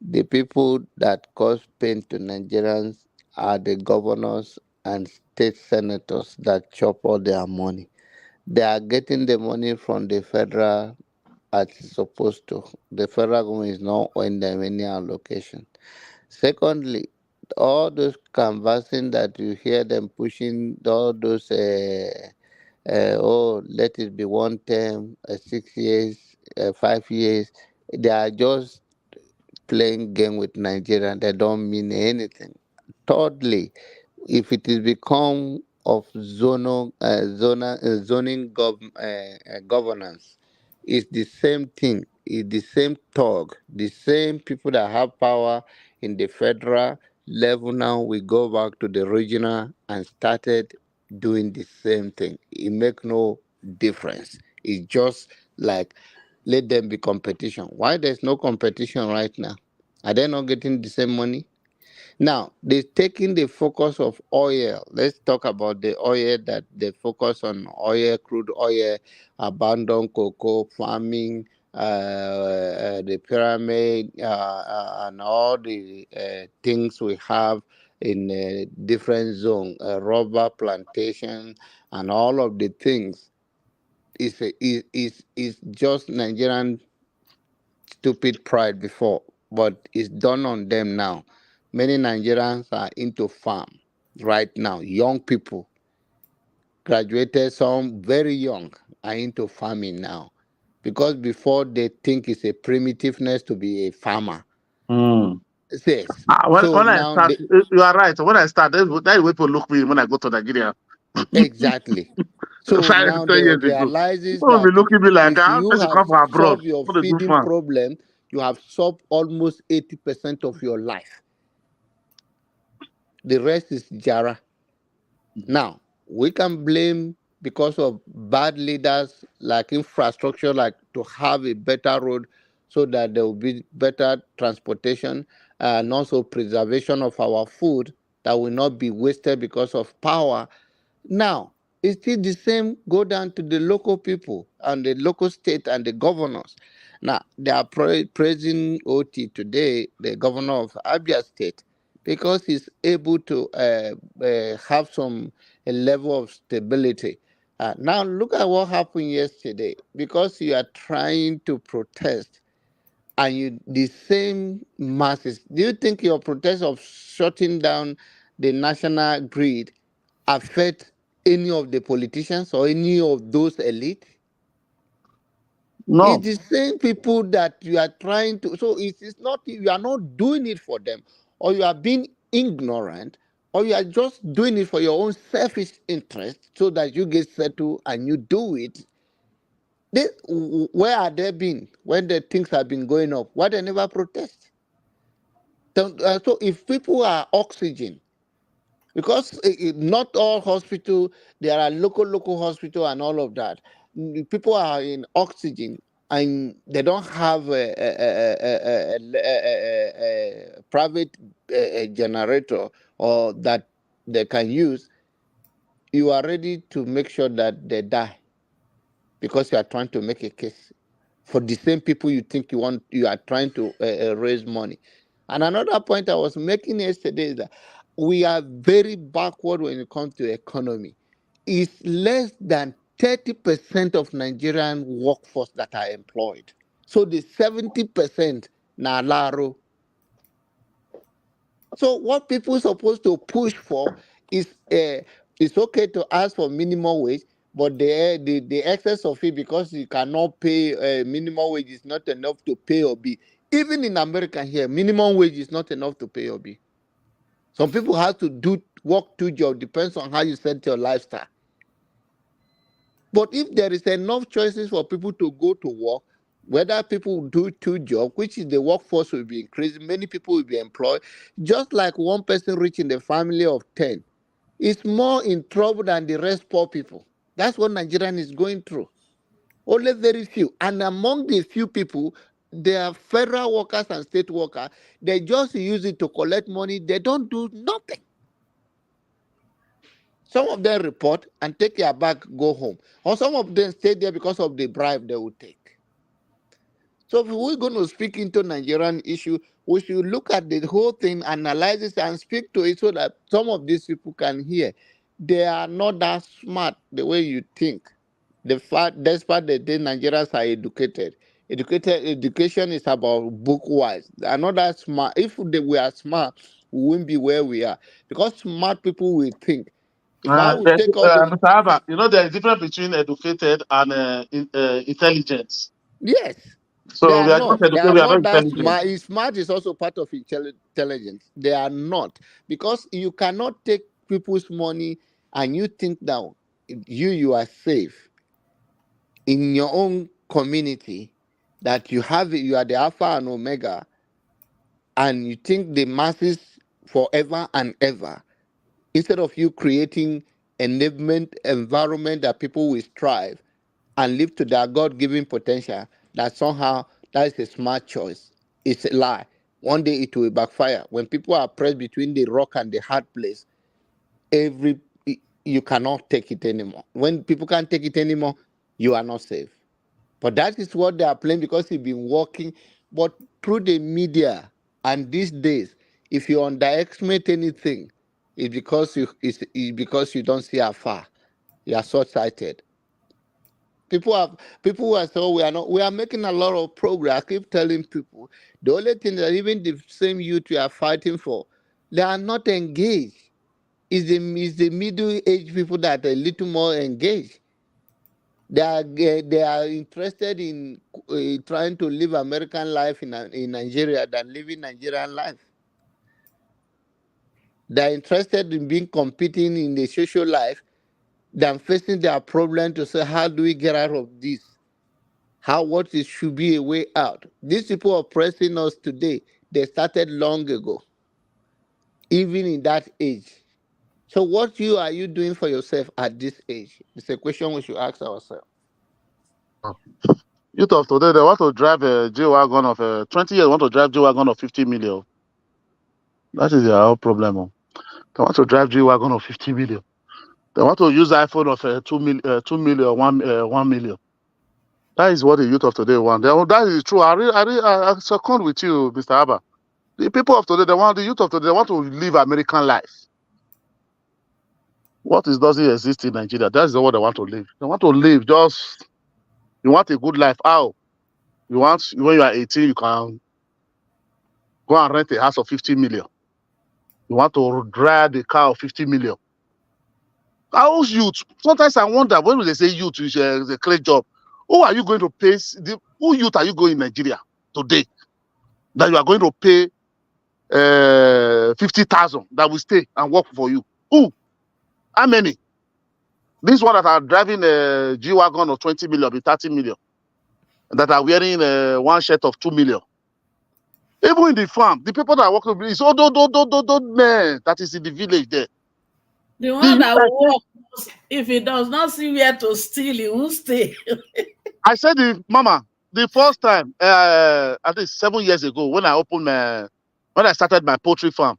the people that cause pain to Nigerians are the governors and state senators that chop all their money. They are getting the money from the federal as it's supposed to. The federal government is not owing them any allocation. Secondly, all those canvassing that you hear them pushing, all those, let it be one term, 6 years, 5 years, they are just playing game with Nigeria. They don't mean anything. Thirdly, if it is become of zoning governance, it's the same thing. It's the same talk. The same people that have power in the federal level now we go back to the regional and started doing the same thing. It make no difference. It's just like let them be competition. Why there's no competition right now? Are they not getting the same money? Now, they're taking the focus of oil. Let's talk about the oil that they focus on oil, crude oil, abandoned cocoa farming, the pyramid, and all the things we have in different zone, rubber plantation, and all of the things. Is just Nigerian stupid pride before, but it's done on them now. Many Nigerians are into farm right now. Young people, graduated, some very young, are into farming now. Because before they think it's a primitiveness to be a farmer. Yes. So when I now start, you are right. When I start, that way people look me when I go to Nigeria. exactly. So 5 now 10 they years ago, realizes people will be that looking me like, if how you person have come from abroad? solved your What they do feeding farm? problem, you have solved almost 80% of your life. The rest is Jara. Now, we can blame because of bad leaders, like infrastructure, like to have a better road so that there will be better transportation and also preservation of our food that will not be wasted because of power. Now, it's still the same, go down to the local people and the local state and the governors. Now, they are praising OT today, the governor of Abia State, because he's able to have some a level of stability. Now, look at what happened yesterday. Because you are trying to protest and you the same masses, do you think your protest of shutting down the national grid affect any of the politicians or any of those elite? It's No, the same people that you are trying to. So it's not you are not doing it for them, or you are being ignorant, or you are just doing it for your own selfish interest, so that you get settled and you do it. Where are they been when the things have been going up? Why they never protest? So if people are oxygen, because not all hospital, there are local hospital and all of that. People are in oxygen and they don't have a private generator or that they can use. You are ready to make sure that they die because you are trying to make a case for the same people you think you are trying to raise money. And another point I was making yesterday is that we are very backward when it comes to economy. It's less than 30% of Nigerian workforce that are employed. So the 70% na laro. So what people are supposed to push for is it's okay to ask for minimum wage, but the excess of it because you cannot pay minimum wage is not enough to pay or be. Even in America here, minimum wage is not enough to pay or be. Some people have to do work two jobs, depends on how you set your lifestyle. But if there is enough choices for people to go to work, whether people do two jobs, which is the workforce will be increased, many people will be employed, just like one person rich in the family of 10 is more in trouble than the rest poor people. That's what Nigerian is going through. Only very few. And among the few people, there are federal workers and state workers. They just use it to collect money. They don't do nothing. Some of them report and take their bag, go home. Or some of them stay there because of the bribe they will take. So if we're going to speak into Nigerian issue, we should look at the whole thing, analyze it, and speak to it so that some of these people can hear. They are not that smart the way you think. The fact, despite the day Nigerians are educated, education is about book wise. They are not that smart. If we are smart, we wouldn't be where we are because smart people will think. If I would take all the Mr. Abba, there is difference between educated and intelligence. yes, they So are we are not not. They educated, are we are not not that intelligent. smart. Smart is also part of intelligence. They are not because you cannot take people's money and you think that you are safe in your own community, that you are the alpha and omega, and you think the masses forever and ever instead of you creating enablement environment that people will strive and live to their God-given potential, that somehow that is a smart choice. It's a lie. One day it will backfire. When people are pressed between the rock and the hard place, every you cannot take it anymore. When people can't take it anymore, you are not safe. But that is what they are playing because you've been working. But through the media and these days, if you underestimate anything, it's because you don't see afar. You are short-sighted. People are saying, "Oh, we are making a lot of progress." I keep telling people the only thing that even the same youth we are fighting for, they are not engaged. Is the middle aged people that are a little more engaged. They are interested in trying to live American life in Nigeria than living Nigerian life. They are interested in being competing in the social life than facing their problem to say, how do we get out of this? What it should be a way out. These people oppressing us today, they started long ago. even in that age. So what are you doing for yourself at this age? It's a question we should ask ourselves. Youth of today, they want to drive a G wagon of 20 years. Want to drive G wagon of 50 million. That is their whole problem. Oh. They want to drive G wagon of 50 million. They want to use iPhone of 2 million, 1 million. That is what the youth of today want. That is true. I second with you, Mr. Abba. The people of today, the youth of today, they want to live American life. What is doesn't exist in Nigeria? That's the what they want to live. They want to live just. You want a good life. How? You want when you are 18, you can go and rent a house of 50 million. You want to drive a car of 50 million. How's youth? Sometimes I wonder when they say youth is a great job. Who are you going to pay? Who youth are you going in Nigeria today that you are going to pay 50,000 that will stay and work for you? Who? How many? This one that are driving a G wagon of 20 million, be 30 million, that are wearing one shirt of 2 million. Even in the farm, the people that are working is old men that is in the village there. The one that will work, if he does not see where to steal, he won't stay. I said, Mama, the first time, I think 7 years ago, when I started my poultry farm,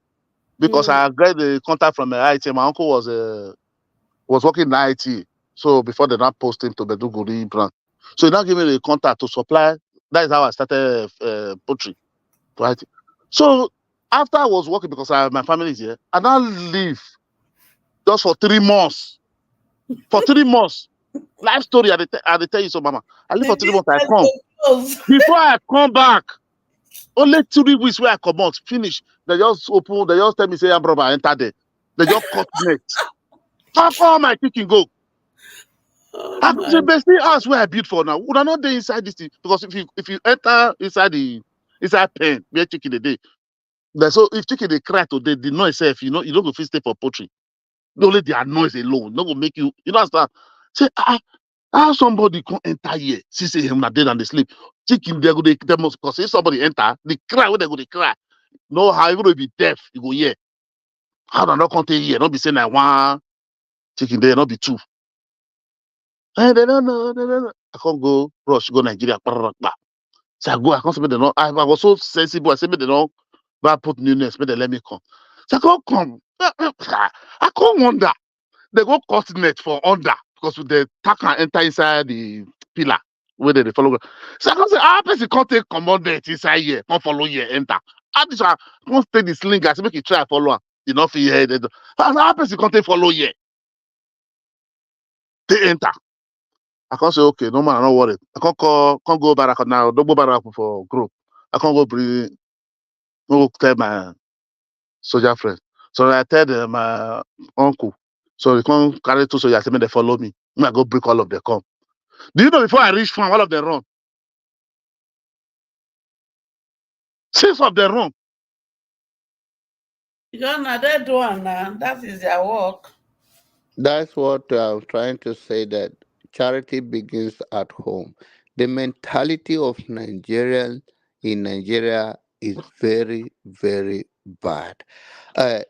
because I got the contact from IT. My uncle was working in IT, so before they not post him to the Duguri branch, so he now gave me the contact to supply. That is how I started poultry to IT. So after I was working, because my family is here, I now leave just for 3 months. For 3 months. Life story, I tell you so, Mama. I live for 3 months, I come. Before I come back, only 3 weeks where I come out, finish. They just open, they just tell me, say, I'm brother, enter there. They just cut net. How come my chicken go? Oh, I could say, best house where I built for now. Would I not dey inside this thing? Because if you enter inside pen, where chicken the day. So if chicken they cry today, the noise itself, you don't go fit stay for poultry. Only their noise alone, not go make you understand. Say, how somebody can enter here, see say him not dead and they sleep. Chicken they go they must, because if somebody enter, they cry when they go they cry. No, how you gonna be deaf, you go here. How do I not come here? Not be saying I want chicken there, not be two. They don't know, they don't know. I can't go rush, go Nigeria. So I can't say they don't. I was so sensible. I said they don't put newness, but they let me come. So I can't come. I can't wonder. They go cut net for under because the tack and enter inside the pillar where they follow. So I can say, person can't take command net inside here, can't follow here, enter. I just can't take the sling, I say make you try follow. You know, here. How person can't take follow here. They enter. I can't say, okay, no man, I'm not worried. I can't go back now, don't go back for group. I can't go tell my soldier friend. So I tell my uncle. So he can't carry 2 soldiers, say, they follow me. I go break all of them, come. Do you know before I reach farm, all of them run? 6 of them run. Because now they do it now. That is their work. That's what I'm trying to say, that charity begins at home. The mentality of Nigerian in Nigeria is very, very bad. Uh,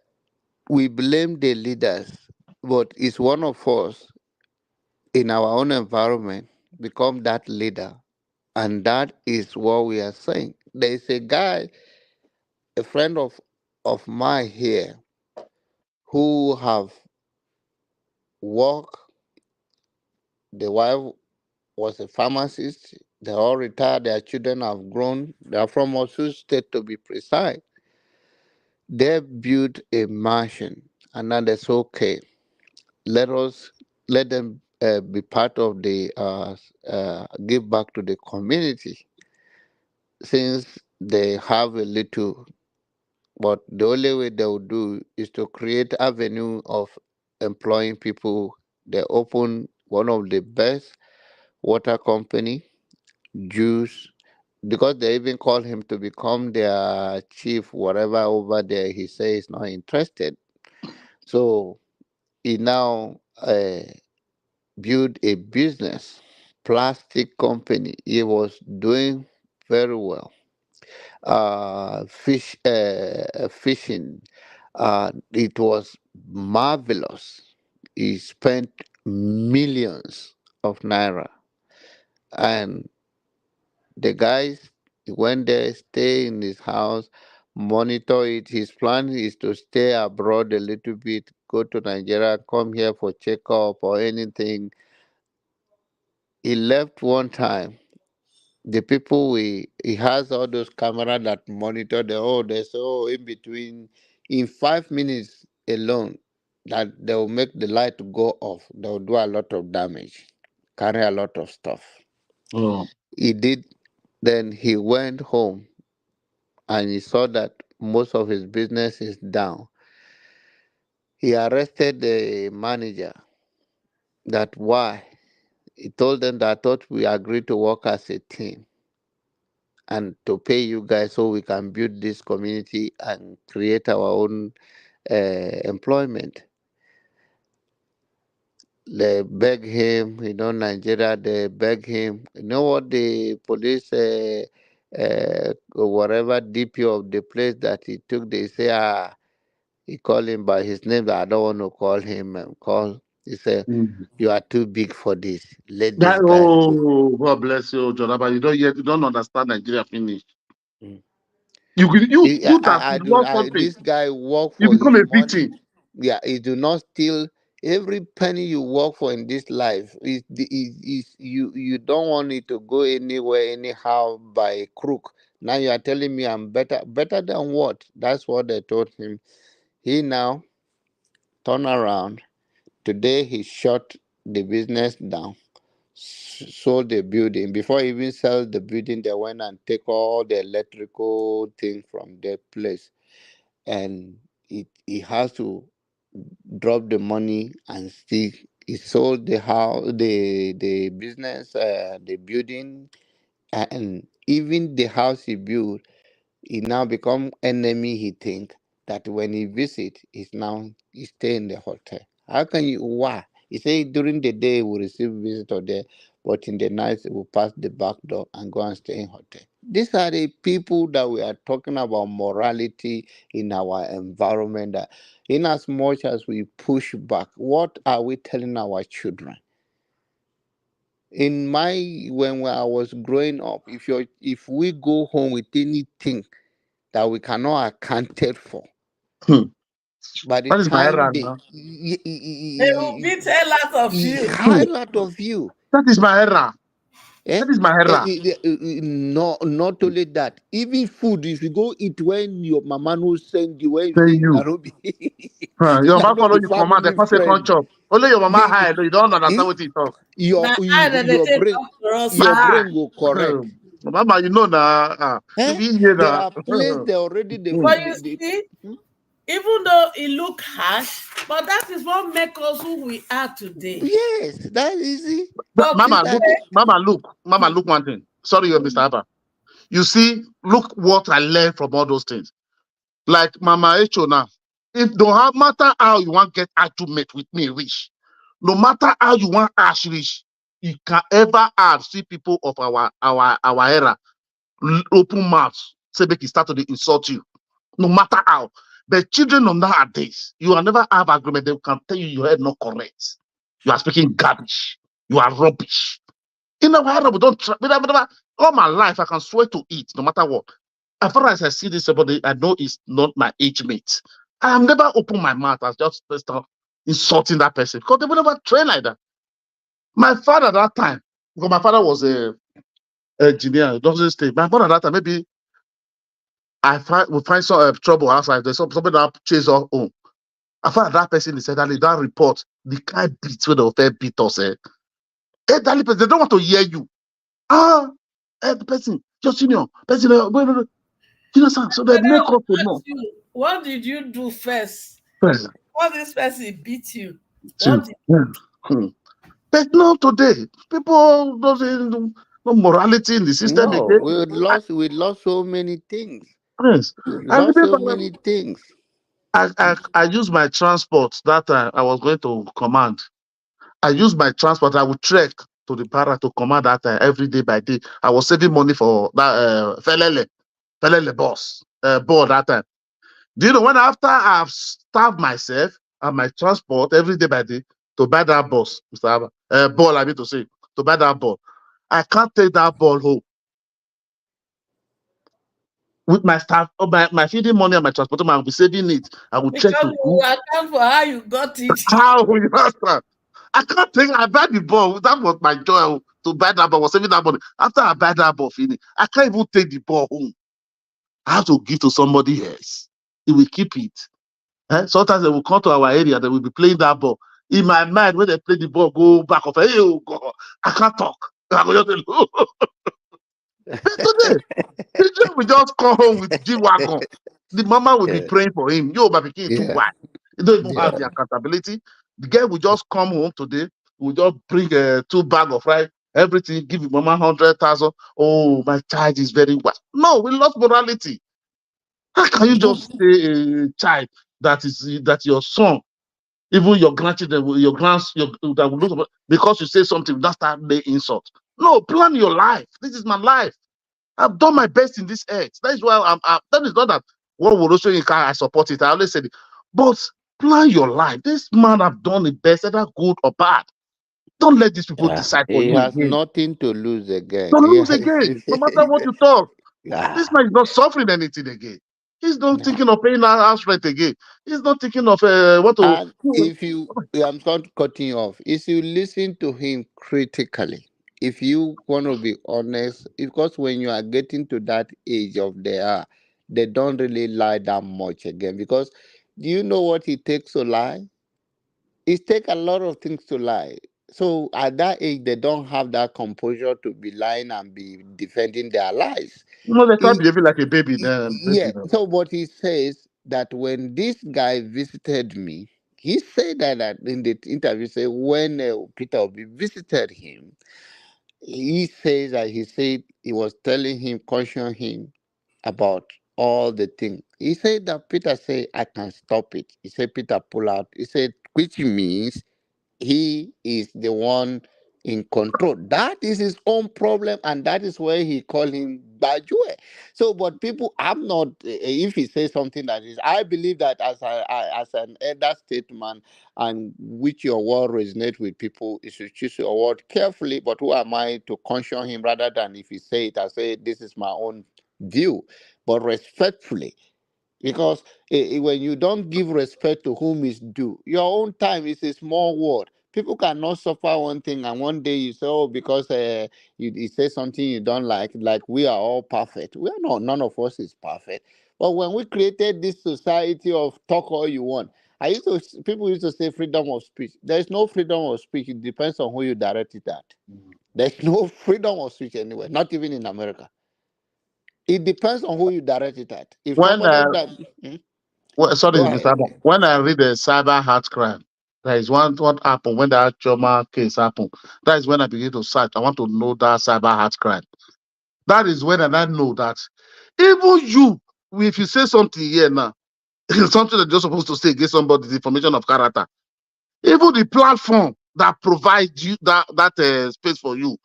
we blame the leaders, but it's one of us in our own environment become that leader. And that is what we are saying. There is a guy, a friend of mine here, who have worked. The wife was a pharmacist. They all retired. Their children have grown. They are from Osun State, to be precise. They built a mansion, and then they said, "Okay, let them be part of the give back to the community, since they have a little." But the only way they will do is to create avenue of employing people. They open one of the best water company, juice, because they even call him to become their chief, whatever over there. He says he's not interested. So he now built a business, plastic company. He was doing very well. Fishing, It was marvelous. He spent millions of naira, and the guys went there, stay in his house, monitor it. His plan is to stay abroad a little bit, go to Nigeria, come here for checkup or anything. He left one time. The people he has all those cameras that monitor the whole they so in between in 5 minutes alone that they will make the light go off. They will do a lot of damage, carry a lot of stuff. Oh. He did. Then he went home and he saw that most of his business is down. He arrested the manager. That why he told them that I thought we agreed to work as a team and to pay you guys so we can build this community and create our own employment. They beg him, Nigeria, they beg him. You know what the police, whatever DP of the place that he took, they say, he called him by his name that I don't want to call him. He said, Mm. you are too big for this. Let this That, guy go. oh, God bless you, Jonah, but you don't understand Nigeria finish. Mm. You that you want something, This guy work you for become his a money. victim. Yeah, he do not steal every penny you work for in this life. You don't want it to go anywhere anyhow by crook. Now you are telling me I'm better than what? That's what they told him. He now turn around. Today he shut the business down, sold the building. Before he even sell the building, they went and take all the electrical thing from the place, and he has to drop the money and still he sold the house, the business, the building, and even the house he built. He now become enemy. He think that when he visit, he stay in the hotel. How can you? Why? He say during the day he will receive visitor there, but in the night he will pass the back door and go and stay in hotel. These are the people that we are talking about morality in our environment. That in as much as we push back, what are we telling our children? In my when I was growing up, if we go home with anything that we cannot account it for. Hmm. By the That is my time error they now. They will beat hell out of you. Hmm. highlight of you, That is my error. eh? That is my error. Not only that, even food, if you go eat when your mama no send you, when you Tell say you. Your mama no follow be you command, the family first second friend, chop. Only your mama the, hide, you don't eh? understand what he talk. Now, I that they Your take brain, up to us your now. brain will correct. Mama, you know now. You Eh? be here There now. are places they already Hmm. But you see, hmm? even though it look harsh, but that is what makes us who we are today. Yes, that is it. But See Mama, that. look one thing. Sorry, Mr. Abba. You see, look what I learned from all those things. Like Mama Echo now. If no matter how you want get argument with me, rich, no matter how you want ash rich, you can ever add see people of our era open mouths say make it start to dey insult you. No matter how. But children of nowadays, you will never have agreement. They can tell you your head not correct. You are speaking garbage. You are rubbish. In our era, we don't try. All my life, I can swear to it, no matter what. As far as I see this somebody, I know it's not my age mate. I have never opened my mouth as just start insulting that person because they will never train like that. My father at that time, because my father was a engineer, it doesn't stay. My father at that time, maybe we find some trouble outside. There's somebody that chase us home. I found that person he said that they don't report the kind beats where they fair beat us. That person, they don't want to hear you. The person, your senior, person, you know, sir, so they when I make will us to ask know. you, what did you do first? Person, What this person beat you? too. What did Yeah. But no, today, people doesn't no morality in the system No, again. we lost so many things. Yes. We I lost so remember many things. I used my transport that time I was going to command. I used my transport. I would trek to the para to command that time every day by day. I was saving money for that felele bus board that time. Do you know when after I've starved myself and my transport every day by day to buy that bus, Mr. Abba, ball, I mean to say, to buy that ball, I can't take that ball home with my staff, or my feeding money and my transport money. I'll be saving it. I will check Because to you account for how you got it. how you understand. I can't take. I buy the ball. That was my joy to buy that ball. Was saving that money. After I buy that ball, finish. I can't even take the ball home. I have to give to somebody else. He will keep it. Sometimes they will come to our area. They will be playing that ball. In my mind, when they play the ball, go back off. Hey, oh God, I can't talk. I will just say, "Oh." But today, children will just come home with G-Wagon. The mama will be Yeah, praying for him. Yo, baby, too yeah, wide. You don't even have yeah. the accountability. The girl will just come home today, will just bring 2 bags of rice, everything, give your mama 100,000. Oh, my child is very wide. No, we lost morality. How can you No, just say a child that your son, even your grandchildren, that will look because you say something, that's start the insult? No, plan your life. This is my life. I've done my best in this earth. That is why that is not that what Wole Soyinka, I support it. I always said it. But plan your life. This man have done the best, either good or bad. Don't let these people decide for he you has again. nothing to lose again. Don't He lose has, again. No matter what you talk. This ah, man is not suffering anything again. He's not nah. thinking of paying our house rent again. He's not thinking of what to. And if you, I'm not cutting you off, if you listen to him critically, if you want to be honest, because when you are getting to that age of they don't really lie that much again. Because do you know what it takes to lie? It takes a lot of things to lie. So at that age, they don't have that composure to be lying and be defending their lies. No, they start He, behaving like a baby. yeah. Baby now. So what he says that when this guy visited me, he said that in the interview, say when Peter Obi visited him, he says that he said he was telling him, caution him about all the things. He said that Peter said, I can stop it. He said Peter pull out. He said, which means he is the one in control. That is his own problem, and that is where he called him Bajue. So, but people have not. If he says something that is, I believe that as an elder statesman, and which your word resonate with people, you should choose your word carefully. But who am I to caution him rather than if he say it, I say this is my own view, but respectfully, because when you don't give respect to whom is due, your own time is a small word. People cannot suffer one thing and one day you say, oh, because you say something you don't like we are all perfect. We are not, none of us is perfect. But when we created this society of talk all you want, people used to say freedom of speech. There's no freedom of speech. It depends on who you direct it at. There's no freedom of speech anywhere, not even in America. It depends on who you direct it at. If When somebody that sorry, go Mr. ahead. Abba. When I read the cyber hate crime, that is what happened when that trauma case happened. That is when I begin to search. I want to know that cyber hate crime. That is when I know that even you, if you say something here now, something that you're supposed to say against somebody, the information of character, even the platform that provides you that space for you,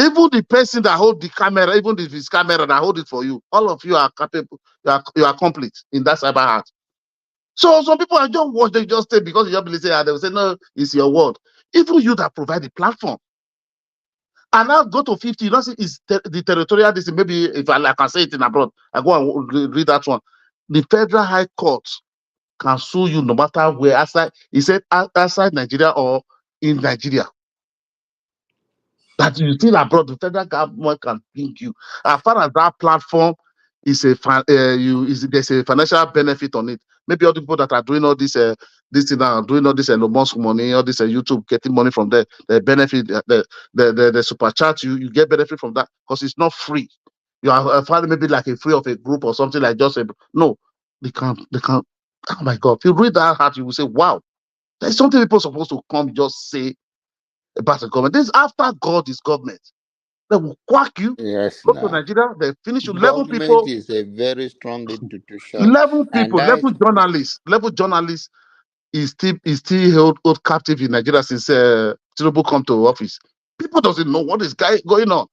even the person that hold the camera, even if it's camera that hold it for you, all of you are capable, you are complete in that cyber heart. So some people are just watch, they just say because you just believe say, they will say, no, it's your word. Even you that provide the platform. And now go to 50, you don't see it's the territorial this maybe if I can say it in abroad, I go and read that one. The Federal High Court can sue you no matter where outside, he said outside Nigeria or in Nigeria. That you still abroad, the federal government can bring you. As far as that platform is there's a financial benefit on it. Maybe all the people that are doing all this thing now, doing all this Musk money, all this YouTube, getting money from there, the benefit, the super chat, you get benefit from that because it's not free. You are finding maybe like a free of a group or something like just a no. They can't. Oh my God! If you read that hard, you will say, "Wow, there's something people supposed to come just say about the government." This is after God is government. They will quack you. Yes, Go to now. Nigeria, they finish you. Government is a very strong institution, 11 and people, that is level journalists is still held captive in Nigeria since Tinubu come to office. People doesn't know what is going on.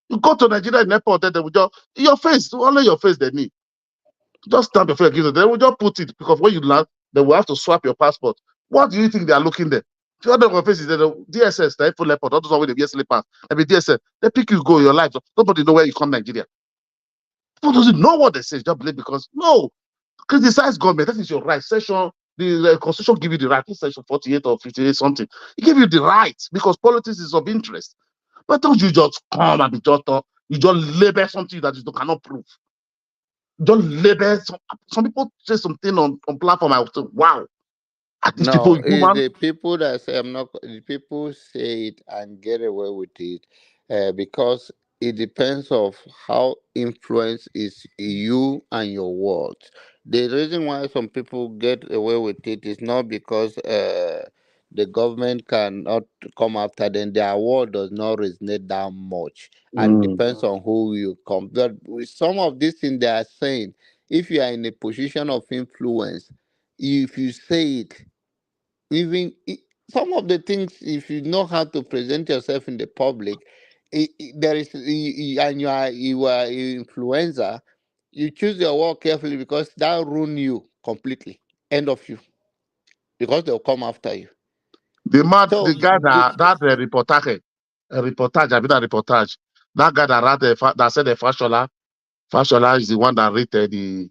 You go to Nigeria in airport, they will just your face, only your face they need. Just stamp your finger, give them. They will just put it because when you land, they will have to swap your passport. What do you think they are looking there? If you other faces, the DSS, the full airport, all those with the VSL pass, maybe DSS, they pick you, go your life. Nobody know where you come, Nigeria. People doesn't know what they say. Just believe because no, criticize government. That is your right. Section the constitution give you the right. Section 48 or 58 something. It give you the right because politics is of interest. But don't you just come and be just you just label something that you cannot prove. Don't label some people say something on platform. I would say, wow, are these No, people it's human? the people that say I'm not. The people say it and get away with it, because it depends of how influence is you and your words. The reason why some people get away with it is not because the government cannot come after them. Their word does not resonate that much, and depends on who you come. But with some of these things they are saying, if you are in a position of influence, if you say it, even some of the things, if you know how to present yourself in the public, there is and you are influencer, you choose your word carefully because that ruin you completely, end of you, because they'll come after you. The So guy reportage, I mean that reportage. That guy that that said the Fashola is the one that read the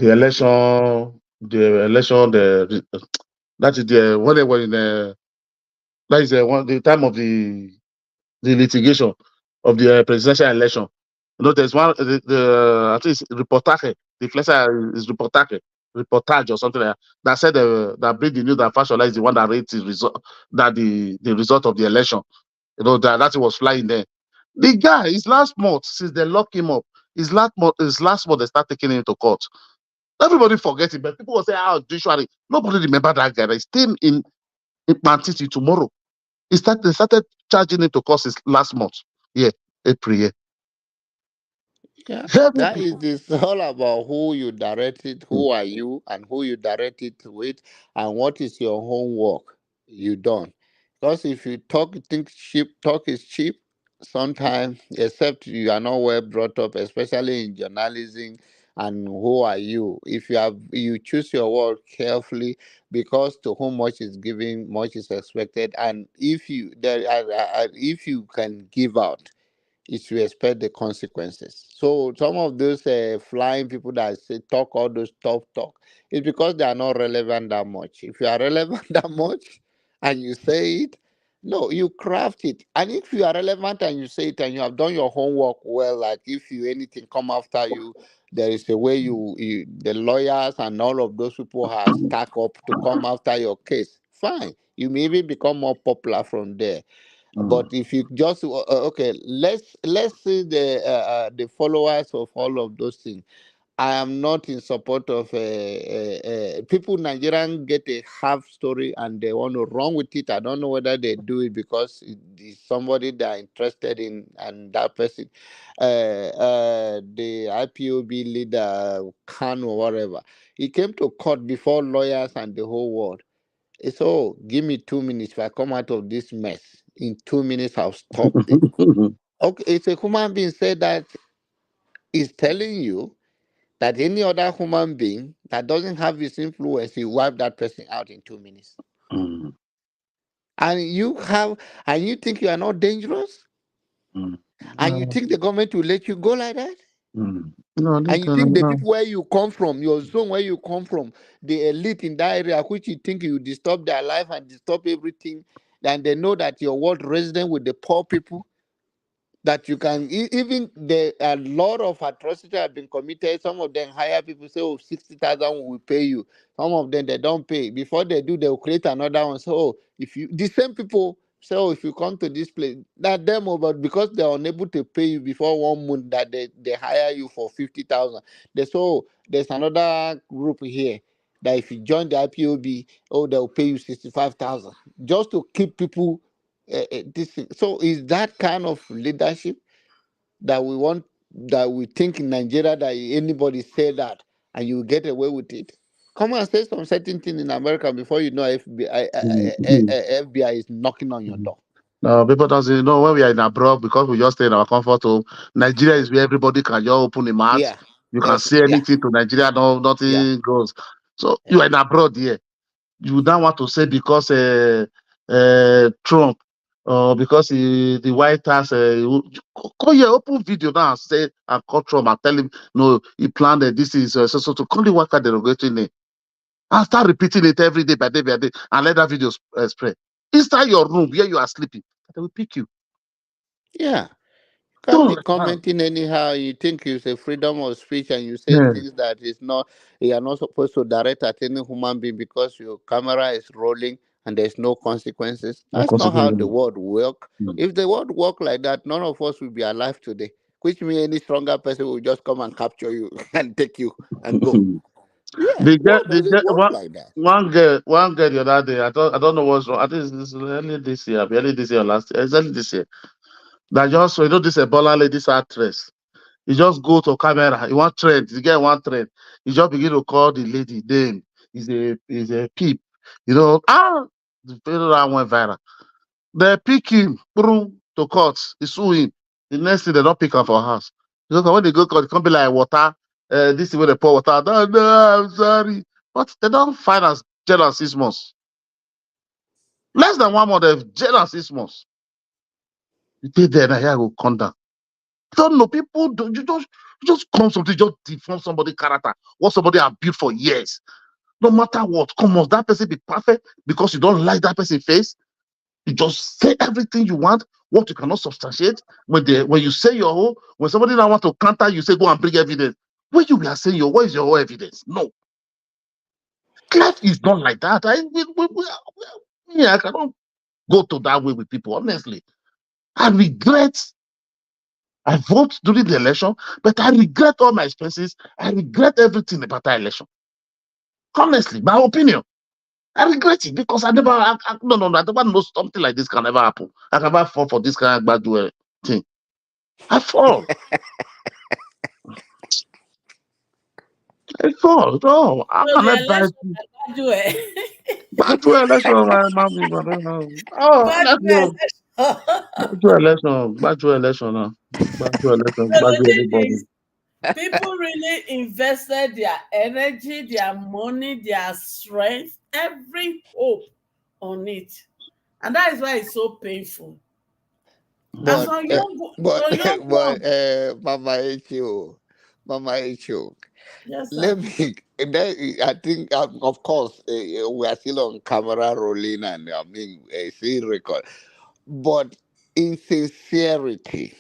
election, that is the when they were in that is the time of the litigation of the presidential election. You know, there's one I think it's reportage. The flexer is reportage or something like that. That said that bring the news that Fashola is the one that read the result that the result of the election. You know that was flying there. The guy, his last month since they lock him up, his last month they start taking him to court. Everybody forget it, but people will say, "Oh, usually nobody remember that guy. He's still in Man City tomorrow." They started charging him to court his last month. Yeah, April. Yeah. yeah, Every that is people. this all about who you direct it, Mm, who are you, and who you direct it with, and what is your homework you done. Because if you think cheap, talk is cheap. Sometimes, except you are not well brought up, especially in journalism. And who are you? If you choose your word carefully, because to whom much is given, much is expected. And if you can give out, is to expect the consequences. So some of those flying people that say talk all those tough talk, it's because they are not relevant that much. If you are relevant that much and you say it, no, you craft it. And if you are relevant and you say it and you have done your homework well, like if you anything come after you, there is a way the lawyers and all of those people have stack up to come after your case. Fine, you may even become more popular from there. mm, But if you just okay, let's see the followers of all of those things. I am not in support of people. Nigerian get a half story and they want to run with it. I don't know whether they do it because it's somebody they are interested in, and that person, the IPOB leader Khan or whatever, he came to court before lawyers and the whole world. It's all give me 2 minutes. If I come out of this mess in 2 minutes, I'll stop it. Okay, it's a human being said that is telling you that any other human being that doesn't have his influence, you wipe that person out in 2 minutes. mm, And you think you are not dangerous? mm. And you think the government will let you go like that? Mm. No, And you think the people where you come from, your zone where you come from, the elite in that area, which you think you disturb their life and disturb everything, and they know that your world resident with the poor people, that you can even a lot of atrocity have been committed. Some of them hire people, say, oh, 60,000 we will pay you. Some of them they don't pay. Before they do, they'll create another one. So if you the same people say, oh, if you come to this place, that them over because they're unable to pay you before 1 month, that they hire you for 50,000. They say, oh, there's another group here that if you join the IPOB, oh, they'll pay you 65,000 just to keep people this thing. So is that kind of leadership that we want, that we think in Nigeria, that anybody say that and you get away with it? Come and say some certain thing in America before you know FBI is knocking on your door. No, people doesn't know when we are in abroad because we just stay in our comfort home. Nigeria is where everybody can just open a mouth. Yeah. You can say anything to Nigeria, nothing goes. So you are in abroad here. You don't want to say because Trump or because the White House go here, open video now and say and call Trump and tell him no, he planned this is so to call the worker derogatory name and start repeating it every day by day and let that video spread inside your room where you are sleeping. They will pick you. Yeah. You can't Don't be let commenting anyhow. You think it's a freedom of speech and you say yeah. things that is not, you are not supposed to direct at any human being because your camera is rolling and there's no consequences. No That's not how the consequence. world work. If the world work like that, none of us will be alive today. Which means any stronger person will just come and capture you and take you and go. Yeah, world doesn't work like that. One girl the other day. I don't know what's wrong. I think this early this year, early this year, last year, exactly this year. That just this Ebola lady, this actress. He just go to camera. He want trend. The guy want trend. He just begin to call the lady name. He's a peep. The video went viral. They pick him, boom, to court. They sue him. The next thing they don't pick him for house. Because when they go court, it can't be like water. This is where they pour water. No, I'm sorry. But they don't find us jail and 6 months. Less than 1 month, they've jail and 6 months. You take there and here will come down. Don't know people. You just come something, just deform somebody's character. What somebody have built for years. No matter what, come on, that person be perfect because you don't like that person's face. You just say everything you want, what you cannot substantiate. When you say your whole, when somebody now want to counter, you say go and bring evidence. When you are saying what is your whole evidence? No. Life is not like that. I cannot go to that way with people, honestly. I regret I vote during the election, but I regret all my expenses. I regret everything about that election. Honestly, my opinion. I regret it because I never know something like this can ever happen. I can never fall for this kind of bad thing. I fall. I fall. No, I So can the never buy election, Gbadue. back to election. My people, I don't know. Oh, let's go. Back to election now. Back to election. So Back the to thing everybody. is, people really invested their energy, their money, their strength, every hope on it. And that is why it's so painful. And But some Eh, young but ones, Mama H.O. yes, sir. Let me. I think, of course, we are still on camera rolling, and I mean, still record. But in sincerity,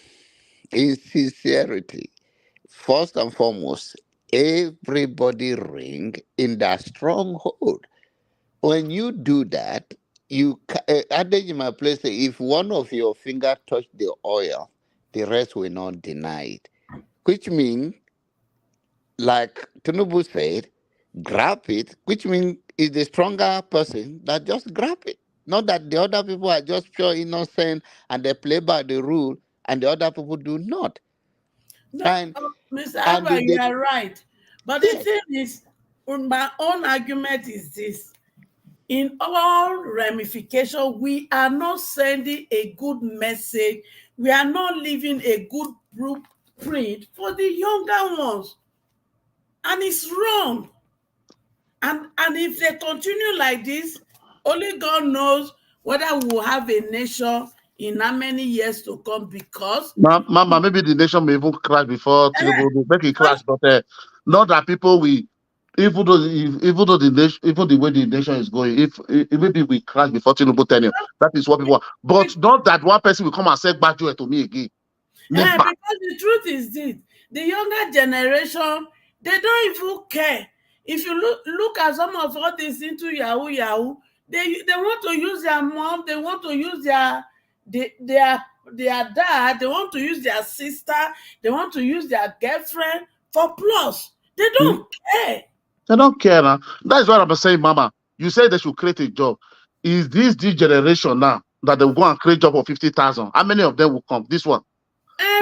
in sincerity, first and foremost, everybody ring in that stronghold. When you do that, adage in my place say, if one of your finger touch the oil, the rest will not deny it. Which means, like Tinubu said, grab it, which means is the stronger person that just grab it. Not that the other people are just pure innocent and they play by the rule and the other people do not. No, And Mr. and Alba, you are right. But the yes, thing is, my own argument is this. In all ramifications, we are not sending a good message. We are not leaving a good blueprint for the younger ones. And it's wrong. And if they continue like this, only God knows whether we will have a nation in how many years to come because Mama, maybe the nation may even crash before Tinubu make it crash, but not that people will. Even though the nation, even the way the nation is going, if maybe we crash before Tinubu tenure, that is what people want. But not that one person will come and say bad to me again. Never. Because the truth is this, the younger generation, they don't even care. If you look at some of all this into Yahoo, they want to use their mom, they want to use their dad, they want to use their sister, they want to use their girlfriend for plus. They don't care. They don't care now. That is what I'm saying, Mama. You say they should create a job. Is this generation now that they will go and create job for 50,000? How many of them will come? This one.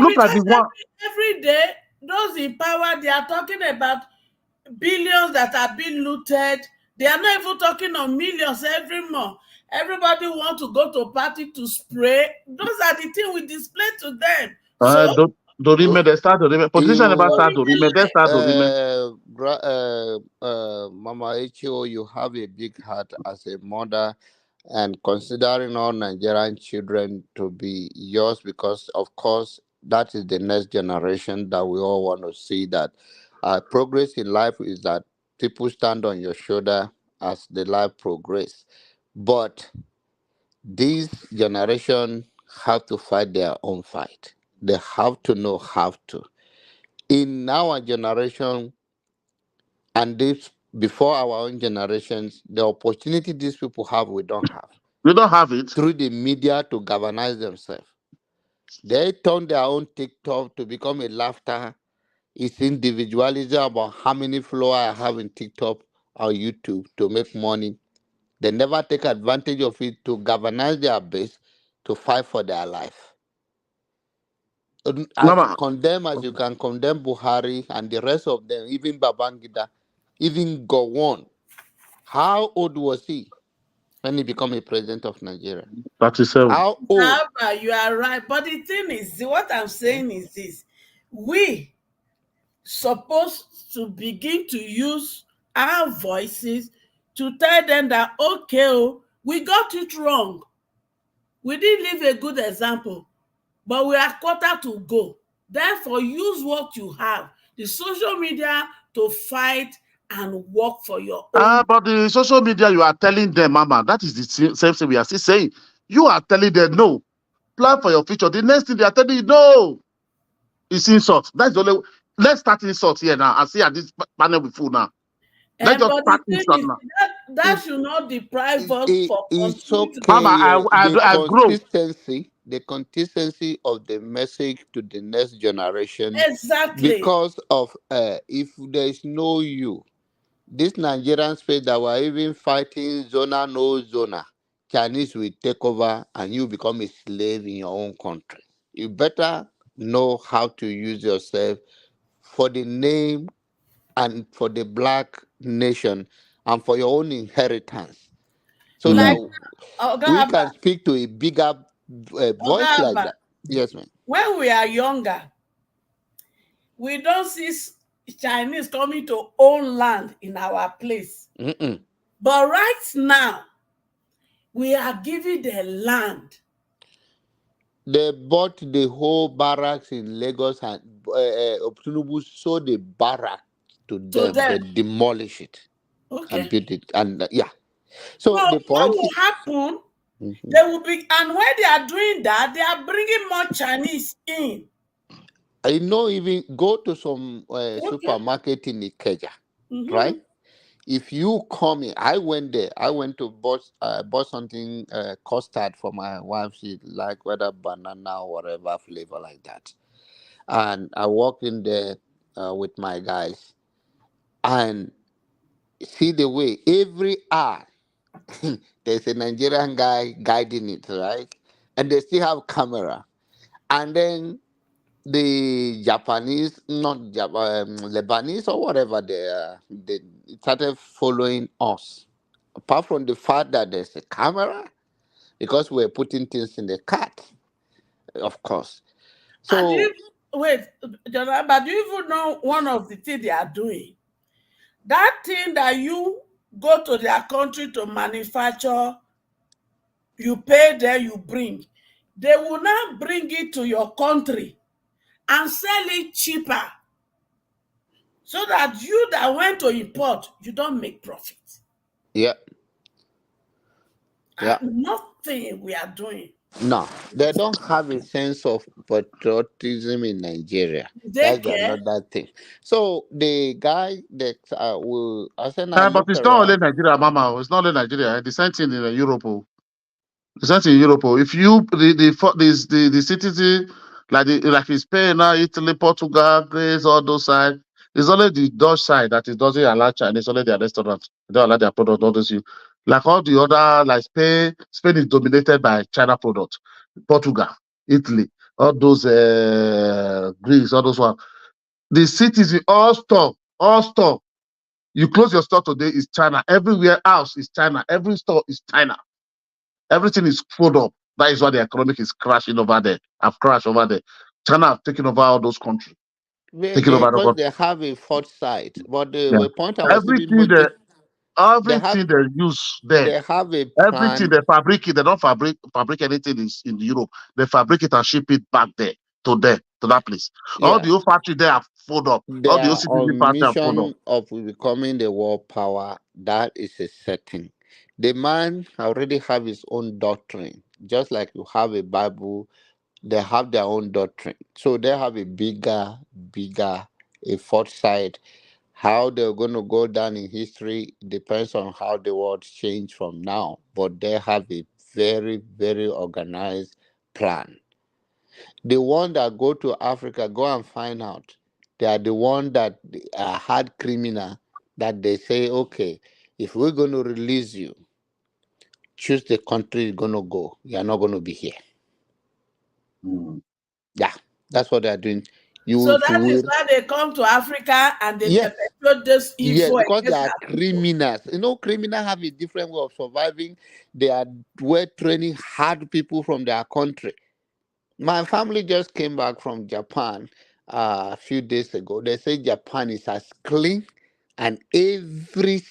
Look at Because the one. every day, those in power, they are talking about billions that are being looted. They are not even talking of millions every month. Everybody wants to go to party to spray. Those are the things we display to them. So Dorime, they start Dorime. Politicians never start Dorime. They start Dorime. Mama H.O., you have a big heart as a mother, and considering all Nigerian children to be yours, because of course that is the next generation that we all want to see. That progress in life is that people stand on your shoulder as the life progress. But this generation have to fight their own fight. They have to know how to. In our generation, and this before our own generations, the opportunity these people have, we don't have. We don't have it. Through the media to galvanize themselves. They turn their own TikTok to become a laughter. It's individualism about how many followers I have in TikTok or YouTube to make money. They never take advantage of it to galvanize their base to fight for their life. As Mama, as you can condemn Buhari and the rest of them, even Babangida, even Gowon. How old was he when he became a president of Nigeria? 37. How old? However, you are right. But the thing is, what I'm saying is this: we supposed to begin to use our voices to tell them that, okay, oh, we got it wrong. We didn't leave a good example, but we are quarter to go. Therefore, use what you have, the social media, to fight and work for your own. But the social media, you are telling them, Mama, that is the same thing we are still saying. You are telling them, no, plan for your future. The next thing they are telling you, no, it's insult. That's the only. Let's start insult here now. I see at this panel with full now. Let's just But start the thing insult is, now. that should not deprive us from It's continuing to Mama, okay. I grow. The consistency of the message to the next generation, exactly. because of if there is no you, this Nigerian space that we're even fighting zona no zona, Chinese will take over and you become a slave in your own country. You better know how to use yourself for the name and for the black nation and for your own inheritance, so that Like we Oga can speak to a bigger voice like Abba, that. Yes, ma'am. when we are younger, we don't see Chinese coming to own land in our place. Mm-mm. But right now, we are giving the land. They bought the whole barracks in Lagos, and Tinubu sold the barrack to To them. They them. demolish it and Okay. build it. And yeah. So So the what point will is, happen? mhm. They will be, and when they are doing that, they are bringing more Chinese in. I know, even go to some Okay. supermarket in Ikeja, Mm-hmm. right? If you come in, I went there. I went to bought something custard for my wife. She like whether banana or whatever flavor like that. And I walk in there with my guys and see the way every hour there's a Nigerian guy guiding it, right? And they still have camera. And then the Japanese, not Lebanese or whatever they started following us. Apart from the fact that there's a camera, because we're putting things in the cart, of course. And So wait, Jonah, but do you even know one of the things they are doing? That thing that you go to their country to manufacture, you pay there, you bring. They will not bring it to your country and sell it cheaper, so that you that went to import, you don't make profit. yeah, yeah. Nothing we are doing. No, they don't have a sense of patriotism in Nigeria. They That's care. another thing. So the guy that will, as I But look it's not only around, Nigeria, Mama. It's not only Nigeria. The same thing in Europe. The same thing in Europe. If you the citizen like in Spain now, Italy, Portugal, Greece, all those sides, it's only the Dutch side that it doesn't allow Chinese, only their restaurants. They don't allow their product, all those you. Like all the other, like Spain is dominated by China product. Portugal, Italy, all those Greece, all those one. The cities will all stop, all stop. You close your store today, is China. Everywhere else is China. Every store is China. Everything is full up. That is why the economic is crashing over there. I've crashed over there. China have taken over all those countries, taking over the Because country. they have a foresight. But Yeah. the point I was even Everything making, they have everything they use there, they have a everything plan. they fabricate, they don't fabricate anything in Europe. They fabricate and ship it back there, to that place. All the Yeah, old factory there are full up. they All the are OCDC on factory are full up. mission of becoming the world power. That is a setting. The man already have his own doctrine, just like you have a Bible. They have their own doctrine, so they have a bigger, a foresight. How they're going to go down in history depends on how the world change from now, but they have a very organized plan. The one that go to Africa, go and find out. They are the one that are hard criminal that they say, okay, if we're going to release you, choose the country you're going to go. You're not going to be here. Mm. Yeah, that's what they're doing. So You that is will, why they come to Africa and they yes, perpetuate this yes, evil because they against are our people. criminals. You know, criminals have a different way of surviving. They are were training hard people from their country. My family just came back from Japan a few days ago. They say Japan is as clean, and every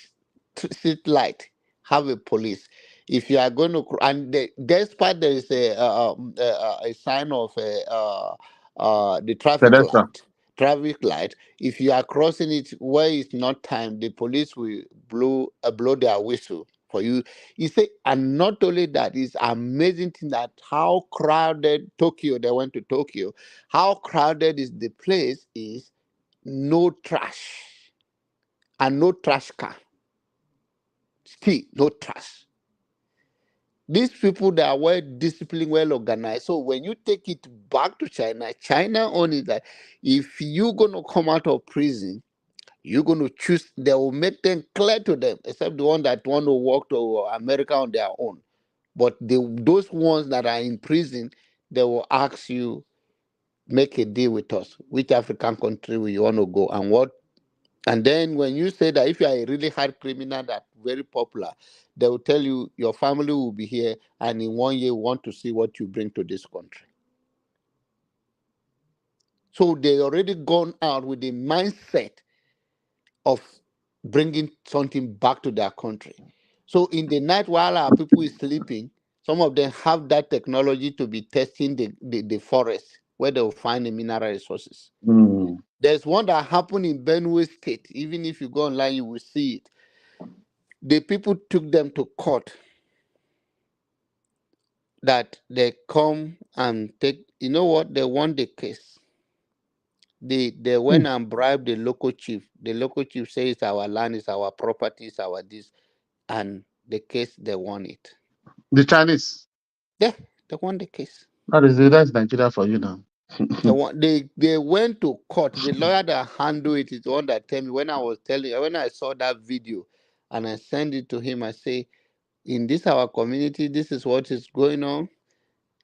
street light have a police. If you are going to, and despite there is a sign of the Pedestal. traffic light. If you are crossing it where it's not time, the police will blow their whistle for you. He said, and not only that, it's amazing thing that how crowded Tokyo, they went to Tokyo, how crowded is the place is, no trash and no trash can. Still, no trash. These people that are well disciplined, well organized. So when you take it back to China, China only that if you're gonna come out of prison, you're going to choose, they will make them clear to them, except the one that want to walk to America on their own. But those ones that are in prison, they will ask you, make a deal with us. Which African country will you want to go and what? And then when you say that if you are a really hard criminal that very popular, they will tell you your family will be here and in 1 year we want to see what you bring to this country. So they already gone out with the mindset of bringing something back to their country. So in the night while our people is sleeping, some of them have that technology to be testing the forest where they will find the mineral resources. Mm. There's one that happened in Benue State. Even if you go online, you will see it. The people took them to court that they come and take, you know what, they won the case. They went Mm. and bribed the local chief. The local chief says our land is our property, is our this, and the case they won it. The Chinese. Yeah, they won the case. That's Nigeria for you now. They went to court. The lawyer that handled it is the one that tell me when I saw that video and I sent it to him, I say, in this our community, this is what is going on.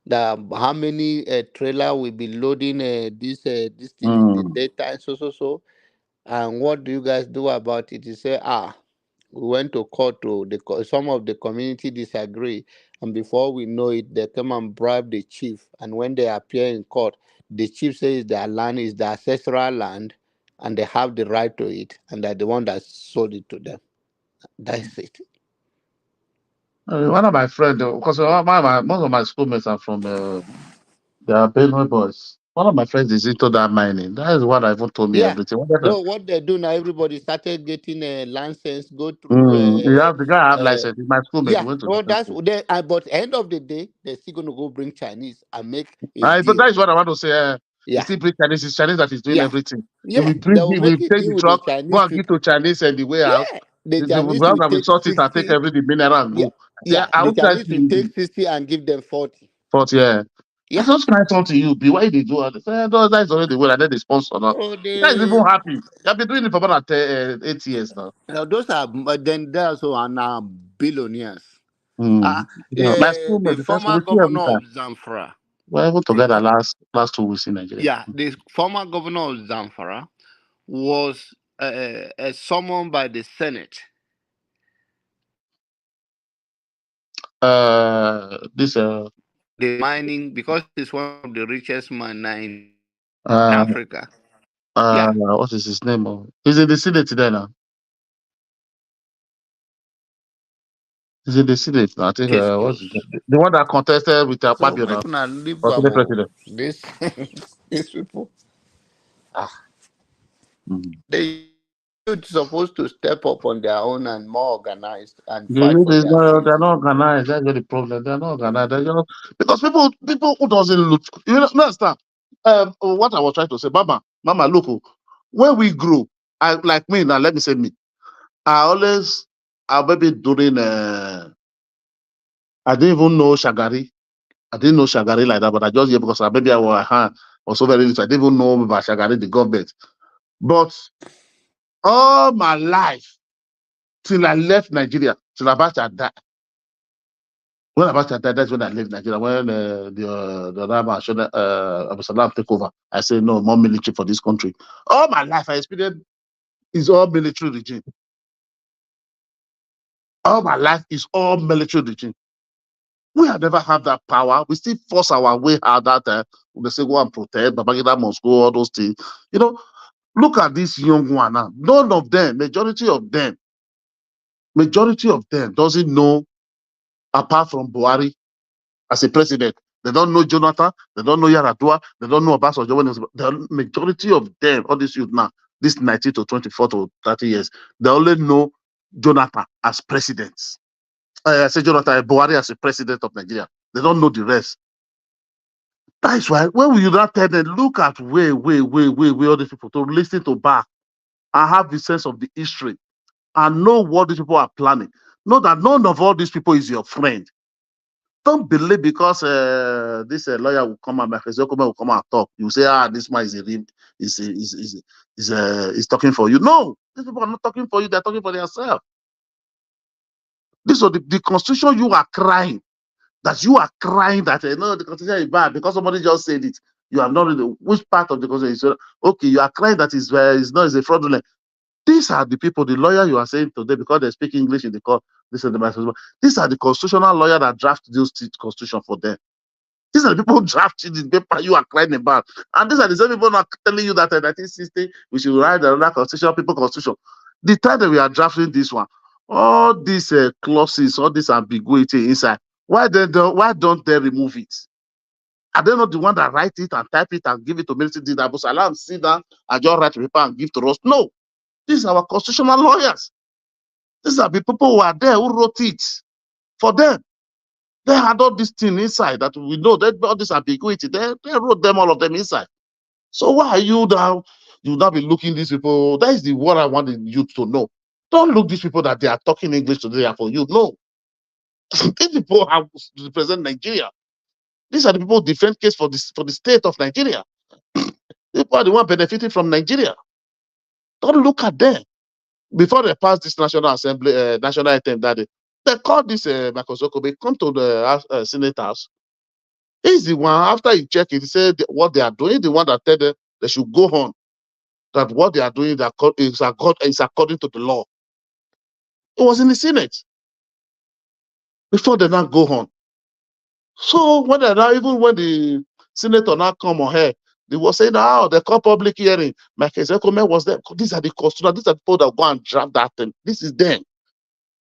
The how many trailer will be loading this thing in the Mm. daytime, so, and what do you guys do about it? He said, we went to court to some of the community disagree, and before we know it, they come and bribe the chief. And when they appear in court, the chief says their land is the ancestral land, and they have the right to it, and they're the one that sold it to them. That's it. One of my friends, because most of my schoolmates are from they are Benue boys. One of my friends is into that mining. That is what even told me Yeah. everything. No, what they do now, everybody started getting a license, go through. The guy have Uh, license. My schoolmate yeah. went to the No, same that's school. they. But end of the day, they're still gonna go bring Chinese and make a But deal. that is what I want to say. He Yeah. still bring Chinese. It's Chinese that is doing Yeah. everything. He Yeah. will They bring. will He will make a take deal the with the truck, go Chinese and give people. to Chinese and the warehouse. Yeah. The The Chinese will warehouse will take sort it and take 60. every the mineral and Yeah. go. Yeah, Yeah. I The will try Chinese will to. take 60 and give them 40. But yeah, I Yeah. just can't talk to you. Be why they do all this. No, that's already the way. And then they sponsor now. Oh, The guy is even happy. I've been doing it for about 8 years now. those are, but then they also are now billionaires. Mm. Yeah, my The schoolmate, the first school, former we see every governor of time. Zamfara. We're able to The get our fo- last 2 weeks in Nigeria. yeah, the former governor of Zamfara was summoned by the Senate. This The mining, because he's one of the richest man now in in Uh, Africa. Yeah. what is his name? He's in the Senate today now. He's in the Senate now. I think Case what's his closed. name? The one that contested with So Akpabio make now una leave for Senate Babo. president. This these people. Mm. They supposed to step up on their own and more organized and The fight youth for is their not, they're case. not organized. That's the problem. They're not organized. They're just, because people who doesn't look, you know, understand. What I was trying to say, Mama, look, when we grew, I like me now. Let me say me. I maybe during, I didn't even know Shagari. I didn't know Shagari like that, but I just hear because maybe I was so very little. I didn't even know about Shagari, the government. But all my life, till I left Nigeria, till Abacha died. When Abacha died, that's when I left Nigeria. When the Rama Abu Salam take over, I said, no, more military for this country. All my life, I experienced is all military regime. All my life is all military regime. We have never had that power. We still force our way out that they say go and protect, Babangida must go, all those things. You know, look at this young one now. None of them, majority of them doesn't know, apart from Buhari as a president. They don't know Jonathan, they don't know Yaradua, they don't know Obasanjo. The majority of them, all these youth now, this 19 to 24 to 30 years, they only know Jonathan as president. I say Jonathan Buhari as a president of Nigeria. They don't know the rest. That's why when we not tell them, look at where all these people to listen to back and have the sense of the history and know what these people are planning. Know that none of all these people is your friend. Don't believe because this lawyer will come and will come and talk. You say, this man is a real, is talking for you. No, these people are not talking for you. They're talking for themselves. This is the constitution you are crying. That you are crying that no, the constitution is bad because somebody just said it. You have not read which part of the constitution. Okay, you are crying that is a fraudulent. These are the people, the lawyer you are saying today, because they speak English in the court. These are the constitutional lawyer that draft this constitution for them. These are the people who drafted the paper you are crying about. And these are the same people not telling you that in 1960 we should write another constitution, people constitution. The time that we are drafting this one, all these clauses, all this ambiguity inside, why don't they remove it? Are they not the one that write it and type it and give it to military? Did Abu Salam sit down and just write the paper and give to us? No. These are our constitutional lawyers. These are the people who are there who wrote it for them. They had all this thing inside that we know that all this ambiguity. They wrote them, all of them inside. So why are you now? You now be looking these people. That is the what I want you to know. Don't look these people that they are talking English today for you. No. These people have represent Nigeria. These are the people who defend case for the state of Nigeria. People are the one benefiting from Nigeria. Don't look at them. Before they pass this National Assembly, national item that they call this Michael Zokobe, come to the Senate House. He's the one, after he checked it, he said what they are doing, the one that tell them they should go on, that what they are doing is according to the law. It was in the Senate before they now go on. So when they now, even when the senator now come on here, they were saying, they call public hearing. Michael Zekome was there. These are the constitutional, these are the people that go and draft that thing. This is them.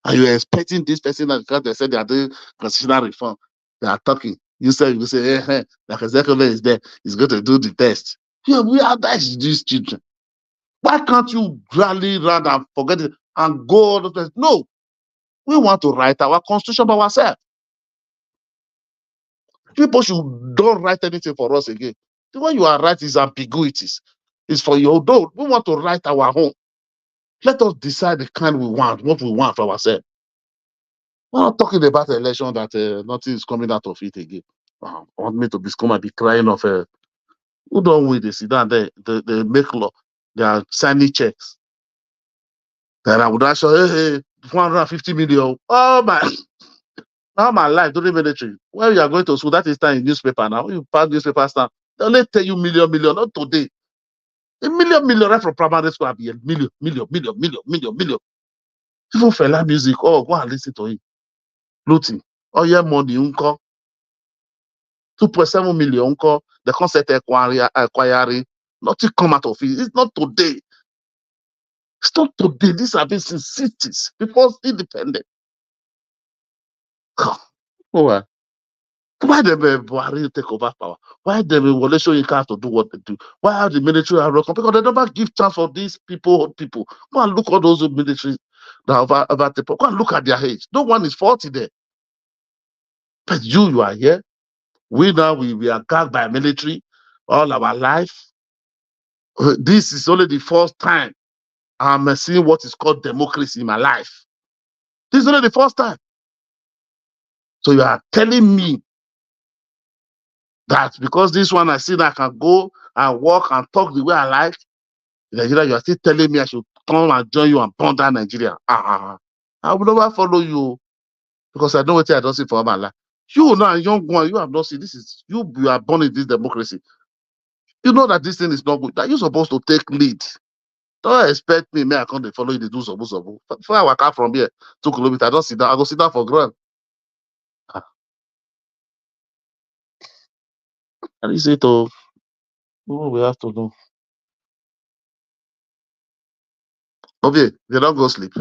And you're expecting this person that because they said they are doing constitutional reform, they are talking. You say, like Zekome is there, he's going to do the test. Yeah, we are these children. Why can't you rally around and forget it and go all the place? No, we want to write our constitution by ourselves. People don't write anything for us again. The one you are writing is ambiguities. It's for your own. We want to write our own. Let us decide the kind we want, what we want for ourselves. We're not talking about the election that nothing is coming out of it again. Want me to be crying of who don't win? They sit down there, they make law, they are signing checks. Then I would actually, hey, 450 million. Oh my, now my life during military. When you are going to school, that is time in newspaper now. When you pass newspaper stand, they only tell you million, not today. A million right from primary school, I'll be a million. Even Fela music, go and listen to it. Looting. Oh yeah, money, 2.7 million, the concert acquiring Nothing come out of it. It's not today. It's not today. These have been since 60s, before independent. Oh, well. Why them Buhari take over power? Why them Wole Soyinka have to do what they do? Why have the military have because they never give chance for these people, Go and look at those military that over the go and look at their age. No one is 40 there. But you are here. We are gagged by military all our life. This is only the first time I'm seeing what is called democracy in my life. This is only the first time. So you are telling me that because this one I see that I can go and walk and talk the way I like, Nigeria, you are still telling me I should come and join you and burn down Nigeria. I will never follow you because I know what I don't see for my life. You now, young one, you have not seen this is you are born in this democracy. You know that this thing is not good. That you're supposed to take lead. Don't expect me, I can't follow you to do something. Before I walk out from here 2 kilometers, I don't sit down. I go sit down for ground. And you say to what we have to do. Okay, they don't go sleep.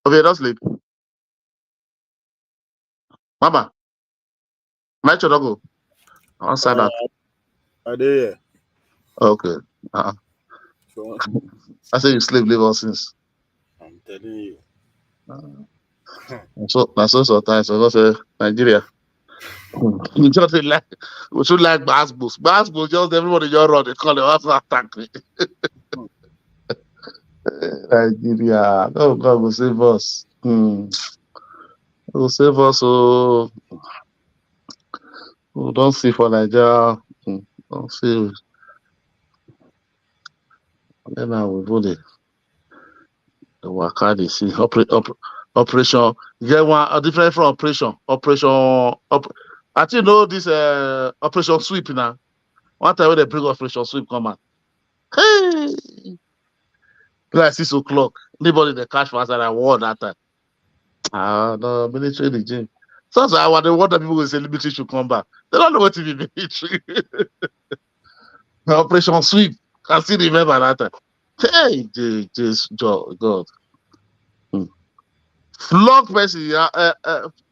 Okay, don't sleep. Mama, my child don't go. I'll sign out. Are they here? Okay. So, I say you sleep, leave us since. I'm telling you. So sometimes I go say Nigeria. We just like we should like Basbos. Basbos just everybody just run. They call it also attack me. Nigeria. Oh God will save us. Will save us. Oh, don't see for Nigeria. Don't see. Then I will do the waka they see operation. Get one different from operation. I think you know this operation sweep now. One time when they bring operation sweep come out. Hey, like 6 o'clock. Anybody they catch for us and I won that time. No military regime. So I want that people will say military should come back. They don't know what to be military. Operation sweep. I still remember that time. Hey, God. Flog person,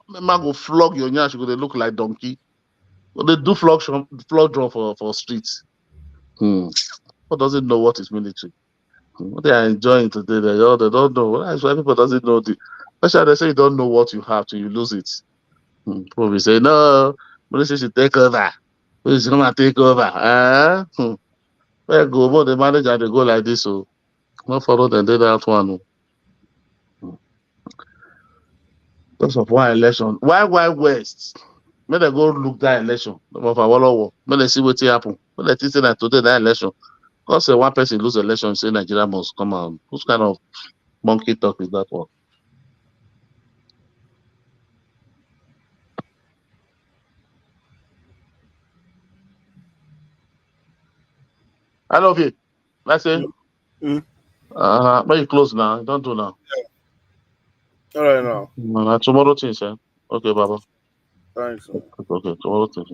man go flog your nyash, they look like donkey. But they do flog drum for streets. What doesn't know what is military? What they are enjoying today, they don't know. That's why people doesn't know especially they say you don't know what you have till you lose it. Probably say no, military should take over. Police should come and take over. Where go, but the manager and they go like this, so not follow them, they that one. Because of one election. Why West? When they go look that election, when they see what happen, when they think that today that election, because one person lose election, say Nigeria must come out. Whose kind of monkey talk is that one? I love you. I say, when you close now, don't do now. All right now. Tomorrow things, eh? Okay, Baba. Thanks. Okay, tomorrow things.